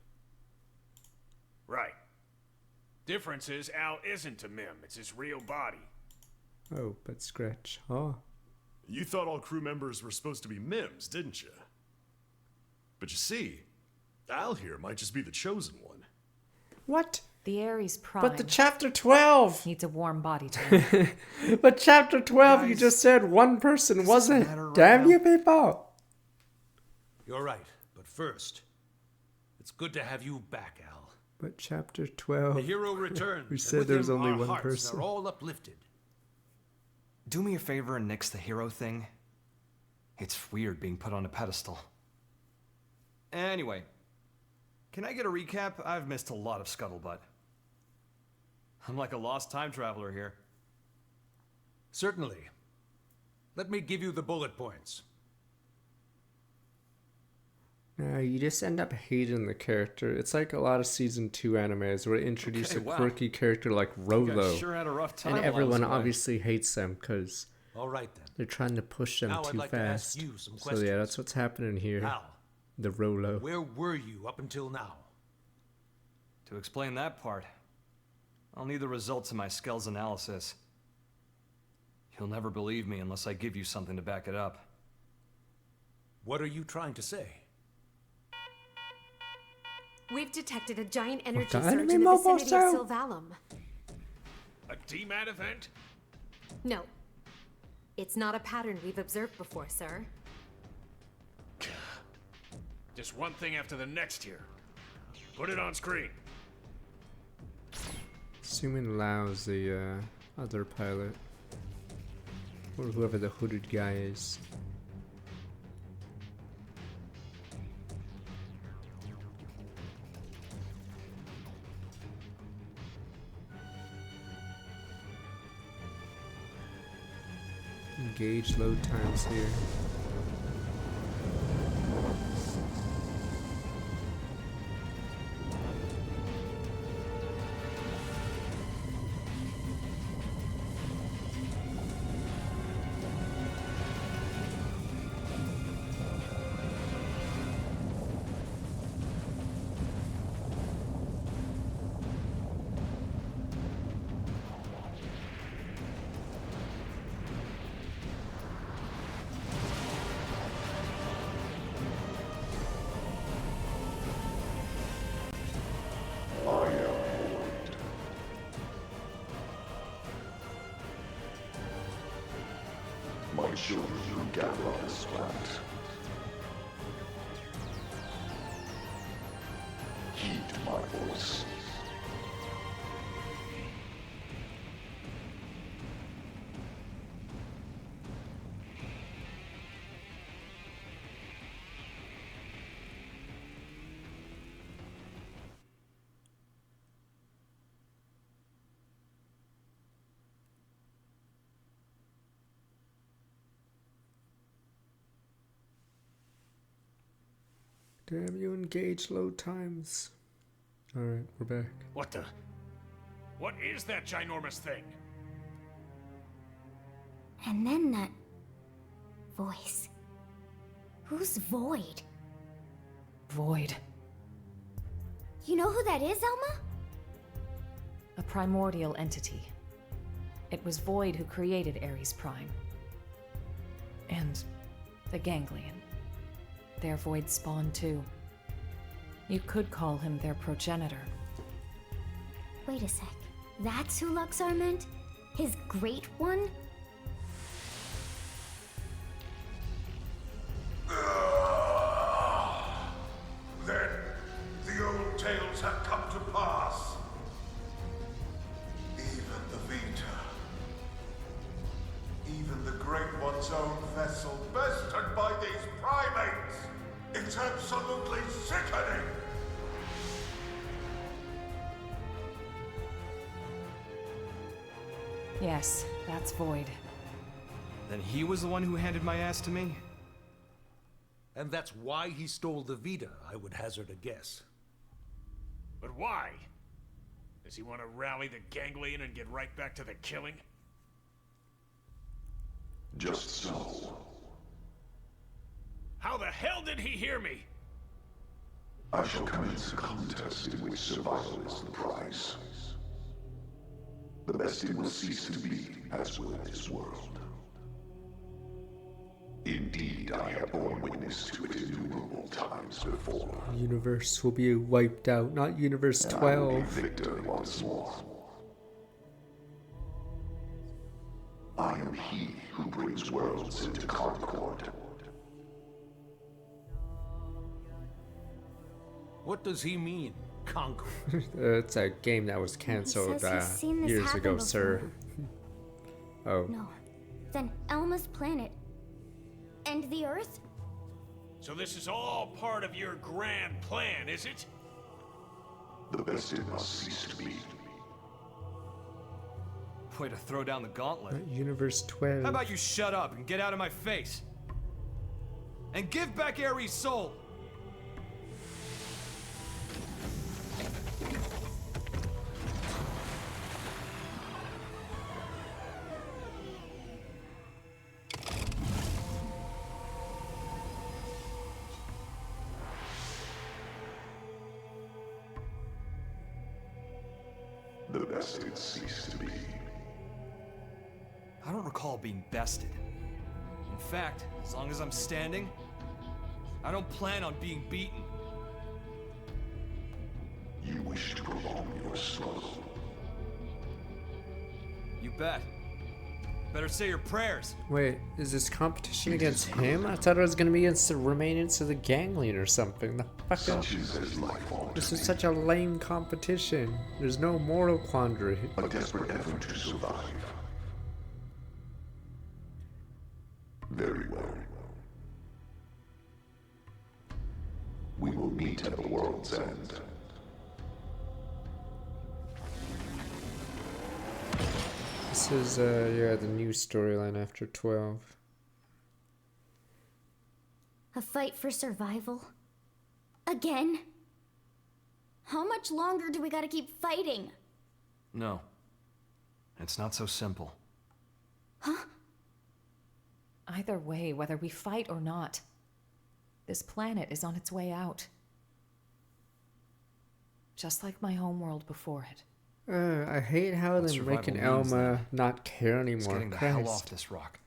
Right. Difference is Al isn't a mim. It's his real body. Oh, but Scratch. Oh. You thought all crew members were supposed to be mims, didn't you? But you see, Al here might just be the chosen one. What? The Ares Prime. But the chapter 12 needs a warm body to But chapter 12, you just said one person wasn't. Damn you people. You're right, but first, it's good to have you back, Al. But chapter 12. The hero returns. We and said with there's him, only our one hearts person. are all uplifted. Do me a favor and nix the hero thing. It's weird being put on a pedestal. Anyway, can I get a recap? I've missed a lot of scuttlebutt. I'm like a lost time traveler here. Certainly. Let me give you the bullet points. You just end up hating the character. It's like a lot of season 2 animes where they introduce a quirky character like Rolo. Sure had a rough time and while I was everyone away. obviously hates them because All right, then. they're trying to push them Now I'd too like to ask fast. you some So questions. yeah, that's what's happening here. Al, The Rolo. where were you up until now? To explain that part, I'll need the results of my Skell's analysis. You'll never believe me unless I give you something to back it up. What are you trying to say? We've detected a giant energy the surge enemy in the mobile vicinity of cell? Sylvalum. A DMAT event? No. It's not a pattern we've observed before, sir. Just one thing after the next here. Put it on screen. Assuming Lau's the other pilot. Or whoever the hooded guy is. Engage load times here. My children will gather on this plant. Heed my voice. Damn you, engage load times. Alright, we're back. What the? What is that ginormous thing? And then that voice. Who's Void? Void. You know who that is, Elma? A primordial entity. It was Void who created Ares Prime. And the Ganglion. Their Void spawn too. You could call him their progenitor. Wait a sec. That's who Luxar meant? His great one? Then the old tales have come to pass. Even the Vita. Even the Great One's own vessel bested by these primates. It's absolutely sickening. Yes, that's Void. Then he was the one who handed my ass to me? And that's why he stole the Vita, I would hazard a guess. But why? Does he want to rally the Ganglion and get right back to the killing? Just so. How the hell did he hear me? I shall commence a contest in which survival is the prize. The bested will cease to be, as will this world. Indeed, I have borne witness to it innumerable times before. Universe will be wiped out, not Universe And I will be 12. victor once more. I am he who brings worlds into concord. What does he mean, conquer? It's a game that was cancelled says he's seen this years happen ago, before. sir. Oh. No. Then Elma's planet. And the Earth? So this is all part of your grand plan, is it? The bested must cease to be. Way to throw down the gauntlet. Universe 12. How about you shut up and get out of my face? And give back Ares' soul! The bested cease to be. I don't recall being bested. In fact, as long as I'm standing, I don't plan on being beaten. You wish to prolong your struggle. You bet. Better say your prayers. Wait, is this competition against him? I thought it was gonna be against the remainants of the Ganglion or something. The fucking... This is such a lame competition. There's no moral quandary. A desperate effort to survive. Very well. We will meet at the world's end. This is, yeah, the new storyline after 12. A fight for survival? Again? How much longer do we gotta keep fighting? No. It's not so simple. Huh? Either way, whether we fight or not, this planet is on its way out. Just like my homeworld before it. I hate how they're making Elma not care It's anymore. getting the hell off this rock.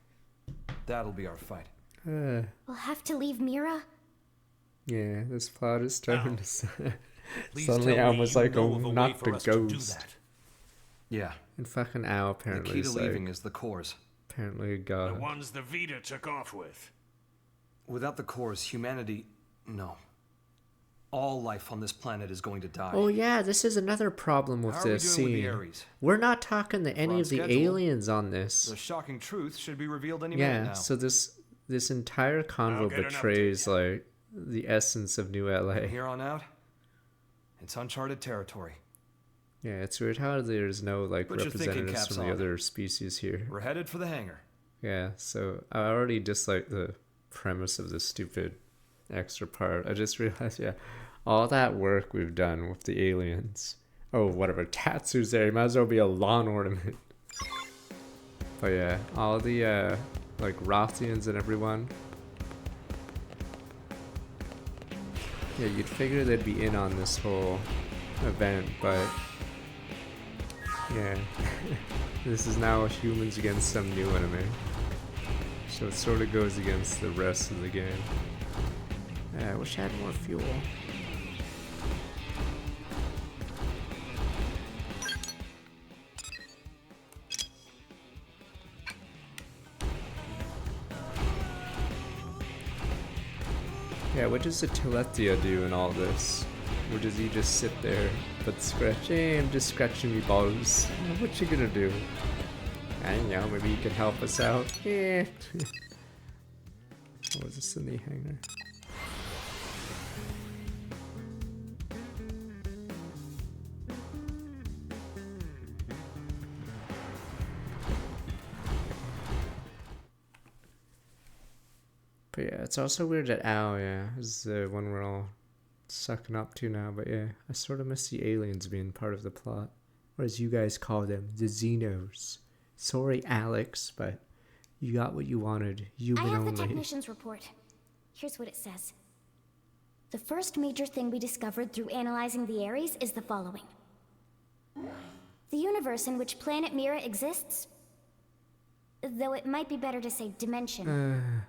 That'll be our fight. We'll have to leave Mira? Yeah, this plot is starting to... Please Suddenly tell me Alma's you like, know oh, of a way not for the us to do ghost. that. Yeah. And fucking Al apparently The key to is leaving like, is the cores. apparently a The god. ones the Vita took off with. Without the cores, humanity... No. All life on this planet is going to die. Oh yeah, this is another problem with How are we this doing with scene. the Ares? We're not talking to We're any on of the schedule. aliens on this. The shocking truth should be revealed any minute Yeah, now. so this entire I'll convo get an betrays like the essence of New LA. From here on out, it's uncharted territory. Yeah, it's weird how there's no like Put your thinking representatives caps from the on. other species here. We're headed for the hangar. Yeah, so I already dislike the premise of this stupid extra part. I just realized, yeah, all that work we've done with the aliens. Oh, whatever, Tatsu's there. He might as well be a lawn ornament. But yeah, all the like Rothians and everyone. Yeah, you'd figure they'd be in on this whole event, but yeah, this is now humans against some new enemy. So it sort of goes against the rest of the game. Yeah, I wish I had more fuel. Yeah, what does the Teletia do in all this? Or does he just sit there but scratch? Hey, I'm just scratching me balls. What you gonna do? I don't know, maybe you can help us out. Yeah. What was this in the hangar? But yeah, it's also weird that Ow, yeah, is the one we're all sucking up to now. But yeah, I sort of miss the aliens being part of the plot. Or as you guys call them, the Xenos. Sorry, Alex, but you got what you wanted. Human I have only. the technician's report. Here's what it says. The first major thing we discovered through analyzing the Ares is the following. The universe in which planet Mira exists, though it might be better to say dimension,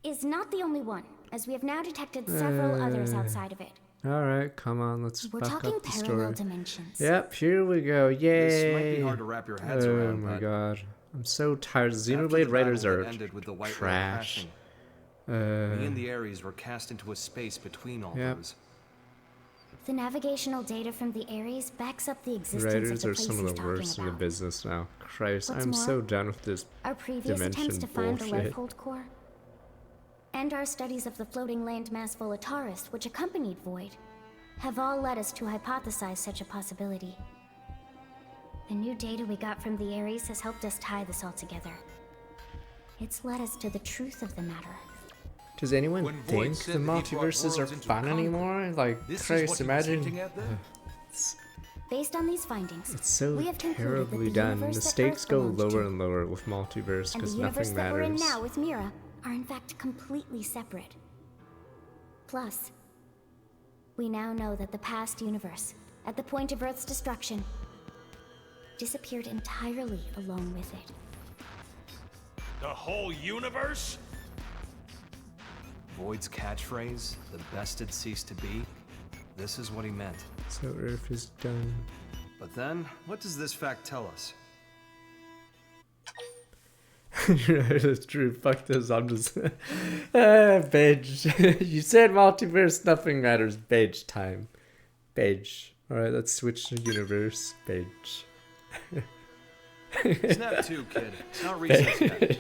is not the only one, as we have now detected several others outside of it. Alright, come on, let's We're back talking up the parallel story. dimensions. Yep, here we go. Yay! This might be hard to wrap your heads around. Oh my but god. I'm so tired. after the Xenoblade writers battle are that ended with the White Whale trash. crashing, me and the Ares were cast into a space between all those. The navigational data from the Ares backs up the existence Writers of the are place some of he's the talking worst in the about. business now. Christ, What's I'm more, so done with this Our previous attempts dimension to find the bullshit. Lifehold core, and our studies of the floating landmass Volataris, which accompanied Void, have all led us to hypothesize such a possibility. The new data we got from the Ares has helped us tie this all together. It's led us to the truth of the matter. Does anyone When Void think said the that he brought multiverses are worlds into fun conflict, anymore? Like, this is Christ, what he was imagine. hinting at then? Based on these findings, It's so we have concluded that terribly the done. universe The that stakes Earth go belongs lower to, and lower with multiverse and because the universe nothing that we're in matters. now with Mira are in fact completely separate. Plus, we now know that the past universe, at the point of Earth's destruction, disappeared entirely along with it. The whole universe? Void's catchphrase, the best it ceased to be, this is what he meant. So Earth is done. But then, what does this fact tell us? Right, that's true. Fuck this. I'm just. Beige. You said multiverse, nothing matters. Beige time. Beige. Alright, let's switch to universe. Beige. Snap 2, kid. It's not recess yet.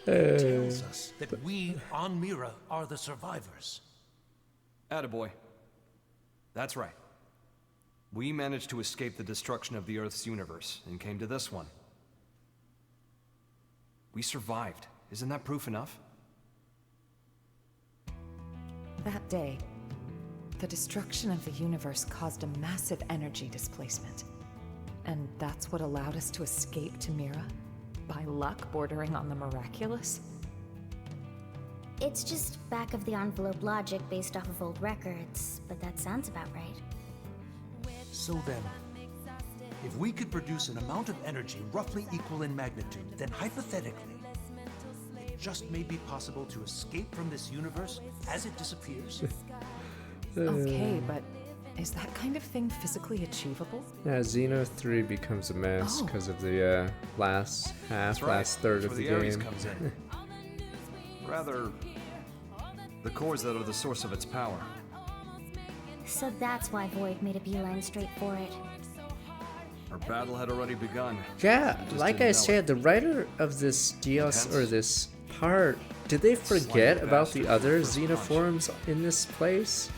It tells us that we on Mira are the survivors. Attaboy. That's right. We managed to escape the destruction of the Earth's universe and came to this one. We survived. Isn't that proof enough? That day, the destruction of the universe caused a massive energy displacement. And that's what allowed us to escape to Mira? By luck bordering on the miraculous? It's just back of the envelope logic based off of old records, but that sounds about right. So then, if we could produce an amount of energy roughly equal in magnitude, then hypothetically, it just may be possible to escape from this universe as it disappears. Okay, but is that kind of thing physically achievable? Yeah, Xeno 3 becomes a mess because of the last half, last third That's of the where Ares game. comes in. Rather, the cores that are the source of its power. So that's why Void made a beeline straight for it. Our battle had already begun. Yeah, We just like didn't I know said, the writer of this DS or this part, did they forget about the other xenoforms in this place?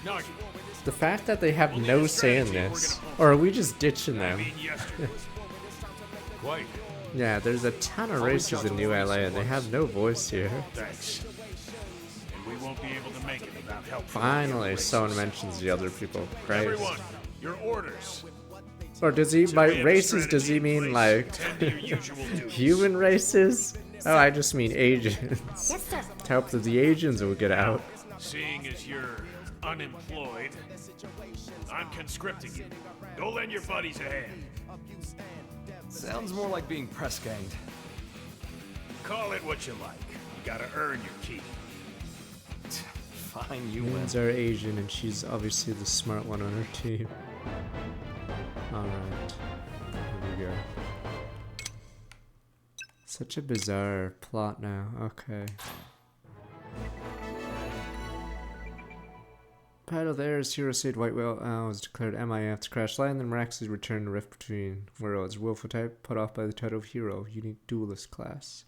The fact that they have no say in this, or are we just ditching them? Quite. Yeah, there's a ton of races in New LA and they have no voice here. Thanks. And we won't be able to make it without help. Finally, someone mentions the other people. Christ. Everyone, your orders. Or does he, by races, does he mean like human races? Oh, I just mean agents. Yes, sir. To help that the agents will get out. Seeing as you're unemployed. I'm conscripting you. Go lend your buddies a hand. Sounds more like being press-ganged. Call it what you like. You gotta earn your keep. Fine, you win. Lynn's our Asian, and she's obviously the smart one on her team. Alright. Here we go. Such a bizarre plot now. Okay. Battle there is Hero State White Whale was declared MIA after crash land, then miraculously returned to rift between worlds. Willful type put off by the title of Hero, unique duelist class.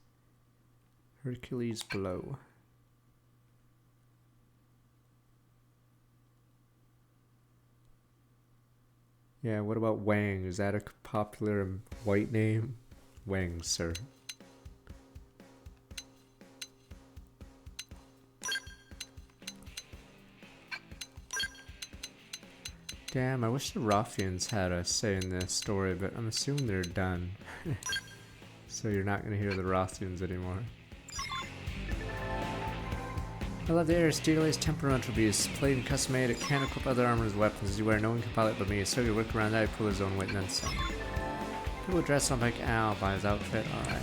Hercules Blow. Yeah, what about Wang? Is that a popular white name? Wang, sir. Damn, I wish the Ruffians had a say in this story, but I'm assuming they're done. So you're not going to hear the Ruffians anymore. I love the air. Steel's temperamental beast. Played and custom made, it can't equip other armor as weapons. As you wear, no one can pilot but me. So you work around that, I pull his own weight and then some. People dress up like Al by his outfit. Alright.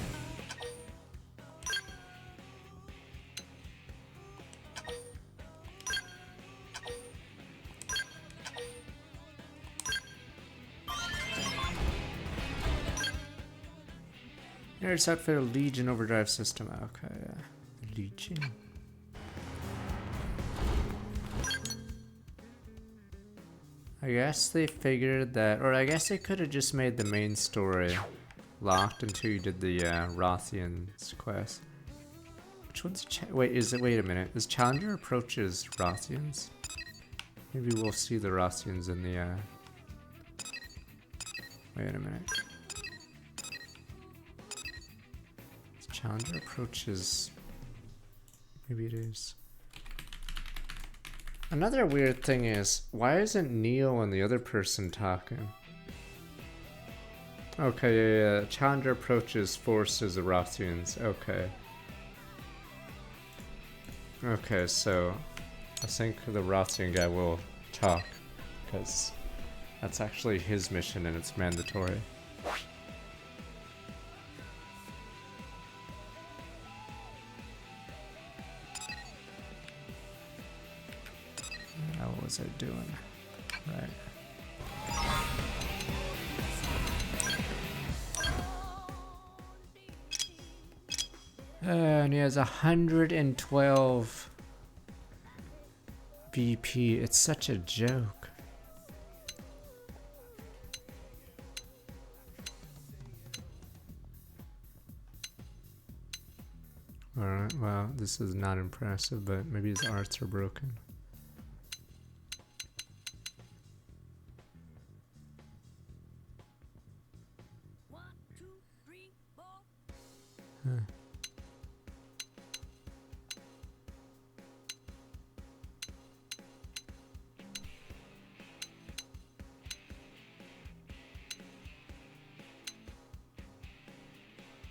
Air's outfit a Legion overdrive system. Okay, yeah. Legion. I guess they figured that, or I guess they could have just made the main story locked until you did the Rothians quest. Which one's wait a minute, is Challenger approaches Rothians? Maybe we'll see the Rothians in the wait a minute. Challenger approaches. Maybe it is. Another weird thing is, why isn't Neo and the other person talking? Okay, yeah. Challenger approaches forces the Rothians. Okay. Okay, so I think the Rothian guy will talk, because that's actually his mission and it's mandatory. What was I doing? Right. And he has 112 BP. It's such a joke. Alright, well, this is not impressive, but maybe his arts are broken. Huh.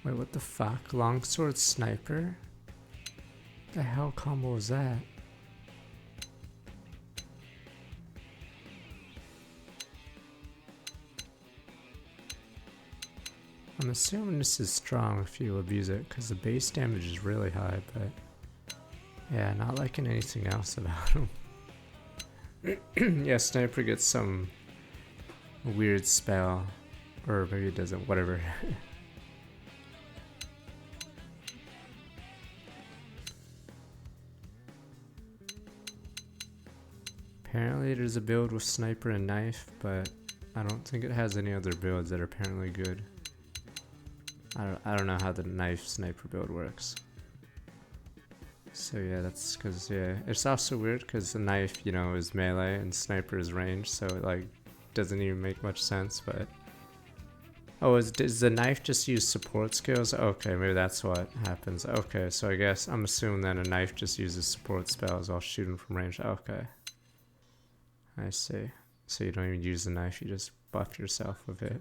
Wait, what the fuck? Longsword sniper? What the hell combo is that? I'm assuming this is strong if you abuse it, because the base damage is really high, but yeah, not liking anything else about him. Yeah, sniper gets some weird spell, or maybe it doesn't, whatever. Apparently there's a build with sniper and knife, but I don't think it has any other builds that are apparently good. I don't know how the knife sniper build works. So yeah, that's because, yeah. It's also weird because the knife, you know, is melee and sniper is range, so it like doesn't even make much sense, but... Oh, does the knife just use support skills? Okay, maybe that's what happens. Okay, so I guess I'm assuming that a knife just uses support spells while shooting from range. Okay. I see. So you don't even use the knife, you just buff yourself with it.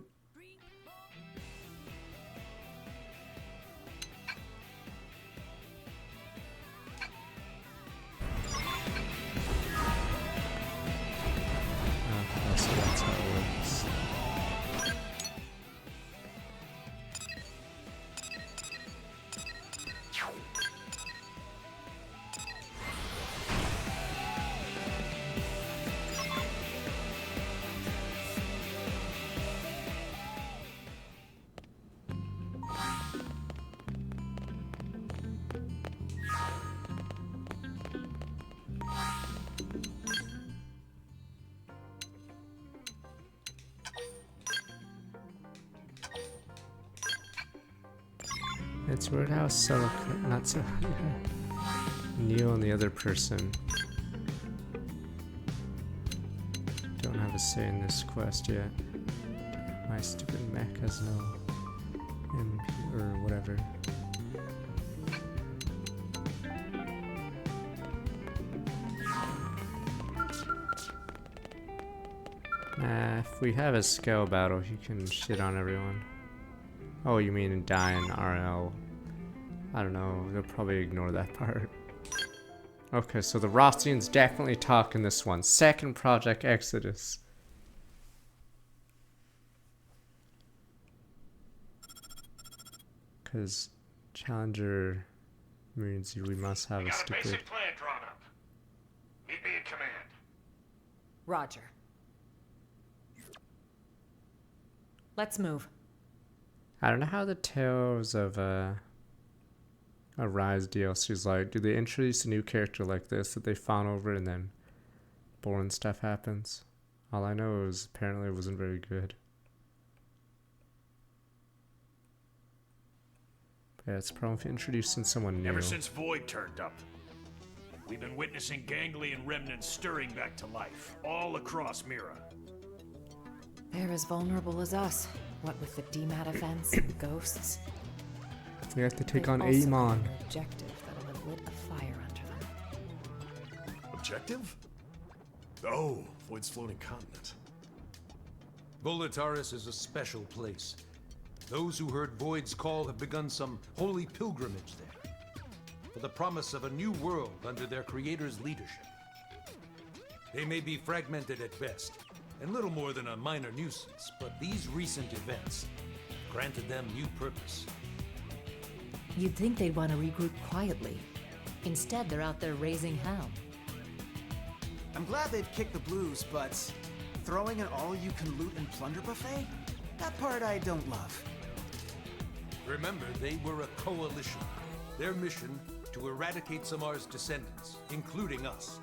It's weird how not so Neo and the other person don't have a say in this quest yet. My stupid mech has no MP or whatever. Nah, if we have a scale battle, he can shit on everyone. Oh, you mean die in RL? I don't know, they'll probably ignore that part. Okay, so the Rostians definitely talk in this one. Second Project Exodus. Because Challenger means we must have a stupid... basic plan drawn up. Meet me in command. Roger. Let's move. I don't know how the Tales of Arise DLC's like. Do they introduce a new character like this that they fawn over and then boring stuff happens? All I know is apparently it wasn't very good. But yeah, it's a problem if you're introducing someone new. Ever since Void turned up, we've been witnessing ganglion remnants stirring back to life, all across Mira. They're as vulnerable as us. What with the DMAT events and ghosts. We have to take They've on also got Amon. an objective that'll have lit a fire under them. Objective? Oh, Void's floating continent. Volataris is a special place. Those who heard Void's call have begun some holy pilgrimage there, for the promise of a new world under their creator's leadership. They may be fragmented at best, and little more than a minor nuisance, but these recent events granted them new purpose. You'd think they'd want to regroup quietly. Instead, they're out there raising hell. I'm glad they've kicked the blues, but throwing an all-you-can-loot and plunder buffet? That part I don't love. Remember, they were a coalition. Their mission to eradicate Samar's descendants, including us.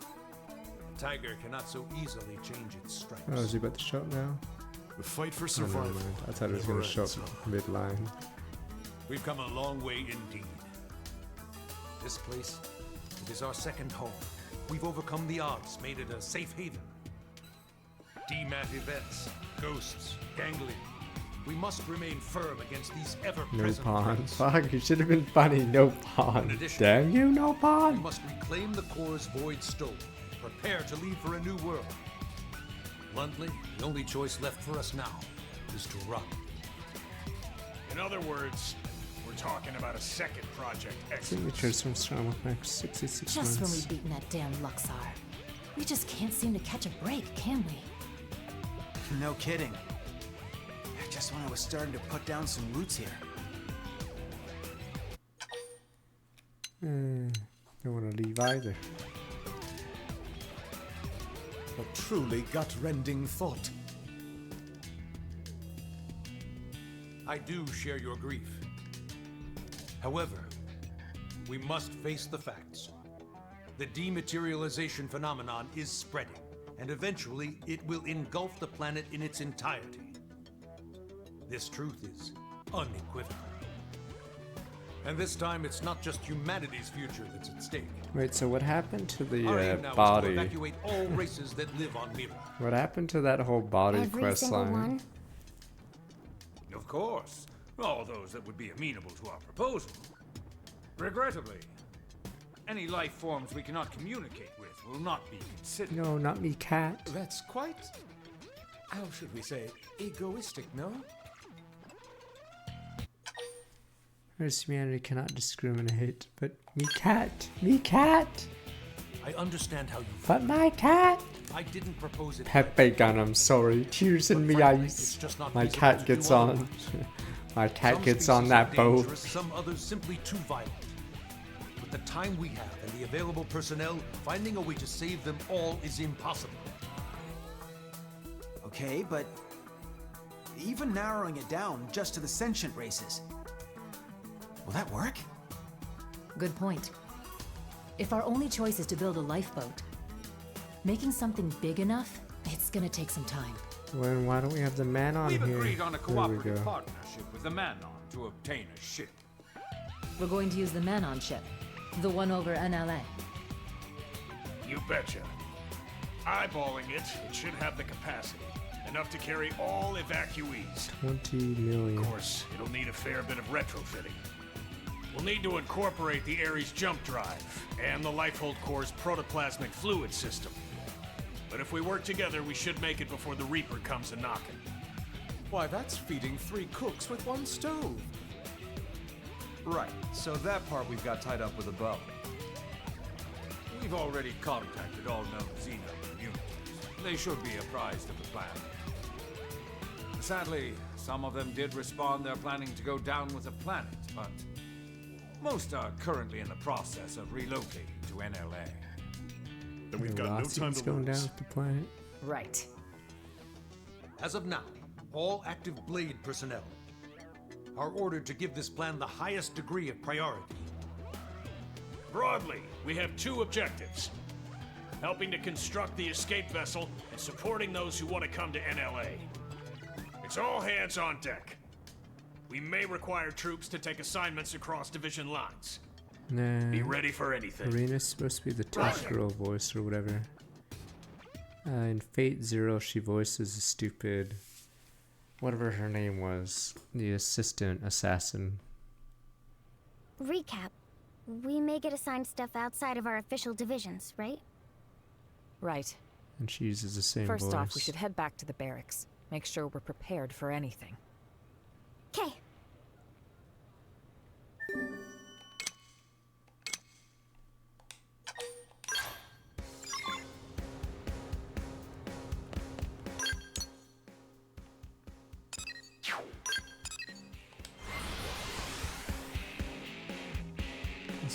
Tiger cannot so easily change its stripes. Oh, is he about to show up now? The fight for Oh, survival. never mind. I thought he was going to show up mid-line. We've come a long way indeed. This place, it is our second home. We've overcome the odds, made it a safe haven. DMAT events, ghosts, ganglion. We must remain firm against these No ever-present pawn. threats. Fuck, you should have been funny. No pawn. Damn you, no We pawn. must reclaim the core's Void stole. Prepare to leave for a new world. Bluntly, the only choice left for us now is to run. In other words, we're talking about a second Project X. Signatures from Strong Max 66 Just when months. we've beaten that damn Luxar. We just can't seem to catch a break, can we? No kidding. Just when I was starting to put down some roots here. Don't want to leave either. A truly gut-rending thought. I do share your grief. However, we must face the facts. The dematerialization phenomenon is spreading, and eventually it will engulf the planet in its entirety. This truth is unequivocal. And this time, it's not just humanity's future that's at stake. Wait, so what happened to the Our aim now is to body? evacuate all races that live on Mira. What happened to that whole body Every quest single line? one? Of course. All those that would be amenable to our proposal. Regrettably, any life forms we cannot communicate with will not be considered. No, not me, cat. That's quite, how should we say, egoistic, no? Earth's humanity cannot discriminate, but me cat, me cat. I understand how you feel. But my cat. I didn't propose it. Pepe gun, I'm sorry. Tears in me eyes. My cat gets on. My cat gets on that boat. Some others simply too violent. With the time we have and the available personnel, finding a way to save them all is impossible. Okay, but even narrowing it down just to the sentient races. Will that work? Good point. If our only choice is to build a lifeboat, making something big enough, it's gonna take some time. Well, why don't we have the man on We've here? agreed on a There we cooperative go. partnership with the Manon to obtain a ship. We're going to use the Manon ship. The one over NLA. You betcha. Eyeballing it, it should have the capacity. Enough to carry all evacuees. 20 million. Of course, it'll need a fair bit of retrofitting. We'll need to incorporate the Ares jump drive and the Lifehold Core's protoplasmic fluid system. But if we work together, we should make it before the Reaper comes a-knocking. Why, that's feeding 3 cooks with 1 stove. Right, so that part we've got tied up with a bow. We've already contacted all known Xeno communities. They should be apprised of the plan. Sadly, some of them did respond they're planning to go down with the planet, but most are currently in the process of relocating to NLA. Then we've got no time to going down lose. with the planet. Right. As of now, all active Blade personnel are ordered to give this plan the highest degree of priority. Broadly, we have 2 objectives. Helping to construct the escape vessel and supporting those who want to come to NLA. It's all hands on deck. We may require troops to take assignments across division lines. Nah. Be ready for anything. Arena's supposed to be the tough girl voice or whatever. In Fate Zero, she voices a stupid, whatever her name was, the assistant assassin. Recap. We may get assigned stuff outside of our official divisions, right? Right. And she uses the same First voice. off, we should head back to the barracks. Make sure we're prepared for anything. 'Kay.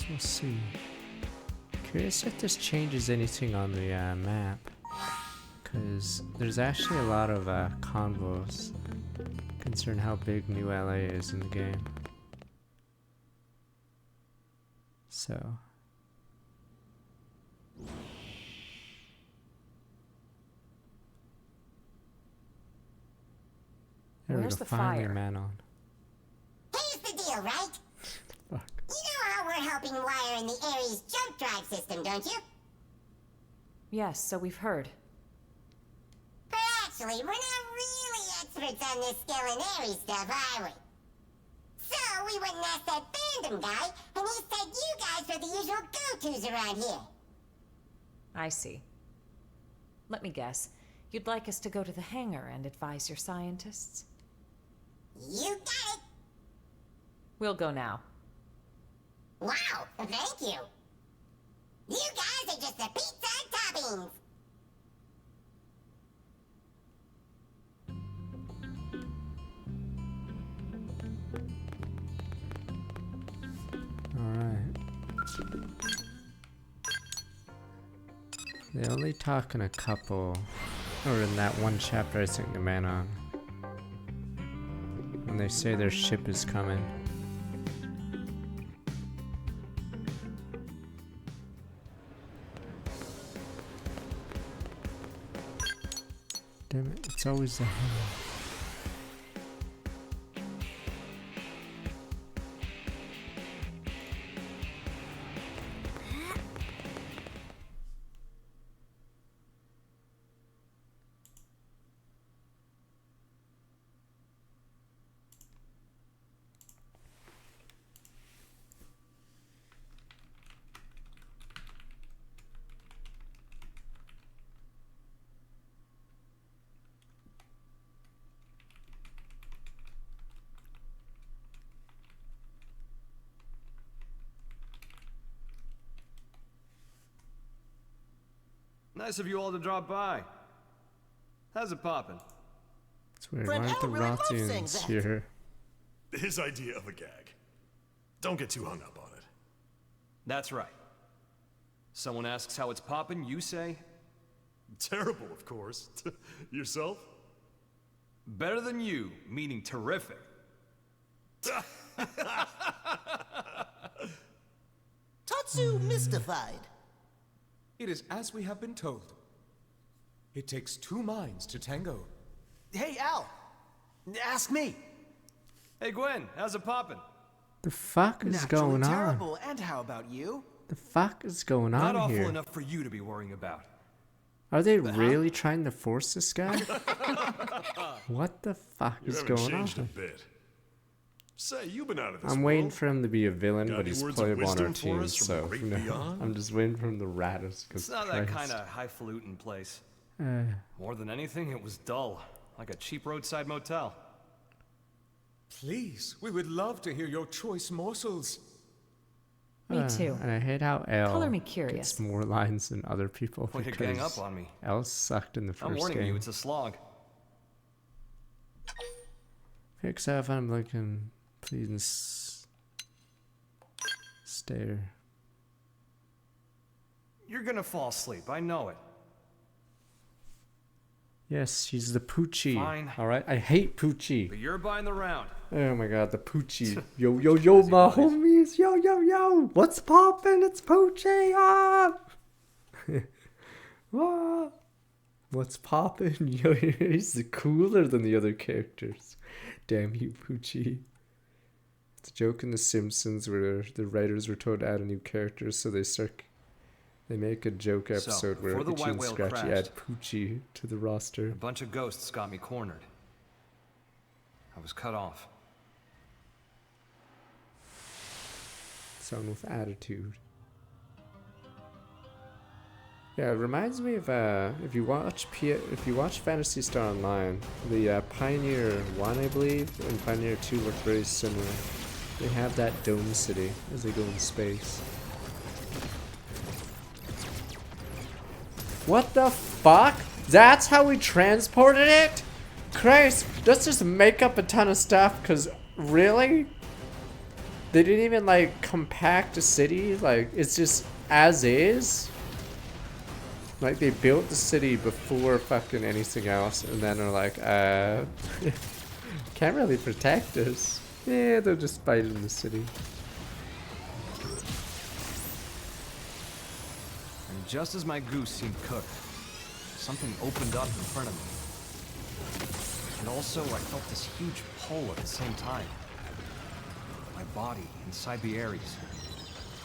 We'll see. Curious if this changes anything on the map, because there's actually a lot of convos concerning how big New LA is in the game. So there we Where's go, the finally fire? Manon. Here's the deal, right? Fuck. You know how we're helping wire in the Ares jump drive system, don't you? Yes, so we've heard. But actually, we're not really experts on this skill and Ares stuff, are we? So we went and asked that fandom guy, and he said you guys are the usual go-tos around here. I see. Let me guess. You'd like us to go to the hangar and advise your scientists? You got it! We'll go now. Wow, thank you. You guys are just the pizza toppings. Alright. They only talk in a couple, or in that one chapter I think the Manon, when they say their ship is coming. Damn it, it's always the hammer. Nice of you all to drop by. How's it poppin'? It's weird, Friend why aren't the Al really loves saying Rothians that. here? His idea of a gag. Don't get too hung up on it. That's right. Someone asks how it's poppin', you say? Terrible, of course. Yourself? Better than you, meaning terrific. Tatsu mystified. It is as we have been told. It takes 2 minds to tango. Hey, Al! Ask me! Hey, Gwen, how's it poppin'? The fuck is Naturally going on? terrible. And how about you? The fuck is going Not on awful here? enough for you to be worrying about. Are they really trying to force this guy? What the fuck You is haven't going on? changed a bit. Say, you've been out of this I'm waiting world. for him to be a villain, Got but any he's words of playable on our wisdom for team, us from so the great no, beyond? I'm just waiting for him to rat us. It's not that kind of highfalutin place. More than anything, it was dull, like a cheap roadside motel. Please, we would love to hear your choice morsels. Me too. And I hate how Elle Color me curious. gets more lines than other people Way to because gang up on me. Elle sucked in the first I'm warning game. you, it's a slog. Fix up, I'm looking. Please stare. You're gonna fall asleep, I know it. Yes, she's the Poochie. Fine. Alright, I hate Poochie. But you're buying the round. Oh my god, the Poochie. Yo, yo, yo, my homies. Yo, yo, yo. What's poppin'? It's Poochie. Ah! Ah! What's poppin'? Yo, he's cooler than the other characters. Damn you, Poochie. It's a joke in The Simpsons where the writers were told to add a new character, so they make a joke episode where before the Itchy white and whale Scratchy crashed, add Poochie to the roster. A bunch of ghosts got me cornered. I was cut off. Someone with attitude. Yeah, it reminds me of if you watch Phantasy Star Online, the Pioneer 1, I believe, and Pioneer 2 look very similar. They have that dome city as they go in space. What the fuck? That's how we transported it? Christ, let's just make up a ton of stuff, cause really? They didn't even like compact a city, like it's just as is? Like they built the city before fucking anything else and then are like, can't really protect us. Yeah, they'll just fight in the city. And just as my goose seemed cooked, something opened up in front of me. And also, I felt this huge pull at the same time. My body inside the Ares.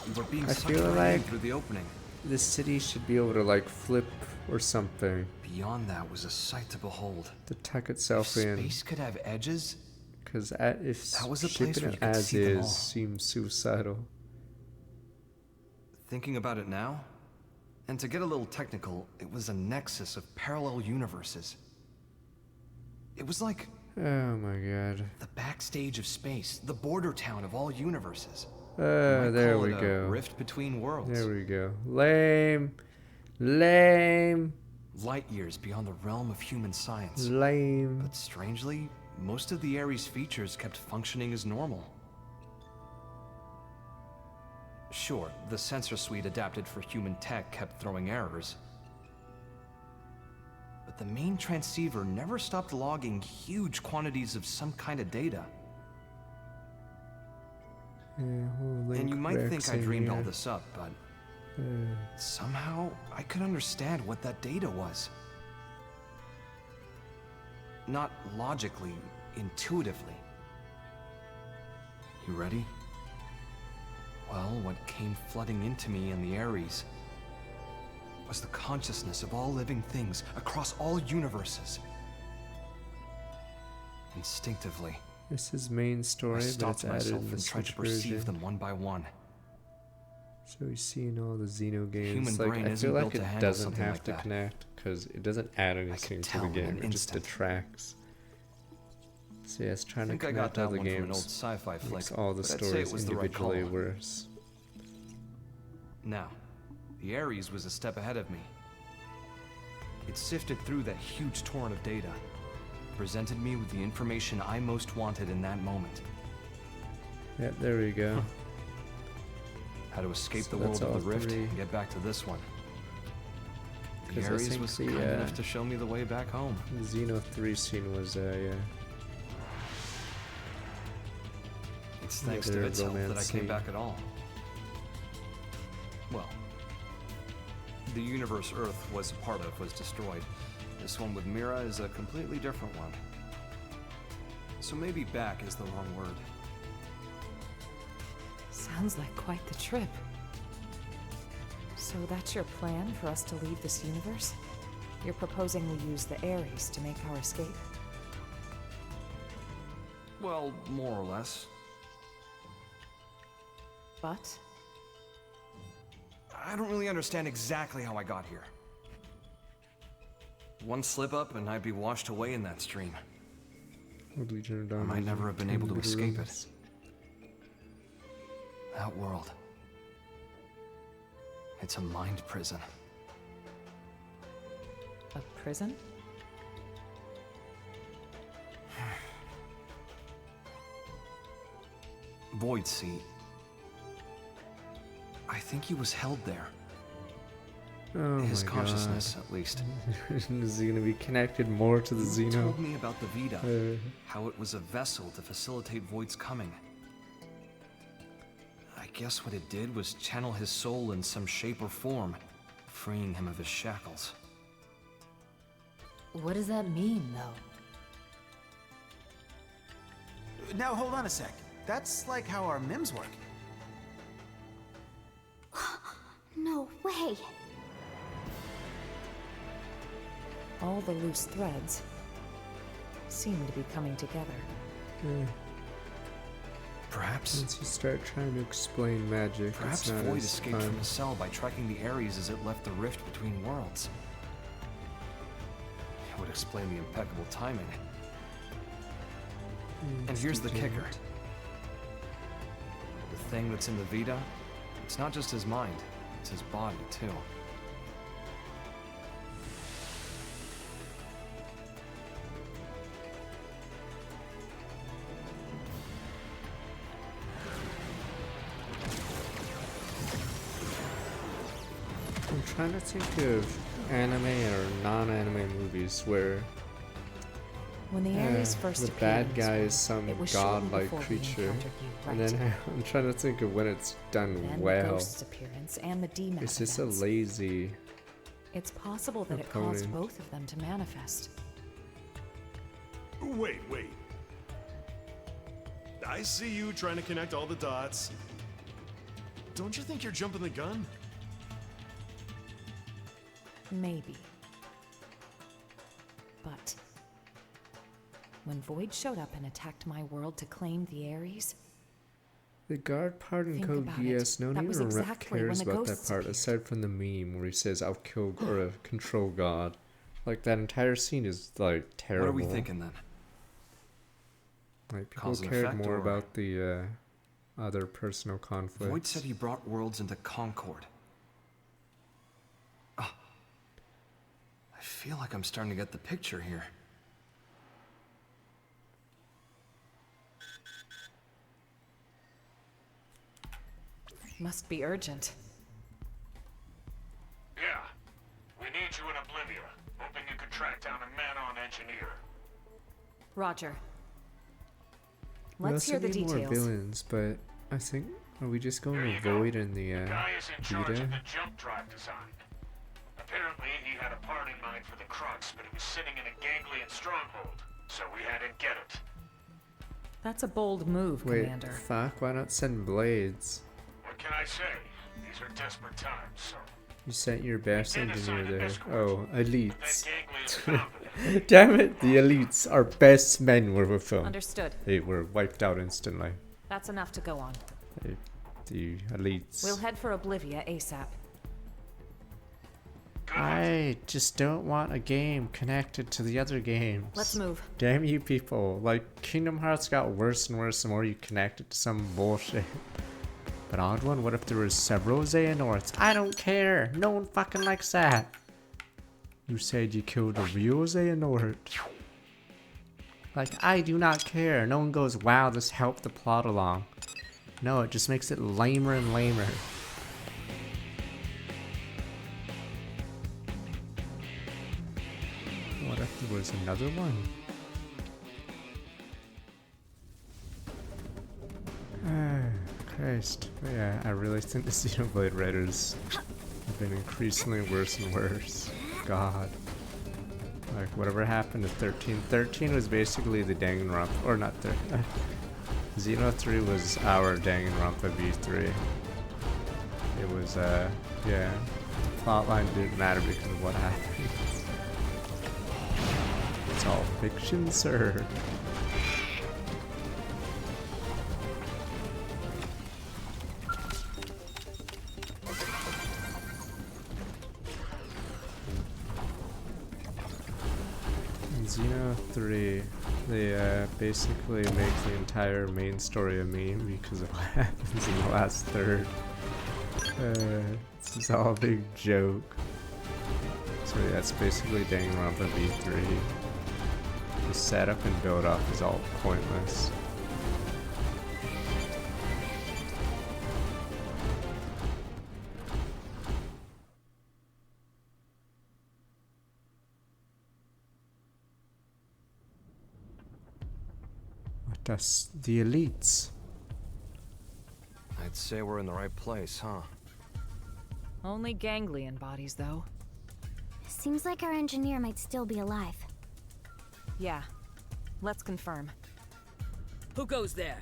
We were being I sucked feel right in like through the opening. the city should be able to like flip or something. Beyond that was a sight to behold. To tuck itself If in. space could have edges, Because if that was a place shipping where it you could as see them all. is seems suicidal. Thinking about it now, and to get a little technical, it was a nexus of parallel universes. It was like Oh my god. the backstage of space, the border town of all universes. There we go. Rift between worlds. There we go. Lame. Lame. Light years beyond the realm of human science. Lame. But strangely, most of the Ares features kept functioning as normal. Sure, the sensor suite adapted for human tech kept throwing errors. But the main transceiver never stopped logging huge quantities of some kind of data. And you might think I dreamed all this up, but somehow I could understand what that data was. Not logically, intuitively. You ready? Well, what came flooding into me in the Ares was the consciousness of all living things across all universes. Instinctively, This is main I story, but stopped it's added myself in the and tried to Switch perceive version. them one by one. So we've seen all the Xeno games. human Like, brain I isn't feel like built to it handle doesn't something have like to that. connect because it doesn't add anything to tell the in game. an It just instant. detracts. So yeah, it's I trying to think I connect got all that the one from an old games. sci-fi flick, Makes all the but I'd say stories it was the right individually call. worse. Now, the Ares was a step ahead of me. It sifted through that huge torrent of data, presented me with the information I most wanted in that moment. Yeah, there we go. How to escape So the world that's of all the Rift three. and get back to this one. The 'Cause I Ares think was the, kind enough to show me the way back home. The Xeno 3 scene was, yeah. It's thanks Yeah, to their its help that I romance came scene. back at all. Well, the universe Earth was a part of was destroyed. This one with Mira is a completely different one. So maybe back is the wrong word. Sounds like quite the trip. So that's your plan for us to leave this universe? You're proposing we use the Ares to make our escape? Well, more or less. But? I don't really understand exactly how I got here. One slip up and I'd be washed away in that stream. I might never have been able to escape it. That world. It's a mind prison. A prison? Void Seat. I think he was held there. Oh His my consciousness, God. at least. Is he gonna be connected more to the He Xeno? told me about the Vita, how it was a vessel to facilitate Void's coming. I guess what it did was channel his soul in some shape or form, freeing him of his shackles. What does that mean, though? Now, hold on a sec. That's like how our MIMs work. No way. All the loose threads seem to be coming together. Perhaps. Once you start trying to explain magic, Perhaps it's not Void as escaped fun. from the cell by tracking the Ares as it left the rift between worlds. It would explain the impeccable timing. And here's the kicker. The thing that's in the Vita, it's not just his mind, it's his body, too. I'm trying to think of anime or non-anime movies where When the Ares first the appeared bad in this guy world, is some it was shortly godlike before we creature, encountered you, and right? then I'm trying to think of when it's done Then the well. ghost's appearance and the DMAT It's just a events. lazy. It's possible that it caused opponent. both of them to manifest. Wait. I see you trying to connect all the dots. Don't you think you're jumping the gun? Maybe. But when Void showed up and attacked my world to claim the Ares, The guard part in Think Code about it. BS, no one That was even exactly when cares the about that ghosts part appeared. aside from the meme where he says, I'll kill or control God. Like, that entire scene is, like, terrible. What are we thinking then? Like, people Cause and cared effect, more or- about the other personal conflicts. Void said he brought worlds into concord. Ah. I feel like I'm starting to get the picture here. must be urgent. Yeah. We need you in Oblivia. Hoping you can track down a man-on engineer. Roger. We Let's also hear the need more details. villains, but I think, are we just going to Void in the Guy is in charge Vita? of the jump drive design. Apparently, he had a part in mind for the Crux, but it was sitting in a ganglion stronghold, so we had to get it. That's a bold move, Wait, Commander. fuck, why not send Blades? What can I say? These are desperate times, so... You sent your best did assign engineer an there. escort, Oh, but elites. that ganglion's confident. Damn it, the elites, our best men were with them. Understood. They were wiped out instantly. That's enough to go on. The elites. We'll head for Oblivia ASAP. I just don't want a game connected to the other games. Let's move. Damn you people. Like, Kingdom Hearts got worse and worse the more you connect it to some bullshit. But Odd One, what if there was several Xehanorts? I don't care. No one fucking likes that. You said you killed a real Xehanort. Like, I do not care. No one goes, wow, this helped the plot along. No, it just makes it lamer and lamer. What if there was another one? Christ. But yeah, I really think the Xenoblade writers have been increasingly worse and worse. God. Like, whatever happened to 13? 13 was basically the Danganronpa, or not 13. Xeno 3 was our Danganronpa V3. It was, yeah. Plotline didn't matter because of what happened. It's all fiction, sir. Xeno 3, they basically make the entire main story a meme because of what happens in the last third. This is all a big joke. So yeah, it's basically Danganronpa V3. The setup and build up is all pointless. That's the elites. I'd say we're in the right place, huh? Only ganglion bodies, though. Seems like our engineer might still be alive. Yeah. Let's confirm. Who goes there?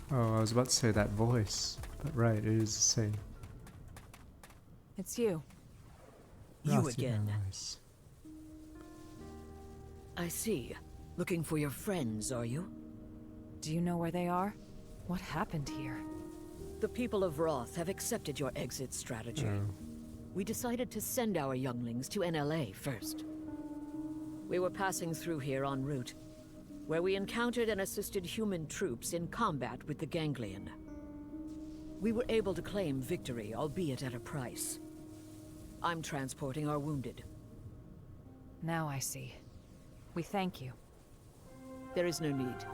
Oh, I was about to say that voice, but right, it is the same. It's you. You again. Nice. I see. Looking for your friends, are you? Do you know where they are? What happened here? The people of Roth have accepted your exit strategy. Oh. We decided to send our younglings to NLA first. We were passing through here en route, where we encountered and assisted human troops in combat with the ganglion. We were able to claim victory, albeit at a price. I'm transporting our wounded. Now I see. We thank you. There is no need.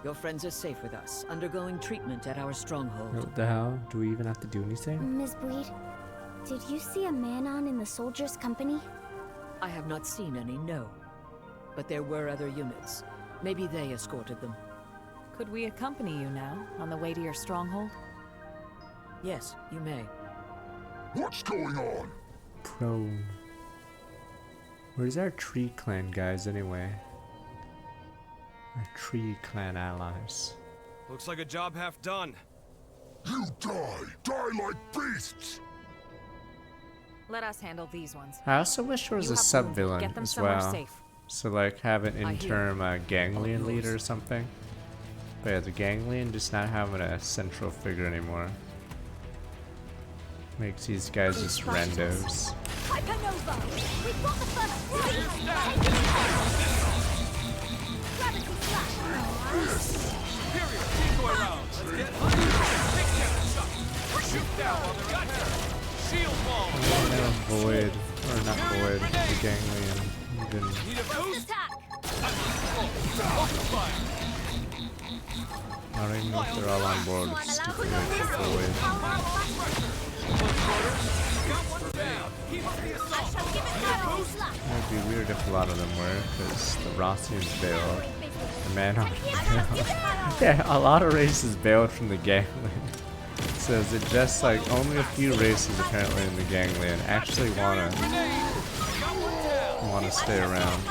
Your friends are safe with us, undergoing treatment at our stronghold. What the hell? Do we even have to do anything? Ms. Breed, did you see a man-on in the soldiers' company? I have not seen any, no. But there were other units. Maybe they escorted them. Could we accompany you now, on the way to your stronghold? Yes, you may. What's going on? Prone. Where's our Tree Clan guys anyway? Our Tree Clan allies. Looks like a job half done. You die! Die like beasts! Let us handle these ones. I also wish there was a sub-villain as well. Safe. So like have an interim ganglion leader or something. But yeah, the ganglion just not having a central figure anymore. Makes these guys just randos. Hypernova! We've got the first Gravity slash! Superior, decoy round. Let's get hunted. Big cannon shot. Shoot down while they're in there. Shield wall. Void, or not void, the ganglion. Even... Need a boost? I don't even know if they're all on board with stupid void. It'd be weird if a lot of them were, because the Rossians bailed. The Manhawk bailed. Yeah, a lot of races bailed from the ganglion. So is it just like only a few races apparently in the ganglion actually wanna stay around?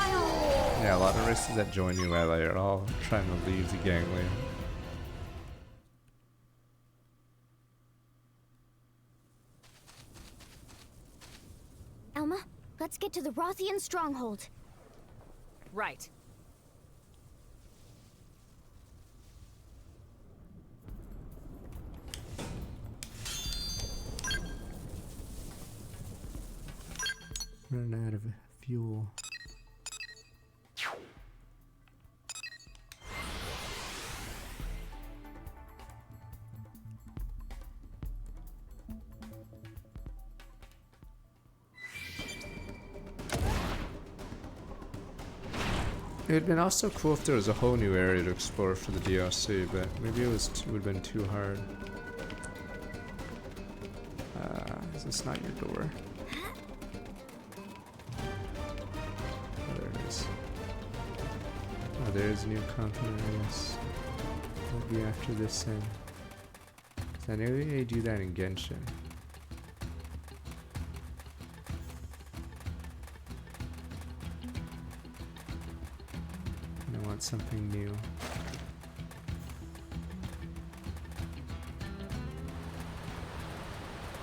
Yeah, a lot of races that join ULA are all trying to leave the ganglion. Elma, let's get to the Rothian stronghold. Right. Running out of fuel. It would have been also cool if there was a whole new area to explore for the DLC, but maybe it would have been too hard. Is this not your door? Oh, there it is. Oh, there's a new continent, yes. Maybe after this thing. 'Cause I know they do that in Genshin. I want something new.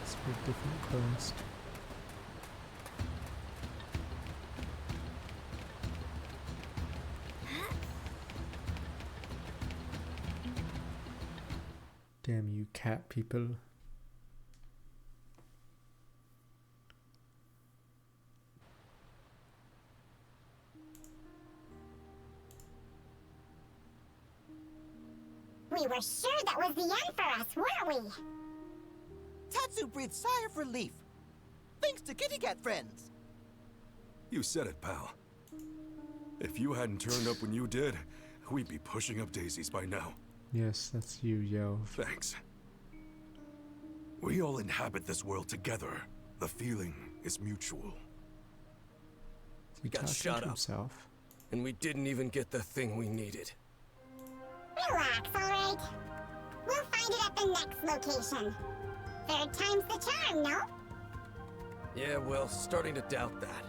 It's for a different quest. Damn you cat people. We were sure that was the end for us, weren't we? Tatsu breathed sigh of relief. Thanks to kitty cat friends. You said it, pal. If you hadn't turned up when you did, we'd be pushing up daisies by now. Yes, that's you, yo. Thanks. We all inhabit this world together. The feeling is mutual. He got shot up, himself. And we didn't even get the thing we needed. Relax, alright? We'll find it at the next location. Third time's the charm, no? Yeah, well, starting to doubt that.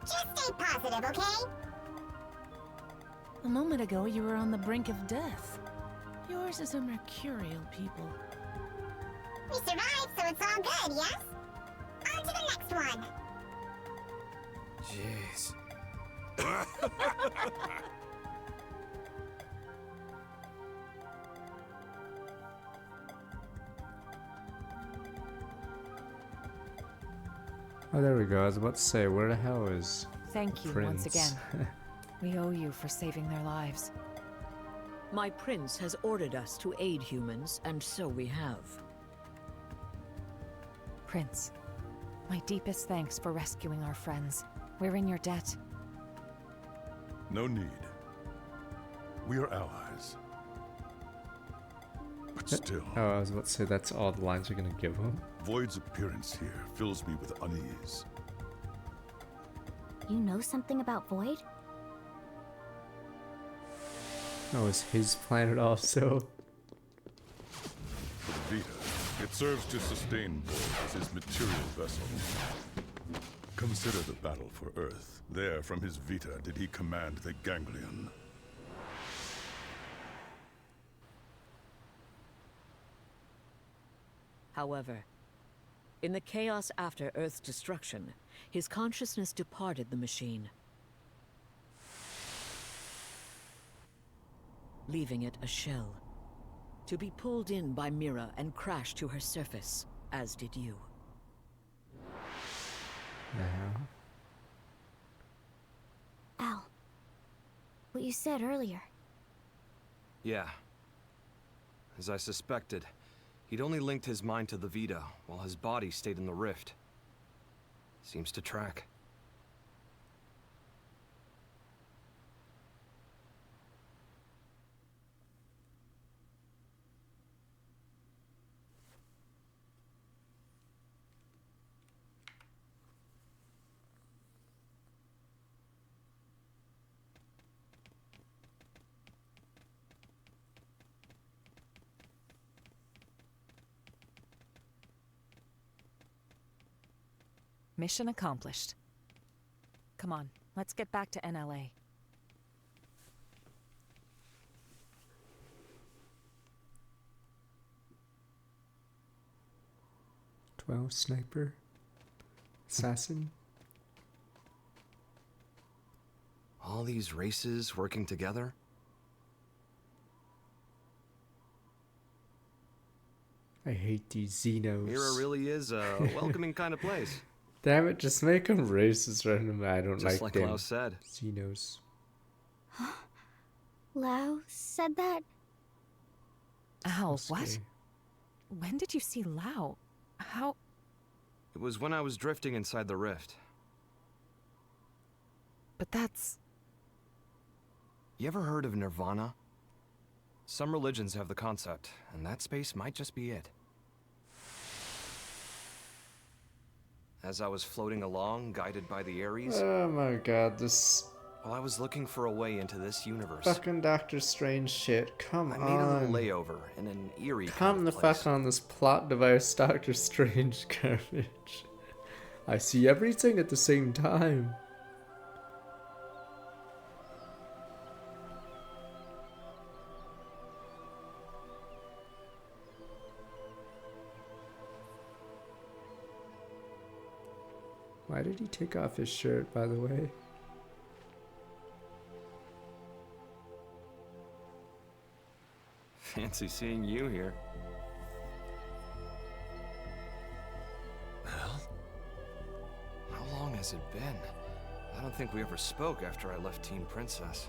Just stay positive, okay? A moment ago, you were on the brink of death. Yours is a mercurial people. We survived, so it's all good, yes? On to the next one. Jeez. Oh, there we go. I was about to say, where the hell is Thank you Prince? once again. We owe you for saving their lives. My prince has ordered us to aid humans, and so we have. Prince, my deepest thanks for rescuing our friends. We're in your debt. No need. We are allies. But still. Oh, I was about to say, that's all the lines you're gonna give him? Void's appearance here fills me with unease. You know something about Void? Oh, it's his planet also. For the Vita, it serves to sustain Void as his material vessel. Consider the battle for Earth. There, from his Vita, did he command the Ganglion. However, in the chaos after Earth's destruction, his consciousness departed the machine, leaving it a shell, to be pulled in by Mira and crash to her surface, as did you. Al, what you said earlier. Yeah. As I suspected, he'd only linked his mind to the Vita, while his body stayed in the rift. Seems to track. Mission accomplished. Come on, let's get back to NLA. Sniper? Assassin? All these races working together? I hate these Xenos. Mira really is a welcoming kind of place. Damn it, just make them racist randomly. I don't Just like like them. Lao said. Xenos. Lao said that? Al, what? When did you see Lao? How? It was when I was drifting inside the rift. But that's... You ever heard of Nirvana? Some religions have the concept, and that space might just be it. As I was floating along, guided by the Ares... Oh my god, this... While I was looking for a way into this universe... Fucking Doctor Strange shit, come on. I made a little layover in an eerie Come kind the of place. fuck on this plot device Doctor Strange garbage. I see everything at the same time. Why did he take off his shirt, by the way? Fancy seeing you here. Well? How long has it been? I don't think we ever spoke after I left Teen Princess.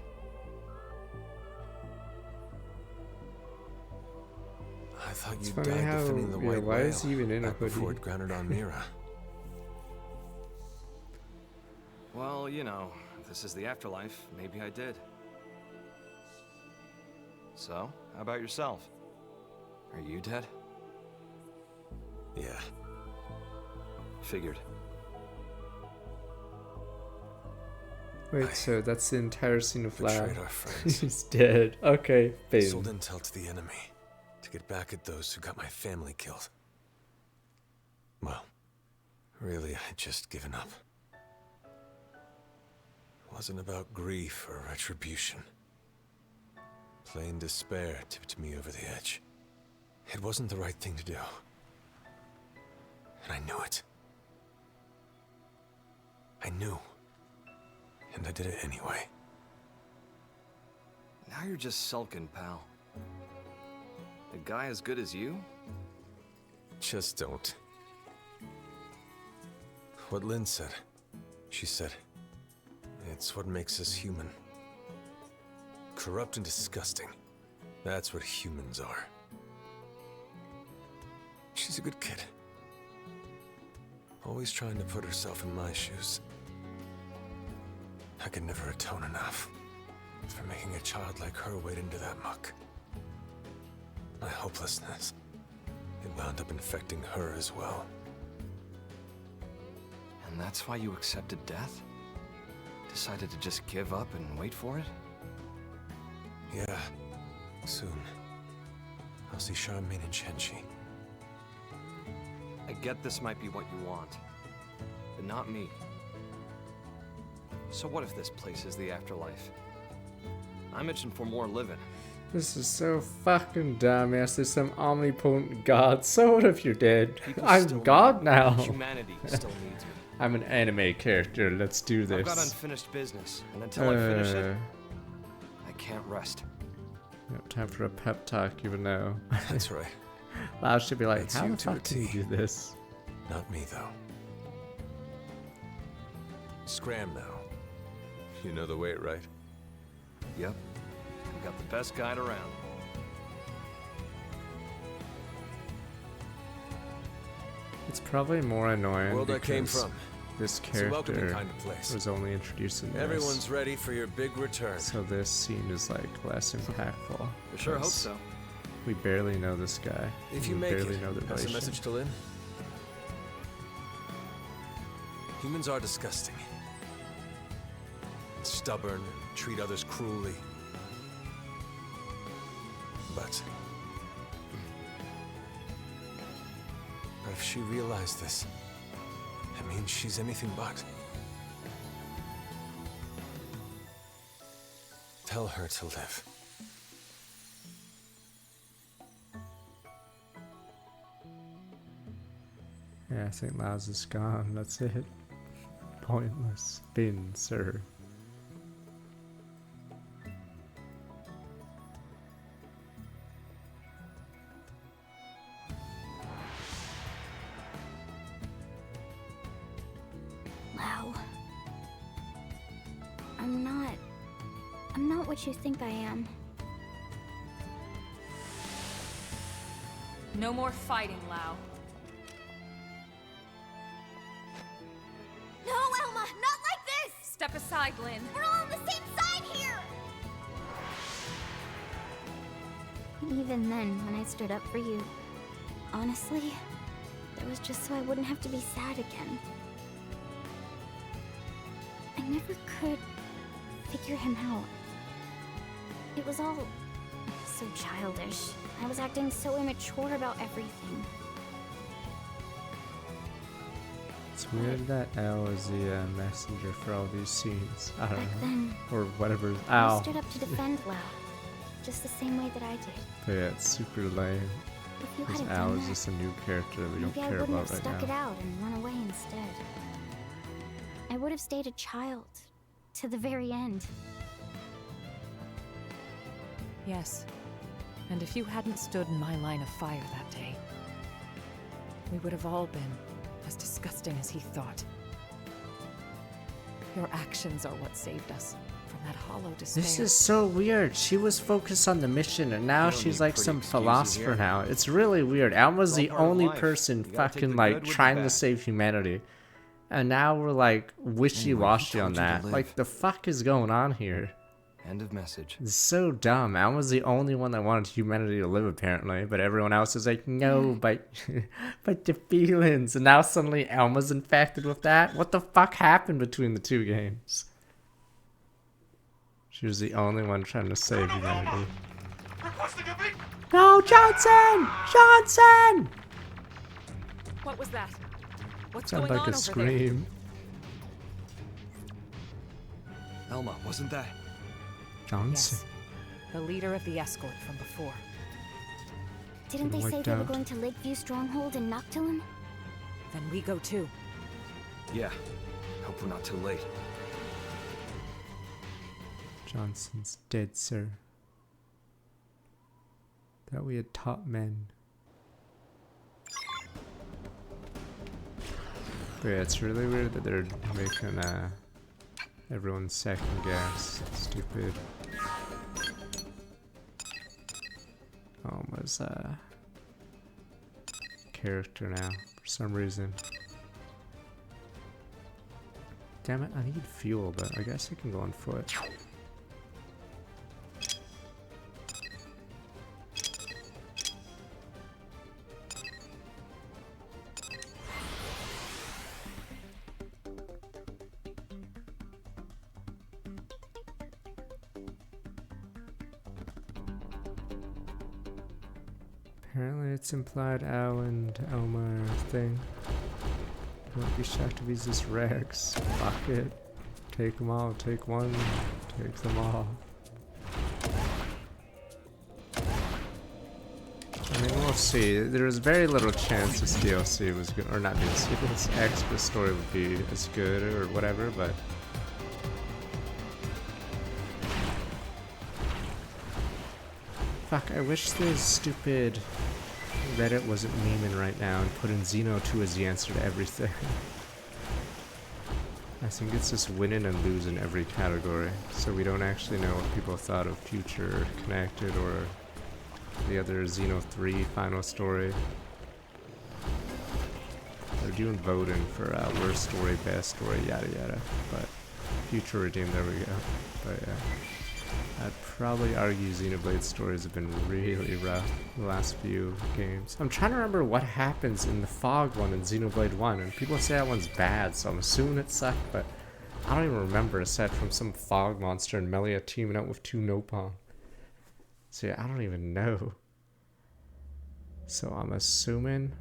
I thought It's you funny died how, defending the yeah, White why Whale is he even in a back before hoodie? it grounded on Mira. Well, you know, if this is the afterlife, maybe I did. So, how about yourself? Are you dead? Yeah. Figured. Wait, so that's the entire scene of Betrayed Lau. our friends. He's dead. Okay, Sold Finn. intel to the enemy to get back at those who got my family killed. Well, really, I'd just given up. It wasn't about grief or retribution. Plain despair tipped me over the edge. It wasn't the right thing to do. And I knew it. I knew. And I did it anyway. Now you're just sulking, pal. A guy as good as you? Just don't. What Lynn said. She said, it's what makes us human. Corrupt and disgusting. That's what humans are. She's a good kid. Always trying to put herself in my shoes. I could never atone enough for making a child like her wade into that muck. My hopelessness, it wound up infecting her as well. And that's why you accepted death? Decided to just give up and wait for it? Yeah, soon. I'll see Charmaine and Shenchi. I get this might be what you want, but not me. So what if this place is the afterlife? I'm itching for more living. This is so fucking dumb. Yes, there's some omnipotent god. So what if you're dead? People I'm still God need me. now. Humanity still needs me. I'm an anime character. Let's do this. I've got unfinished business, and until I finish it, I can't rest. Yep, time for a pep talk, even though. That's right. Lau should be like, That's how you the to a fuck can you T. do this? Not me, though. Scram now. You know the way, right? Yep. We got the best guide around. It's probably more annoying World I came because from. this It's a welcoming character kind of place. was only introduced in this. Everyone's ready for your big return. So this scene is like less impactful. I sure hope because so. We barely know this guy. If you we make barely it, know the pass a relation. message to Lynn. Humans are disgusting. Stubborn and treat others cruelly. But if she realized this, it means she's anything but. Tell her to live. Yeah, St. Lau's is gone. That's it. Pointless. Been, sir. Wow. I'm not what you think I am. No more fighting, Lau. No, Elma, not like this! Step aside, Lynn. We're all on the same side here! Even then, when I stood up for you, honestly, it was just so I wouldn't have to be sad again. I never could figure him out. It was all so childish. I was acting so immature about everything. It's weird that Al is the messenger for all these scenes. I don't Back know. then, Or whatever. You Ow. stood up to defend Lau, just the same way that I did. But yeah, it's super lame. If you Because hadn't Al done is that, just a new character that we don't maybe I care wouldn't about have right stuck it now. out and run away instead. I would have stayed a child to the very end. Yes. And if you hadn't stood in my line of fire that day, we would have all been as disgusting as he thought. Your actions are what saved us from that hollow despair. This is so weird. She was focused on the mission, and now she's like some philosopher now. It's really weird. Alma's the only person fucking like trying to save humanity, and now we're like wishy-washy on that. Like, the fuck is going on here? End of message. It's so dumb. Alma's the only one that wanted humanity to live, apparently, but everyone else is like, no, but the feelings. And now suddenly Alma's infected with that? What the fuck happened between the two games? She was the only one trying to save humanity. No, Johnson! Johnson! What was that? What's Sounded going like on a over scream. Elma, wasn't that? Johnson. Yes. The leader of the escort from before. Didn't they say they were going to Lakeview Stronghold and Noctilum? Then we go too. Yeah. Hope we're not too late. Johnson's dead, sir. Thought we had top men. But yeah, it's really weird that they're making everyone second guess. Stupid. Alma's character now for some reason. Damn it, I need fuel, but I guess I can go on foot. Apparently it's implied Al and Elma are a thing. Won't be shocked if he's just Rex. Fuck it. Take them all. Take one. Take them all. I mean, we'll see. There was very little chance this DLC was good, or not DLC, this extra story would be as good or whatever, but fuck, I wish this stupid Reddit wasn't memeing right now and putting Xeno 2 as the answer to everything. I think it's just winning and losing every category, so we don't actually know what people thought of Future Connected or the other Xeno 3 final story. They're doing voting for worst story, best story, yada yada, but Future Redeemed, there we go. But yeah. I'd probably argue Xenoblade stories have been really rough the last few games. I'm trying to remember what happens in the fog one in Xenoblade 1, and people say that one's bad, so I'm assuming it sucked, but I don't even remember aside from some fog monster and Melia teaming up with 2 Nopon. So yeah, I don't even know. So I'm assuming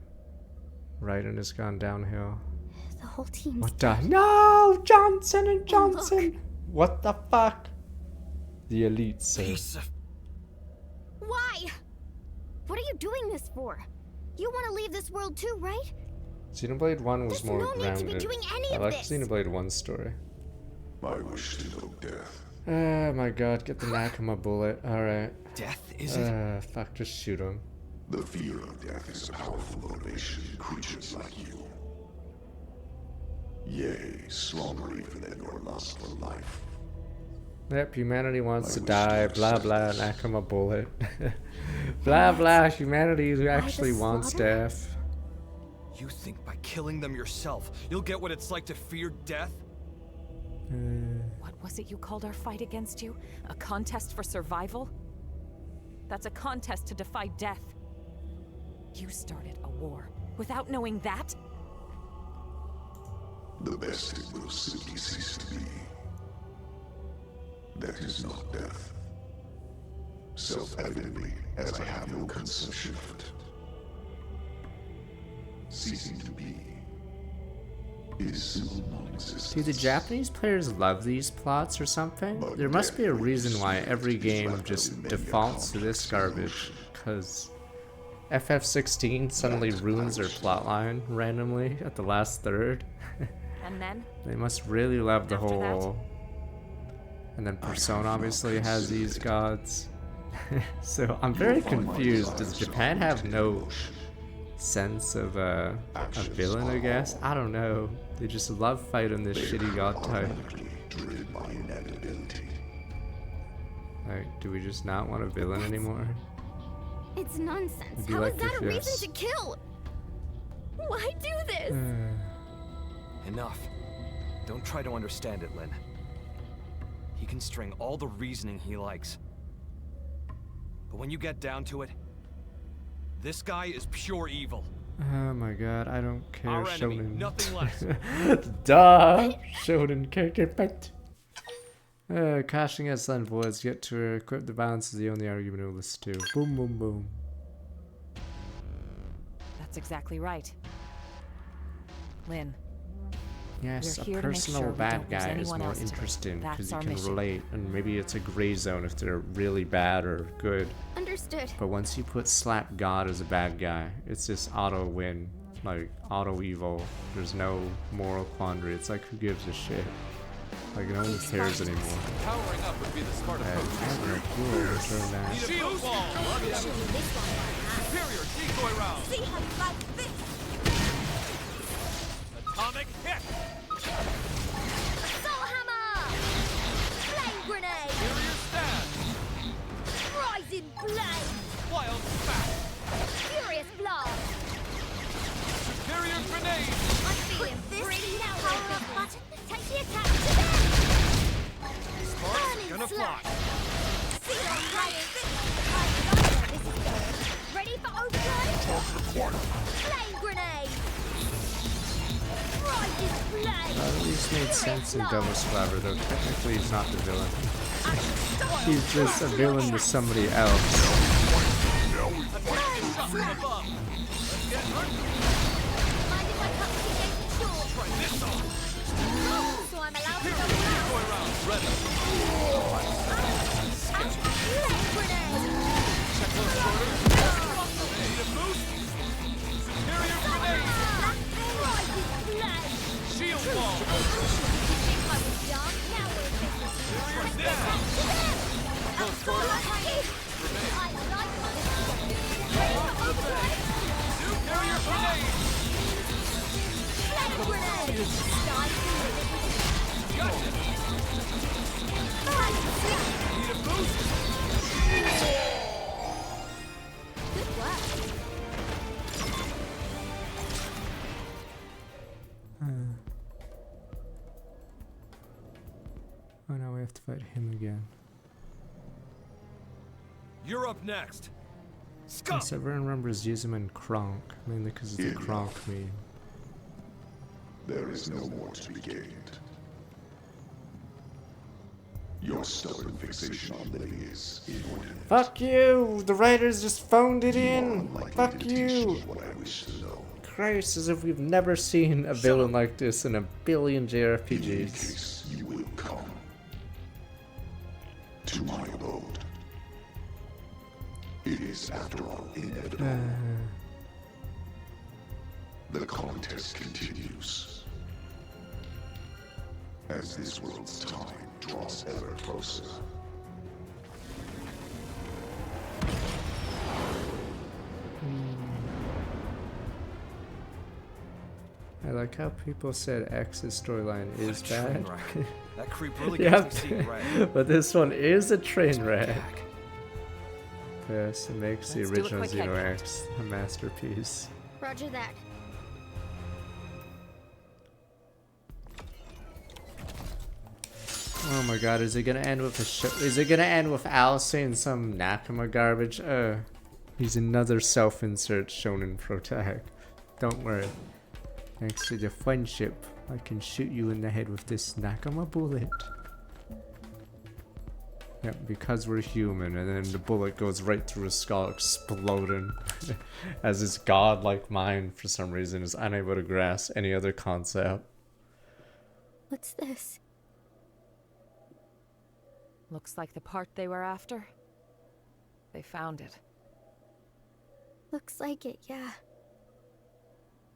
Raiden has gone downhill. The whole team's What the? No! Johnson and Johnson! What the fuck? The elite, sir. Why? What are you doing this for? You want to leave this world too, right? Xenoblade 1 was more no need to be grounded. doing any I of like this. Xenoblade 1's story. I wish to know death. Oh my god, get the Nakama bullet. Alright. Death, is it? Fuck, just shoot him. The fear of death is a powerful motivation in creatures like you. Yea, stronger even than your lust for life. Yep, humanity wants to die, blah blah, Nakama bullet. Blah blah, humanity actually wants death. You think by killing them yourself, you'll get what it's like to fear death? What was it you called our fight against you? A contest for survival? That's a contest to defy death. You started a war without knowing that? The best it will simply cease to be. That is not death. Self-evidently, as I have no conception of it. Ceasing to be is simple non-existence. Do the Japanese players love these plots or something? There must be a reason why every game just defaults to this garbage, because FF16 suddenly ruins their plotline randomly at the last third. And then? They must really love the After that? whole... And then Persona obviously has these gods. So I'm very confused. Does Japan have no sense of a villain, I guess? I don't know. They just love fighting this shitty god type. Like, do we just not want a villain anymore? It's nonsense. Would you How like is that if a reason yes? to kill? Why do this? Enough. Don't try to understand it, Lynn. He can string all the reasoning he likes. But when you get down to it, this guy is pure evil. Oh my god, I don't care. Our enemy, Shonen. nothing less. Duh! Shonen character pet. Cashing as Sun Voids, get to equip the balance is the only argument we'll listen to. Boom, boom, boom. That's exactly right. Lynn. Yes, we're a here to make personal sure we bad don't lose guy is anyone more else today. interesting because That's you our can mission. relate, and maybe it's a gray zone if they're really bad or good. Understood. But once you put Slap God as a bad guy, it's just auto win, like auto evil. There's no moral quandary. It's like, who gives a shit? Like, no one cares anymore. Powering up would be the smart approach. Shield wall! Superior decoy round! See how you like this? Atomic hit! Assault hammer! Flame grenade! Superior stab! Rising blade! Wild smack! Furious blast! Superior grenade! I'm feeling pretty now. Power up button. Take the attack to them! Sparks gonna fly! See how you like this? I like where this is going. Ready for overdrive? Flame grenade! Rising blade! At least made sense in Devil's Clever, though technically he's not the villain. He's just a villain to somebody else. So I'm allowed to go around. Flame grenade! Check those shoulders. Need a boost? Superior grenade! Rising blade! Shield wall! You think I was young? Now we're business. Superior Take stab! Close quarters. I like this. Ready for overdrive? Superior grenade! Flame grenade! Start Gotcha! Need a boost? Good work. Oh no, we have to fight him again. You're up next. Yes, everyone remembers Yuzuman Kronk, mainly because it's a Kronk meme. There is no more to be gained. Your stubborn fixation on living is inordinate. Fuck you! The writers just phoned it in! Fuck you! What I wish to know. Christ, as if we've never seen a villain like this in a billion JRPGs. Case you will come to my abode. It is, after all, inevitable. The contest continues. As this world's time draws ever closer. I like how people said X's storyline is Train bad. wreck. That creep really Yep. gets me seeing red. But this one is a train wreck. Yes, it makes the Let's do a original quick head Xeno count. X a masterpiece. Roger that. Oh my god, is it gonna end with a is it gonna end with Al saying some Nakama garbage? He's another self-insert shonen protag. Don't worry. Thanks to the friendship, I can shoot you in the head with this Nakama bullet. Yep, because we're human, and then the bullet goes right through his skull, exploding. As his godlike mind, for some reason, is unable to grasp any other concept. What's this? Looks like the part they were after. They found it. Looks like it, yeah.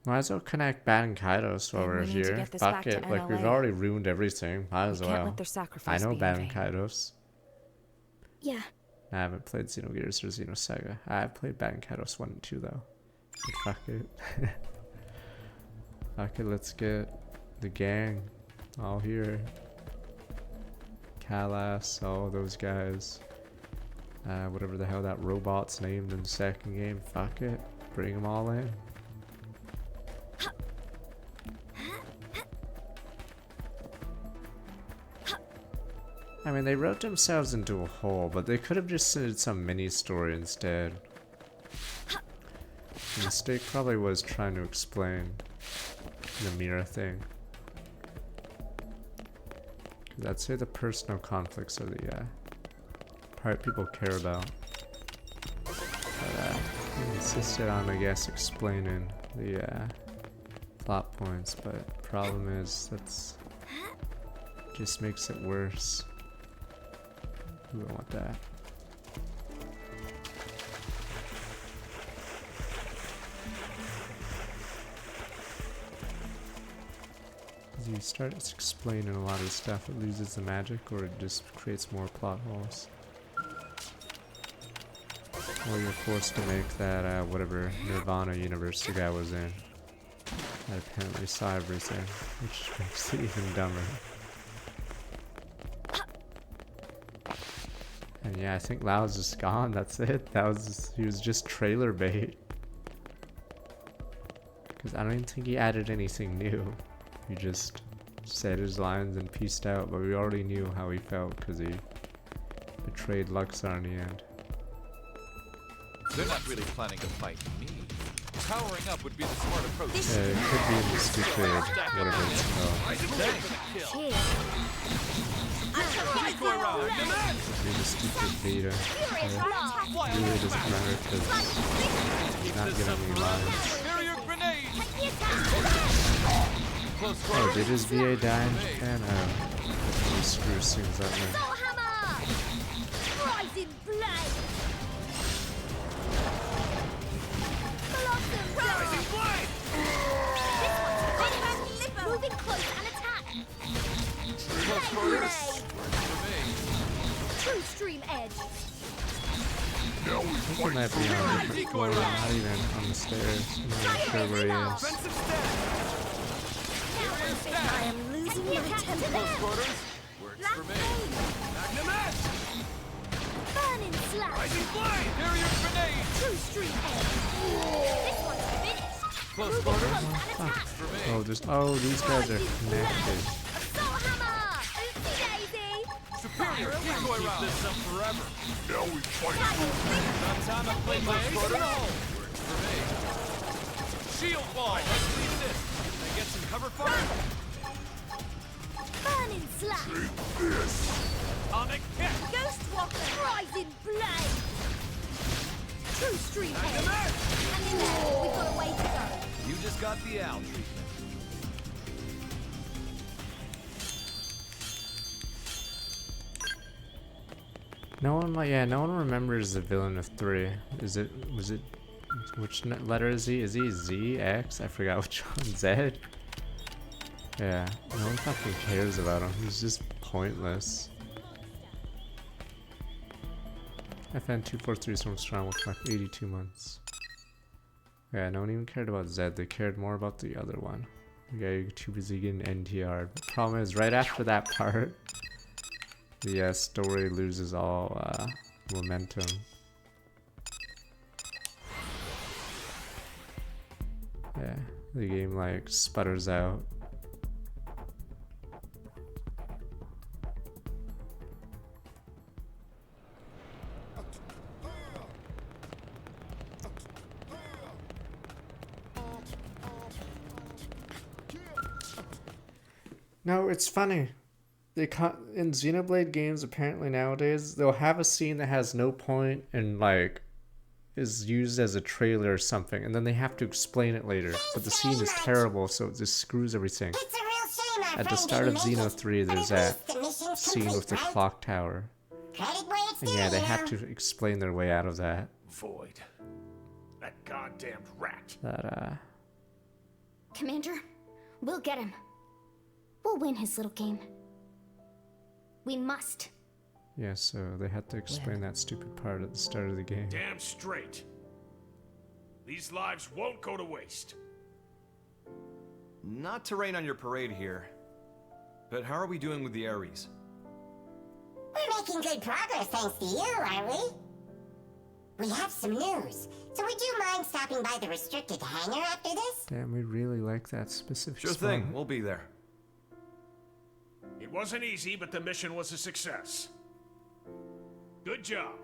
Might as well connect Bat and Kaidos while Then we're we need to here. get this Fuck back to it, like we've NLA. already ruined everything. Might as We well. can't let their sacrifice I know be in Bat and vain. Kaidos. Yeah. I haven't played Xenogears or Xenosaga. I've played Bat and Kaidos 1 and 2 though. But fuck it. Fuck it, let's get the gang all here. Kalas, all those guys. Whatever the hell that robot's named in the second game. Fuck it. Bring them all in. I mean, they wrote themselves into a hole, but they could have just did some mini story instead. The mistake probably was trying to explain the mirror thing. 'Cause I'd say the personal conflicts are the part people care about. But they insisted on, I guess, explaining the plot points, but problem is that's just makes it worse. We don't want that. As you start explaining a lot of stuff, it loses the magic, or it just creates more plot holes. Or you're forced to make that whatever Nirvana universe the guy was in. That apparently saw everything, which makes it even dumber. And yeah, I think Lao's just gone. That's it. He was just trailer bait. Because I don't even think he added anything new. He just said his lines and peaced out. But we already knew how he felt because he betrayed Luxar in the end. They're not really planning to fight me. Powering up would be the smart approach. Yeah, it could be in the stupid whatever it's called. Be the stupid beta. It really doesn't matter because he's not getting any lives. Oh, did his VA die in Japan? He screws things up, man. Moving close and attack. True stream edge. I think he might be on a different floor, not even on the stairs. I'm not sure where he is. I am losing my temper. Works for me. Burning slash. Rising flame. Barrier grenade. True stream edge. This one's finished. Close quarters. Oh, these guys are connected. Assault hammer. Oopsie daisy. Superior decoy round. Keep this up forever. Now we fight. Not time to play my ace at all. Works for me. Shield wall. Let's leave this. Can I get some cover fire? Burning slash. Take this. Atomic kick. Ghost walker. Rising blade. True stream edge. And in there, we've got a way to go. You just got the owl treatment. No one remembers the villain of 3. Which letter is he? Is he Z, X? I forgot which one. Z? Yeah, no one fucking cares about him. He's just pointless. FN243 Storm Strong with like 82 months. Yeah, no one even cared about Zed. They cared more about the other one. Yeah, you're too busy getting NTR. The problem is, right after that part, the story loses all momentum. Yeah, the game like sputters out. No, it's funny. They in Xenoblade games apparently nowadays they'll have a scene that has no point and like is used as a trailer or something, and then they have to explain it later. But the scene is terrible, so it just screws everything. At the start of Xeno 3, there's that scene with the clock tower, and yeah, they had to explain their way out of that. Void. That goddamned rat. That Commander, we'll get him. We'll win his little game. We must. Yeah, so they had to explain that stupid part at the start of the game. Damn straight. These lives won't go to waste. Not to rain on your parade here, but how are we doing with the Ares? We're making good progress thanks to you, aren't we? We have some news, so would you mind stopping by the restricted hangar after this? Damn, we really like that specific Sure spot. thing, we'll be there. It wasn't easy, but the mission was a success. Good job.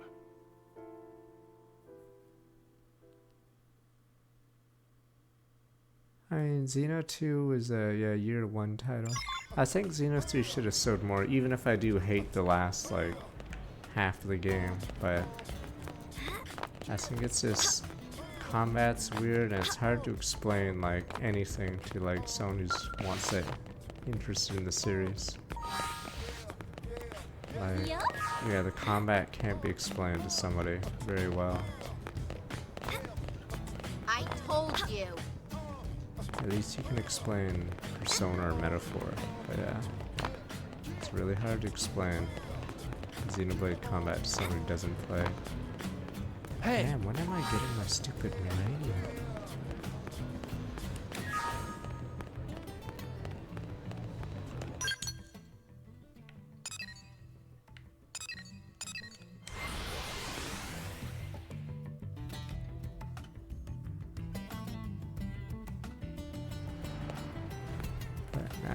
I mean, Xeno 2 was a year 1 title. I think Xeno 3 should have sold more, even if I do hate the last, like, half of the game, but I think it's just combat's weird and it's hard to explain, like, anything to, like, someone who wants it interested in the series. Like, yeah, the combat can't be explained to somebody very well. I told you. At least you can explain persona or metaphor, but yeah, it's really hard to explain Xenoblade combat to someone who doesn't play. Hey! Damn, when am I getting my stupid uranium?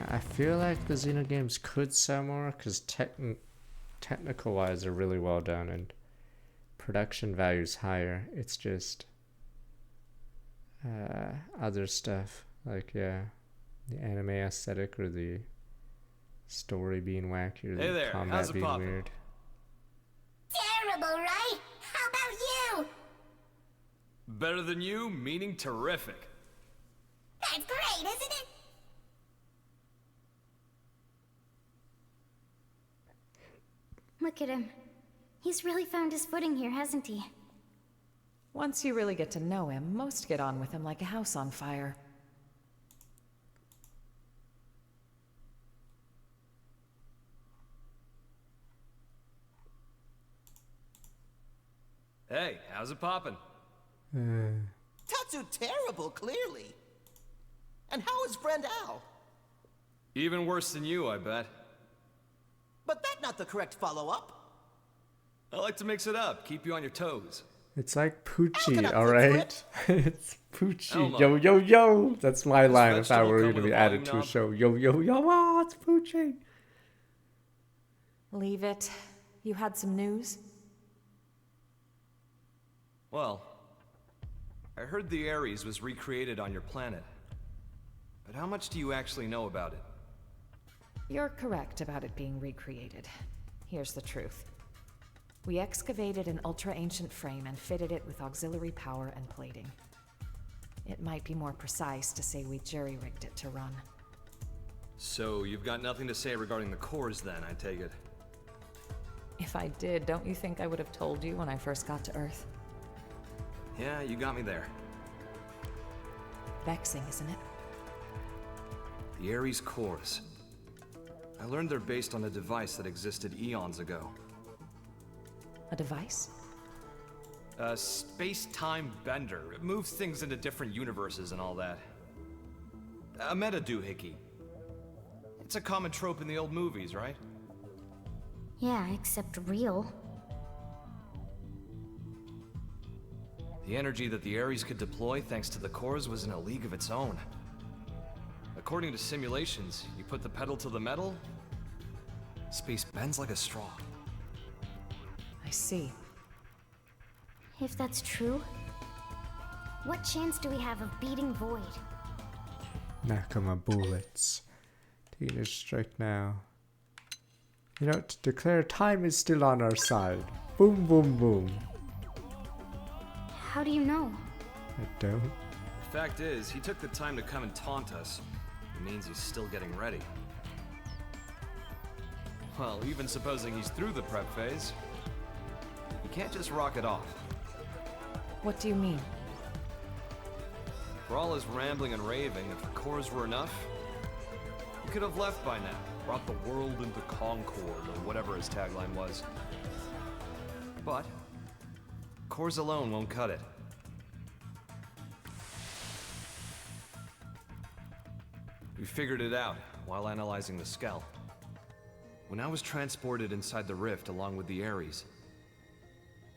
I feel like the Xeno games could sell more because technical wise they're really well done and production value's higher. It's just other stuff like the anime aesthetic or the story being wacky or the combat being weird. Terrible, right? How about you? Better than you, meaning terrific. That's great, isn't it? Look at him. He's really found his footing here, hasn't he? Once you really get to know him, most get on with him like a house on fire. Hey, how's it poppin'? Tatsu terrible, clearly. And how is friend Al? Even worse than you, I bet. But that's not the correct follow-up. I like to mix it up, keep you on your toes. It's like Poochie, alright? It's Poochie. Elmo. Yo, yo, yo! That's my This line if I vegetable were come going to with be a added volume to a knob? show. Yo, yo, yo, ah, it's Poochie! Leave it. You had some news? Well, I heard the Ares was recreated on your planet. But how much do you actually know about it? You're correct about it being recreated. Here's the truth. We excavated an ultra-ancient frame and fitted it with auxiliary power and plating. It might be more precise to say we jury-rigged it to run. So you've got nothing to say regarding the cores then, I take it? If I did, don't you think I would have told you when I first got to Earth? Yeah, you got me there. Vexing, isn't it? The Ares cores. I learned they're based on a device that existed eons ago. A device? A space-time bender. It moves things into different universes and all that. A meta doohickey. It's a common trope in the old movies, right? Yeah, except real. The energy that the Ares could deploy thanks to the cores was in a league of its own. According to simulations, you put the pedal to the metal, space bends like a straw. I see. If that's true, what chance do we have of beating Void? Nakama bullets. Teenage strike now. You know, to declare time is still on our side. Boom, boom, boom. How do you know? I don't. The fact is, he took the time to come and taunt us. It means he's still getting ready. Well, even supposing he's through the prep phase, he can't just rock it off. What do you mean? For all his rambling and raving, if the cores were enough, he could have left by now. Brought the world into concord, or whatever his tagline was. But cores alone won't cut it. We figured it out while analyzing the Skell. When I was transported inside the rift along with the Ares,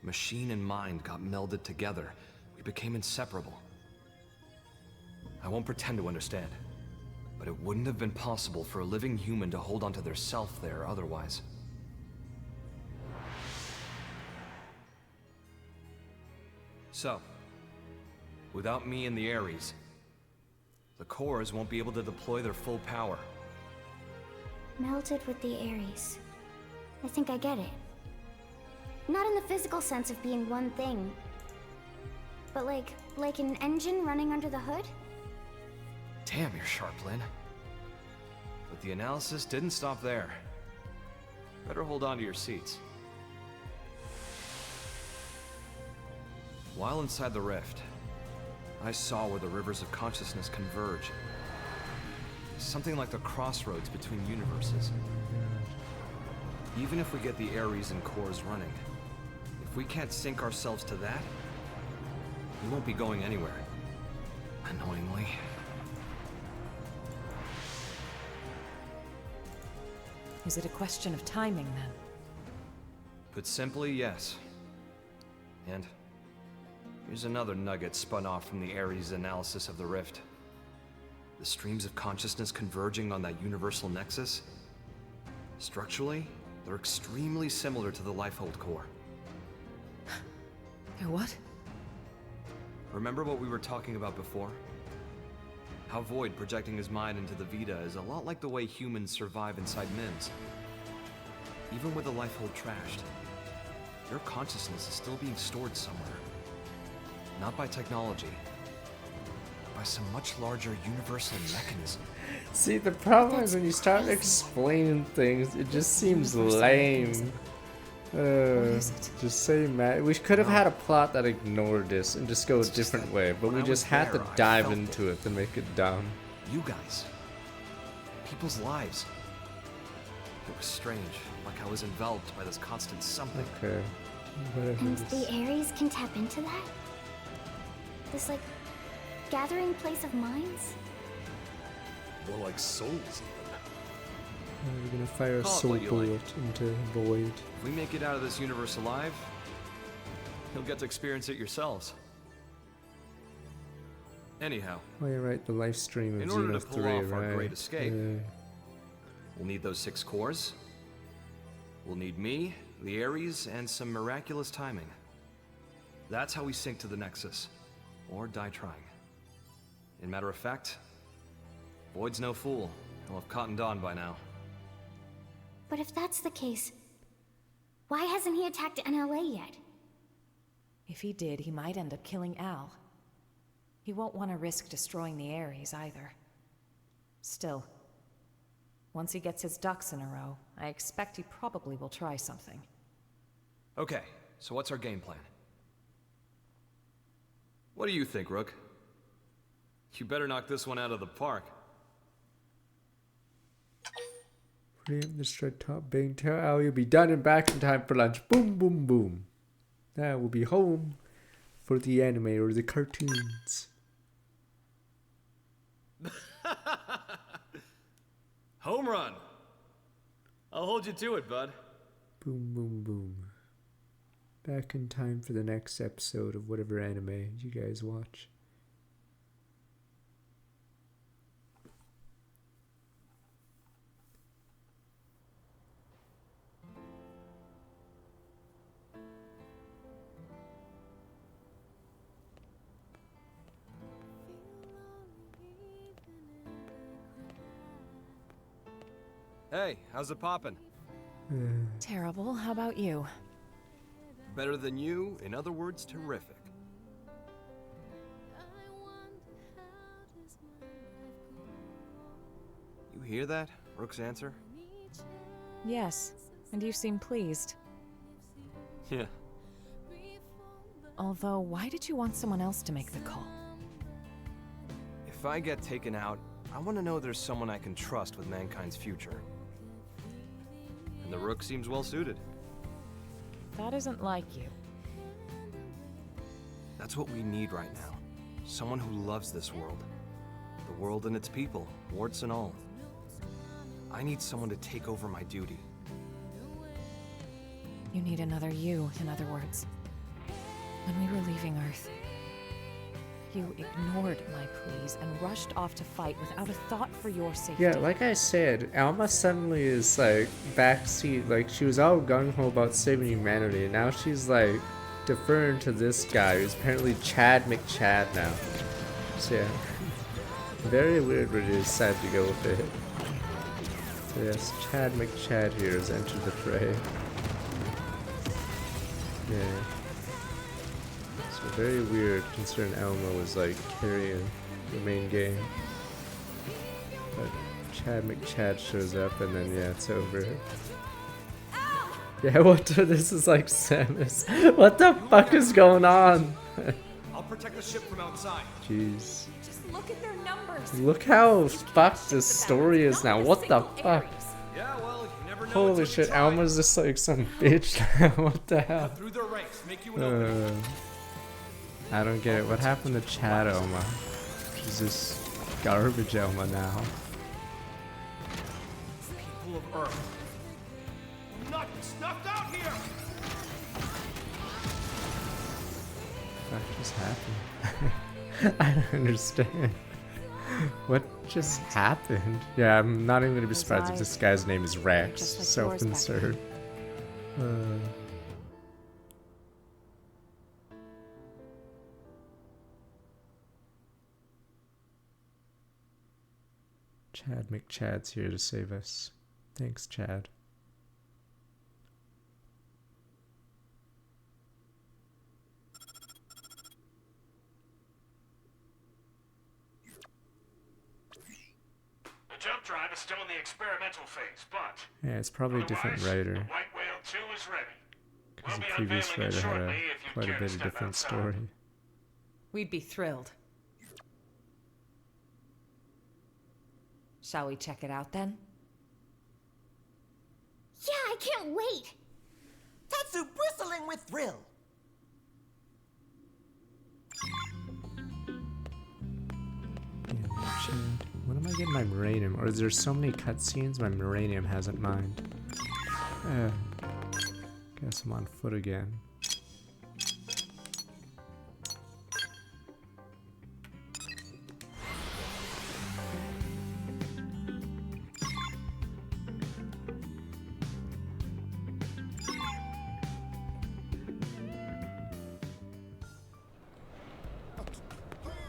machine and mind got melded together. We became inseparable. I won't pretend to understand, but it wouldn't have been possible for a living human to hold onto their self there otherwise. So, without me and the Ares, the cores won't be able to deploy their full power. Melted with the Ares. I think I get it. Not in the physical sense of being one thing, but like an engine running under the hood? Damn, you're sharp, Lynn. But the analysis didn't stop there. Better hold on to your seats. While inside the rift, I saw where the rivers of consciousness converge. Something like the crossroads between universes. Even if we get the Ares and cores running, if we can't sync ourselves to that, we won't be going anywhere. Annoyingly. Is it a question of timing, then? Put simply, yes. And here's another nugget spun off from the Ares analysis of the rift. The streams of consciousness converging on that universal nexus. Structurally, they're extremely similar to the Lifehold core. They're what? Remember what we were talking about before? How Void projecting his mind into the Vita is a lot like the way humans survive inside MIMS. Even with the Lifehold trashed, your consciousness is still being stored somewhere. Not by technology, but by some much larger universal mechanism. See, the problem is when you start explaining things, it just seems lame. Just say, Matt. We could have had a plot that ignored this and just go a different way, but we just had to dive into it to make it dumb. You guys. People's lives. It was strange, like I was enveloped by this constant something. Okay. And the Ares can tap into that? This, like, gathering place of minds? More like souls, We're gonna fire a soul bullet into Void. If we make it out of this universe alive, you'll get to experience it yourselves. Anyhow. Oh, you're right, the live stream of In order to Xeno pull 3, off our right? great escape, we'll need those 6 cores. We'll need me, the Ares, and some miraculous timing. That's how we sync to the Nexus. Or die trying. In matter of fact, Void's no fool. He'll have cottoned on by now. But if that's the case, why hasn't he attacked NLA yet? If he did, he might end up killing Al. He won't want to risk destroying the Ares either. Still, once he gets his ducks in a row, I expect he probably will try something. Okay, so what's our game plan? What do you think, Rook? You better knock this one out of the park. Preempt the straight top bang. Tell Al you'll be done and back in time for lunch. Boom, boom, boom. Now we'll be home for the anime or the cartoons. Home run! I'll hold you to it, bud. Boom, boom, boom. Back in time for the next episode of whatever anime you guys watch. Hey, how's it poppin'? Terrible. How about you? Better than you, in other words, terrific. You hear that? Rook's answer? Yes, and you seem pleased. Yeah. Although, why did you want someone else to make the call? If I get taken out, I want to know there's someone I can trust with mankind's future. And the Rook seems well suited. That isn't like you. That's what we need right now. Someone who loves this world. The world and its people, warts and all. I need someone to take over my duty. You need another you, in other words. When we were leaving Earth, you ignored my pleas and rushed off to fight without a thought for your safety. Yeah, like I said, Alma suddenly is like backseat. Like she was all gung-ho about saving humanity, and now she's like deferring to this guy who's apparently Chad McChad now. So yeah, very weird where they decided to go with it. So yes, Chad McChad here has entered the fray. Yeah. So very weird considering Elmo was like carrying the main game. But Chad McChad shows up and then yeah, it's over. Yeah, what this is like Samus. What the fuck is going on? I'll protect the ship from outside. Jeez. Just look at their numbers. Look how fucked this story is now. What the fuck? Yeah, well, you never know. Holy shit, Alma's just like some bitch now. What the hell? Through their ranks, make you an opening. I don't get it. What happened to Chad Elma? She's just garbage Elma now. People of Earth. I'm not snuffed out here. What just happened? I don't understand. What just happened? Yeah, I'm not even gonna be surprised if this guy's name is Rex. Self-insert. Chad McChad's here to save us. Thanks, Chad. The jump drive is still in the experimental phase, but Yeah, it's probably a different writer. White Whale 2 is ready. Because the previous writer had quite a bit of different story. We'd be thrilled. Shall we check it out then? Yeah, I can't wait! Tatsu bristling with thrill! Yeah, Chad. When am I getting my Miranium? Or is there so many cutscenes my Miranium hasn't mined? Guess I'm on foot again.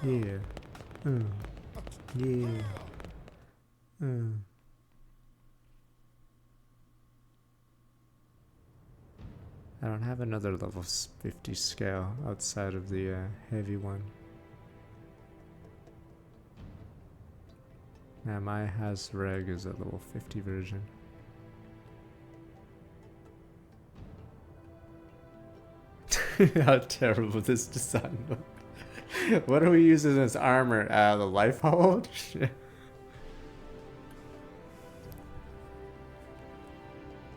Yeah. Yeah. I don't have another level 50 scale outside of the heavy one. Now my Hasreg is a level 50 version. How terrible this design looks. What are we using as armor? The life hold?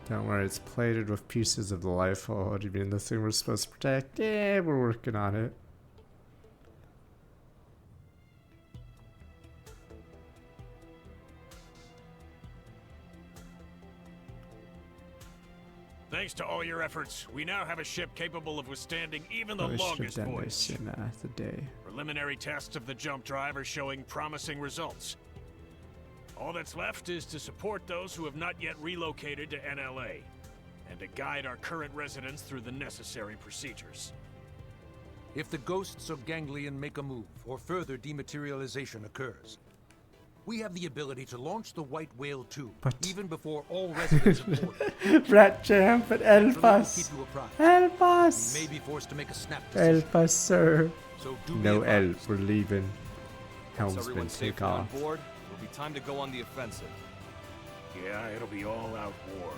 Don't worry, it's plated with pieces of the life hold. You mean the thing we're supposed to protect? Yeah, we're working on it. Thanks to all your efforts, we now have a ship capable of withstanding even the Probably should have longest done voyage. this in the day. Preliminary tests of the jump drive are showing promising results. All that's left is to support those who have not yet relocated to NLA, and to guide our current residents through the necessary procedures. If the ghosts of Ganglion make a move, or further dematerialization occurs, we have the ability to launch the White Whale 2, even before all residents have boarded. Rat Jam, but help us! Help us! We may be forced to make a snap decision. Help us, sir! So do No be help, advised. we're leaving. Helm's Once been everyone's take safely on off. board, it'll be time to go on the offensive. Yeah, it'll be all-out war.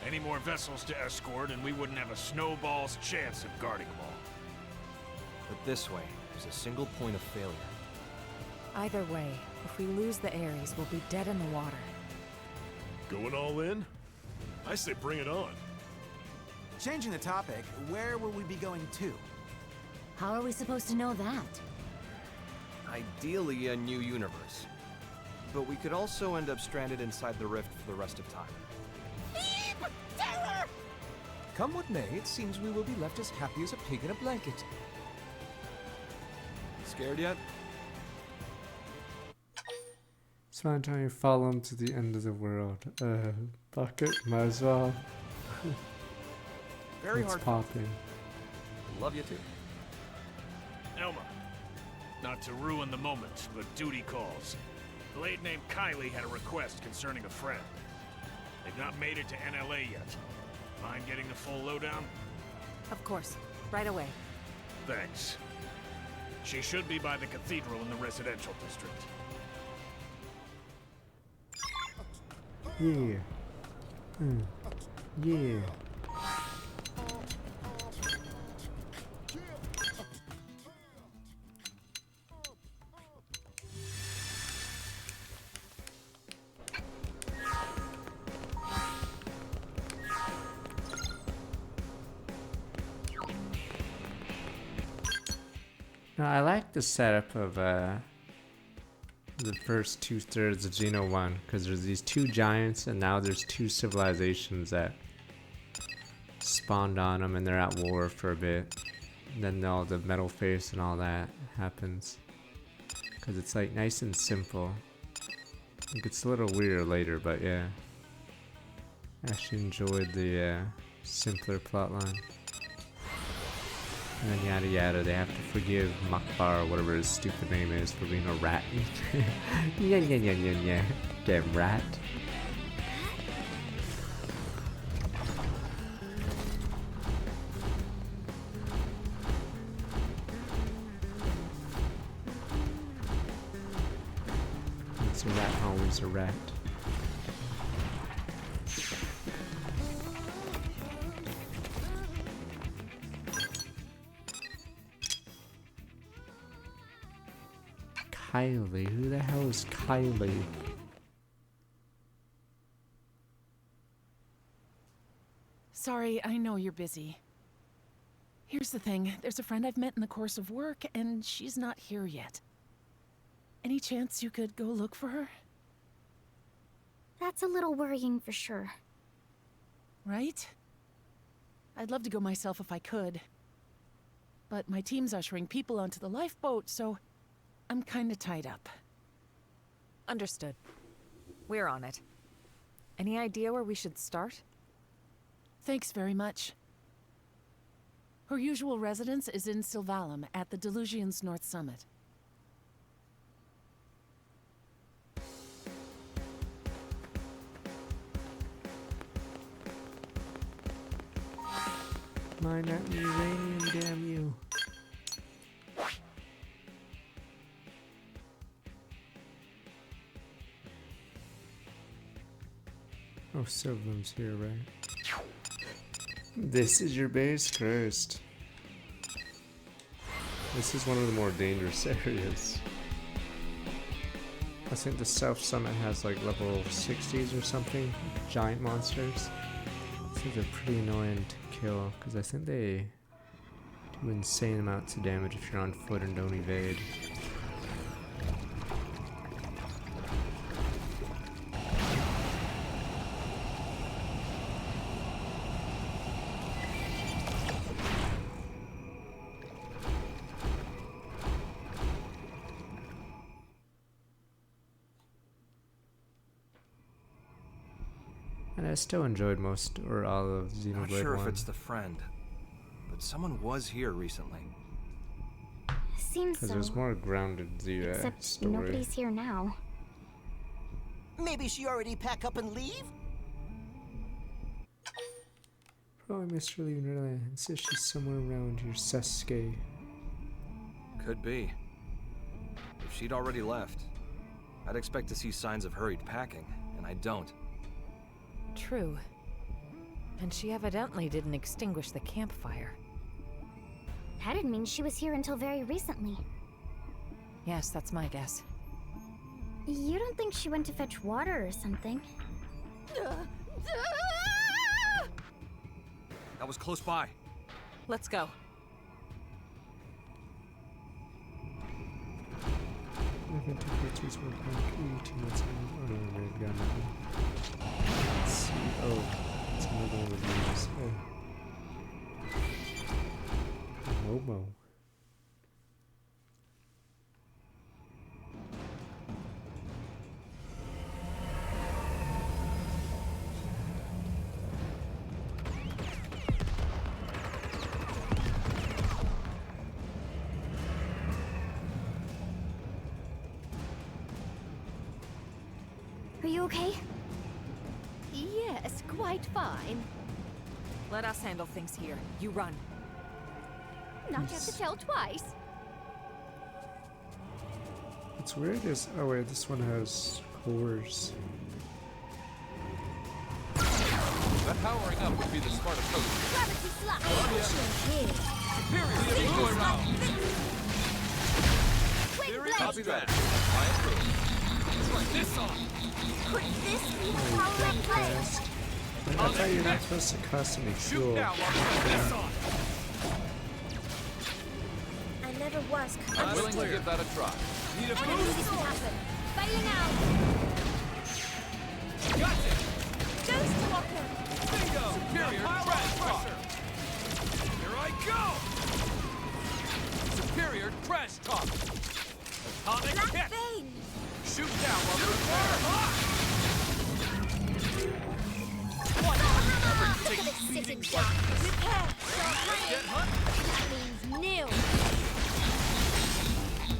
Any more vessels to escort, and we wouldn't have a snowball's chance of guarding them all. But this way, there's a single point of failure. Either way, if we lose the Ares, we'll be dead in the water. Going all in? I say bring it on. Changing the topic, where will we be going to? How are we supposed to know that? Ideally, a new universe. But we could also end up stranded inside the rift for the rest of time. Terror! Come what may, it seems we will be left as happy as a pig in a blanket. Scared yet? It's fine trying to follow him to the end of the world. Fuck it, might as well. Very it's hard. popping. Love you too. Elma, not to ruin the moment, but duty calls. A lady named Kylie had a request concerning a friend. They've not made it to NLA yet. Mind getting the full lowdown? Of course. Right away. Thanks. She should be by the cathedral in the residential district. Yeah. Yeah. No, I like the setup of the first 2/3 of Xeno 1, because there's these two giants and now there's two civilizations that spawned on them and they're at war for a bit. And then all the metal face and all that happens. Because it's like nice and simple. It gets a little weirder later, but yeah. I actually enjoyed the simpler plotline. And then yada yada, they have to forgive Makbar or whatever his stupid name is for being a rat eater. Yeah. Damn rat. It's a rat, always a rat. Kylie? Who the hell is Kylie? Sorry, I know you're busy. Here's the thing, there's a friend I've met in the course of work, and she's not here yet. Any chance you could go look for her? That's a little worrying for sure. Right? I'd love to go myself if I could. But my team's ushering people onto the lifeboat, so I'm kinda tied up. Understood. We're on it. Any idea where we should start? Thanks very much. Her usual residence is in Sylvalum, at the Delusion's North Summit. Mine that uranium, damn you. Oh, Sylvan's here, right? This is your base? Christ. This is one of the more dangerous areas. I think the South Summit has like level 60s or something. Giant monsters. I think they're pretty annoying to kill, because I think they do insane amounts of damage if you're on foot and don't evade. And I still enjoyed most or all of Xenoblade 1. Not sure if it's the friend, but someone was here recently. Seems so. Because it was more grounded the Except story. nobody's here now. Maybe she already pack up and leave? Probably missed her leaving her land. Says she's somewhere around here, Sasuke. Could be. If she'd already left, I'd expect to see signs of hurried packing, and I don't. True. And she evidently didn't extinguish the campfire. That'd mean she was here until very recently. Yes, that's my guess. You don't think she went to fetch water or something? That was close by. Let's go. Let's see. Oh, it's another one of these. Oh. Momo. Are you okay? Yes, quite fine. Let us handle things here. You run. Not have to tell twice. What's weird is, oh wait, this one has cores. That powering up would be the smart approach. Gravity slap. Superior decoy round. Quick Copy that. I approve. Try this on. Could this be the power of play? I thought you were not supposed to custom me fuel. Now, this on. I never was. I'm willing to give that a try. Need a boost? This will happen. Failing out. Gotcha. Ghost walker. Bingo. Superior crash pressure. Here I go. Superior crash talk. Atomic Black hit. vein. Shoot down while they're Look at it sitting down. Repair. That means nil.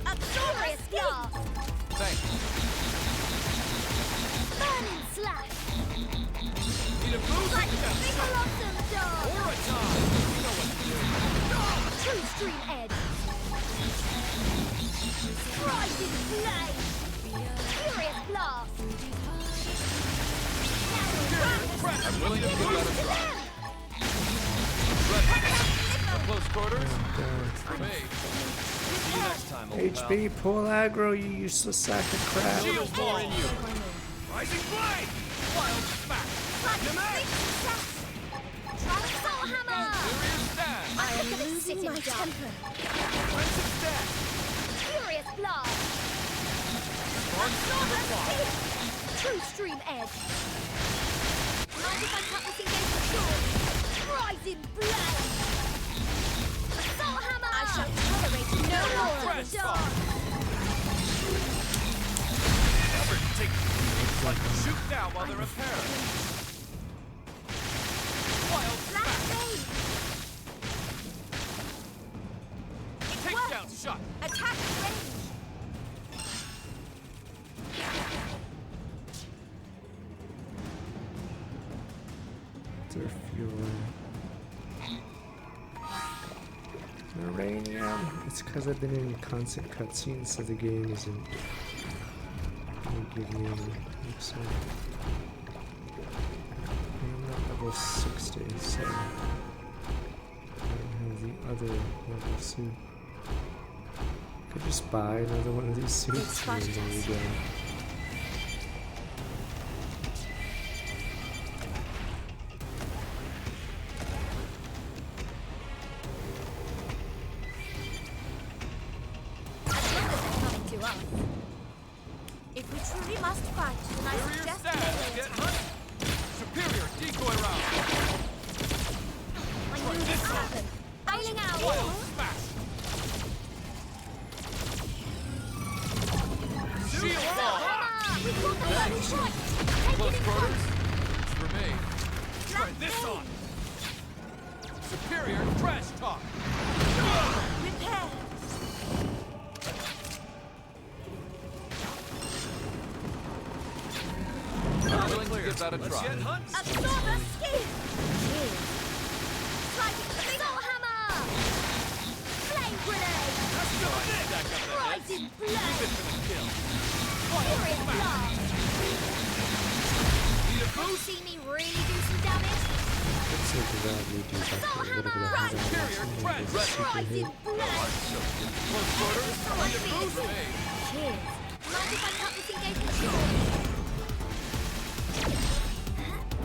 A glorious blast. Thanks. Burning slash. Need a boost? Like big blossom dog. Oraton. You know what to do. True stream edge. Rising flame. Furious blast. I'm willing to give that a try. At close quarters? For me. See you next time, old pal. HB, pull aggro, you useless sack of crap. Shield ball in you. Rising blade. Wild smack. Soul hammer. Furious dash. I am losing my temper. Crimson dash. Furious blast. True stream edge. Mind if I cut this engagement short? Rising blade. Assault hammer. I shall tolerate no more in the dark. Never take like shoot now while they're apparent. Wild Black vein. takedown shot. Attack range. They're fueling. Uranium. It's because I've been in constant cutscenes, so the game isn't gonna give me any. So I'm not level 60, so I don't have the other level suit. Could just buy another one of these suits and then there we go. If we truly must fight, then I Superior suggest stash. melee Get attack. hunted. Superior decoy round. I knew this would happen. Failing out. Wild smash. Shield ball. We caught the bloody point. Close Take it in quarters? front. It's for me. Try this on. Superior trash talk. Repair. I'm willing to give that a try. Absorb a skin. Striking assault hammer. Flame grenade. Rising blade. Furious blast. You see me really do some damage? Let's see if that we do back to whatever the hell that was. Rising blade. Close quarters? Cheers. Mind if I cut this this engagement short.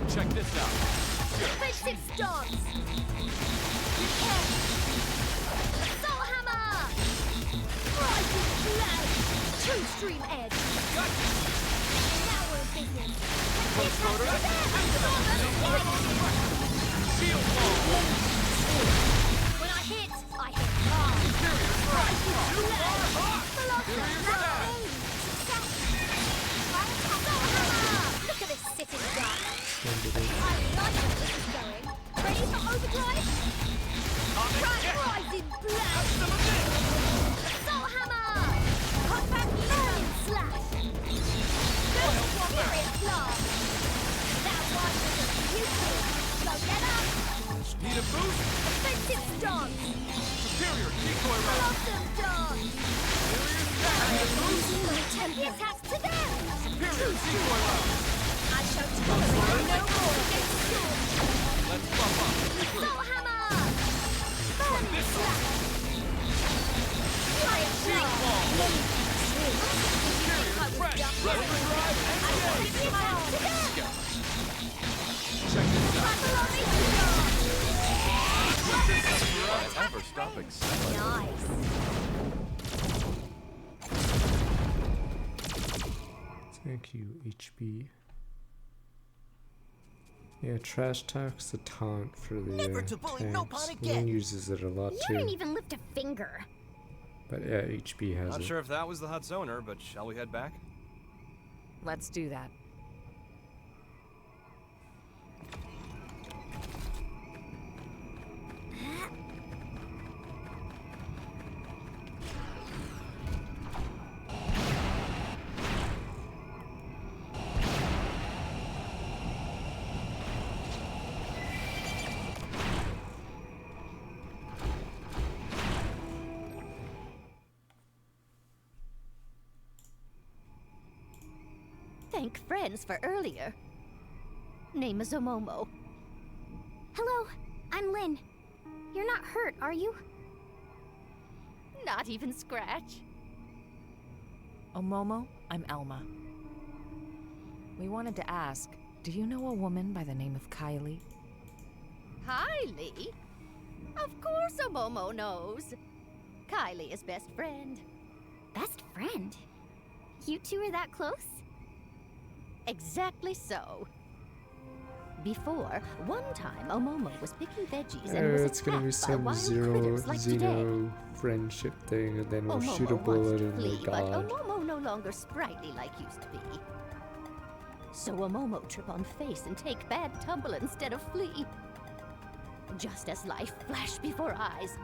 Check this out. Defensive stance. Assault hammer. Rising blade. True stream edge. Now we're in business. Shield wall. When I hit hard. Look at this sitting duck. I like where this is going. Ready for overdrive? Rising blade. Assault hammer. Compact burning slash. Ghost warrior claw. That one was a beauty. Go get up. Need a boost? Offensive stance. Superior decoy round. Blossom dance. Using my temper attacks to them. Superior decoy round. I shall tolerate no more against storm. Let's bump up. Assault hammer. Burning slash. Fire Shield wall. Overdrive and engage. Check this out. Ever stop exciting? Nice. Thank you, HB. Yeah, trash talk's a taunt for the Never to bully no tanks. pawn again. Lynn uses it a lot You too. didn't even lift a finger. But yeah, HB has Not it. sure if that was the hut's owner, but shall we head back? Let's do that. Thank friends for earlier. Name is Omomo. Hello, I'm Lynn. You're not hurt, are you? Not even scratch. Omomo, I'm Elma. We wanted to ask, do you know a woman by the name of Kylie? Kylie? Of course Omomo knows. Kylie is best friend. Best friend? You two are that close? Exactly so. Before, one time Omomo was picking veggies and was It's gonna be attacked by some wild zero critters like today. Xeno friendship thing, and then we'll Omomo shoot a wants bullet to and flee, we're but god. Omomo no longer sprightly like used to be. So Omomo trip on face and take bad tumble instead of flee. Just as life flashed before eyes,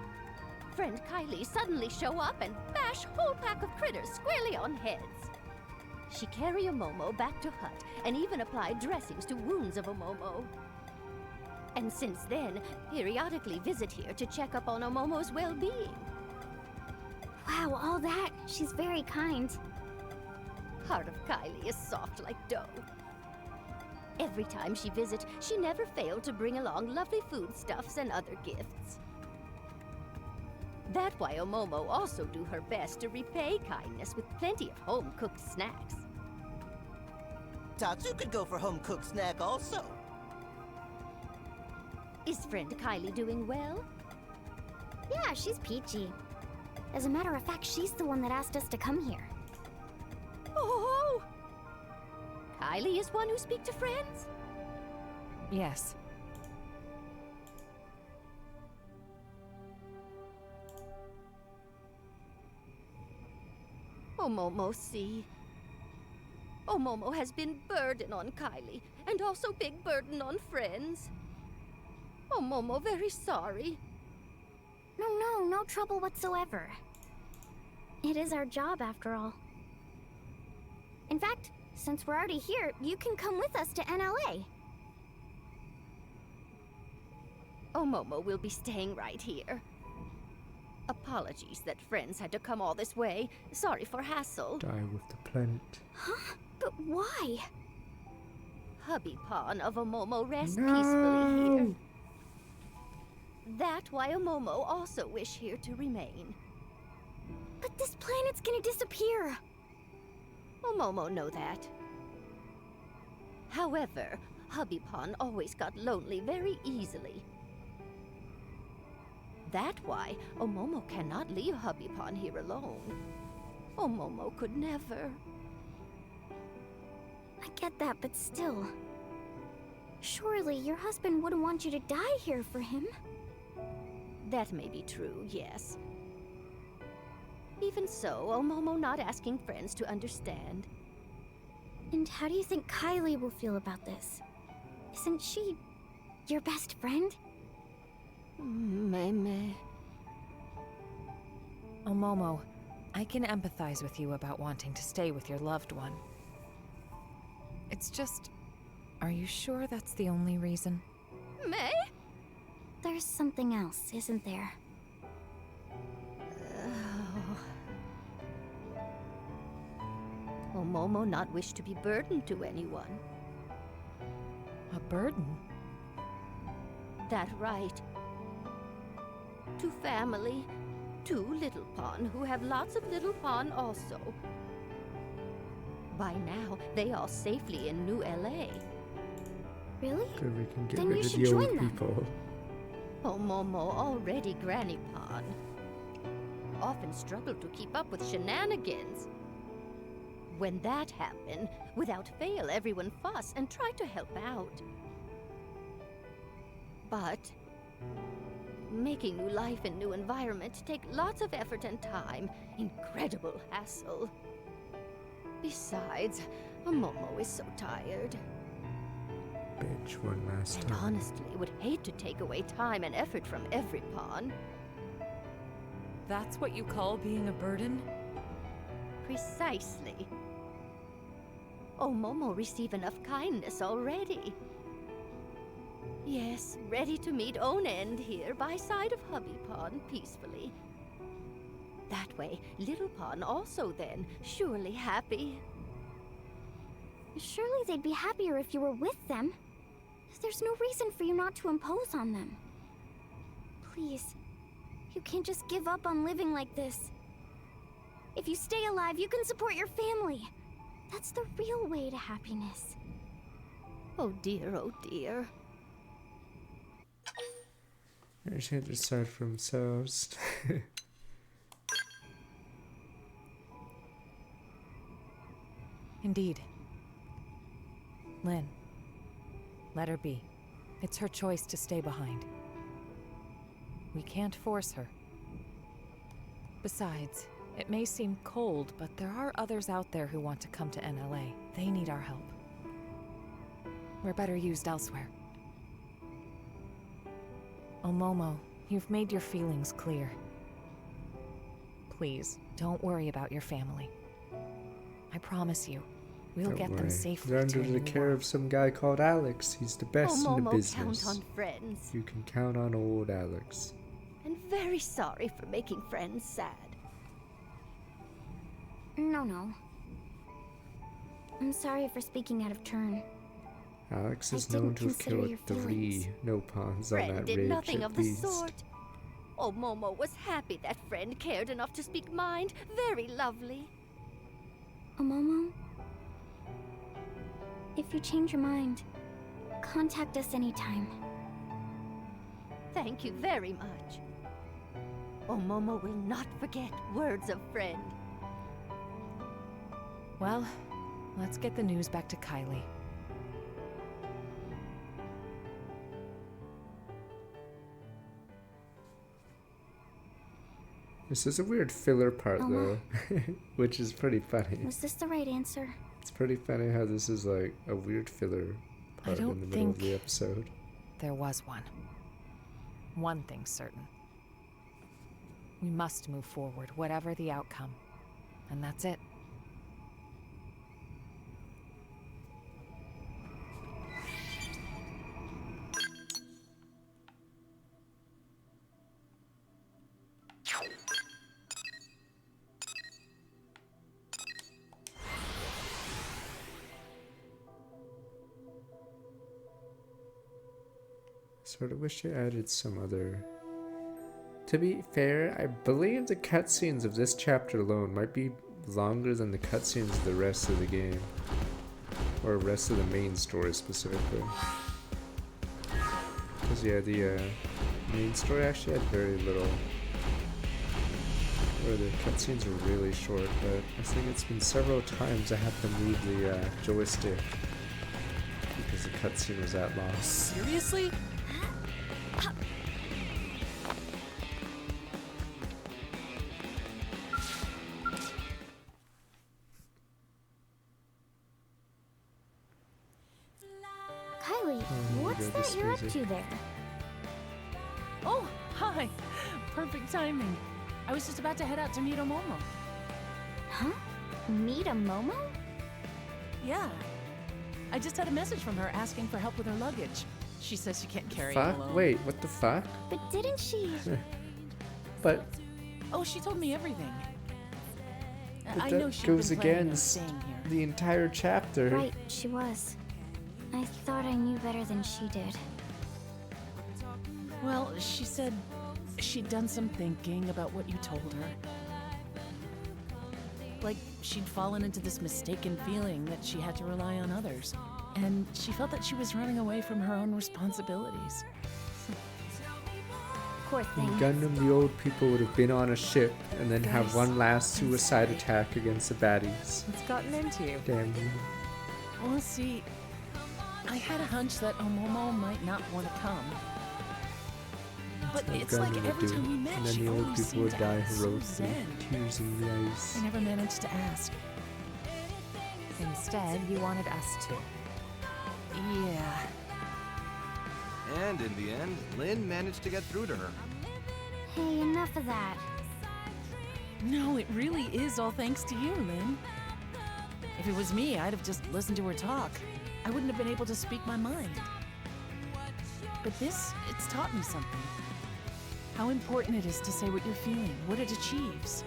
friend Kylie suddenly show up and bash whole pack of critters squarely on heads. She carry Omomo back to hut and even apply dressings to wounds of Omomo. And since then, periodically visit here to check up on Omomo's well-being. Wow, all that. She's very kind. Heart of Kylie is soft like dough. Every time she visits, she never failed to bring along lovely foodstuffs and other gifts. That's why Omomo also do her best to repay kindness with plenty of home-cooked snacks. Tatsu could go for home-cooked snack also. Is friend Kylie doing well? Yeah, she's peachy. As a matter of fact, she's the one that asked us to come here. Oh! Kylie is one who speak to friends? Yes. Omomo see. Omomo has been burden on Kylie, and also big burden on friends. Omomo very sorry. No trouble whatsoever. It is our job, after all. In fact, since we're already here, you can come with us to NLA. Omomo will be staying right here. Apologies that friends had to come all this way. Sorry for hassle. Die with the planet. Huh? But why? Hubby Pawn of Omomo rest No. peacefully here. That why Omomo also wish here to remain. But this planet's gonna disappear. Momo know that. However, Hubby Pon always got lonely very easily. That's why Momo cannot leave Hubby Pon here alone. Momo could never. I get that, but still. Surely your husband wouldn't want you to die here for him. That may be true, yes. Even so, Momo not asking friends to understand. And how do you think Kylie will feel about this? Isn't she your best friend? Mei. Oh, Momo, I can empathize with you about wanting to stay with your loved one. It's just, are you sure that's the only reason? Mei? There's something else, isn't there? Momo not wish to be burdened to anyone. A burden? That right. To family, to Little Pon, who have lots of Little Pon also. By now, they are safely in New LA. Really? Good, we can get Then rid you of should the join old them. people. Momo already Granny Pon. Often struggle to keep up with shenanigans. When that happened, without fail, everyone fuss and try to help out. But making new life in new environment take lots of effort and time. Incredible hassle. Besides, Momo is so tired. Bitch, one last And time. honestly, would hate to take away time and effort from every pawn. That's what you call being a burden? Precisely. Momo receive enough kindness already. Yes, ready to meet own end here by side of Hubby Pon peacefully. That way, Little Pon also then, surely happy. Surely they'd be happier if you were with them. There's no reason for you not to impose on them. Please, you can't just give up on living like this. If you stay alive, you can support your family. That's the real way to happiness. Oh dear, oh dear. They should decide for themselves. Indeed. Lynn, let her be. It's her choice to stay behind. We can't force her. Besides, it may seem cold, but there are others out there who want to come to NLA. They need our help. We're better used elsewhere. Oh, Momo, you've made your feelings clear. Please, don't worry about your family. I promise you, we'll Don't get them worry. safely They're to under a the new care of some guy called Alex. He's the best in the Momo business. count on friends. You can count on old Alex. And very sorry for making friends sad. No. I'm sorry for speaking out of turn. Alex is I didn't known to have consider killed your 3 feelings. no pawns on Friend that did rage nothing at of the least. sort. Momo was happy that friend cared enough to speak mind. Very lovely. Momo, if you change your mind, contact us anytime. Thank you very much. Momo will not forget words of friend. Well, let's get the news back to Kylie. This is a weird filler part Elma? though, which is pretty funny. Was this the right answer? It's pretty funny how this is like a weird filler part in don't the middle of think- the episode. There was one. One thing's certain. We must move forward, whatever the outcome. And that's it. Sort of wish I added some other... To be fair, I believe the cutscenes of this chapter alone might be longer than the cutscenes of the rest of the game. Or rest of the main story specifically. Because yeah, the main story actually had very little. Or the cutscenes are really short, but I think it's been several times I have to move the joystick because the cutscene was that long. Seriously? Kylie, what's that you're up to there? Oh, hi. Perfect timing. I was just about to head out to meet Momo. Huh? Meet a Momo? Yeah. I just had a message from her asking for help with her luggage. She says she can't carry it Fuck? alone. Wait, what the fuck? But didn't she? But Oh, she told me everything. But I that know she'd goes been planning on against staying here. the entire chapter. Right, she was. I thought I knew better than she did. Well, she said she'd done some thinking about what you told her. Like, she'd fallen into this mistaken feeling that she had to rely on others. And she felt that she was running away from her own responsibilities. Poor In thing. Gundam, the old people would have been on a ship and then have one last suicide attack against the baddies. It's gotten into you. Damn you. Well, see, I had a hunch that Omomo might not want to come. But That's it's what like Gundam every would do. time we met, And then she the old always people seemed would to die act so heroically, zen. tears in the eyes. I never managed to ask. Instead, you wanted us to. Yeah. And in the end, Lynn managed to get through to her. Hey, enough of that. No, it really is all thanks to you, Lynn. If it was me, I'd have just listened to her talk. I wouldn't have been able to speak my mind. But this, it's taught me something. How important it is to say what you're feeling, what it achieves.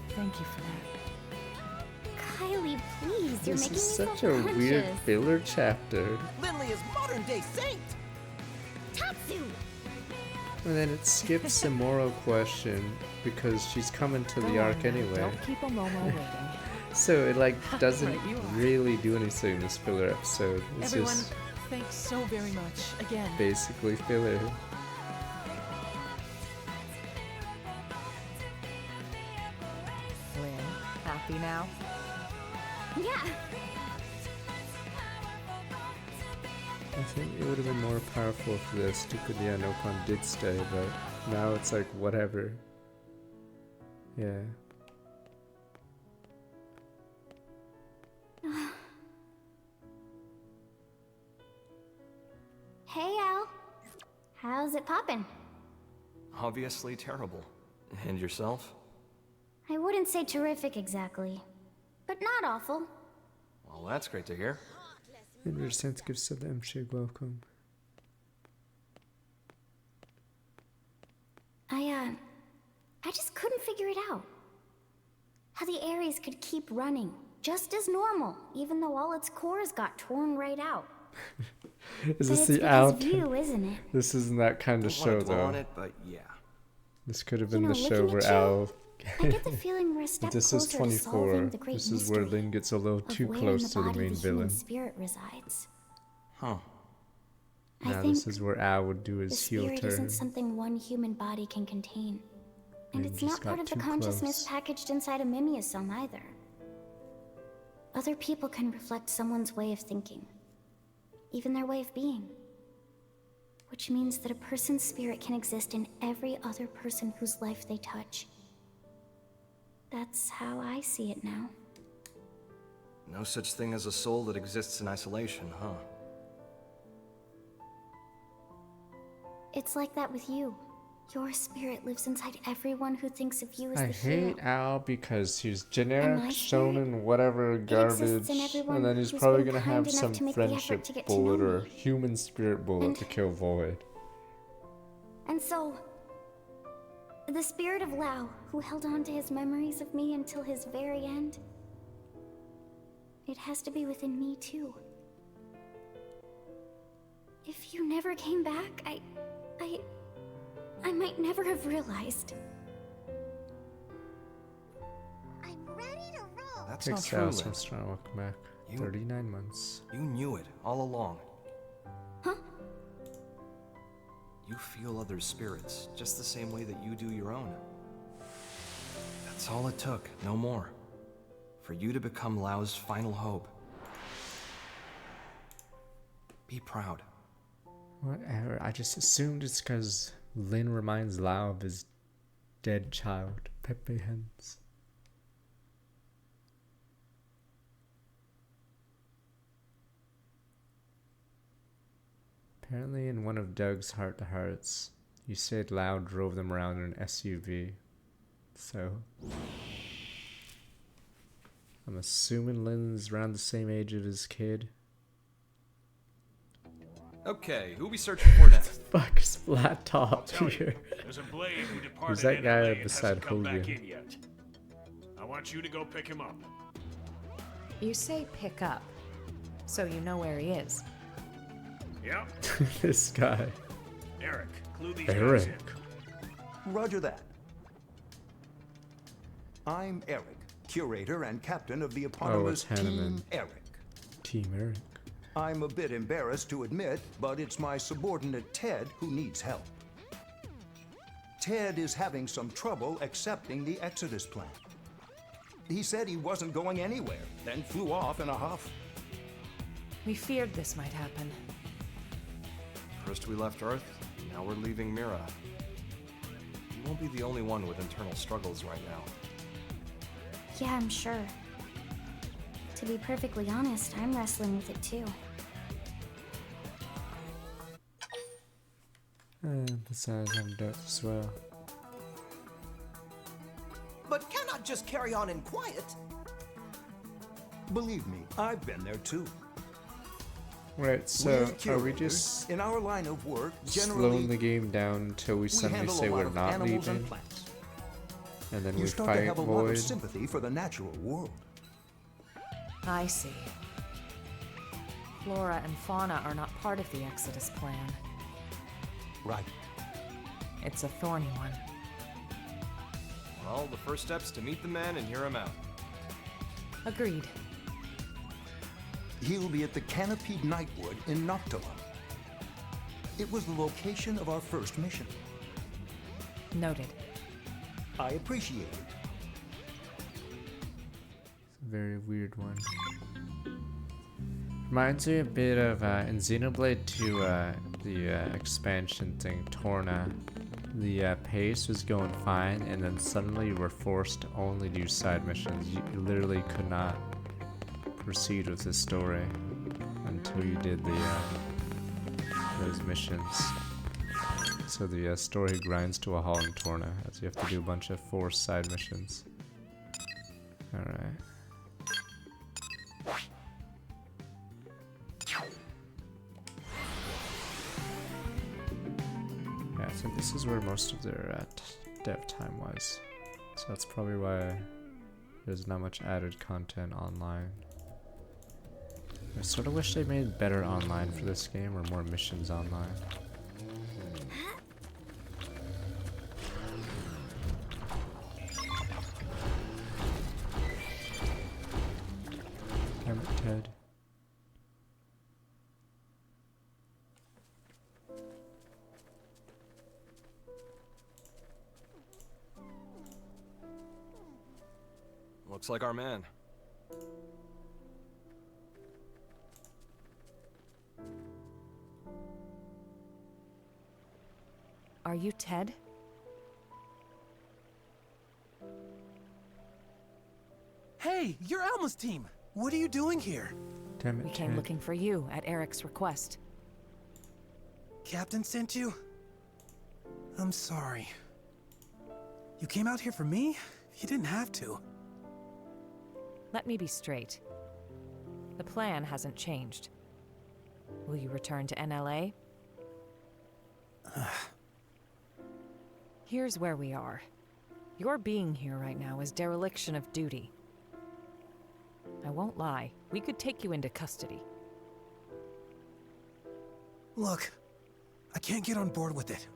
Thank you for that. Kylie, please, you're This making me is so such a conscious. weird filler chapter. Lindley is modern-day saint! Tatsu! And then it skips the moral question because she's coming to the Go arc on now, anyway. Don't keep Momo waiting. So it like doesn't Right, you are. really do anything in this filler episode. It's Everyone, just thanks so very much. Again. basically filler. Lynn, happy now? Yeah. I think it would have been more powerful if the stupid Yanopon did stay, but now it's like whatever. Yeah. Hey, Al. How's it poppin'? Obviously terrible. And yourself? I wouldn't say terrific exactly, but not awful. Well, that's great to hear. In your sense, give sub the M-Shig welcome. I just couldn't figure it out. How the Ares could keep running, just as normal, even though all its cores got torn right out. Is But this it's the because Al? of you, isn't it? This isn't that kind of Don't wanna show, dwell though. on it, but yeah. This could have You been know, the show looking where at you, Al. I get the feeling we're a step This is closer to 24. solving the great This is where mystery Lynn gets a little of too where close in to the body main human villain. spirit resides. Huh. I Now think this is where Al would do The his heel spirit turn. isn't something one human body can contain. And And it's just not part got of the too consciousness close. packaged inside a mimeosome either. Other people can reflect someone's way of thinking, even their way of being. Which means that a person's spirit can exist in every other person whose life they touch. That's how I see it now. No such thing as a soul that exists in isolation, huh? It's like that with you. Your spirit lives inside everyone who thinks of you as I the hero. hate Al because he's And generic, my shonen, whatever exists garbage, in everyone and then he's who's probably been gonna kind have enough some to make the effort friendship to get to bullet know or me. human spirit bullet And- to kill Void. And so, the spirit of Lao, who held on to his memories of me until his very end, it has to be within me too. If you never came back, I might never have realized. That's not true, Textiles Lynn. wants to welcome back. 39 months. You knew it all along. Huh? You feel other spirits, just the same way that you do your own. That's all it took, no more. For you to become Lao's final hope. Be proud. Whatever. I just assumed it's because Lin reminds Lao of his dead child, Pepe Hens. Apparently in one of Doug's heart-to-hearts, you said Lao drove them around in an SUV. So I'm assuming Lin's around the same age as his kid. Okay, who we searching for next? Fuck, is flat top here. There's a blade who departed Who's that guy NLA and beside hasn't come back Hogan? in yet. I want you to go pick him up. You say pick up, so you know where he is. Yep. This guy. Eric, clue these guys Eric. in. Roger that. I'm Eric, curator and captain of the eponymous it's Team Hanneman. Eric. Team Eric. I'm a bit embarrassed to admit, but it's my subordinate Ted who needs help. Ted is having some trouble accepting the Exodus plan. He said he wasn't going anywhere, then flew off in a huff. We feared this might happen. First we left Earth, now we're leaving Mira. You won't be the only one with internal struggles right now. Yeah, I'm sure. To be perfectly honest, I'm wrestling with it too. Besides, I'm deaf as well. But cannot just carry on in quiet. Believe me, I've been there too. Right, so We're are we curators. just In our line of work, slowing generally, the game down until we suddenly handle say a lot we're of not animals and leaving? plants. And then You we start to fight have a lot Void? of sympathy for the natural world. I see. Flora and fauna are not part of the Exodus plan. Right. It's a thorny one. Well, the first step's to meet the man and hear him out. Agreed. He'll be at the Canopied Nightwood in Noctula. It was the location of our first mission. Noted. I appreciate it. It's a very weird one. Reminds me a bit of in Xenoblade 2, the expansion thing, Torna. The pace was going fine, and then suddenly you were forced to only do side missions. You literally could not proceed with the story until you did the those missions. So the story grinds to a halt in Torna, as you have to do a bunch of forced side missions. Alright. Yeah, I think this is where most of their dev time was. So that's probably why there's not much added content online. I sort of wish they made better online for this game, or more missions online. Damn it, Ted. Looks like our man. Are you Ted? Hey, you're Alma's team. What are you doing here? Damn it, We came Ted. looking for you at Eric's request. Captain sent you? I'm sorry. You came out here for me? You didn't have to. Let me be straight. The plan hasn't changed. Will you return to NLA? Here's where we are. Your being here right now is dereliction of duty. I won't lie, we could take you into custody. Look, I can't get on board with it.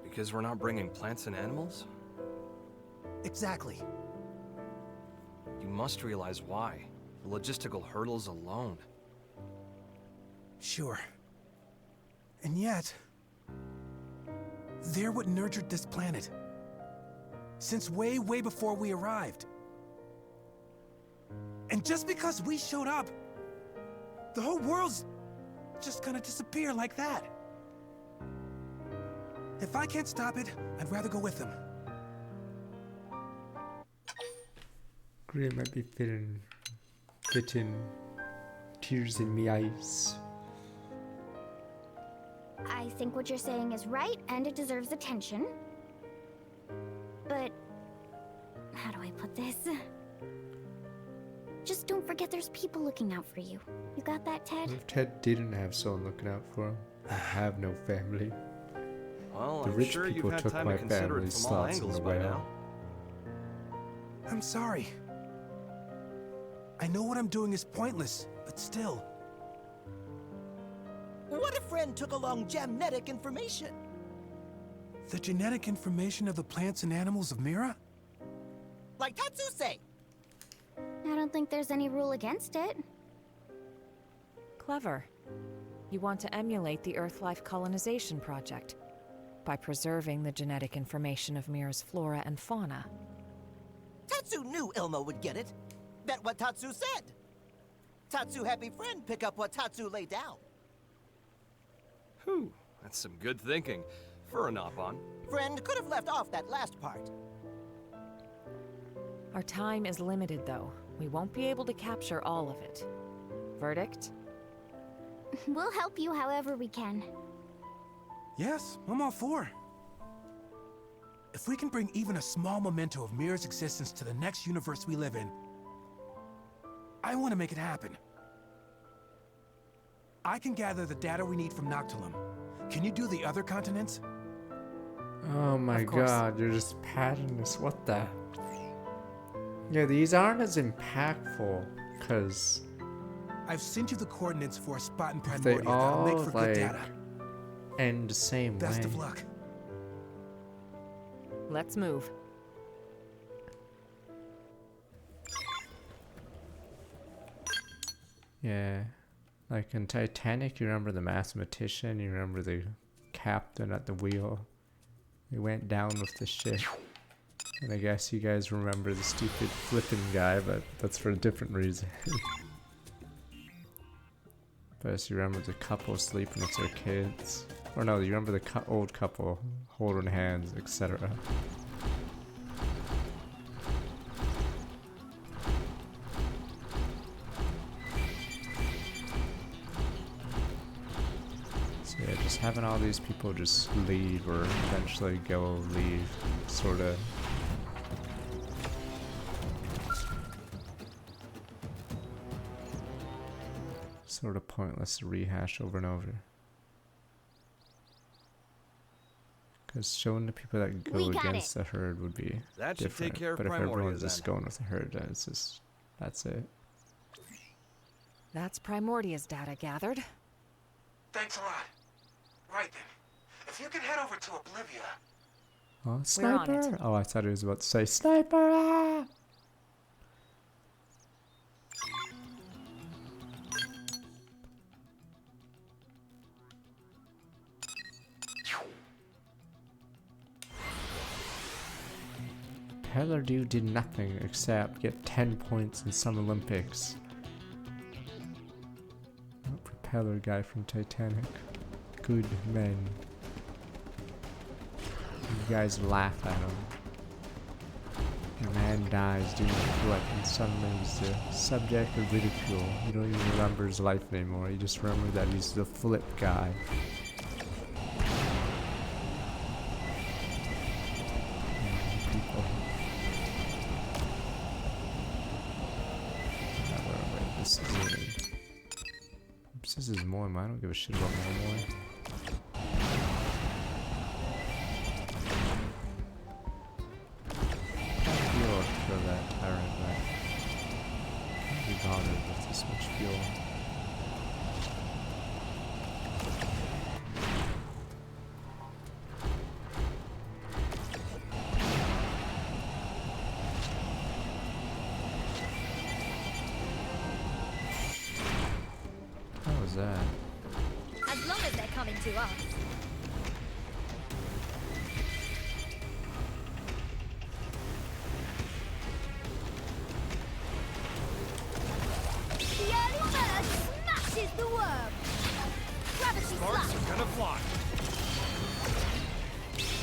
Because we're not bringing plants and animals? Exactly. You must realize why. The logistical hurdles alone. Sure. And yet, they're what nurtured this planet. Since way, way before we arrived. And just because we showed up, the whole world's just gonna disappear like that. If I can't stop it, I'd rather go with them. Gray might be fitting tears in me eyes. I think what you're saying is right, and it deserves attention. But how do I put this? Just don't forget there's people looking out for you. You got that, Ted? What if Ted didn't have someone looking out for him? I have no family. Well, The I'm rich sure you've people had took time my to consider it family's from all thoughts in angles the by way now. out. I'm sorry. I know what I'm doing is pointless, but still. What if Friend took along genetic information? The genetic information of the plants and animals of Mira? Like Tatsu say. I don't think there's any rule against it. Clever. You want to emulate the Earth Life Colonization Project by preserving the genetic information of Mira's flora and fauna. Tatsu knew Ilma would get it. Bet what Tatsu said. Tatsu happy Friend pick up what Tatsu laid down. Whew, that's some good thinking for a Nopon. Friend could have left off that last part. Our time is limited, though. We won't be able to capture all of it. Verdict? We'll help you however we can. Yes, I'm all for. If we can bring even a small memento of Mira's existence to the next universe we live in, I want to make it happen. I can gather the data we need from Noctilum. Can you do the other continents? Oh my god, you're just padding this. What the? Yeah, these aren't as impactful, because I've sent you the coordinates for a spot in they Primordia that'll make all, for like, good data. end the same Best way. of luck. Let's move. Yeah. Like in Titanic, you remember the mathematician, you remember the captain at the wheel. He went down with the ship. And I guess you guys remember the stupid flipping guy, but that's for a different reason. But you remember the couple sleeping with their kids. Or no, you remember the old couple holding hands, etc. So yeah, just having all these people just leave or eventually go leave, sorta. Sort of pointless to rehash over and over. Because showing the people that go against the herd would be That should different. take care of But if Primordia everyone's just then. going with the herd, then it's just, that's it. That's Primordia's data gathered. Thanks a lot. Right then. If you can head over to Oblivia. Oh, We're on it. sniper! Oh, I thought he was about to say sniper! Ah! Propeller dude did nothing except get 10 points in some Olympics. Oh, propeller guy from Titanic. Good men. You guys laugh at him. A man dies doing a flip and suddenly he's the subject of ridicule. You don't even remember his life anymore. You just remember that he's the flip guy. People. This is it. Oops, this is Moy. I don't give a shit about Moy. Fuel to kill that tyrant, but can't be bothered with this much fuel. that? As long as they're coming to us. The early bird smashes the worm. Gravity Sparks slap. are gonna fly.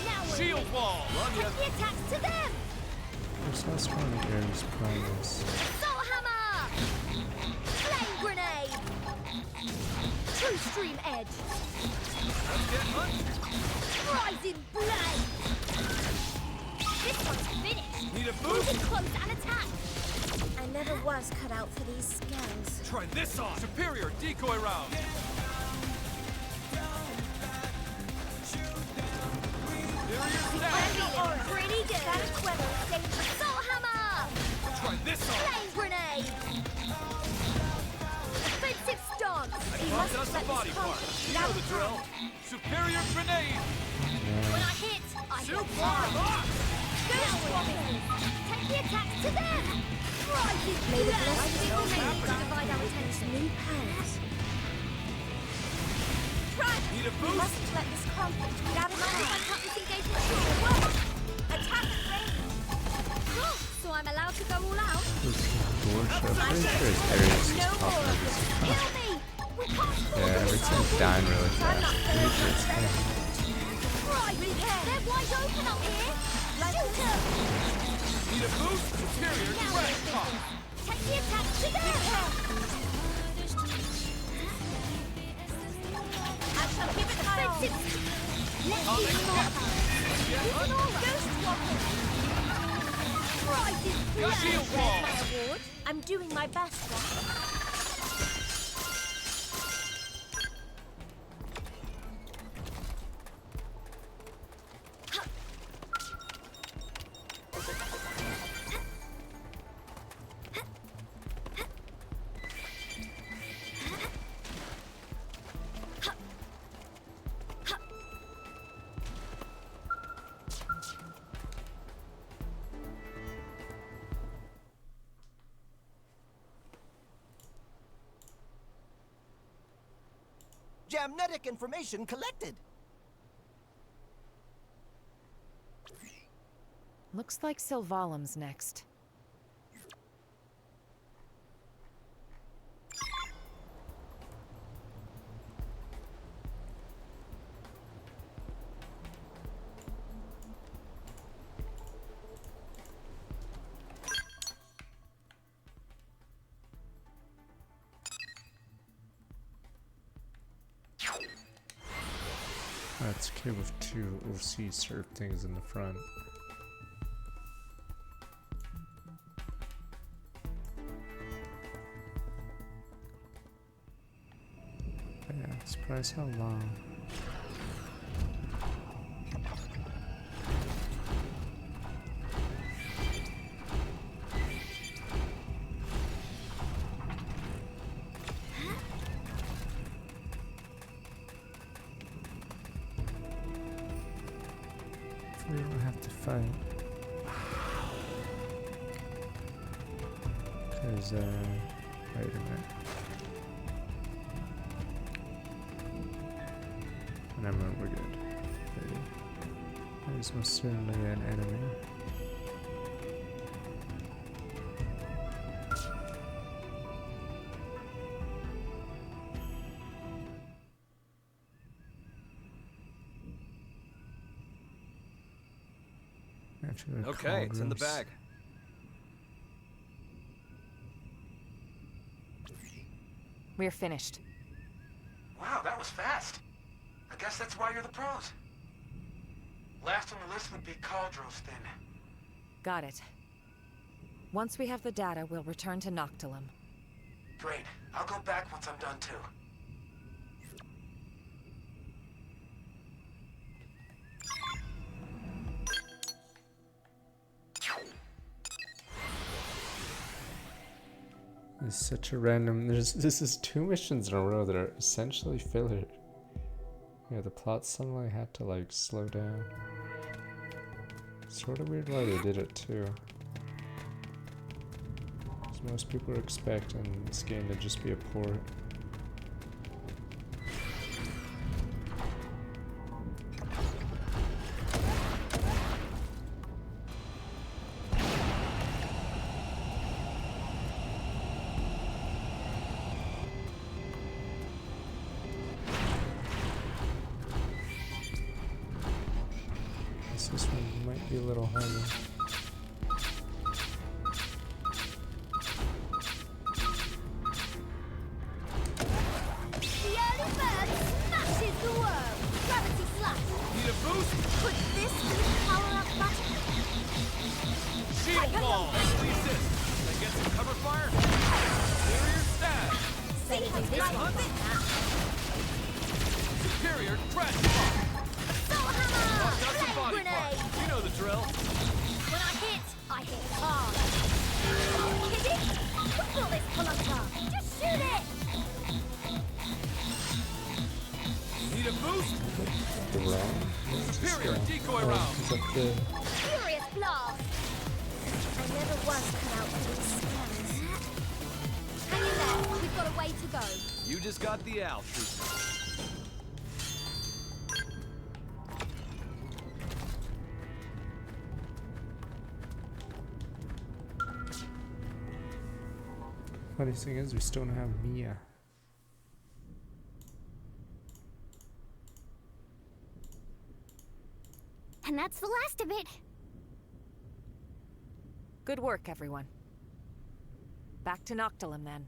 Now we're Shield in. wall. Love ya. Take the attacks to them. There's no strong Ares Primus. Assault hammer. Flame grenade. True stream edge. Let's get hunting. Rising blade. This one's finished. Need a boost? Moving close and attack. I never was cut out for these scams. Try this on. Superior decoy round. I'm pretty good. That is clever. Assault hammer. Try this on. Flame grenade. Offensive stance. I You bumped must us a let body this part. come. You know the drill. Superior grenade. When I hit, I hit Super hard. hot. Ghost woman. Take the attacks to them. Rising May the blade. blessings People of may God divide our attention. new powers. Right. Need a We boost? mustn't let this conflict get out of hand. I cut this engagement short. Work. Attack at range. So I'm allowed to go all out? Pretty sure his Ares is No more popular. of this. Kill me. We can't fall Yeah, to this everything's level. dying really I'm fast. not Pretty sure it's fair. fine. Right, they're wide open up here. Shoot 'em. Need a boost? Superior Now direct we're pop. thinking. Take the attack to them. I shall give it my all. Let's I'll see make more it. power. Use an aura. Ghost walker. Rising Got blade. shield There's wall. my award. I'm doing my best, Jack. Jamnetic information collected. Looks like Sylvalim's next. That's okay with two OC serve things in the front. Yeah, surprised how long. We don't have to fight. Cause, wait a minute. Never mind, we're good. There's most certainly an enemy. Okay, it's in the bag. We're finished. Wow, that was fast. I guess that's why you're the pros. Last on the list would be Cauldros, then. Got it. Once we have the data, we'll return to Noctilum. Great. I'll go back once I'm done, too. It's such a random. This is 2 missions in a row that are essentially filler. Yeah, the plot suddenly had to like slow down. Sort of weird why they did it too. Because most people are expecting this game to just be a port. one might be a little harder. The early bird smashes the world. Gravity slash. Need a boost? Could this be the power-up button? Shield ball! Resist! Can I get some cover fire? Superior stab! See how this one fits now. Superior crash ball! Soul hammer! Watch out for Flame body grenade! parts. You know the drill. When I hit hard. Are you kidding? What's all this palooza? Just shoot it! Need a boost? The round? Superior decoy round. Is that the... Furious blast! I never was cut out for these scams. Hang in there, we've got a way to go. You just got the owl treatment. Funny thing is, we still don't have Mia. And that's the last of it. Good work, everyone. Back to Noctilum, then.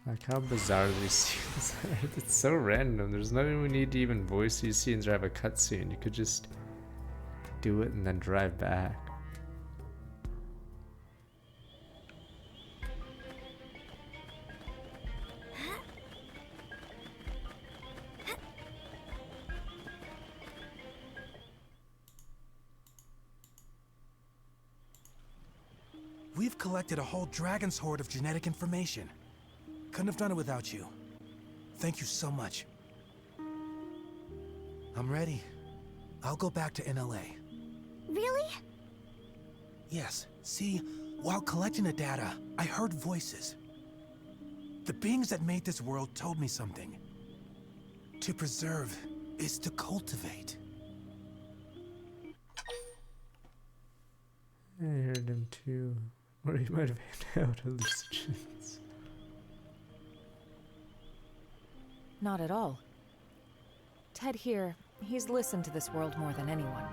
Like how bizarre these scenes are. It's so random. There's no we need to even voice these scenes or have a cutscene. You could just do it and then drive back. We've collected a whole dragon's hoard of genetic information. Couldn't have done it without you. Thank you so much. I'm ready. I'll go back to NLA. Really? Yes. See, while collecting the data, I heard voices. The beings that made this world told me something. To preserve is to cultivate. I heard him too. Or he might have had out hallucinations. Not at all. Ted here, he's listened to this world more than anyone.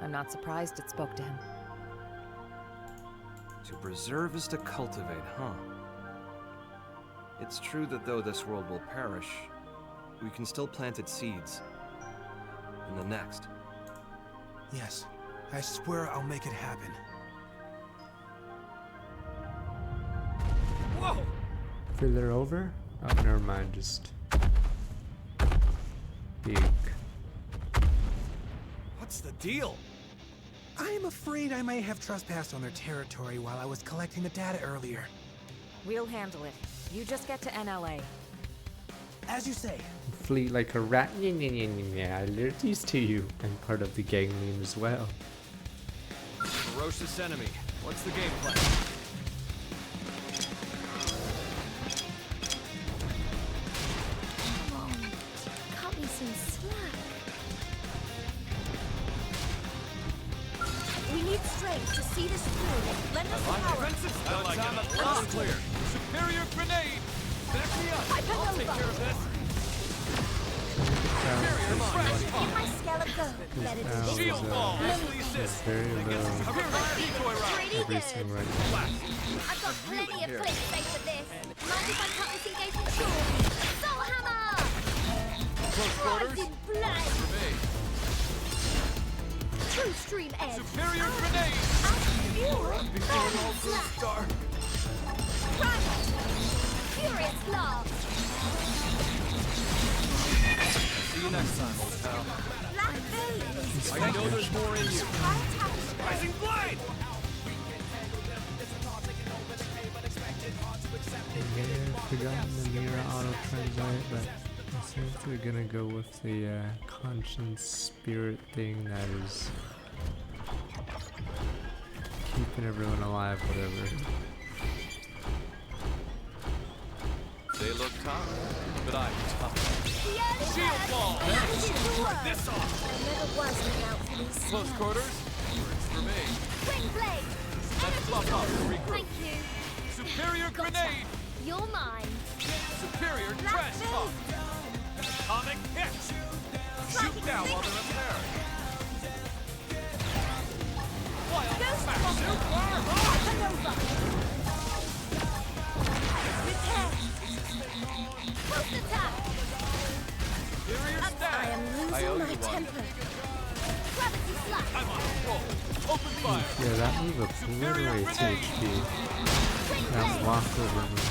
I'm not surprised it spoke to him. To preserve is to cultivate, huh? It's true that though this world will perish, we can still plant its seeds. In the next. Yes, I swear I'll make it happen. Whoa! Filler over? Oh, never mind, just big. What's the deal? I'm afraid I may have trespassed on their territory while I was collecting the data earlier. We'll handle it. You just get to NLA. As you say. Flee like a rat. I lured these to you. I'm part of the ganglion as well. Ferocious enemy. What's the game plan? Come on. Cut me some slack. We need strength to see this through. Lend us power. I like it. Loud and clear. Superior grenade. Back me up. I'll take care of this. Superior crash Give bomb. my skeleton. Better do this. Shield ball. Heavily assist. Very Get some low. cover fire decoy round. Everything right now. I've got plenty of clips safe for this. Mind if I cut this engagement short? Soul hammer! Close quarters. Rising blade! Grenade. True stream edge! Superior grenade. Before it all goes dark. Primal! Furious blast! See you next time, old pal. Black veins! I know there's more in you. Rising blade! I may have forgotten the mirror auto translate, but I think they're gonna go with the conscience spirit thing that is keeping everyone alive, whatever. They look tough, but I'm tough. Shield wall! This off! I never was without for these Close spells. quarters? Works for me. Twin blade! Let's buff up and regroup. Thank you. Superior Gotcha. grenade! You're mine. Superior Black trash fist. pump! Atomic hit! Shoot down while they're repairing. Wild Ghost smash! bomb. Super! Nova. Repair. Boost attack. Superior stab! I am I losing owe my you one. temper. Gravity slash. I'm on a roll. Open fire! Yeah, that move obliterates HP. That walk over move.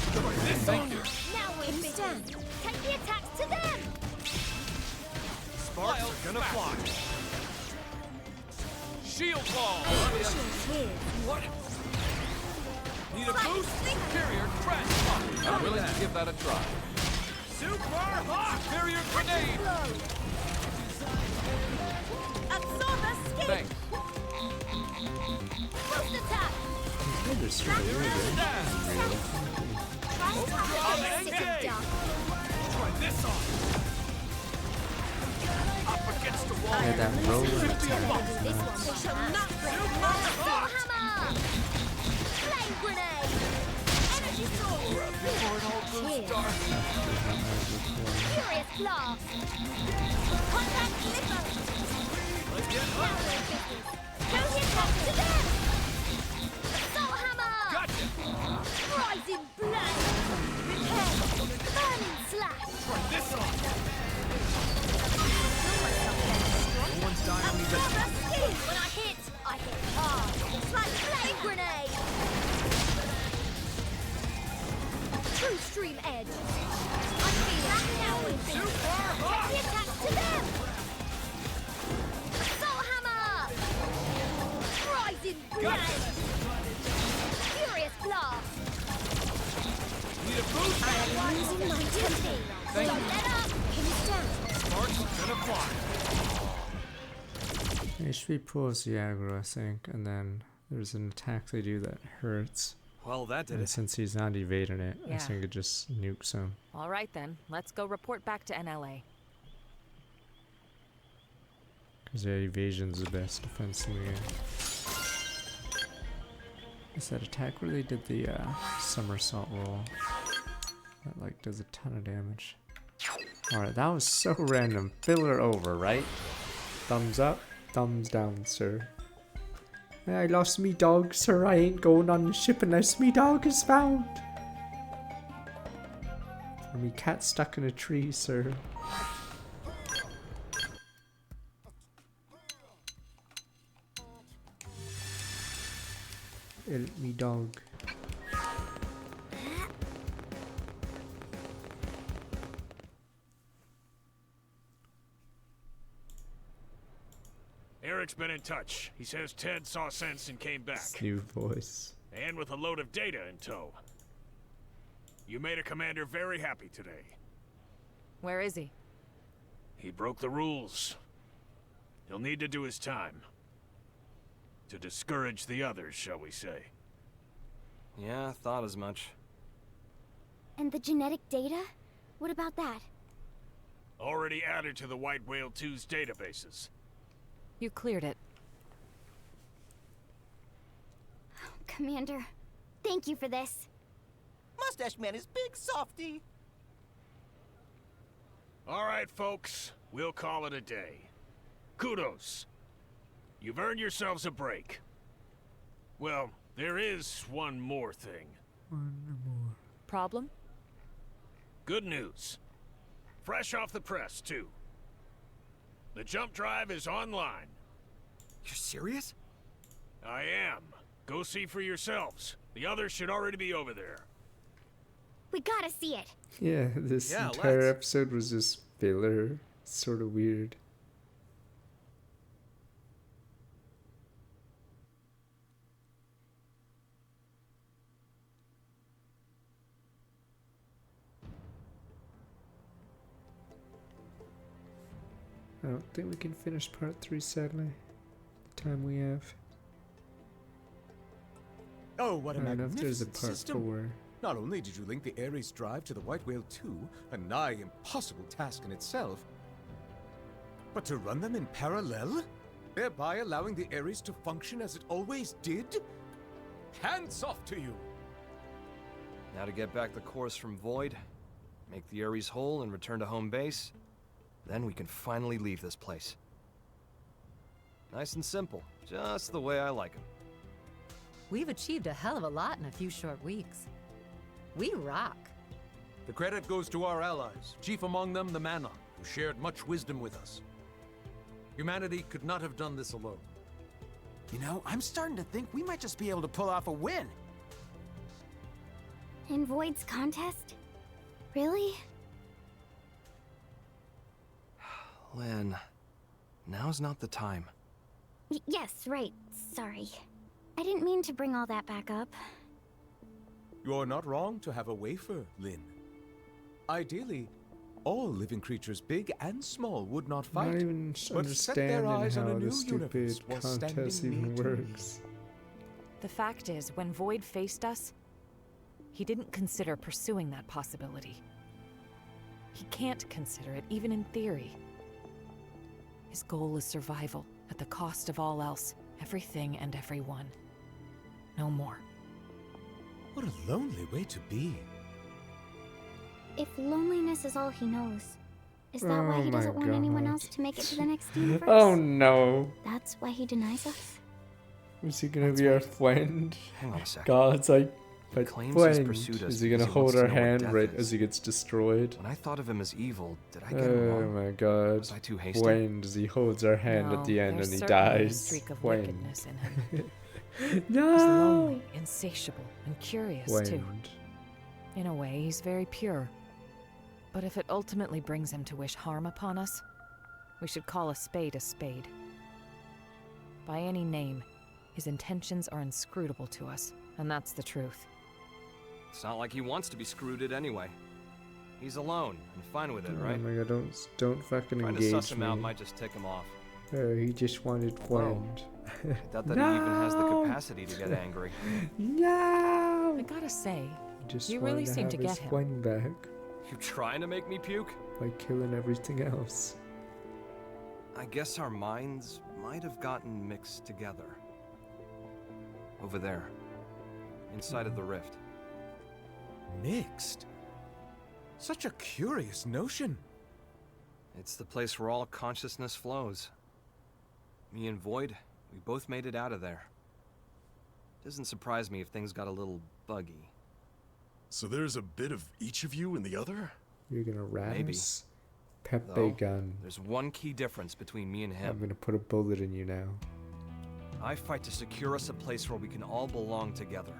Thank you. Now we stand. Take the attacks to them. Sparks are gonna fly. Shield wall! Here. What? Need a boost? Superior trash pump! I'm willing to give that a try. Super hot! Superior grenade! Absorb a skin. Thanks. Boost attack. They're straight really good. Try this on! Up against the wall! Yeah, that rolling attack is This nuts. one shall not break my Thor hammer. Flame grenade. Energy sword. Before it all goes dark. Furious blast. Contact slipper. Now we're in business. Go hit back to them. Assault hammer. Gotcha! Rising blade. Repair. Burning slash. Try this on! No one's dying on me, but when I hit hard. Like flame grenade. True stream edge. I feel that now with me. Take the attack to them. Assault hammer. Rising blade. Furious blast. Need a boost? I am losing my temper. Thank Don't you. let up. Pin us down. Sparks are gonna fly. HP pulls the aggro, I think, and then there's an attack they do that hurts. Well, that did And it. since he's not evading it, I Yeah. think it just nukes him. All right then, let's go report back to NLA. Because yeah, evasion's the best defense in the game. It's that attack where they did the somersault roll. That like does a ton of damage. Alright, that was so random. Filler over, right? Thumbs up, thumbs down, sir. I lost me dog, sir. I ain't going on the ship unless me dog is found. Or me cat stuck in a tree, sir. Help me dog. Eric's been in touch. He says Ted saw sense and came back. His new voice. And with a load of data in tow. You made a commander very happy today. Where is he? He broke the rules. He'll need to do his time. To discourage the others, shall we say. Yeah, thought as much. And the genetic data? What about that? Already added to the White Whale 2's databases. You cleared it. Commander, thank you for this. Mustache Man is big softy. All right, folks. We'll call it a day. Kudos. You've earned yourselves a break. Well, there is one more thing. Problem? Good news. Fresh off the press, too. The jump drive is online. You're serious? I am. Go see for yourselves. The others should already be over there. We gotta see it. Yeah, this Yeah, entire let's. episode was just filler. It's sort of weird. I don't think we can finish part 3, sadly. The time we have. Oh, what a I don't know if there's a magnificent part system. 4. Not only did you link the Ares drive to the White Whale 2, a nigh impossible task in itself, but to run them in parallel, thereby allowing the Ares to function as it always did? Hands off to you! Now to get back the cores from Void, make the Ares whole and return to home base, then we can finally leave this place. Nice and simple, just the way I like it. We've achieved a hell of a lot in a few short weeks. We rock. The credit goes to our allies, chief among them the Manon, who shared much wisdom with us. Humanity could not have done this alone. You know, I'm starting to think we might just be able to pull off a win. In Void's contest? Really? Lynn, now's not the time. Yes, right. Sorry. I didn't mean to bring all that back up. You're not wrong to have a wafer, Lynn. Ideally, all living creatures, big and small, would not fight, Not even but set their understanding eyes on a how new the stupid universe while contest standing even near to works. The fact is, when Void faced us, he didn't consider pursuing that possibility. He can't consider it, even in theory. His goal is survival, at the cost of all else, everything and everyone. No more. What a lonely way to be. If loneliness is all he knows, is that why Oh he my doesn't want anyone God. else to make it to the next universe? Oh no. That's why he denies us? Is he gonna be our friend? Hang on a second. God's like, but claims he's friend. pursued us Is he gonna because he wants hold to our know what hand death right is. as he gets destroyed? When I thought of him as evil, did I get it Oh wrong? my God. Was I too hasty? Friend, as he holds our hand No, at the end there's and he certainly a dies. streak of Friend. wickedness in him. No. He's lonely, insatiable, and curious too. Friend. In a way, he's very pure. But if it ultimately brings him to wish harm upon us, we should call a spade a spade. By any name, his intentions are inscrutable to us, and that's the truth. It's not like he wants to be screwed anyway. He's alone and fine with it, Oh right? my God, don't fucking Trying engage to suss him me. out might just tick him off. Oh, he just wanted friend. I doubt that he even has the capacity to get angry. No! I gotta say, Just you wanted really to seem have to his get him. friend back You trying to make me puke? by killing everything else. I guess our minds might have gotten mixed together. Over there. Inside of the rift. Mixed? Such a curious notion. It's the place where all consciousness flows. Me and Void, we both made it out of there. Doesn't surprise me if things got a little buggy. So there's a bit of each of you in the other? You're gonna rat Maybe. us? Pepe Though, gun. there's one key difference between me and I'm him. gonna put a bullet in you now. I fight to secure us a place where we can all belong together.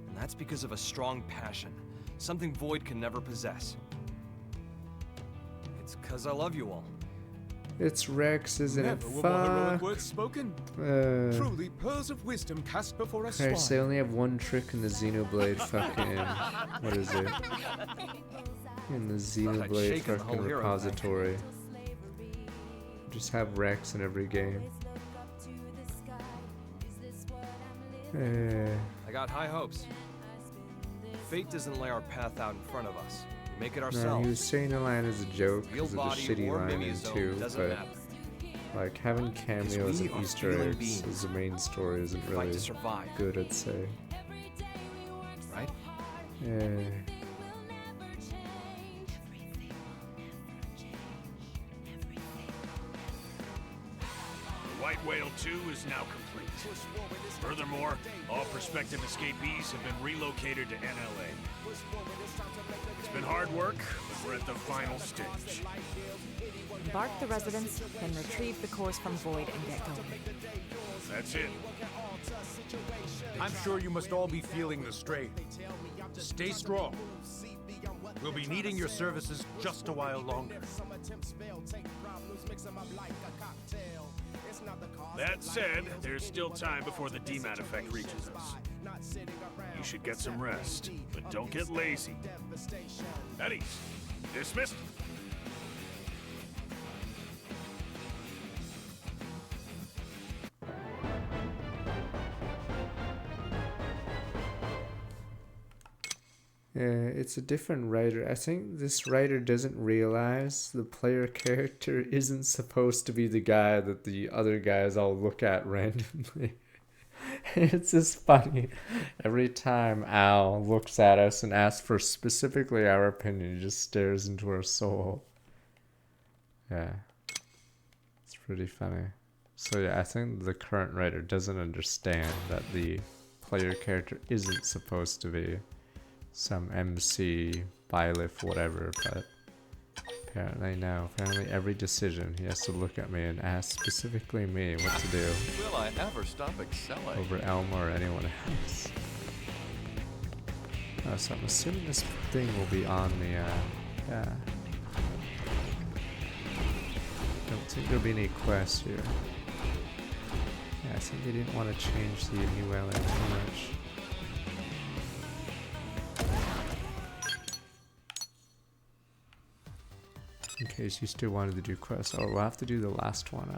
And that's because of a strong passion, something Void can never possess. It's because I love you all. It's Rex, isn't Never it? were more heroic Fuck. words spoken. Truly, pearls of wisdom cast before a swan. Christ, they only have one trick in the Xenoblade fucking... What is it? In the Xenoblade shaken the whole fucking hero repository. Just have Rex in every game. I got high hopes. Fate doesn't lay our path out in front of us. We make it No, ourselves. he was saying the line as a joke Real because of the body shitty or line in Mimi's own 2, doesn't but matter. like having cameos we and are Easter feeling eggs beings. as the main story isn't Fight really to survive. good, I'd say. Right? Yeah. The White Whale 2 is now complete. Furthermore, all prospective escapees have been relocated to NLA. It's been hard work, but we're at the final stage. Embark the residents, then retrieve the cores from Void and get going. That's it. I'm sure you must all be feeling the strain. Stay strong. We'll be needing your services just a while longer. That said, there's still time before the DMAT effect reaches us. You should get some rest, but don't get lazy. Eddie, dismissed. It's a different writer. I think this writer doesn't realize the player character isn't supposed to be the guy that the other guys all look at randomly. It's just funny. Every time Al looks at us and asks for specifically our opinion, he just stares into our soul. Yeah. It's pretty funny. So yeah, I think the current writer doesn't understand that the player character isn't supposed to be some MC, Bylif, whatever, but apparently no. Apparently every decision he has to look at me and ask specifically me what to do. Will I ever stop excelling? Over Elma or anyone else. So I'm assuming this thing will be on the, yeah. Don't think there'll be any quests here. Yeah, I think they didn't want to change the new LA too much. In case you still wanted to do quests. Oh, we'll have to do the last one.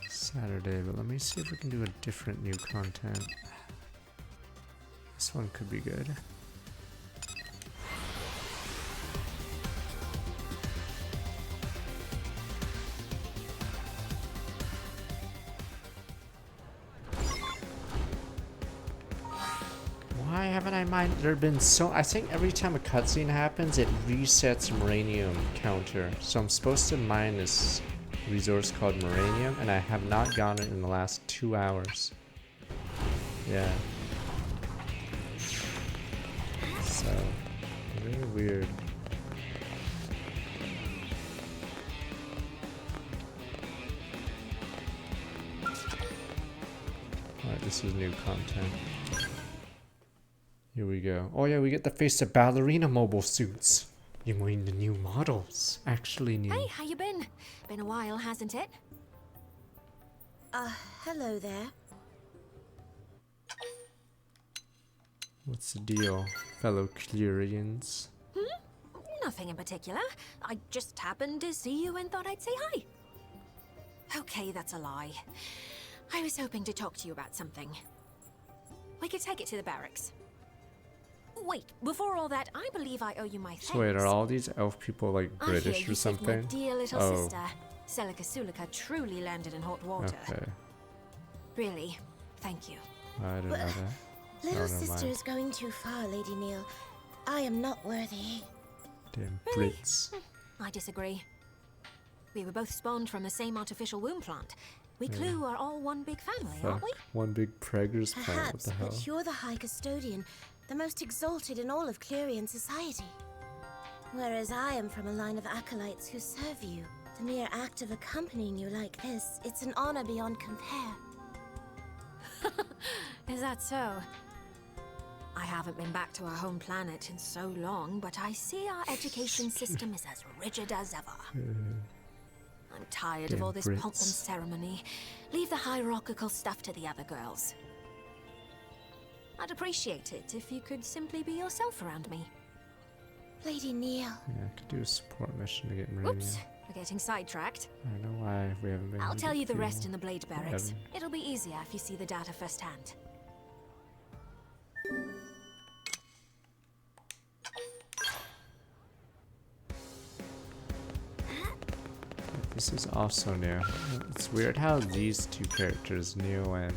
Saturday, but let me see if we can do a different new content. This one could be good. Why haven't I mined? There have been so. I think every time a cutscene happens, it resets Moranium counter. So I'm supposed to mine this resource called Moranium, and I have not gotten it in the last 2 hours. Yeah. So, really weird. Alright, this is new content. Here we go. Oh yeah, we get to face the ballerina mobile suits. You mean the new models? Actually new. Hey, how you been? Been a while, hasn't it? Hello there. What's the deal, fellow Clearians? Nothing in particular. I just happened to see you and thought I'd say hi. Okay, that's a lie. I was hoping to talk to you about something. We could take it to the barracks. Wait, before all that, I believe I owe you my thanks. So wait, are all these elf people like British or something? My dear little sister, Celica Sulika, truly landed in hot water. Okay. Really, thank you. I didn't know that. Little sister is going too far, Lady Neil. I am not worthy. Damn Really? Brits. I disagree. We were both spawned from the same artificial womb plant. We Clue are all one big family, aren't we? One big preggers plant, what Perhaps, the hell? but you're the High Custodian, the most exalted in all of Clearian society. Whereas I am from a line of acolytes who serve you. The mere act of accompanying you like this, it's an honor beyond compare. Is that so? I haven't been back to our home planet in so long, but I see our education system is as rigid as ever. I'm tired of all this pomp and ceremony. Leave the hierarchical stuff to the other girls. I'd appreciate it if you could simply be yourself around me. Lady Neil. Yeah, I could do a support mission to get Meridian. Oops, we're getting sidetracked. I don't know why we haven't been. I'll able tell to you the do rest in the Blade Barracks. Evan. It'll be easier if you see the data firsthand. This is also new. It's weird how these two characters, Neo and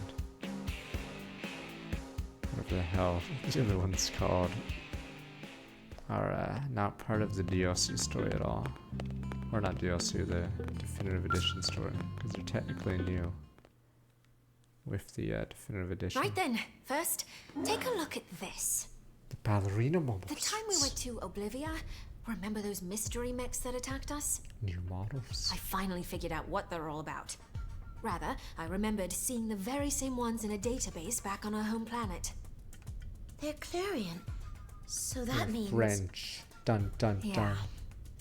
whatever the hell the other one's called, are not part of the DLC story at all. Or not DLC, the Definitive Edition story, because they're technically new with the Definitive Edition. Right then, first, take a look at this. The ballerina models. The time we went to Oblivia, remember those mystery mechs that attacked us? New models. I finally figured out what they're all about. Rather, I remembered seeing the very same ones in a database back on our home planet. They're Clearian, so that means... French. Dun dun Yeah. dun.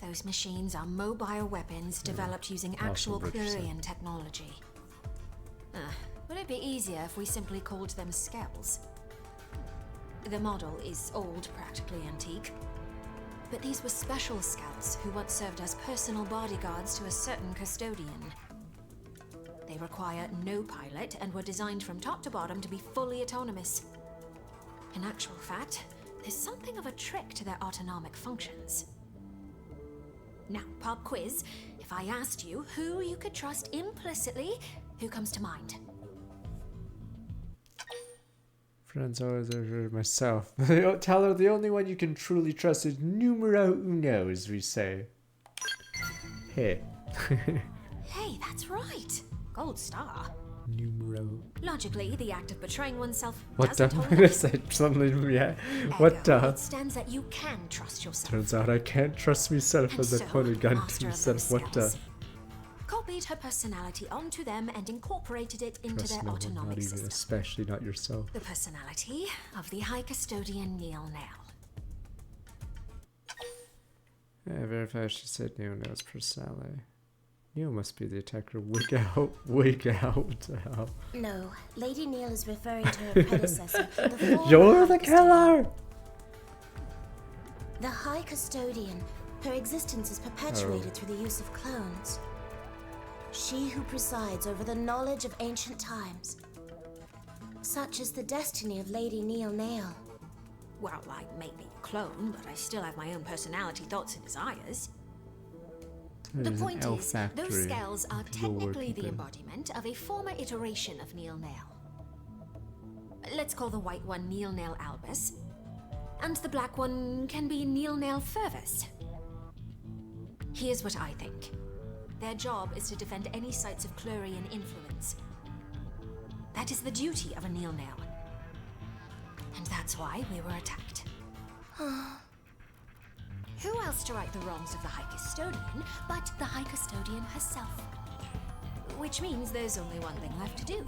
Those machines are mobile weapons developed using actual Clearian technology. Would it be easier if we simply called them Skells? The model is old, practically antique. But these were special Skells who once served as personal bodyguards to a certain custodian. They require no pilot and were designed from top to bottom to be fully autonomous. In actual fact, there's something of a trick to their autonomic functions. Now, pop quiz. If I asked you who you could trust implicitly, who comes to mind? Friends always over myself. Tell her the only one you can truly trust is numero uno, as we say. Hey. Hey, that's right. Gold star. Numero. Logically, the act of betraying oneself What the? doesn't hold up. Suddenly, yeah. What the? It stands that you can trust yourself. Turns out I can't trust myself And as I so, point a gun master to of myself. those What the? skills, copied her personality onto them and incorporated it into Trust their no one, not autonomic even, system. especially not yourself. The personality of the High Custodian Neil Nail. Yeah, verify she said Neo knows personality. Neo must be the attacker. Wig out. Wig out. Hell. No, Lady Neil is referring to her predecessor, the former You're the High Custodian. killer! The High Custodian. Her existence is perpetuated through the use of clones. She who presides over the knowledge of ancient times. Such is the destiny of Lady Neil Nail. Well, I may be a clone, but I still have my own personality, thoughts, and desires. The point is, those scales are technically the embodiment of a former iteration of Neil Nail. Let's call the white one Neil Nail Albus, and the black one can be Neil Nail Fervus. Here's what I think. Their job is to defend any sites of Clurian influence. That is the duty of a Neil Nail. And that's why we were attacked. Who else to right the wrongs of the High Custodian but the High Custodian herself? Which means there's only one thing left to do.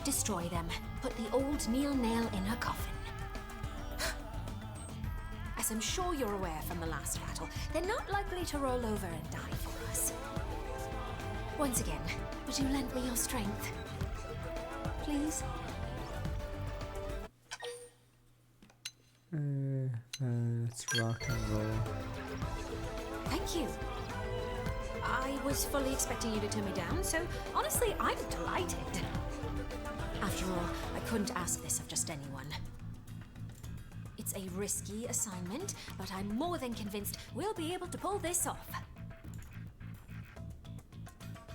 Destroy them. Put the old Neil Nail in her coffin. As I'm sure you're aware from the last battle, they're not likely to roll over and die for us. Once again, would you lend me your strength? Please? Let's rock and roll. Thank you. I was fully expecting you to turn me down, so honestly, I'm delighted. After all, I couldn't ask this of just anyone. It's a risky assignment, but I'm more than convinced we'll be able to pull this off.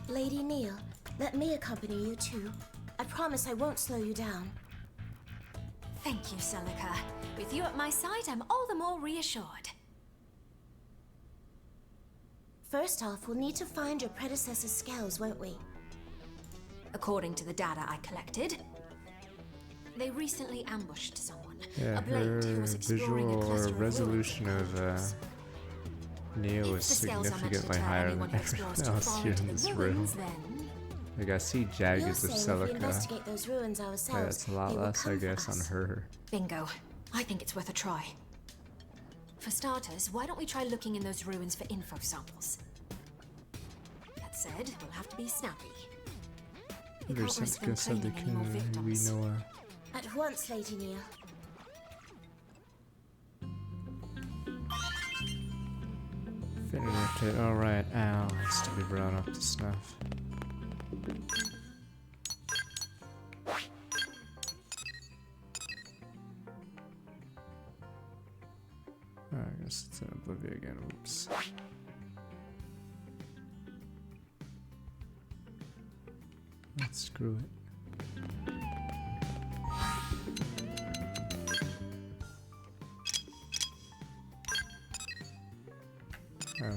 Lady Neil, let me accompany you too. I promise I won't slow you down. Thank you, Celica. With you at my side, I'm all the more reassured. First off, we'll need to find your predecessor's scales, won't we? According to the data I collected, they recently ambushed someone. Yeah, a blade who was exploring a visual cluster of resolution ruins. of Neo is If the scales are meant to significantly deter higher anyone than who explores everyone too else far here into in the this room. ruins, then Like I see You're jaggeds of saying if we Celica. investigate those ruins ourselves, Yeah, it's a lot they will less, I come for guess, on us. her. Bingo. I think it's worth a try. For starters, why don't we try looking in those ruins for info samples? That said, we'll have to be snappy. We can't risk them claiming any more victims. At once, Lady Neil. Finished it. Alright, Al has to be brought up to snuff. I guess it's in Oblivion again. Oops. Let's screw it. Oh.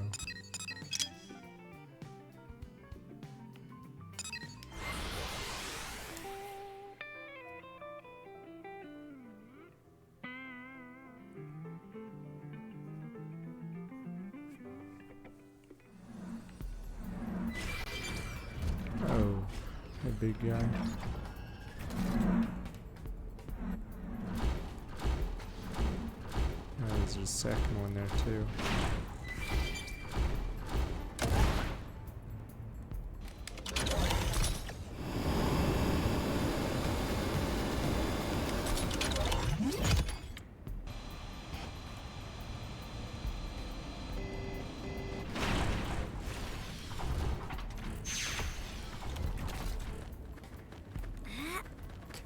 Oh, a big guy. Oh, there's a second one there too.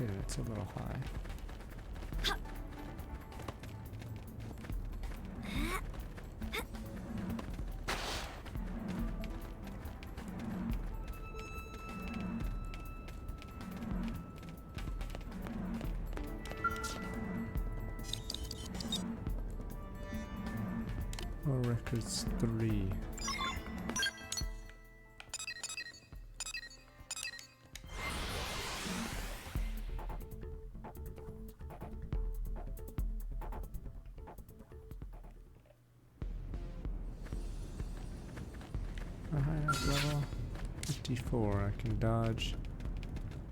Okay, that's a little high. World records 3. A high up level 54. I can dodge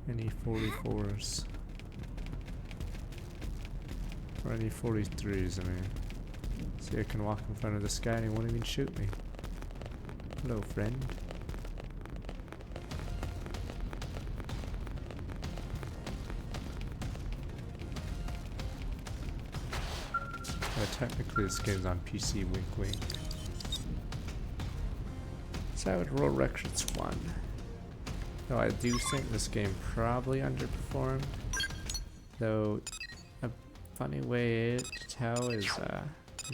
any 44s. Or any 43s, I mean. See, I can walk in front of this guy and he won't even shoot me. Hello, friend. Technically this game's on PC, wink wink. So I would roll records 1. Though I do think this game probably underperformed. Though a funny way to tell is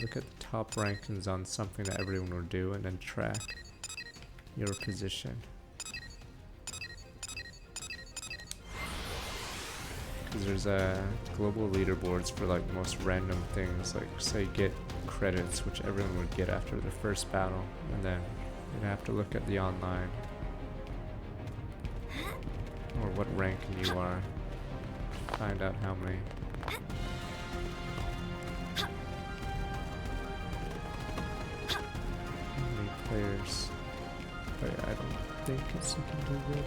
look at the top rankings on something that everyone will do and then track your position. Because there's global leaderboards for like the most random things, like say get credits, which everyone would get after the first battle, and then you'd have to look at the online or what ranking you are, find out how many players. But yeah, I don't think it's looking too good.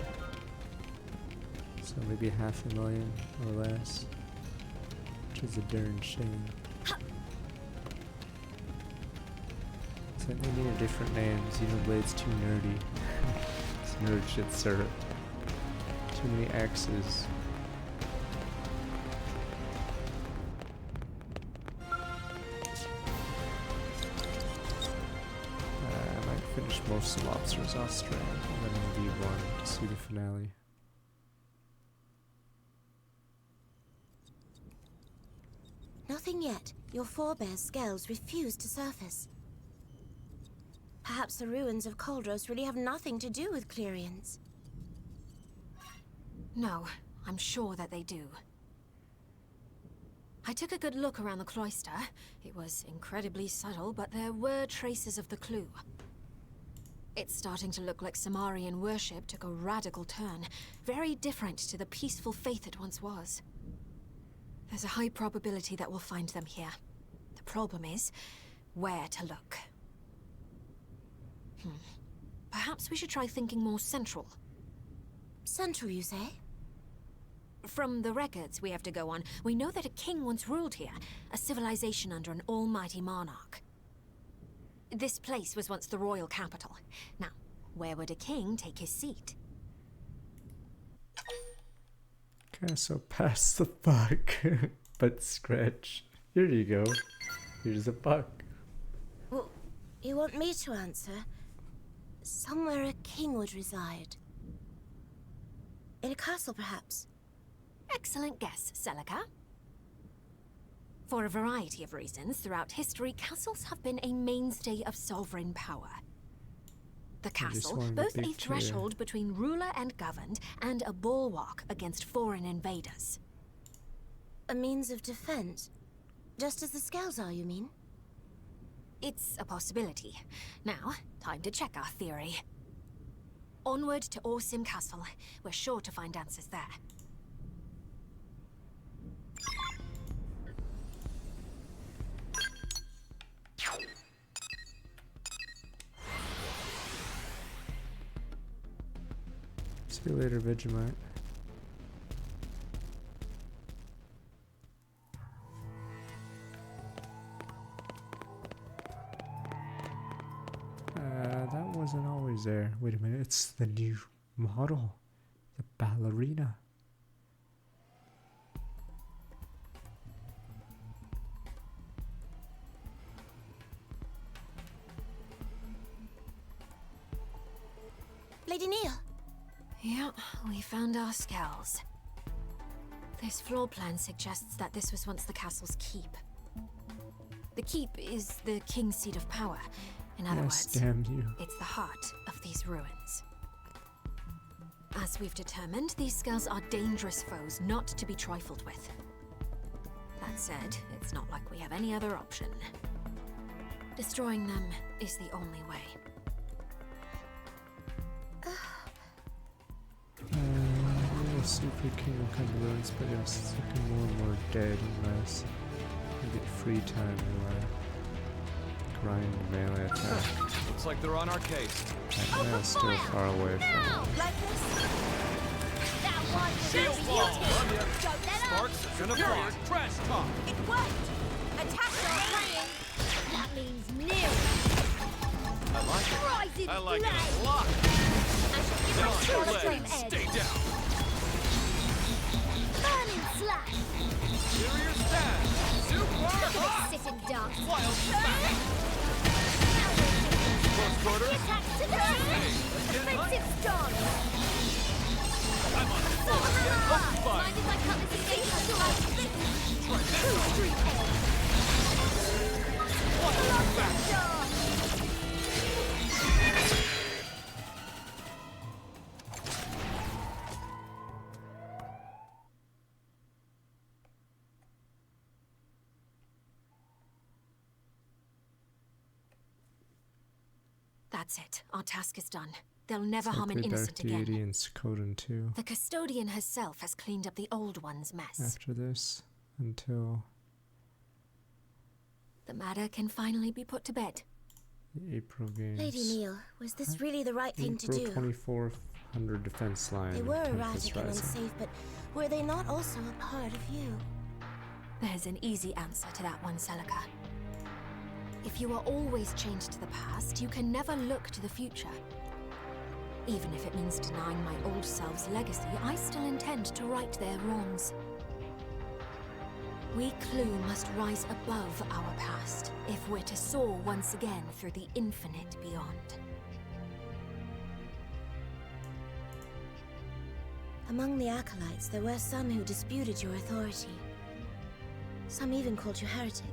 So maybe 500,000 or less, which is a darn shame. I think they need a different name. Xenoblade's too nerdy. It's nerd shit syrup. Too many X's. I might finish most of Lobster's Australia and then leave one to see the finale. Nothing yet. Your forebears' scales refuse to surface. Perhaps the ruins of Koldros really have nothing to do with Clerians. No, I'm sure that they do. I took a good look around the cloister. It was incredibly subtle, but there were traces of the clue. It's starting to look like Samarian worship took a radical turn, very different to the peaceful faith it once was. There's a high probability that we'll find them here. The problem is, where to look. Perhaps we should try thinking more central. Central, you say? From the records we have to go on, we know that a king once ruled here, a civilization under an almighty monarch. This place was once the royal capital. Now, where would a king take his seat? Okay, so pass the buck, but scratch. Here you go. Here's a buck. Well, you want me to answer? Somewhere a king would reside. In a castle, perhaps? Excellent guess, Celica. For a variety of reasons, throughout history, castles have been a mainstay of sovereign power. The castle, both a threshold between ruler and governed, and a bulwark against foreign invaders. A means of defense? Just as the scales are, you mean? It's a possibility. Now, time to check our theory. Onward to Orsim Castle. We're sure to find answers there. See you later, Vegemite. That wasn't always there. Wait a minute, it's the new model. The ballerina. Lady Neil. Yeah, we found our scales. This floor plan suggests that this was once the castle's keep. The keep is the king's seat of power. In other Yes, words, damn you. it's the heart of these ruins. As we've determined, these skulls are dangerous foes not to be trifled with. That said, it's not like we have any other option. Destroying them is the only way. Super King will come to ruins, but yes, it's looking more and more dead unless you get free time to grind melee attack. Looks like they're on our case. That nail's still far away from Like this? That one Shield will wall! be your team. Don't let up. Sparks are gonna Superior fly. trash talk! It worked! Attack your playing! That means near. I like it. Rising I like it flame. a lot! I shall give Down my your extreme legs! edge. Stay down! Burning slash. Superior stab! Super Look at hot! it sit and dance. Wild smack! Close quarters! Attack to the Hey, let's get it defensive stance. I'm on So full again! hard. Open fire! Mind if I cut this engagement short? Try that! True street edge. Wild smack! Dance. That's it. Our task is done. They'll never harm an Dark innocent Deity again. and Suikoden 2 The custodian herself has cleaned up the old one's mess. after this until The matter can finally be put to bed. the April games. Lady Neil, was this really the right thing to April do? 2400 defense line. They were Tempest erratic and Rising. unsafe, but were they not also a part of you? There's an easy answer to that one, Celica. If you are always chained to the past, you can never look to the future. Even if it means denying my old self's legacy, I still intend to right their wrongs. We Clue must rise above our past if we're to soar once again through the infinite beyond. Among the acolytes, there were some who disputed your authority. Some even called you heretic.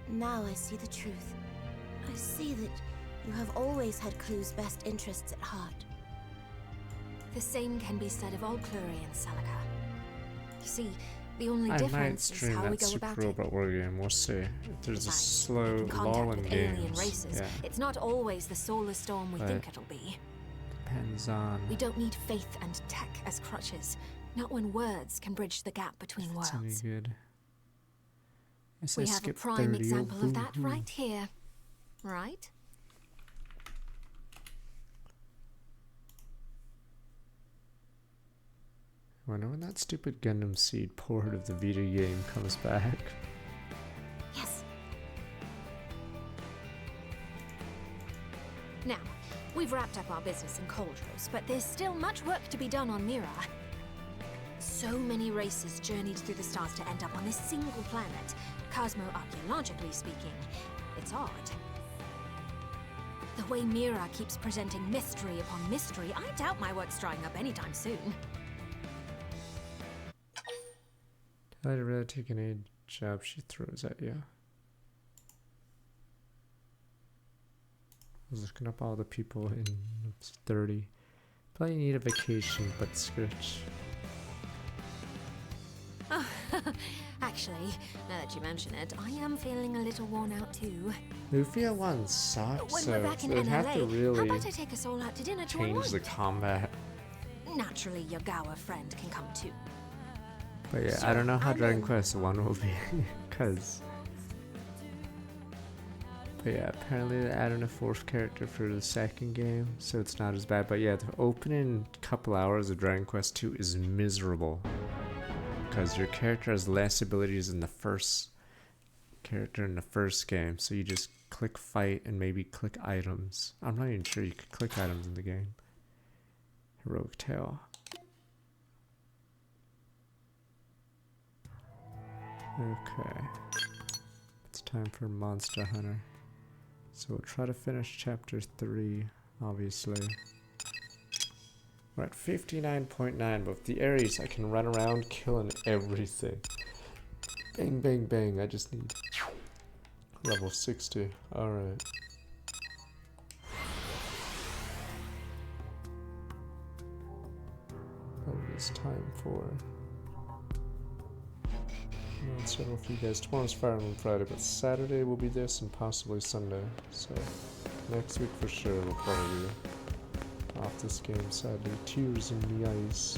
Now I see the truth. I see that you have always had Clue's best interests at heart. The same can be said of all Clurians, Celica. You see, the only I might difference is stream how we that go Super about it. Robot War game. We'll see. If there's a slow In contact lull in with alien games. races, Yeah, it's not always the solar storm we But- think it'll be. depends on. We don't need faith and tech as crutches, not when words can bridge the gap between It's any worlds. good. Yes, We I have a skipped prime 30. example of that Woohoo. right here. Right? I wonder when that stupid Gundam Seed port of the Vita game comes back. Yes. Now, we've wrapped up our business in Coldros, but there's still much work to be done on Mira. So many races journeyed through the stars to end up on this single planet. Cosmo-archaeologically speaking, it's odd. The way Mira keeps presenting mystery upon mystery, I doubt my work's drying up anytime soon. I'd rather take an aid job she throws at you. I was looking up all the people in 30. Probably need a vacation, but Scritch. Oh, actually, now that you mention it, I am feeling a little worn out too. Lufia 1 sucks, When so we're back in they'd have to NLA, how really about I take us all out to dinner to change the unwind? combat. Naturally, your Gawa friend can come too. But yeah, I Sure, don't know how I'm Dragon in. Quest 1 will be, cause. But yeah, apparently they added a fourth character for the second game, so it's not as bad. But yeah, the opening couple hours of Dragon Quest 2 is miserable. Because your character has less abilities than the first character in the first game, so you just click fight and maybe click items. I'm not even sure you could click items in the game. Heroic Tale. Okay. It's time for Monster Hunter. So we'll try to finish chapter 3, obviously. We're at 59.9, but with the Ares, I can run around killing everything. Bang, bang, bang. I just need level 60. Alright. But it is time for... several for you guys. Tomorrow's Fire Emblem Friday, but Saturday will be this and possibly Sunday. So next week for sure we'll probably be off this game, sadly. Tears in the ice.